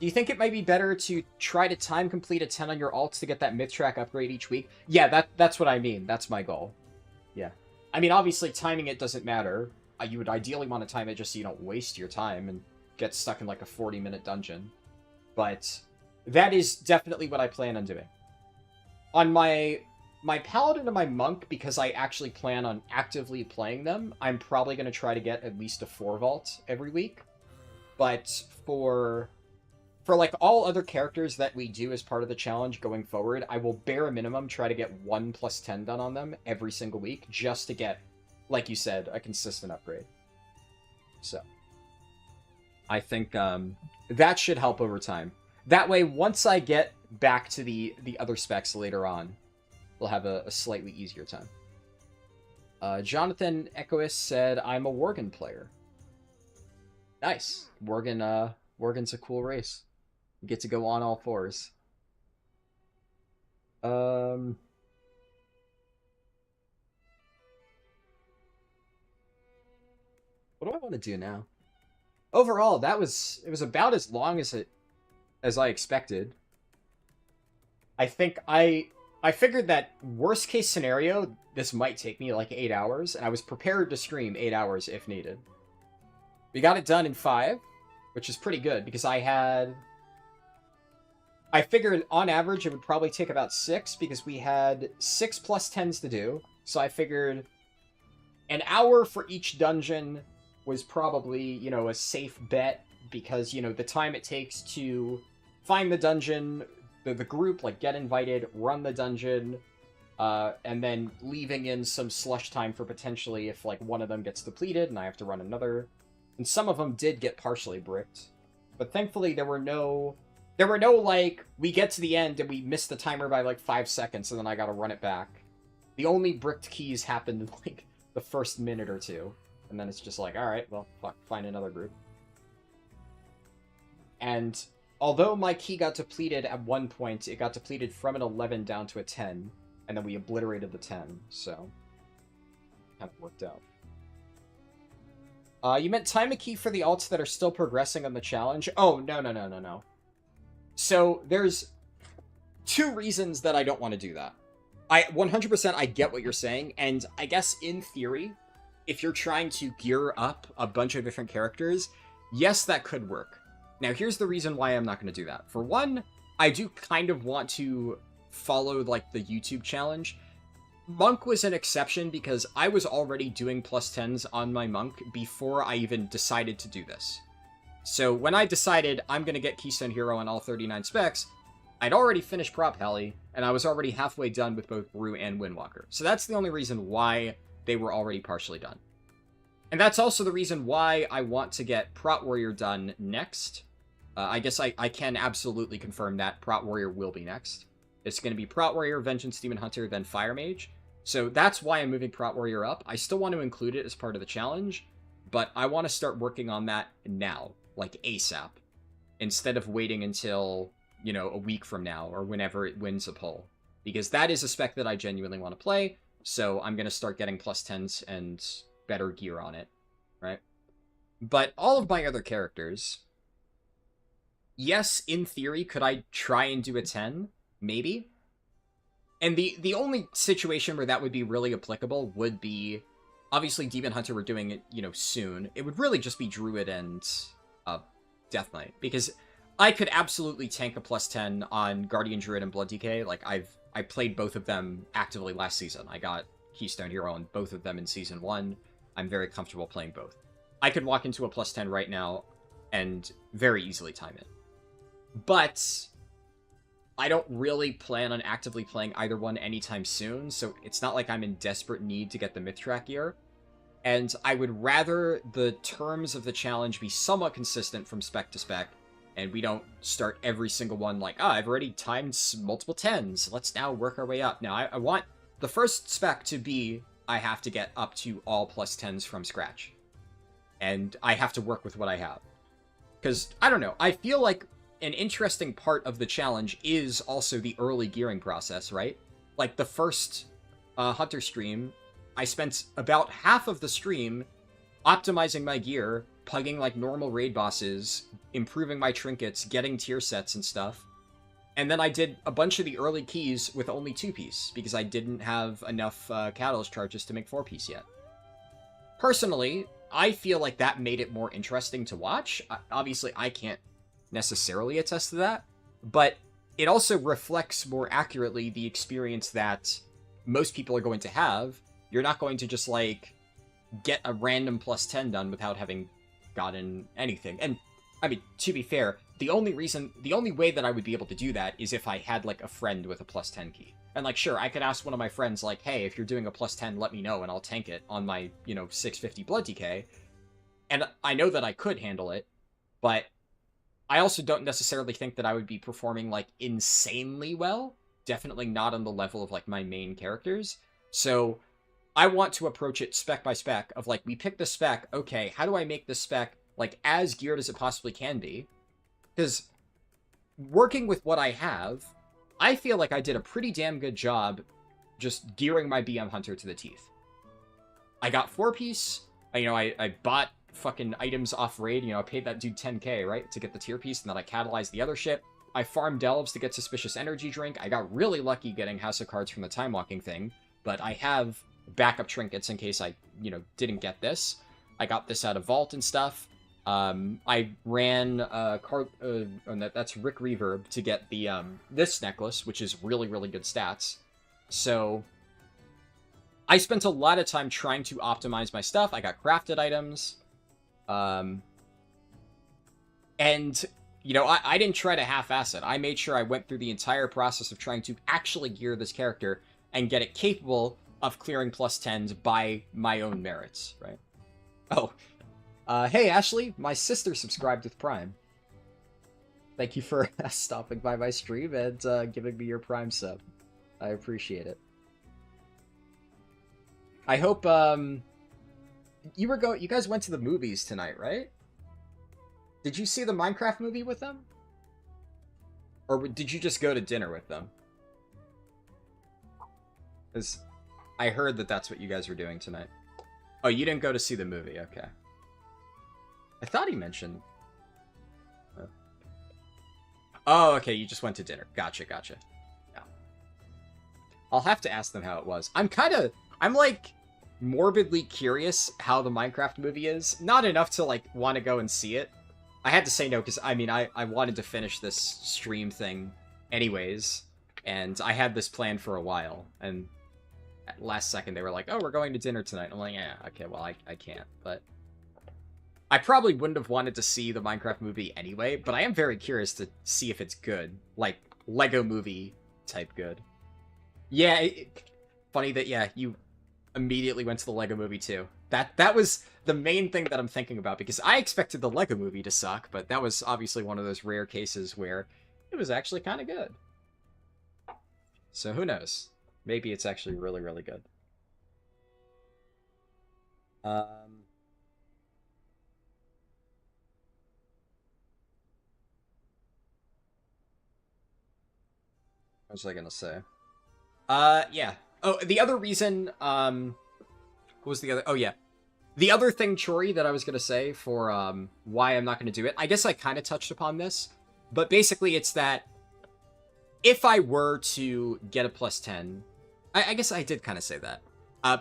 Do you think it might be better to try to time complete a 10 on your ults to get that myth track upgrade each week? Yeah, that's what I mean. That's my goal. Yeah. I mean, obviously, timing it doesn't matter. You would ideally want to time it just so you don't waste your time and get stuck in, like, a 40-minute dungeon. But that is definitely what I plan on doing. On my Paladin and my Monk, because I actually plan on actively playing them, I'm probably going to try to get at least a 4 vault every week. But for like all other characters that we do as part of the challenge going forward, I will bare minimum try to get 1 plus 10 done on them every single week, just to get, like you said, a consistent upgrade. So, I think that should help over time. That way, once I get back to the other specs later on, we'll have a slightly easier time. Jonathan Echoist said, I'm a Worgen player. Nice. Worgen's a cool race. You get to go on all fours. What do I want to do now? Overall, it was about as long as I expected. I think I figured that worst case scenario, this might take me like 8 hours, and I was prepared to stream 8 hours if needed. We got it done in 5, which is pretty good, because I figured on average it would probably take about 6, because we had 6 plus 10s to do. So I figured an hour for each dungeon was probably, you know, a safe bet because, you know, the time it takes to find the dungeon, the group, like, get invited, run the dungeon, and then leaving in some slush time for potentially if, like, one of them gets depleted and I have to run another. And some of them did get partially bricked. But thankfully there were no, like, we get to the end and we missed the timer by, like, 5 seconds and then I gotta run it back. The only bricked keys happened in, like, the first minute or two. And then it's just like, alright, well, fuck, find another group. And although my key got depleted at one point, it got depleted from an 11 down to a 10. And then we obliterated the 10, so kind of worked out. You meant time a key for the alts that are still progressing on the challenge? Oh, no. So, there's 2 reasons that I don't want to do that. 100% I get what you're saying, and I guess in theory, if you're trying to gear up a bunch of different characters, yes, that could work. Now, here's the reason why I'm not going to do that. For one, I do kind of want to follow, like, the YouTube challenge. Monk was an exception because I was already doing +10s on my Monk before I even decided to do this. So when I decided I'm going to get Keystone Hero on all 39 specs, I'd already finished Prop Heli, and I was already halfway done with both Brew and Windwalker. So that's the only reason why they were already partially done. And that's also the reason why I want to get Prot Warrior done next. I guess I can absolutely confirm that Prot Warrior will be next. It's going to be Prot Warrior, Vengeance Demon Hunter, then Fire Mage. So that's why I'm moving Prot Warrior up. I still want to include it as part of the challenge, but I want to start working on that now, like ASAP, instead of waiting until, you know, a week from now or whenever it wins a poll. Because that is a spec that I genuinely want to play, so I'm going to start getting +10s and better gear on it, right? But all of my other characters, yes, in theory, could I try and do a 10? Maybe. And the only situation where that would be really applicable would be, obviously Demon Hunter we're doing it, you know, soon. It would really just be Druid and Death Knight, because I could absolutely tank a +10 on Guardian Druid and Blood DK. Like, I played both of them actively last season. I got Keystone Hero on both of them in Season 1. I'm very comfortable playing both. I could walk into a +10 right now and very easily time it. But I don't really plan on actively playing either one anytime soon, so it's not like I'm in desperate need to get the Mythtrack gear. And I would rather the terms of the challenge be somewhat consistent from spec to spec, and we don't start every single one like, I've already timed multiple 10s, let's now work our way up. Now, I want the first spec to be, I have to get up to all +10s from scratch. And I have to work with what I have. Because, I don't know, I feel like an interesting part of the challenge is also the early gearing process, right? Like, the first Hunter stream, I spent about half of the stream optimizing my gear, pugging, like, normal raid bosses, improving my trinkets, getting tier sets and stuff. And then I did a bunch of the early keys with only 2-piece, because I didn't have enough Catalyst charges to make 4-piece yet. Personally, I feel like that made it more interesting to watch. Obviously, I can't necessarily attest to that, but it also reflects more accurately the experience that most people are going to have. You're not going to just, like, get a random +10 done without having gotten anything. And, I mean, to be fair, the only way that I would be able to do that is if I had, like, a friend with a +10 key. And, like, sure, I could ask one of my friends, like, hey, if you're doing a +10, let me know, and I'll tank it on my, you know, 650 Blood DK. And I know that I could handle it, but I also don't necessarily think that I would be performing, like, insanely well. Definitely not on the level of, like, my main characters. So I want to approach it spec by spec of, like, we pick the spec, okay, how do I make this spec, like, as geared as it possibly can be? Because working with what I have, I feel like I did a pretty damn good job just gearing my BM Hunter to the teeth. I got 4-piece, you know, I bought fucking items off raid, you know, I paid that dude 10k, right, to get the tier piece, and then I catalyzed the other shit. I farmed delves to get Suspicious Energy Drink. I got really lucky getting House of Cards from the time walking thing, but I have backup trinkets in case I, you know, didn't get this. I got this out of Vault and stuff. I ran that's Rick Reverb to get the this necklace, which is really, really good stats. So I spent a lot of time trying to optimize my stuff. I got crafted items. And, you know, I didn't try to half-ass it. I made sure I went through the entire process of trying to actually gear this character and get it capable of clearing plus 10s by my own merits, right? Oh, hey, Ashley, my sister subscribed with Prime. Thank you for stopping by my stream and giving me your Prime sub. I appreciate it. I hope, you guys went to the movies tonight, right? Did you see the Minecraft movie with them? Or did you just go to dinner with them? Because I heard that that's what you guys were doing tonight. Oh, you didn't go to see the movie, okay. I thought he mentioned... Oh, okay, you just went to dinner. Gotcha. Yeah. I'll have to ask them how it was. I'm like, morbidly curious how the Minecraft movie is. Not enough to, like, want to go and see it. I had to say no, because, I mean, I wanted to finish this stream thing anyways, and I had this planned for a while, and at last second they were like, oh, we're going to dinner tonight. I'm like, yeah, okay, well, I can't, but... I probably wouldn't have wanted to see the Minecraft movie anyway, but I am very curious to see if it's good. Like, Lego movie type good. Yeah, funny that, yeah, you immediately went to the Lego movie too. That was the main thing that I'm thinking about, because I expected the Lego movie to suck, but that was obviously one of those rare cases where it was actually kind of good. So who knows? Maybe it's actually really, really good. What was I gonna say? Yeah. Oh, the other reason, what was the other? Oh, yeah. The other thing, Chori, that I was gonna say for, why I'm not gonna do it, I guess I kind of touched upon this, but basically it's that if I were to get a plus 10, I guess I did kind of say that.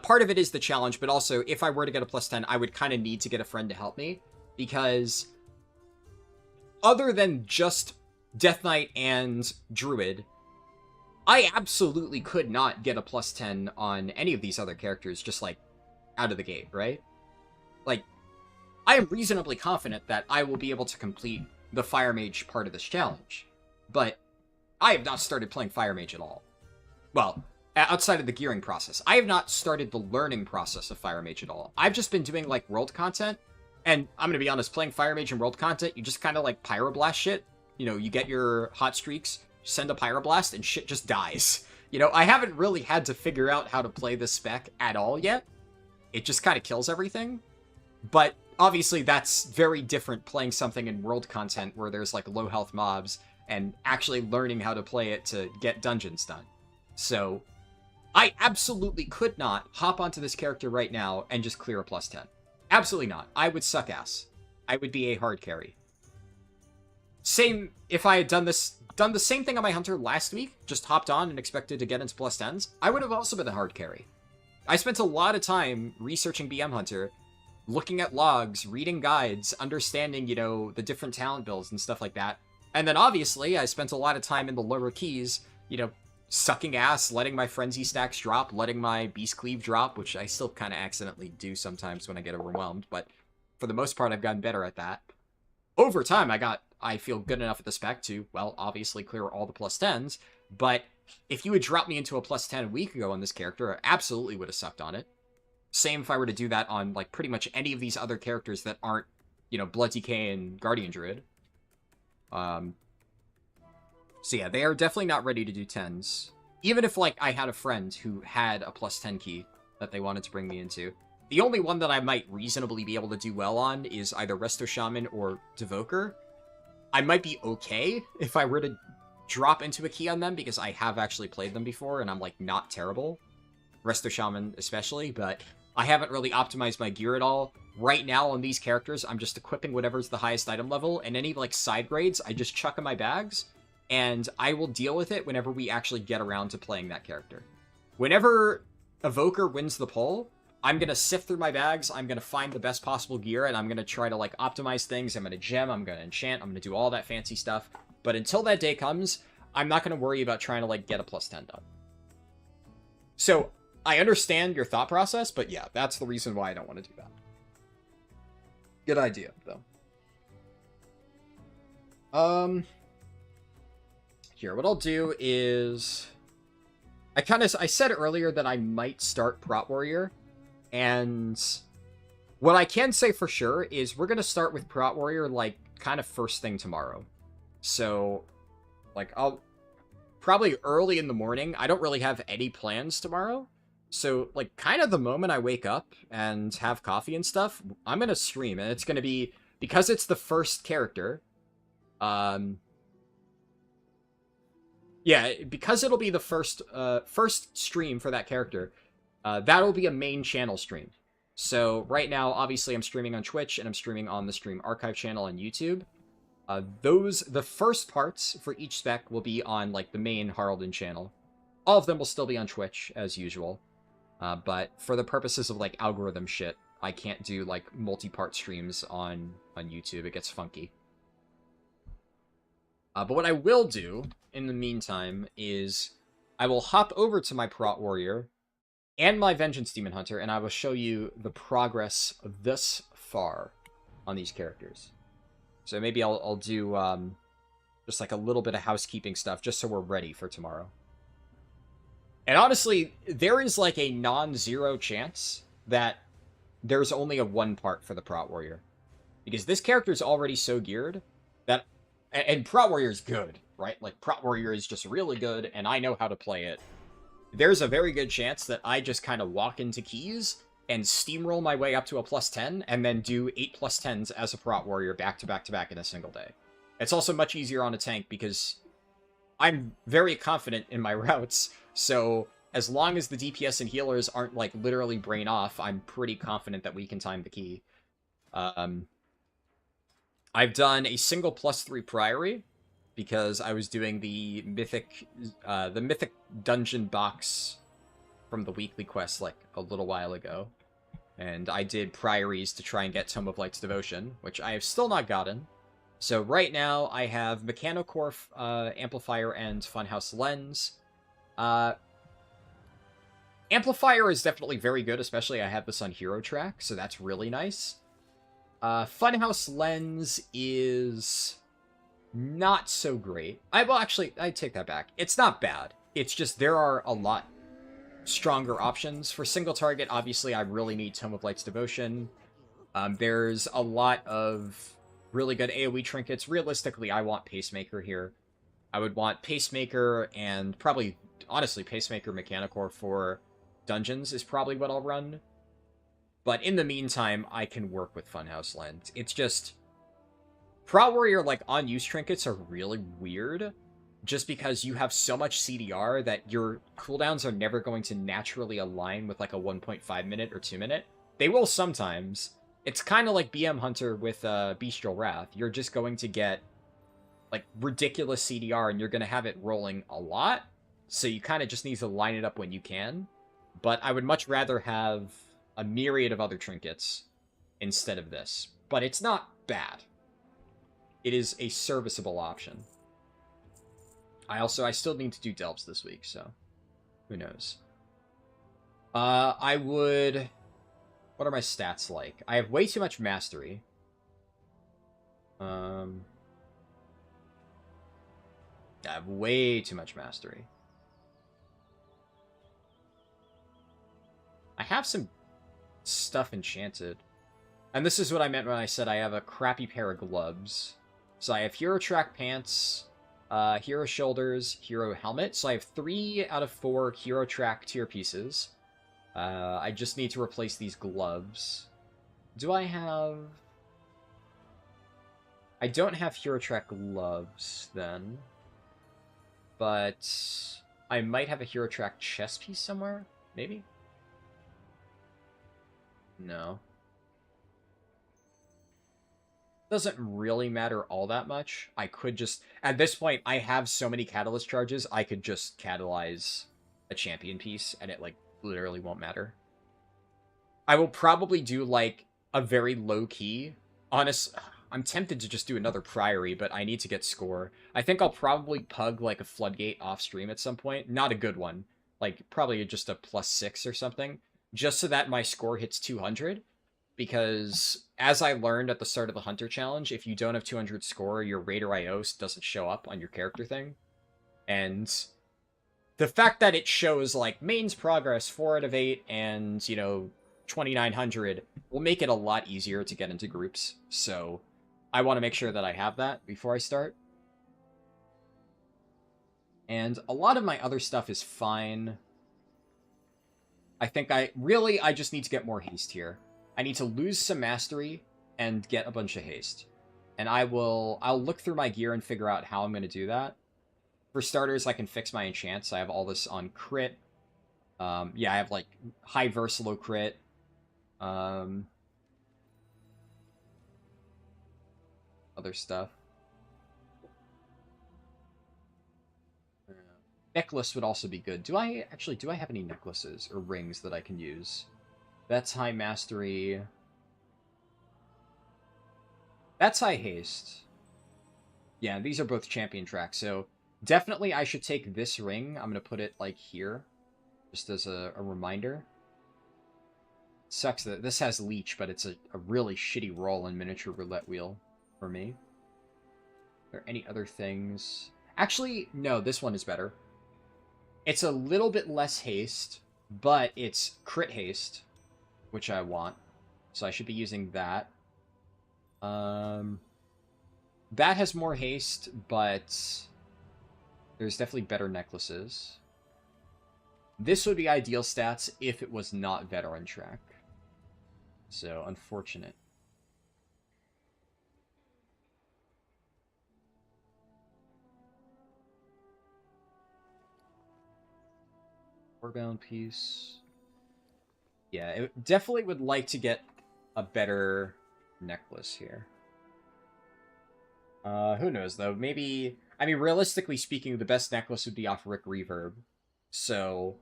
Part of it is the challenge, but also if I were to get a plus 10, I would kind of need to get a friend to help me, because other than just Death Knight and Druid, I absolutely could not get a plus 10 on any of these other characters just, like, out of the gate, right? Like, I am reasonably confident that I will be able to complete the Fire Mage part of this challenge, but I have not started playing Fire Mage at all. Well, outside of the gearing process. I have not started the learning process of Fire Mage at all. I've just been doing, like, world content, and I'm gonna be honest, playing Fire Mage and world content, you just kind of, like, pyroblast shit. You know, you get your hot streaks, send a pyroblast, and shit just dies. You know, I haven't really had to figure out how to play this spec at all yet. It just kind of kills everything. But obviously that's very different playing something in world content where there's like low health mobs and actually learning how to play it to get dungeons done. So I absolutely could not hop onto this character right now and just clear a plus 10. Absolutely not. I would suck ass. I would be a hard carry. Same if I had done the same thing on my hunter last week, just hopped on and expected to get into plus 10s, I would have also been a hard carry. I spent a lot of time researching BM Hunter, looking at logs, reading guides, understanding, you know, the different talent builds and stuff like that. And then obviously I spent a lot of time in the lower keys, you know, sucking ass, letting my frenzy stacks drop, letting my beast cleave drop, which I still kind of accidentally do sometimes when I get overwhelmed, but for the most part I've gotten better at that. Over time I feel good enough at the spec to, well, obviously clear all the plus 10s, but if you had dropped me into a plus 10 a week ago on this character, I absolutely would have sucked on it. Same if I were to do that on, like, pretty much any of these other characters that aren't, you know, Blood DK and Guardian Druid. So yeah, they are definitely not ready to do 10s. Even if, like, I had a friend who had a plus 10 key that they wanted to bring me into. The only one that I might reasonably be able to do well on is either Resto Shaman or Devoker. I might be okay if I were to drop into a key on them, because I have actually played them before, and I'm, like, not terrible. Resto Shaman especially, but I haven't really optimized my gear at all. Right now on these characters, I'm just equipping whatever's the highest item level, and any, like, side grades, I just chuck in my bags, and I will deal with it whenever we actually get around to playing that character. Whenever Evoker wins the poll, I'm going to sift through my bags, I'm going to find the best possible gear, and I'm going to try to, like, optimize things. I'm going to gem, I'm going to enchant, I'm going to do all that fancy stuff. But until that day comes, I'm not going to worry about trying to, like, get a plus 10 done. So, I understand your thought process, but yeah, that's the reason why I don't want to do that. Good idea, though. Here, what I'll do is... I said earlier that I might start Prot Warrior, and what I can say for sure is we're going to start with Prot Warrior, like, kind of first thing tomorrow. So, like, I'll... Probably early in the morning. I don't really have any plans tomorrow. So, like, kind of the moment I wake up and have coffee and stuff, I'm going to stream, and it's going to be... Because it's the first character, yeah, because it'll be the first stream for that character, that'll be a main channel stream. So right now, obviously, I'm streaming on Twitch, and I'm streaming on the Stream Archive channel on YouTube. The first parts for each spec will be on, like, the main Harlden channel. All of them will still be on Twitch, as usual. But for the purposes of, like, algorithm shit, I can't do, like, multi-part streams on YouTube. It gets funky. But what I will do, in the meantime, is I will hop over to my Prot Warrior and my Vengeance Demon Hunter, and I will show you the progress thus far on these characters. So maybe I'll do just like a little bit of housekeeping stuff, just so we're ready for tomorrow. And honestly, there is like a non-zero chance that there's only a one part for the Prot Warrior. Because this character is already so geared that... And Prot Warrior is good, right? Like, Prot Warrior is just really good, and I know how to play it. There's a very good chance that I just kind of walk into keys and steamroll my way up to a +10, and then do 8 +10s as a Prot Warrior back to back to back in a single day. It's also much easier on a tank because I'm very confident in my routes, so as long as the DPS and healers aren't, like, literally brain off, I'm pretty confident that we can time the key. I've done a single +3 Priory, because I was doing the mythic dungeon box from the weekly quest, like, a little while ago. And I did Priories to try and get Tome of Light's Devotion, which I have still not gotten. So right now, I have Mechanocore, Amplifier, and Funhouse Lens. Amplifier is definitely very good, especially I have this on Hero Track, so that's really nice. Funhouse Lens is not so great. Well, actually, I take that back. It's not bad. It's just there are a lot stronger options. For single target, obviously, I really need Tome of Light's Devotion. There's a lot of really good AoE trinkets. Realistically, I want Pacemaker here. I would want Pacemaker and probably, honestly, Pacemaker Mechanicore for dungeons is probably what I'll run. But in the meantime, I can work with Funhouse Lens. It's just... Prot Warrior, like, on-use trinkets are really weird, just because you have so much CDR that your cooldowns are never going to naturally align with, like, a 1.5 minute or 2 minute. They will sometimes. It's kind of like BM Hunter with Bestial Wrath. You're just going to get, like, ridiculous CDR, and you're going to have it rolling a lot, so you kind of just need to line it up when you can. But I would much rather have a myriad of other trinkets instead of this. But it's not bad. It is a serviceable option. I still need to do Delps this week, so who knows. I would... What are my stats like? I have way too much Mastery. I have way too much Mastery. I have some stuff enchanted. And this is what I meant when I said I have a crappy pair of gloves. So I have Hero Track Pants, Hero Shoulders, Hero Helmet. So I have 3 out of 4 Hero Track tier pieces. I just need to replace these gloves. Do I have... I don't have Hero Track gloves, then. But I might have a Hero Track chest piece somewhere? Maybe? No. Doesn't really matter all that much. I could just... At this point, I have so many Catalyst charges, I could just catalyze a champion piece, and it, like, literally won't matter. I will probably do, like, a very low-key... I'm tempted to just do another Priory, but I need to get score. I think I'll probably pug, like, a Floodgate off-stream at some point. Not a good one. Like, probably just a +6 or something. Just so that my score hits 200. because as I learned at the start of the Hunter Challenge, if you don't have 200 score, your Raider IO doesn't show up on your character thing. And the fact that it shows, like, mains progress 4 out of 8 and, you know, 2900 will make it a lot easier to get into groups. So I want to make sure that I have that before I start. And a lot of my other stuff is fine. I think I just need to get more haste here. I need to lose some mastery and get a bunch of haste. And I'll look through my gear and figure out how I'm going to do that. For starters, I can fix my enchants. I have all this on crit. Yeah, I have, like, high verse, low crit. Other stuff. Necklace would also be good. Do I have any necklaces or rings that I can use? That's high mastery. That's high haste. Yeah, these are both champion tracks, so definitely I should take this ring. I'm going to put it, like, here, just as a reminder. Sucks that this has leech, but it's a really shitty roll in miniature roulette wheel for me. Are there any other things? Actually, no, this one is better. It's a little bit less haste, but it's crit haste, which I want. So I should be using that. That has more haste, but there's definitely better necklaces. This would be ideal stats if it was not veteran track. So, unfortunate. Warbound piece. Yeah, it definitely would like to get a better necklace here. Who knows, though? Maybe... I mean, realistically speaking, the best necklace would be off Rick Reverb. So,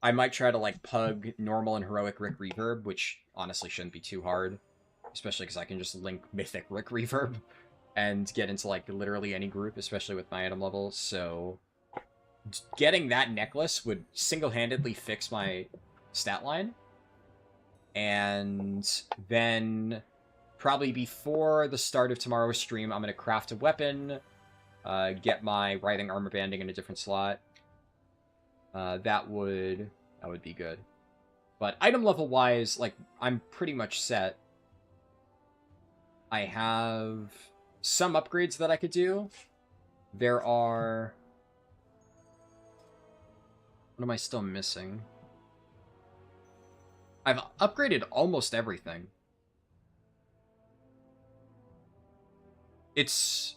I might try to, like, pug normal and heroic Rick Reverb, which honestly shouldn't be too hard. Especially because I can just link Mythic Rick Reverb and get into, like, literally any group, especially with my item level. So, getting that necklace would single-handedly fix my stat line. And then, probably before the start of tomorrow's stream, I'm going to craft a weapon, get my Writhing Armor Banding in a different slot. That would be good. But item level-wise, like, I'm pretty much set. I have some upgrades that I could do. There are... What am I still missing? I've upgraded almost everything. It's...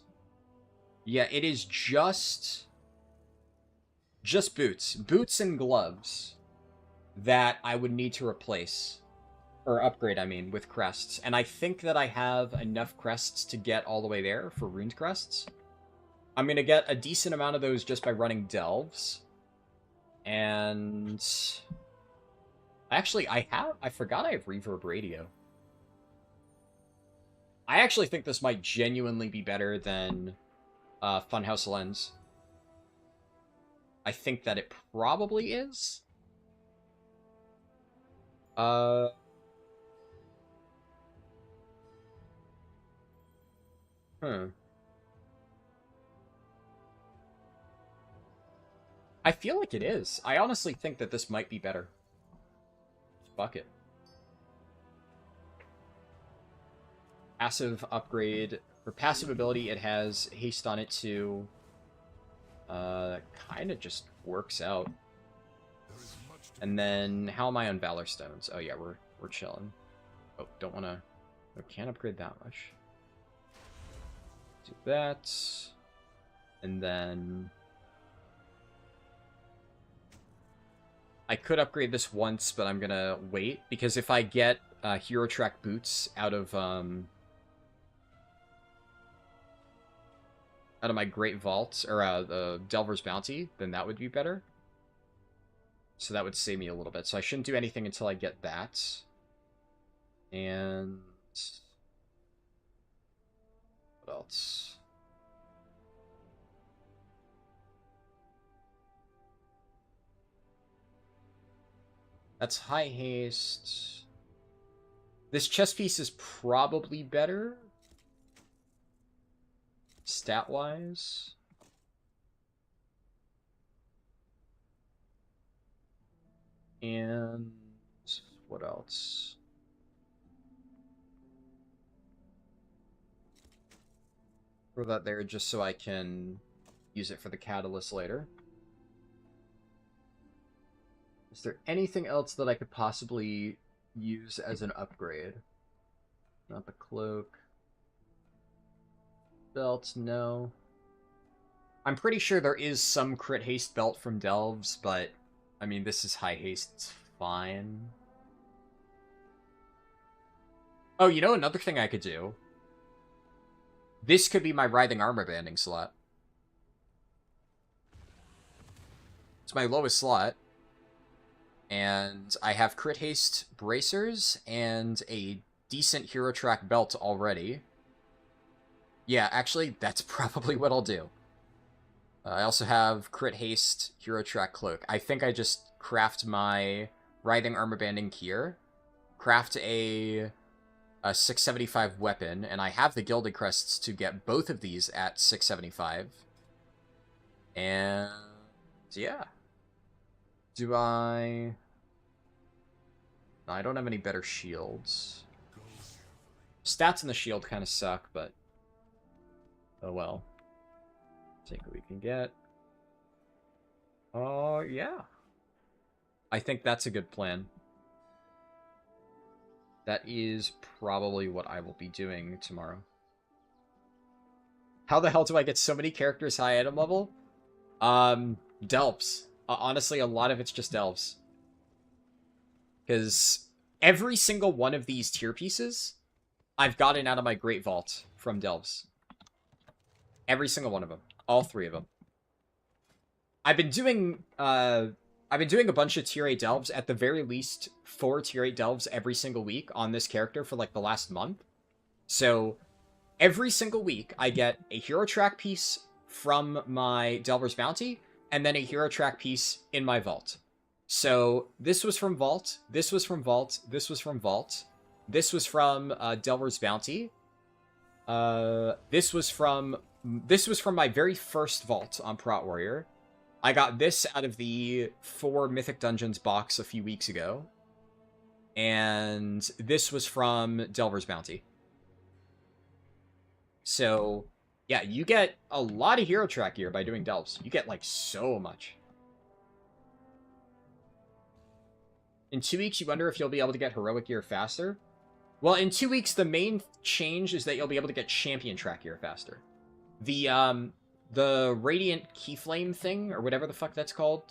Yeah, it is just boots. Boots and gloves that I would need to replace. Or upgrade, I mean, with crests. And I think that I have enough crests to get all the way there for ruined crests. I'm going to get a decent amount of those just by running delves. And... Actually, I forgot I have Reverb Radio. I actually think this might genuinely be better than Funhouse Lens. I think that it probably is. I feel like it is. I honestly think that this might be better. Fuck it. Passive upgrade. For passive ability, it has haste on it too. Kind of just works out. And then, how am I on Valor Stones? Oh yeah, we're chilling. Oh, don't want to... I can't upgrade that much. Do that. And then... I could upgrade this once, but I'm gonna wait, because if I get Hero Track boots out of my Great Vault, or the Delver's Bounty, then that would be better. So that would save me a little bit. So I shouldn't do anything until I get that. And... what else? That's high haste. This chest piece is probably better. Stat-wise. And what else? Throw that there just so I can use it for the catalyst later. Is there anything else that I could possibly use as an upgrade? Not the cloak. Belts, no. I'm pretty sure there is some crit haste belt from Delves, but I mean, this is high haste, it's fine. Oh, you know another thing I could do? This could be my writhing armor banding slot. It's my lowest slot. And I have crit haste bracers and a decent hero track belt already. Yeah, actually, that's probably what I'll do. I also have crit haste hero track cloak. I think I just craft my writhing armor banding here, craft a 675 weapon, and I have the gilded crests to get both of these at 675. And yeah. Do I... No, I don't have any better shields. Stats in the shield kind of suck, but... Oh well. Take what we can get. Oh, yeah. I think that's a good plan. That is probably what I will be doing tomorrow. How the hell do I get so many characters high item level? Delps. Honestly, a lot of it's just Delves. Because every single one of these tier pieces, I've gotten out of my Great Vault from Delves. Every single one of them. All three of them. I've been doing a bunch of tier 8 Delves, at the very least 4 tier 8 Delves every single week on this character for like the last month. So every single week I get a hero track piece from my Delver's Bounty, and then a hero track piece in my vault. So this was from Vault, this was from Vault, this was from Vault, this was from Delver's Bounty. This was from my very first vault on Prot Warrior. I got this out of the 4 Mythic Dungeons box a few weeks ago. And this was from Delver's Bounty. So, yeah, you get a lot of hero track gear by doing Delves. You get, like, so much. In 2 weeks, you wonder if you'll be able to get heroic gear faster? Well, in 2 weeks, the main change is that you'll be able to get champion track gear faster. The Radiant Keyflame thing, or whatever the fuck that's called,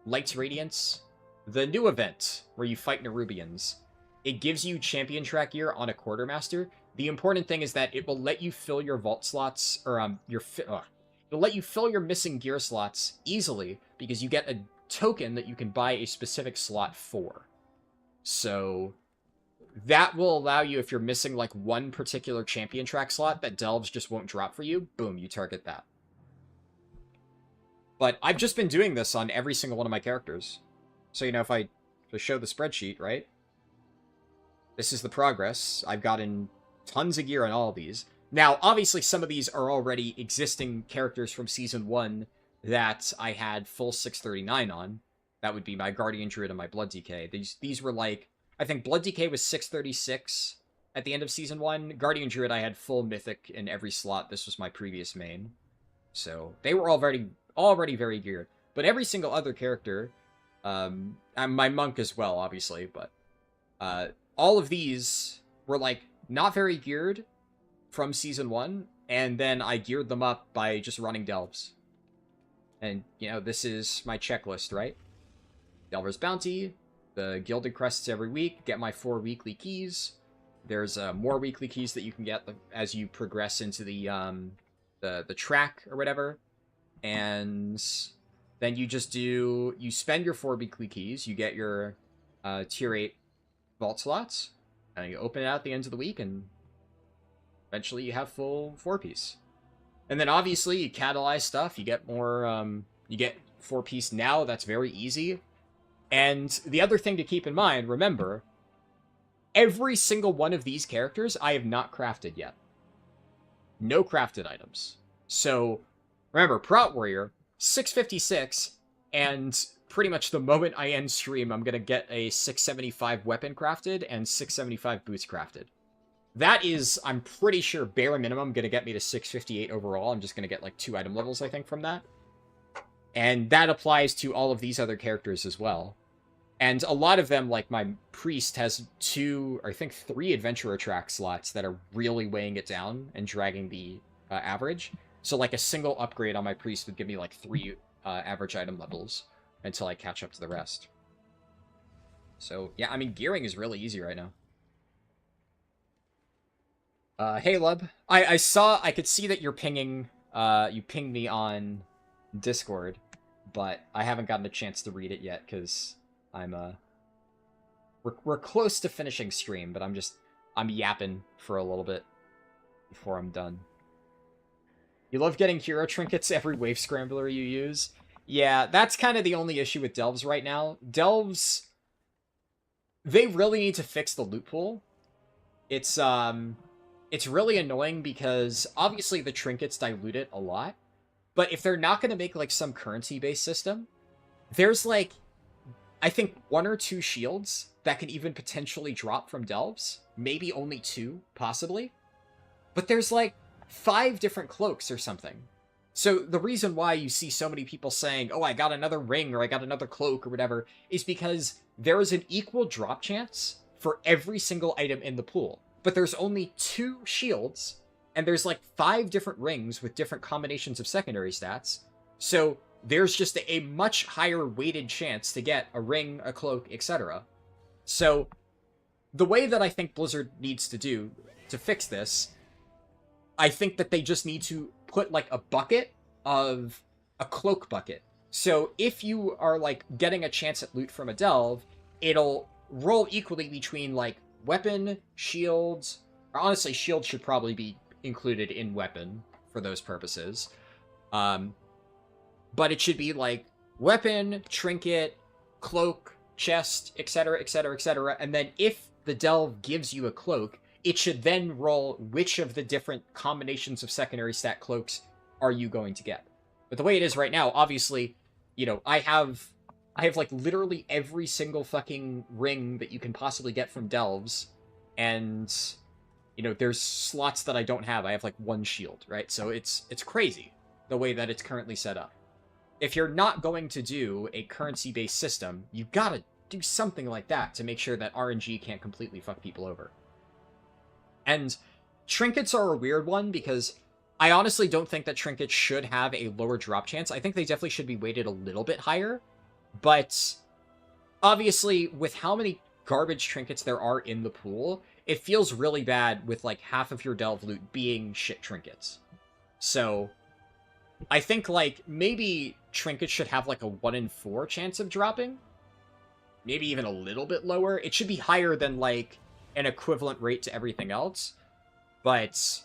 Light's Radiance, the new event where you fight Nerubians, it gives you champion track gear on a Quartermaster. The important thing is that it will let you fill your vault slots, or it'll let you fill your missing gear slots easily, because you get a token that you can buy a specific slot for. So that will allow you, if you're missing like one particular champion track slot that Delves just won't drop for you, boom, you target that. But I've just been doing this on every single one of my characters. So, you know, if I show the spreadsheet, right? This is the progress. I've gotten tons of gear on all of these. Now, obviously, some of these are already existing characters from Season 1 that I had full 639 on. That would be my Guardian Druid and my Blood DK. These were like... I think Blood DK was 636 at the end of Season 1. Guardian Druid, I had full Mythic in every slot. This was my previous main. So, they were already very geared. But every single other character, and my Monk as well, obviously, but all of these were, like, not very geared from Season 1, and then I geared them up by just running Delves. And, you know, this is my checklist, right? Delver's Bounty, the Gilded Crests every week, get my 4 weekly keys. There's more weekly keys that you can get as you progress into the track or whatever. And then you spend your 4 weekly keys, you get your tier 8 vault slots, and you open it out at the end of the week, and eventually you have full 4-piece. And then obviously you catalyze stuff, you get more, you get 4-piece now, that's very easy. And the other thing to keep in mind, remember, every single one of these characters I have not crafted yet. No crafted items. So, remember, Prot Warrior, 656, and pretty much the moment I end stream, I'm going to get a 675 weapon crafted and 675 boots crafted. That is, I'm pretty sure, bare minimum going to get me to 658 overall. I'm just going to get like 2 item levels, I think, from that. And that applies to all of these other characters as well. And a lot of them, like my priest, has 2, or I think 3 adventurer track slots that are really weighing it down and dragging the average. So like a single upgrade on my priest would give me like 3 average item levels until I catch up to the rest. So yeah, I mean, gearing is really easy right now. Hey Lub, I could see that you're pinging, you pinged me on Discord, but I haven't gotten a chance to read it yet, because I'm, we're close to finishing stream, but I'm yapping for a little bit before I'm done. You love getting hero trinkets every wave scrambler you use? Yeah, that's kind of the only issue with Delves right now. Delves, they really need to fix the loot pool. It's really annoying because obviously the trinkets dilute it a lot, but if they're not going to make like some currency-based system, there's like, I think 1 or 2 shields that can even potentially drop from Delves. Maybe only 2, possibly. But there's like 5 different cloaks or something. So the reason why you see so many people saying, oh, I got another ring or I got another cloak or whatever, is because there is an equal drop chance for every single item in the pool. But there's only 2 shields, and there's like 5 different rings with different combinations of secondary stats. So there's just a much higher weighted chance to get a ring, a cloak, etc. So the way that I think Blizzard needs to do to fix this, I think that they just need to put like a bucket of a cloak bucket. So if you are like getting a chance at loot from a delve, it'll roll equally between like weapon, shields, or honestly, shields should probably be included in weapon for those purposes. But it should be like weapon, trinket, cloak, chest, etc., etc., etc. And then if the delve gives you a cloak, it should then roll which of the different combinations of secondary stat cloaks are you going to get. But the way it is right now, obviously, you know, I have like literally every single fucking ring that you can possibly get from delves, and you know, there's slots that I don't have. I have like 1 shield, right? So it's crazy the way that it's currently set up. If you're not going to do a currency-based system, you gotta do something like that to make sure that RNG can't completely fuck people over. And trinkets are a weird one because I honestly don't think that trinkets should have a lower drop chance. I think they definitely should be weighted a little bit higher. But obviously, with how many garbage trinkets there are in the pool, it feels really bad with like half of your delve loot being shit trinkets. So I think like maybe trinkets should have like a 1 in 4 chance of dropping. Maybe even a little bit lower. It should be higher than like an equivalent rate to everything else. But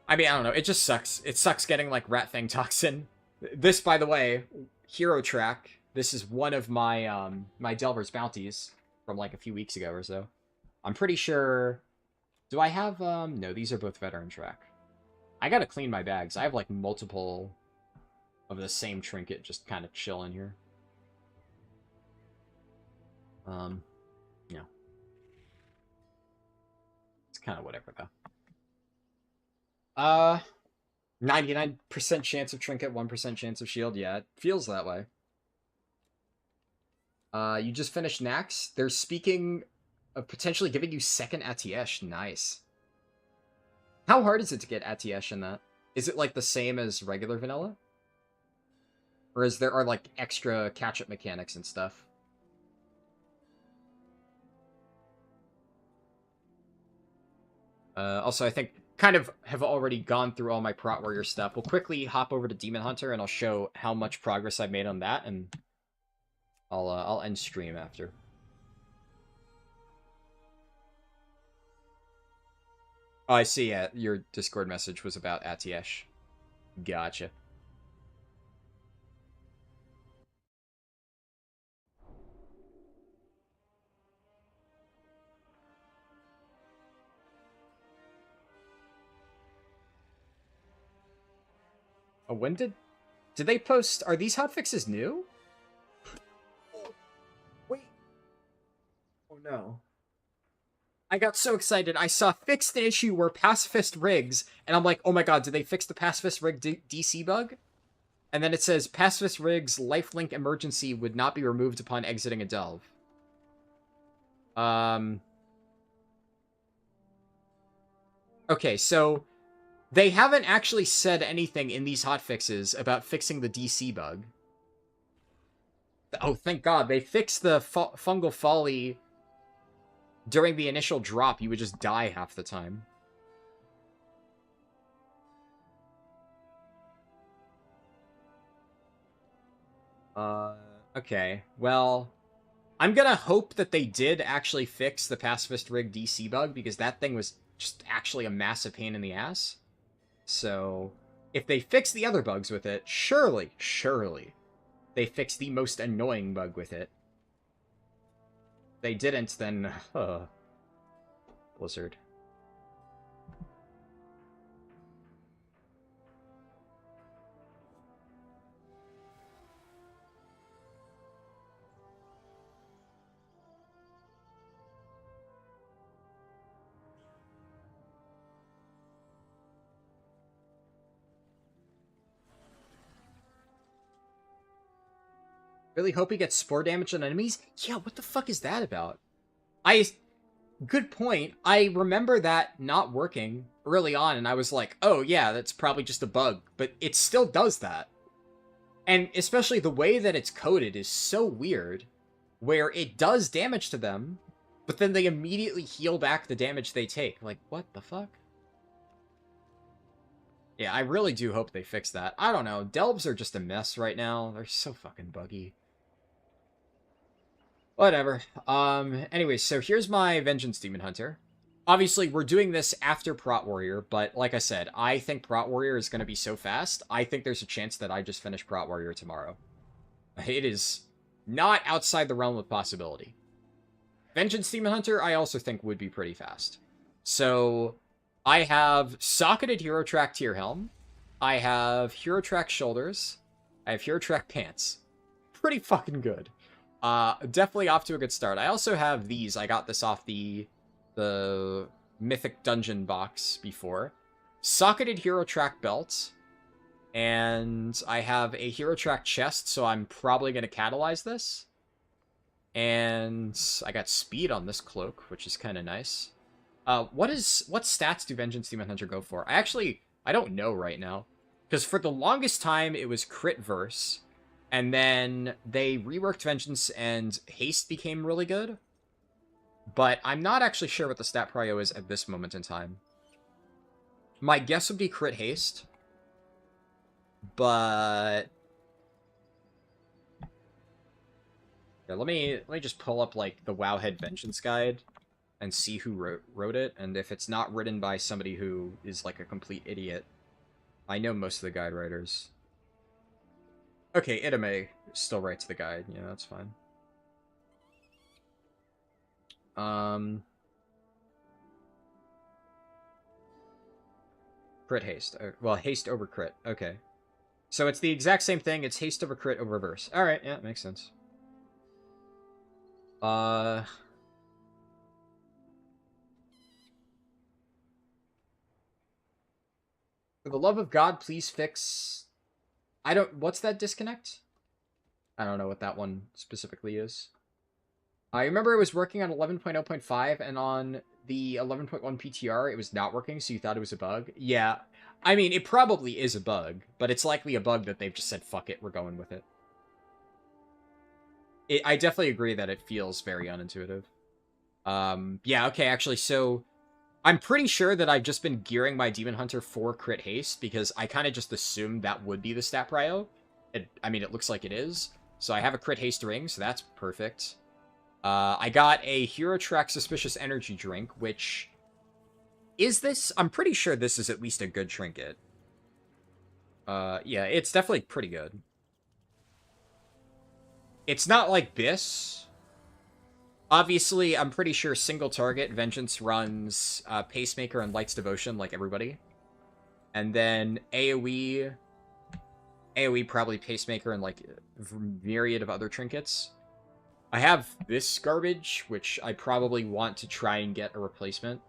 I mean, I don't know. It just sucks. It sucks getting like Rat Fang Toxin. This, by the way, hero track. This is one of my my Delver's bounties from like a few weeks ago or so. I'm pretty sure. Do I have no, these are both veteran track. I gotta clean my bags. I have like multiple of the same trinket just kind of chilling here. Yeah. It's kind of whatever though. 99% chance of trinket, 1% chance of shield. Yeah, it feels that way. You just finished Nax. They're speaking of potentially giving you second ATS. Nice. How hard is it to get ATS in that? Is it like the same as regular vanilla? Or is there are like extra catch-up mechanics and stuff? Also, I think kind of have already gone through all my Prot Warrior stuff. We'll quickly hop over to Demon Hunter, and I'll show how much progress I've made on that, and I'll end stream after. Oh, I see. Yeah, your Discord message was about Atiesh. Gotcha. Oh, when did they post? Are these hotfixes new? Wait. Oh no. I got so excited. I saw fixed an issue where pacifist rigs, and I'm like, oh my god, did they fix the pacifist rig DC bug? And then it says pacifist rigs lifelink emergency would not be removed upon exiting a delve. Okay, so they haven't actually said anything in these hotfixes about fixing the DC bug. Oh, thank God. They fixed the fungal folly during the initial drop. You would just die half the time. Okay. Well, I'm gonna hope that they did actually fix the pacifist rig DC bug, because that thing was just actually a massive pain in the ass. So, if they fix the other bugs with it, surely they fixed the most annoying bug with it. If they didn't, then, Blizzard. Really hope he gets spore damage on enemies? Yeah, what the fuck is that about? Good point. I remember that not working early on, and I was like, oh yeah, that's probably just a bug. But it still does that. And especially the way that it's coded is so weird, where it does damage to them, but then they immediately heal back the damage they take. Like, what the fuck? Yeah, I really do hope they fix that. I don't know. Delves are just a mess right now. They're so fucking buggy. Whatever. Anyway, so here's my Vengeance Demon Hunter. Obviously, we're doing this after Prot Warrior, but like I said, I think Prot Warrior is going to be so fast, I think there's a chance that I just finish Prot Warrior tomorrow. It is not outside the realm of possibility. Vengeance Demon Hunter, I also think would be pretty fast. So, I have Socketed Hero Track Tier Helm, I have Hero Track Shoulders, I have Hero Track Pants. Pretty fucking good. Definitely off to a good start. I also have these. I got this off the Mythic Dungeon box before. Socketed Hero Track Belt. And I have a Hero Track Chest, so I'm probably going to catalyze this. And I got speed on this cloak, which is kind of nice. What stats do Vengeance Demon Hunter go for? I don't know right now. Because for the longest time, it was crit verse. And then they reworked Vengeance and Haste became really good. But I'm not actually sure what the stat prio is at this moment in time. My guess would be crit Haste. But yeah, let me just pull up like the Wowhead Vengeance guide and see who wrote it. And if it's not written by somebody who is like a complete idiot, I know most of the guide writers. Okay, Itame still writes the guide. Yeah, that's fine. Crit haste. Well, haste over crit. Okay. So it's the exact same thing. It's haste over crit over reverse. Alright, yeah, makes sense. For the love of God, please fix... what's that disconnect? I don't know what that one specifically is. I remember it was working on 11.0.5, and on the 11.1 PTR, it was not working, so you thought it was a bug? Yeah. I mean, it probably is a bug, but it's likely a bug that they've just said, fuck it, we're going with it. I definitely agree that it feels very unintuitive. Yeah, okay, actually, so... I'm pretty sure that I've just been gearing my Demon Hunter for crit haste, because I kind of just assumed that would be the stat prio. I mean, it looks like it is. So I have a crit haste ring, so that's perfect. I got a Hero Track Suspicious Energy drink, which... Is this? I'm pretty sure this is at least a good trinket. Yeah, it's definitely pretty good. It's not like Biss. Obviously, I'm pretty sure single target Vengeance runs Pacemaker and Light's Devotion like everybody. And then AoE AoE probably Pacemaker and like a myriad of other trinkets. I have this garbage, which I probably want to try and get a replacement.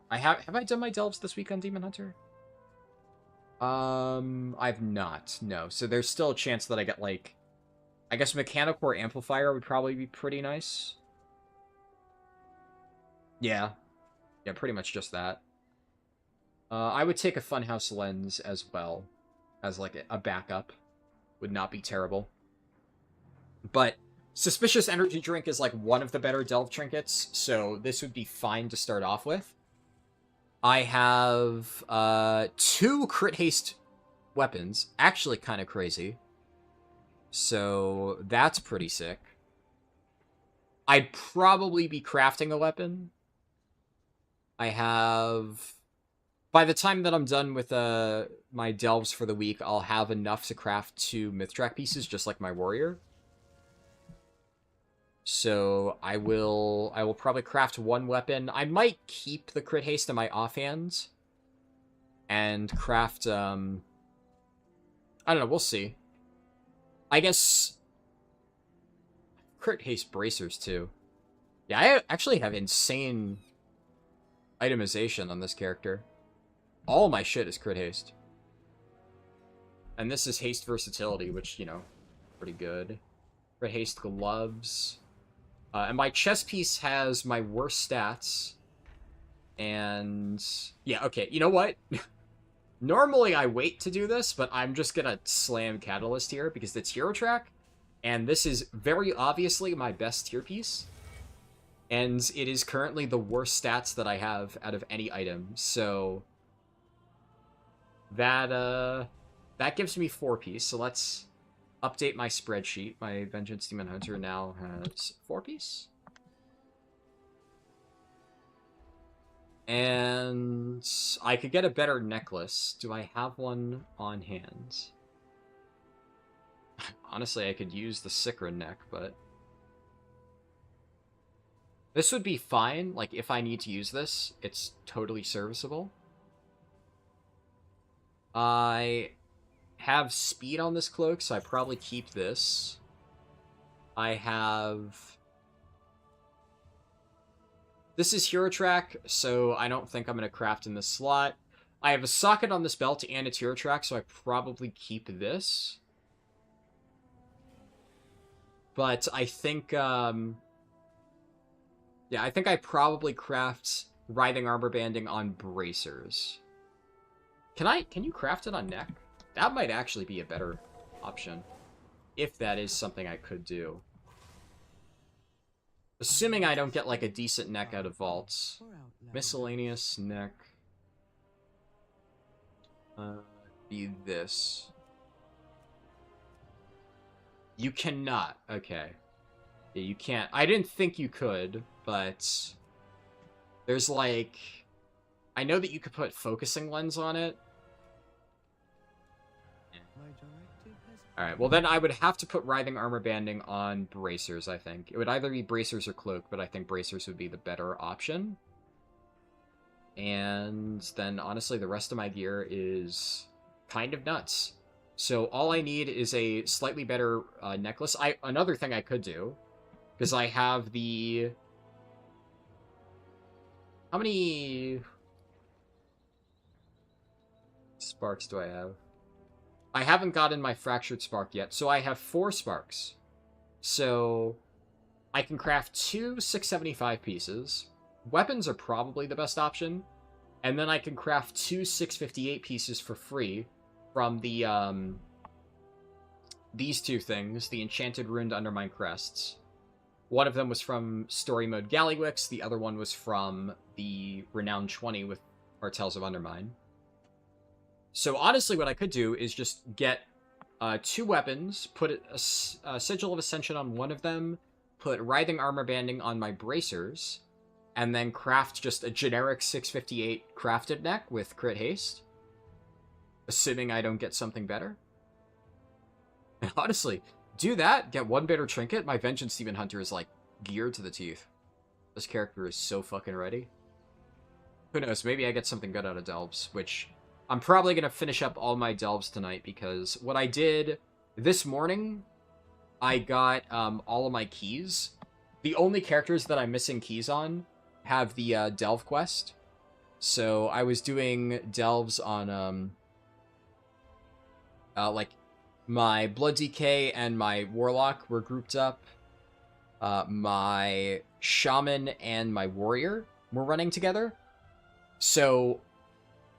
Have I done my delves this week on Demon Hunter? I've not, no. So there's still a chance that I get like, I guess Mechanical or Amplifier would probably be pretty nice. Yeah. Yeah, pretty much just that. I would take a Funhouse Lens as well, as like a backup. Would not be terrible. But Suspicious Energy Drink is like one of the better delve trinkets, so this would be fine to start off with. I have 2 crit haste weapons, actually kind of crazy. So that's pretty sick. I'd probably be crafting a weapon. I have... By the time that I'm done with my delves for the week, I'll have enough to craft 2 Mythtrack pieces, just like my warrior. So I will probably craft 1 weapon. I might keep the crit haste in my offhand and craft I don't know, we'll see. I guess crit haste bracers too. Yeah, I actually have insane itemization on this character. All my shit is crit haste. And this is haste versatility, which, you know, pretty good. Crit haste gloves. And my chest piece has my worst stats. And yeah, okay, you know what? Normally I wait to do this, but I'm just gonna slam Catalyst here because it's Hero Track. And this is very obviously my best tier piece. And it is currently the worst stats that I have out of any item. So that gives me 4 piece. So let's update my spreadsheet. My Vengeance Demon Hunter now has 4 piece. And I could get a better necklace. Do I have one on hand? Honestly, I could use the Sikra neck, but this would be fine. Like, if I need to use this, it's totally serviceable. I have speed on this cloak, so I probably keep this. I have... This is Hero Track, so I don't think I'm going to craft in this slot. I have a socket on this belt and it's Hero Track, so I probably keep this. But I think, yeah, I think I probably craft Writhing Armor Banding on bracers. Can you craft it on neck? That might actually be a better option. If that is something I could do. Assuming I don't get, like, a decent neck out of vaults. Miscellaneous neck. Be this. You cannot. Okay. Yeah, you can't. I didn't think you could, but there's, like... I know that you could put focusing lens on it. Alright, well then I would have to put Writhing Armor Banding on bracers, I think. It would either be bracers or cloak, but I think bracers would be the better option. And then, honestly, the rest of my gear is kind of nuts. So all I need is a slightly better necklace. Another thing I could do, because I have the... How many sparks do I have? I haven't gotten my Fractured Spark yet, so I have 4 sparks. So I can craft 2 675 pieces. Weapons are probably the best option. And then I can craft 2 658 pieces for free from the, these 2 things, the Enchanted Ruined Undermine Crests. One of them was from Story Mode Gallywix, the other one was from the Renown 20 with Artels of Undermine. So honestly, what I could do is just get 2 weapons, put a Sigil of Ascension on one of them, put Writhing Armor Banding on my bracers, and then craft just a generic 658 crafted neck with crit haste. Assuming I don't get something better. And honestly, do that, get 1 better trinket, my Vengeance Demon Hunter is like geared to the teeth. This character is so fucking ready. Who knows, maybe I get something good out of Delves, which... I'm probably going to finish up all my delves tonight, because what I did this morning, I got all of my keys. The only characters that I'm missing keys on have the delve quest. So I was doing delves on like my Blood DK and my Warlock were grouped up. My Shaman and my Warrior were running together. So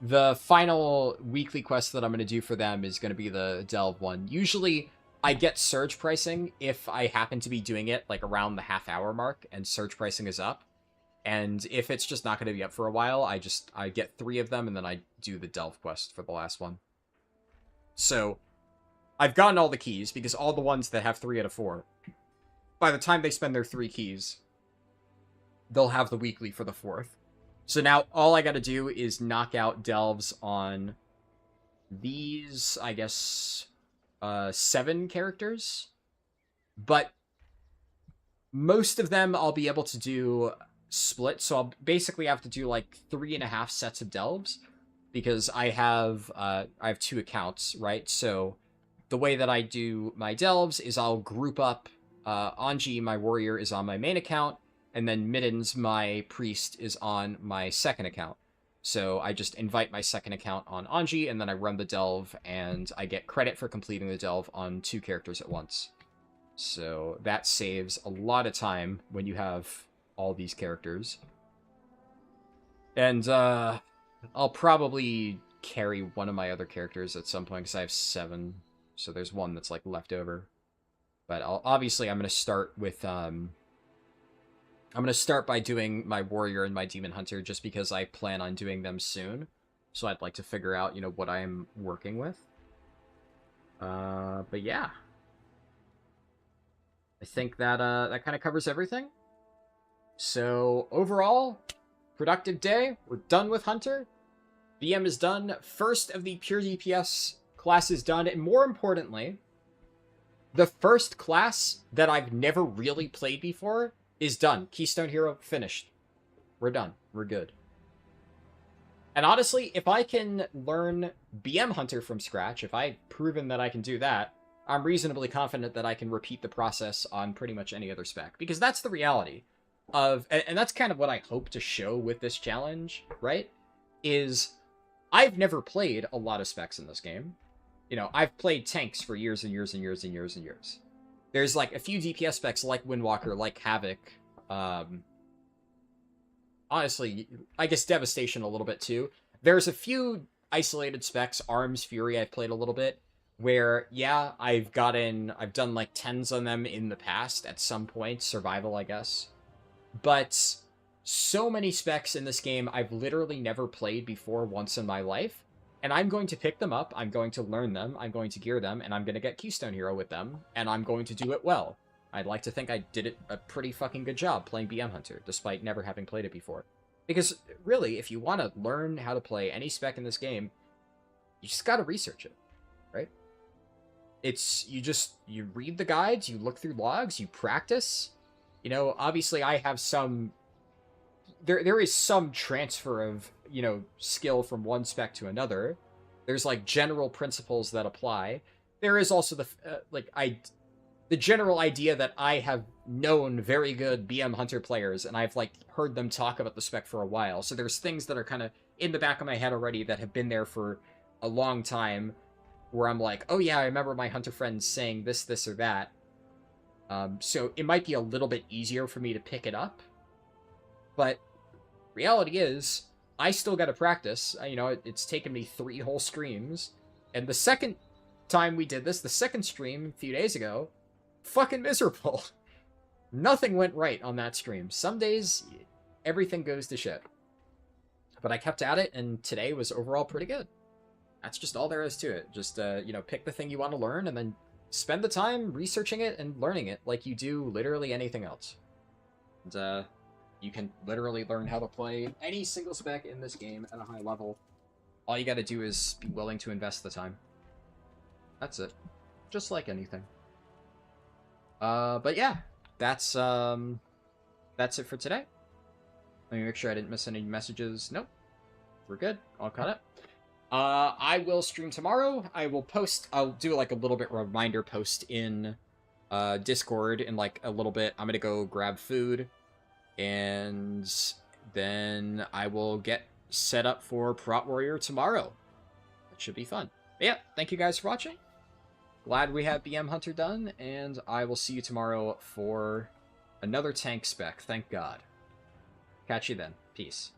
the final weekly quest that I'm going to do for them is going to be the delve one. Usually I get surge pricing if I happen to be doing it like around the half-hour mark and surge pricing is up. And if it's just not going to be up for a while, I get 3 of them and then I do the delve quest for the last one. So I've gotten all the keys, because all the ones that have 3 out of 4, by the time they spend their 3 keys, they'll have the weekly for the 4th. So now all I got to do is knock out delves on these, I guess, 7 characters. But most of them I'll be able to do split, so I'll basically have to do like 3.5 sets of delves, because I have 2 accounts, right? So the way that I do my delves is I'll group up Anji, my warrior, is on my main account, and then Middens, my priest, is on my second account. So I just invite my second account on Anji, and then I run the delve, and I get credit for completing the delve on 2 characters at once. So that saves a lot of time when you have all these characters. And I'll probably carry one of my other characters at some point, because I have 7. So there's one that's like left over. But obviously I'm going to start with I'm going to start by doing my warrior and my demon hunter, just because I plan on doing them soon. So I'd like to figure out, what I'm working with. But yeah. I think that that kind of covers everything. So overall, productive day. We're done with Hunter. BM is done. First of the pure DPS class is done. And more importantly, the first class that I've never really played before is done. Keystone Hero finished. We're done. We're good. And honestly, if I can learn BM Hunter from scratch, if I've proven that I can do that, I'm reasonably confident that I can repeat the process on pretty much any other spec. Because that's the reality of, and that's kind of what I hope to show with this challenge, right? Is I've never played a lot of specs in this game. I've played tanks for years and years and years and years and years. There's like a few DPS specs like Windwalker, like Havoc. Honestly, I guess Devastation a little bit too. There's a few isolated specs, Arms, Fury, I've played a little bit, where, yeah, I've done like 10s on them in the past at some point, Survival, I guess. But so many specs in this game I've literally never played before once in my life. And I'm going to pick them up, I'm going to learn them, I'm going to gear them, and I'm going to get Keystone Hero with them, and I'm going to do it well. I'd like to think I did it a pretty fucking good job playing BM Hunter, despite never having played it before. Because, really, if you want to learn how to play any spec in this game, you just gotta research it, right? You read the guides, you look through logs, you practice. Obviously I have some... There is some transfer of, skill from one spec to another. There's, like, general principles that apply. There is also the general idea that I have known very good BM Hunter players, and I've, like, heard them talk about the spec for a while. So there's things that are kind of in the back of my head already that have been there for a long time, where I'm like, oh yeah, I remember my Hunter friends saying this, or that. So it might be a little bit easier for me to pick it up. But reality is, I still got to practice. It's taken me 3 whole streams. And the second time we did this, the second stream a few days ago, fucking miserable. Nothing went right on that stream. Some days, everything goes to shit. But I kept at it, and today was overall pretty good. That's just all there is to it. Just, pick the thing you want to learn, and then spend the time researching it and learning it like you do literally anything else. And, you can literally learn how to play any single spec in this game at a high level. All you gotta do is be willing to invest the time. That's it. Just like anything. But yeah, that's it for today. Let me make sure I didn't miss any messages. Nope. We're good. All caught up. I will stream tomorrow. I'll do like a little bit reminder post in Discord in like a little bit. I'm gonna go grab food, and then I will get set up for Prot Warrior tomorrow. That should be fun. But yeah, thank you guys for watching. Glad we have BM Hunter done, and I will see you tomorrow for another tank spec. Thank God. Catch you then. Peace.